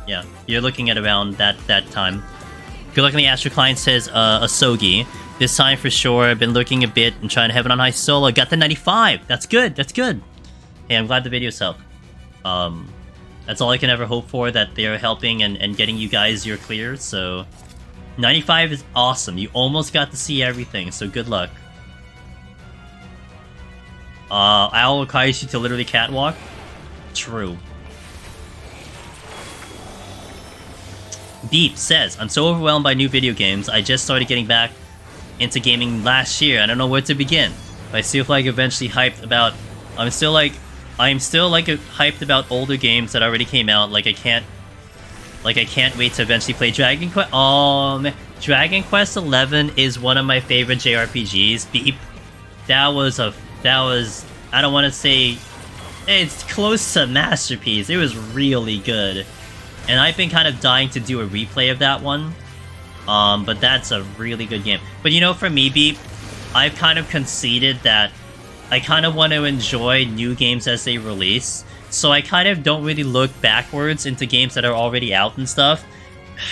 [SPEAKER 1] yeah, you're looking at around that time. Good luck on the Astro Client, says Asogi. This time for sure, I've been looking a bit and trying to have it on high solo. Got the 95! That's good, that's good! hey, I'm glad the videos help. That's all I can ever hope for, that they're helping and getting you guys your clears, so... 95 is awesome. You almost got to see everything, so good luck. Owl requires you to literally catwalk? True. Beep says, I'm so overwhelmed by new video games, I just started getting back into gaming last year. I don't know where to begin. But I still feel like eventually hyped about... I'm still hyped about older games that already came out. Like I can't wait to eventually play Dragon Quest. Oh man, Dragon Quest 11 is one of my favorite JRPGs. Beep. That was I don't want to say it's close to masterpiece. It was really good. And I've been kind of dying to do a replay of that one. But that's a really good game. But you know, for me, Beep, I've kind of conceded that I kind of want to enjoy new games as they release. So I kind of don't really look backwards into games that are already out and stuff.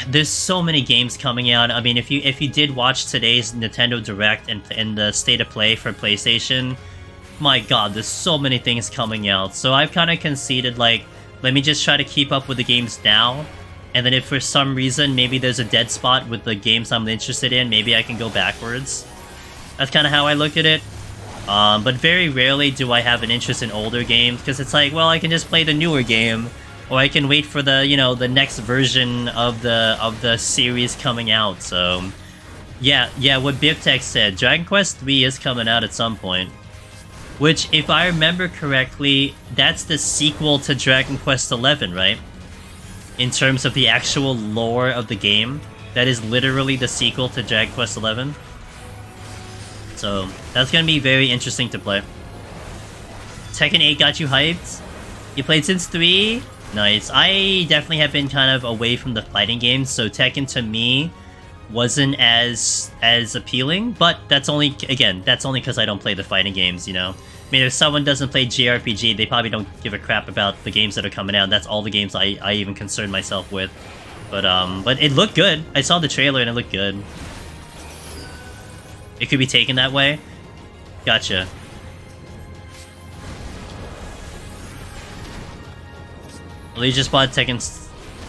[SPEAKER 1] There's so many games coming out. I mean, if you did watch today's Nintendo Direct and the State of Play for PlayStation, my god, there's so many things coming out. So I've kind of conceded, like, let me just try to keep up with the games now. And then if for some reason maybe there's a dead spot with the games I'm interested in, maybe I can go backwards. That's kind of how I look at it. But very rarely do I have an interest in older games, because it's like, well, I can just play the newer game, or I can wait for the, you know, the next version of the series coming out. So, yeah, what Biptech said, Dragon Quest 3 is coming out at some point. Which, if I remember correctly, that's the sequel to Dragon Quest 11, right? In terms of the actual lore of the game, that is literally the sequel to Dragon Quest 11. So, that's gonna be very interesting to play. Tekken 8 got you hyped? You played since 3? Nice. I definitely have been kind of away from the fighting games, so Tekken to me wasn't as appealing, but that's only because I don't play the fighting games, you know? I mean, if someone doesn't play JRPG, they probably don't give a crap about the games that are coming out. That's all the games I even concern myself with. But it looked good. I saw the trailer and it looked good. It could be taken that way? Gotcha. Well, you just bought Tekken...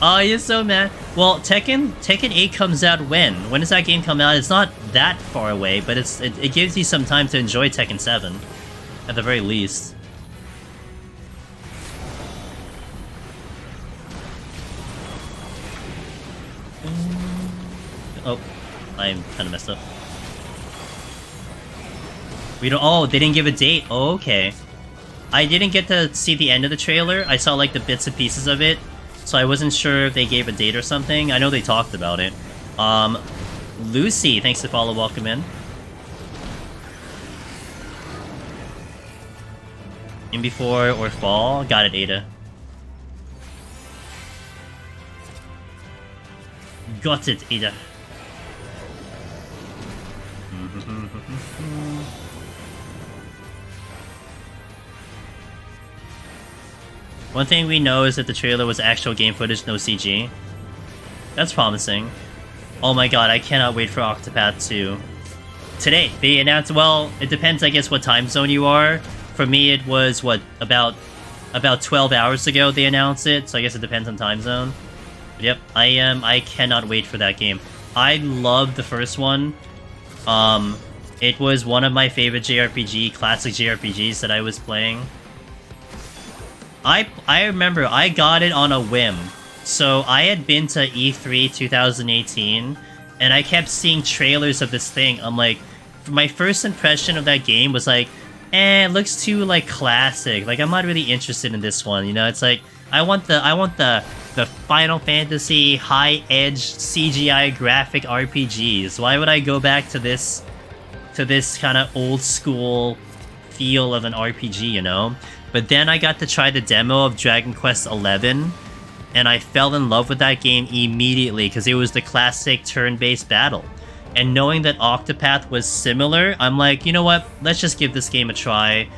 [SPEAKER 1] Oh, you're so mad. Well, Tekken 8 comes out when? When does that game come out? It's not that far away, but it gives you some time to enjoy Tekken 7. At the very least. Oh, I'm kind of messed up. We don't... Oh, they didn't give a date. Oh, okay. I didn't get to see the end of the trailer. I saw, like, the bits and pieces of it. So I wasn't sure if they gave a date or something. I know they talked about it. Lucy, thanks for the follow. Welcome in. In before or fall? Got it, Ada. Got it, Ada. One thing we know is that the trailer was actual game footage, no CG. That's promising. Oh my god, I cannot wait for Octopath 2. Today, they announced, well, it depends, I guess, what time zone you are. For me, it was, what, about 12 hours ago they announced it, so I guess it depends on time zone. But yep, I cannot wait for that game. I loved the first one. It was one of my favorite classic JRPGs that I was playing. I remember I got it on a whim. So I had been to E3 2018, and I kept seeing trailers of this thing. I'm like, my first impression of that game was like, it looks too, like, classic. Like, I'm not really interested in this one, you know? It's like, I want the Final Fantasy high-edge CGI graphic RPGs. Why would I go back to this kind of old-school feel of an RPG, you know? But then I got to try the demo of Dragon Quest 11, and I fell in love with that game immediately, because it was the classic turn-based battle. And knowing that Octopath was similar, I'm like, you know what? Let's just give this game a try.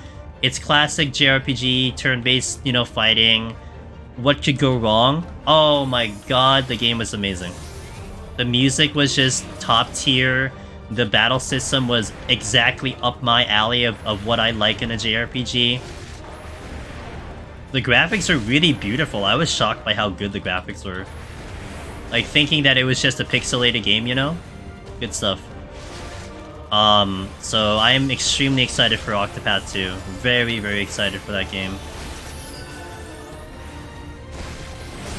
[SPEAKER 1] It's classic JRPG, turn-based, you know, fighting. What could go wrong? Oh my god, the game was amazing. The music was just top tier. The battle system was exactly up my alley of what I like in a JRPG. The graphics are really beautiful. I was shocked by how good the graphics were. Like, thinking that it was just a pixelated game, you know? Good stuff. So I'm extremely excited for Octopath 2. Very, very excited for that game.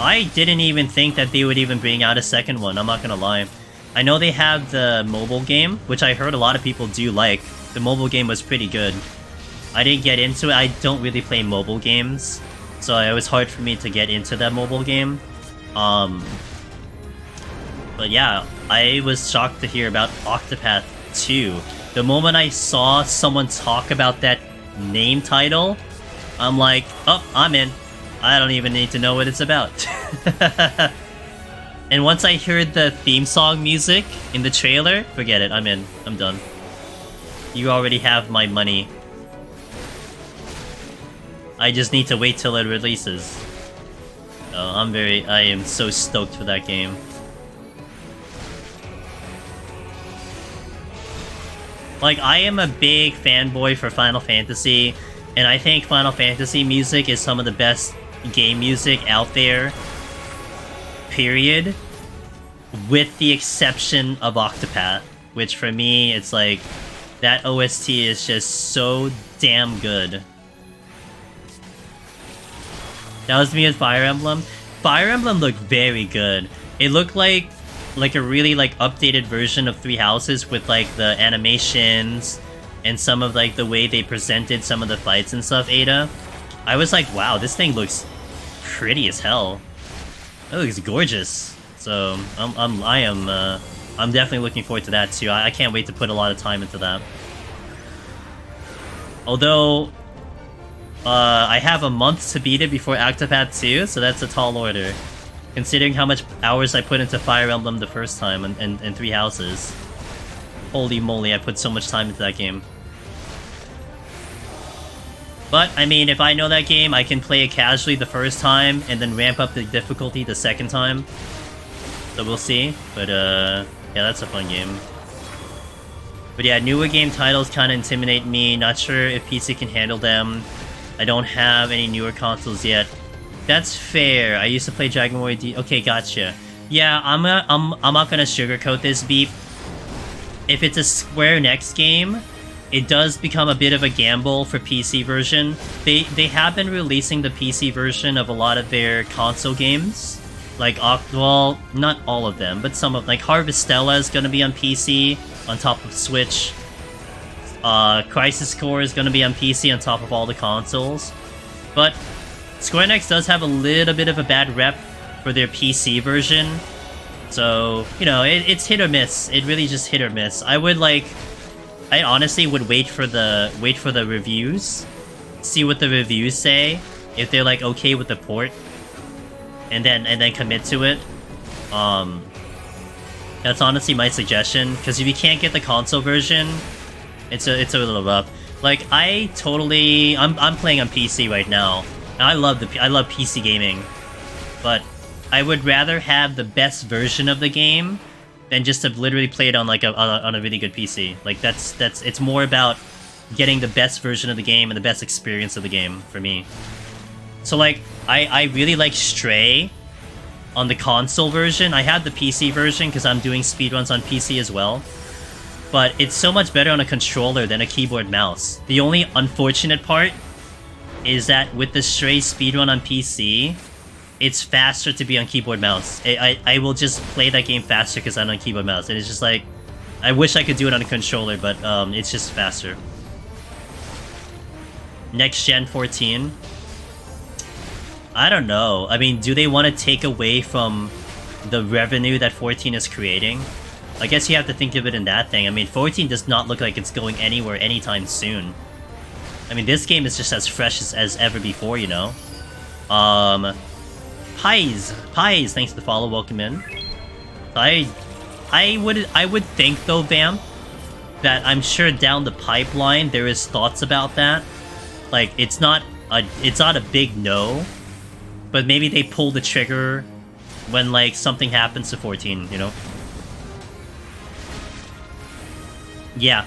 [SPEAKER 1] I didn't even think that they would even bring out a second one, I'm not gonna lie. I know they have the mobile game, which I heard a lot of people do like. The mobile game was pretty good. I didn't get into it. I don't really play mobile games, so it was hard for me to get into that mobile game. But yeah, I was shocked to hear about Octopath 2. The moment I saw someone talk about that name title, I'm like, oh, I'm in. I don't even need to know what it's about. And once I heard the theme song music in the trailer, forget it, I'm in. I'm done. You already have my money. I just need to wait till it releases. I am so stoked for that game. Like, I am a big fanboy for Final Fantasy, and I think Final Fantasy music is some of the best game music out there. Period. With the exception of Octopath, which for me, it's like, that OST is just so damn good. That was me with Fire Emblem. Fire Emblem looked very good. It looked like a really like updated version of Three Houses with like the animations and some of like the way they presented some of the fights and stuff, Ada. I was like, wow, this thing looks pretty as hell. It looks gorgeous. So I'm definitely looking forward to that too. I can't wait to put a lot of time into that. Although I have a month to beat it before Octopath 2, so that's a tall order. Considering how much hours I put into Fire Emblem the first time and Three Houses. Holy moly, I put so much time into that game. But, I mean, if I know that game, I can play it casually the first time, and then ramp up the difficulty the second time. So we'll see. But, yeah, that's a fun game. But yeah, newer game titles kind of intimidate me. Not sure if PC can handle them. I don't have any newer consoles yet. That's fair. I used to play Dragon Warrior D. Okay, gotcha. Yeah, I'm not gonna sugarcoat this, Beep. If it's a Square Enix game, it does become a bit of a gamble for PC version. They have been releasing the PC version of a lot of their console games. Like, well, not all of them, but some of, like, Harvestella is gonna be on PC on top of Switch. Crisis Core is gonna be on PC on top of all the consoles. But Square Enix does have a little bit of a bad rep for their PC version. So, you know, it's hit or miss. It really just hit or miss. I honestly would wait for the reviews, see what the reviews say, if they're like okay with the port, and then commit to it. That's honestly my suggestion, because if you can't get the console version, it's a little rough. Like, I'm playing on PC right now. And I love PC gaming, but I would rather have the best version of the game than just to literally play it on like on a really good PC. Like, it's more about getting the best version of the game and the best experience of the game for me. So like, I really like Stray on the console version. I have the PC version because I'm doing speedruns on PC as well. But it's so much better on a controller than a keyboard mouse. The only unfortunate part is that with the Stray speedrun on PC, it's faster to be on keyboard mouse. I will just play that game faster because I'm on keyboard mouse. And it's just like, I wish I could do it on a controller, but it's just faster. Next Gen 14. I don't know. I mean, do they want to take away from the revenue that 14 is creating? I guess you have to think of it in that thing. I mean, 14 does not look like it's going anywhere anytime soon. I mean, this game is just as fresh as ever before, you know? Pies, thanks for the follow, welcome in. I would think, though, Vamp, that I'm sure down the pipeline there is thoughts about that. Like, it's not a big no, but maybe they pull the trigger when, like, something happens to 14, you know? Yeah.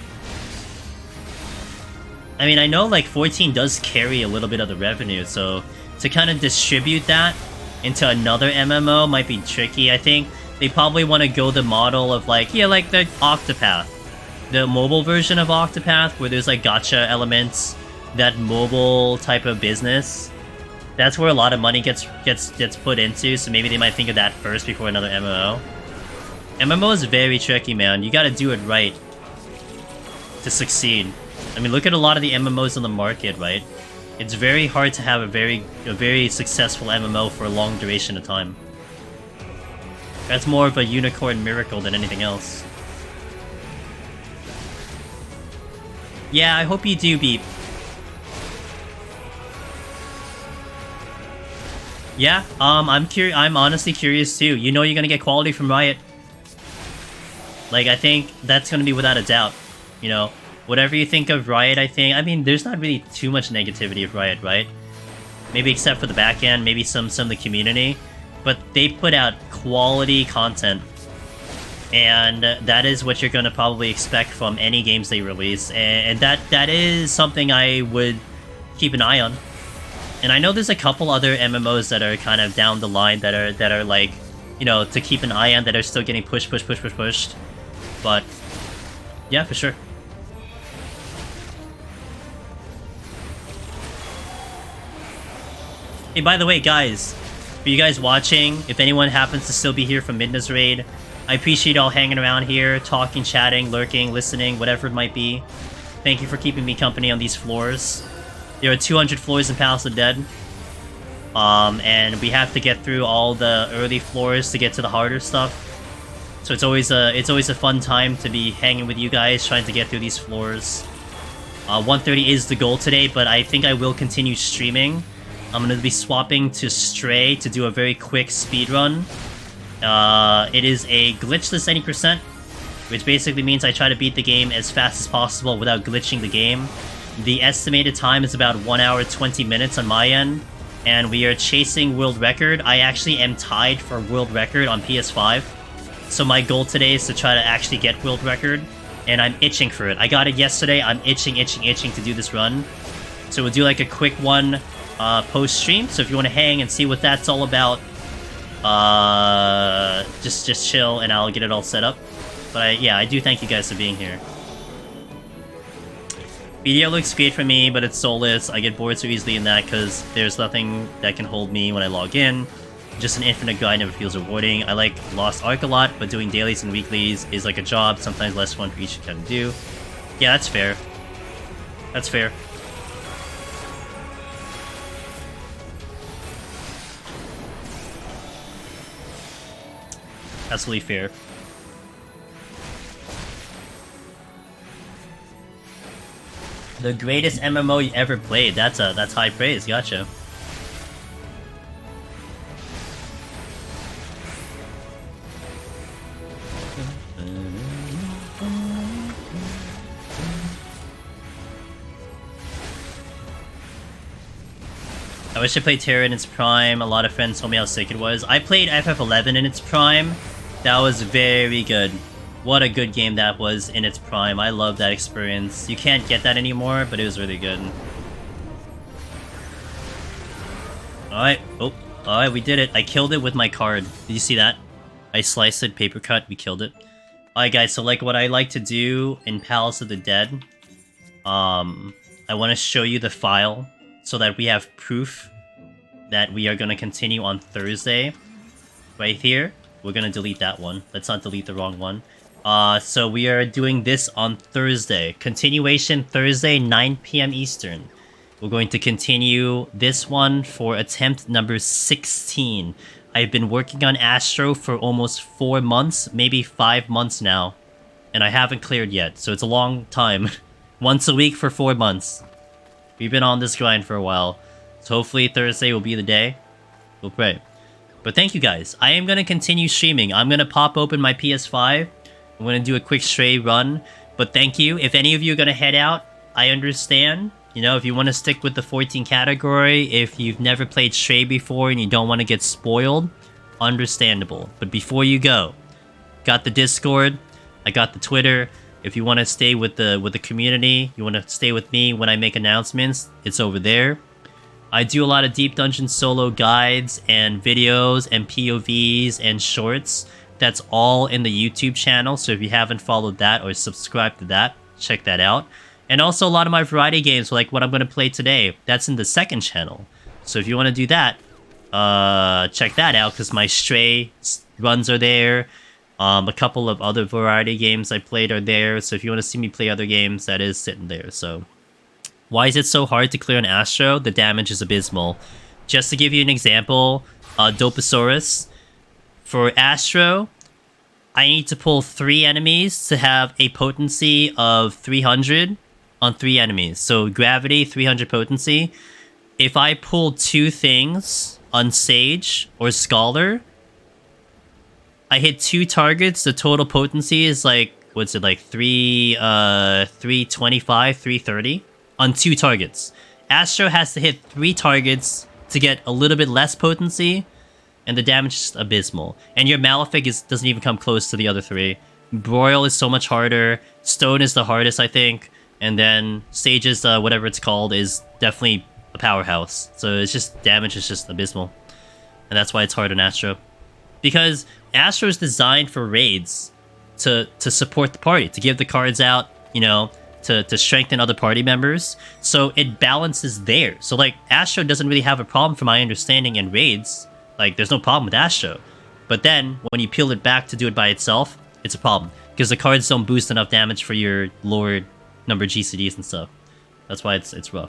[SPEAKER 1] I mean, I know, like, 14 does carry a little bit of the revenue, so to kind of distribute that into another MMO might be tricky. I think they probably want to go the model of like, yeah, like the Octopath, the mobile version of Octopath, where there's like gacha elements, that mobile type of business. That's where a lot of money gets put into, so maybe they might think of that first before another MMO. MMO is very tricky, man. You gotta do it right to succeed. I mean, look at a lot of the MMOs on the market, right? It's very hard to have a very successful MMO for a long duration of time. That's more of a unicorn miracle than anything else. Yeah, I hope you do, Beep. Yeah, I'm honestly curious too. You know you're gonna get quality from Riot. Like, I think that's gonna be without a doubt. You know, whatever you think of Riot, I mean, there's not really too much negativity of Riot, right? Maybe except for the back end, maybe some of the community. But they put out quality content. And that is what you're gonna probably expect from any games they release. And that is something I would keep an eye on. And I know there's a couple other MMOs that are kind of down the line that are like, you know, to keep an eye on, that are still getting pushed. But yeah, for sure. Hey, by the way, guys, for you guys watching, if anyone happens to still be here from Midna's Raid, I appreciate all hanging around here, talking, chatting, lurking, listening, whatever it might be. Thank you for keeping me company on these floors. There are 200 floors in Palace of the Dead. And we have to get through all the early floors to get to the harder stuff. So it's always a fun time to be hanging with you guys, trying to get through these floors. 130 is the goal today, but I think I will continue streaming. I'm going to be swapping to Stray to do a very quick speedrun. It is a glitchless any %, which basically means I try to beat the game as fast as possible without glitching the game. The estimated time is about 1 hour 20 minutes on my end, and we are chasing world record. I actually am tied for world record on PS5, so my goal today is to try to actually get world record, and I'm itching for it. I got it yesterday. I'm itching to do this run. So we'll do like a quick one post-stream, so if you want to hang and see what that's all about, just chill and I'll get it all set up. But yeah, I do thank you guys for being here. BDR looks great for me, but it's soulless. I get bored so easily in that because there's nothing that can hold me when I log in. Just an infinite grind never feels rewarding. I like Lost Ark a lot, but doing dailies and weeklies is like a job, sometimes less fun for each you can do. Yeah, that's fair. That's fair. Absolutely fair. The greatest MMO you ever played. That's high praise. Gotcha. I wish I played Terra in its prime. A lot of friends told me how sick it was. I played FF11 in its prime. That was very good. What a good game that was in its prime. I love that experience. You can't get that anymore, but it was really good. Alright. Oh, alright, we did it. I killed it with my card. Did you see that? I sliced it, paper cut, we killed it. Alright guys, so like what I like to do in Palace of the Dead, I want to show you the file so that we have proof that we are going to continue on Thursday. Right here. We're going to delete that one. Let's not delete the wrong one. So we are doing this on Thursday. Continuation Thursday, 9 PM Eastern. We're going to continue this one for attempt number 16. I've been working on Astro for almost 4 months, maybe 5 months now. And I haven't cleared yet, so it's a long time. Once a week for 4 months. We've been on this grind for a while. So hopefully Thursday will be the day. We'll pray. But thank you guys. I am going to continue streaming. I'm going to pop open my PS5. I'm going to do a quick Stray run. But thank you. If any of you are going to head out, I understand. You know, if you want to stick with the 14 category, if you've never played Stray before and you don't want to get spoiled, understandable. But before you go, got the Discord, I got the Twitter. If you want to stay with the community, you want to stay with me when I make announcements, it's over there. I do a lot of Deep Dungeon solo guides and videos and POVs and shorts. That's all in the YouTube channel, so if you haven't followed that or subscribed to that, check that out. And also a lot of my variety games, like what I'm going to play today, that's in the second channel. So if you want to do that, check that out, because my Stray runs are there. A couple of other variety games I played are there, so if you want to see me play other games, that is sitting there. So why is it so hard to clear an Astro? The damage is abysmal. Just to give you an example, Doposaurus. For Astro, I need to pull 3 enemies to have a potency of 300 on 3 enemies. So Gravity, 300 potency. If I pull 2 things on Sage or Scholar, I hit 2 targets, the total potency is like, what's it, like 325, 330 on 2 targets. Astro has to hit 3 targets to get a little bit less potency, and the damage is abysmal. And your Malefic doesn't even come close to the other 3. Broil is so much harder. Stone is the hardest, I think. And then Sage's, whatever it's called, is definitely a powerhouse. So it's just, damage is just abysmal. And that's why it's hard on Astro. Because Astro is designed for raids to support the party, to give the cards out, you know, to strengthen other party members. So it balances there. So like Astro doesn't really have a problem from my understanding in raids. Like there's no problem with Astro. But then when you peel it back to do it by itself, it's a problem. Because the cards don't boost enough damage for your lower number GCDs and stuff. That's why it's rough.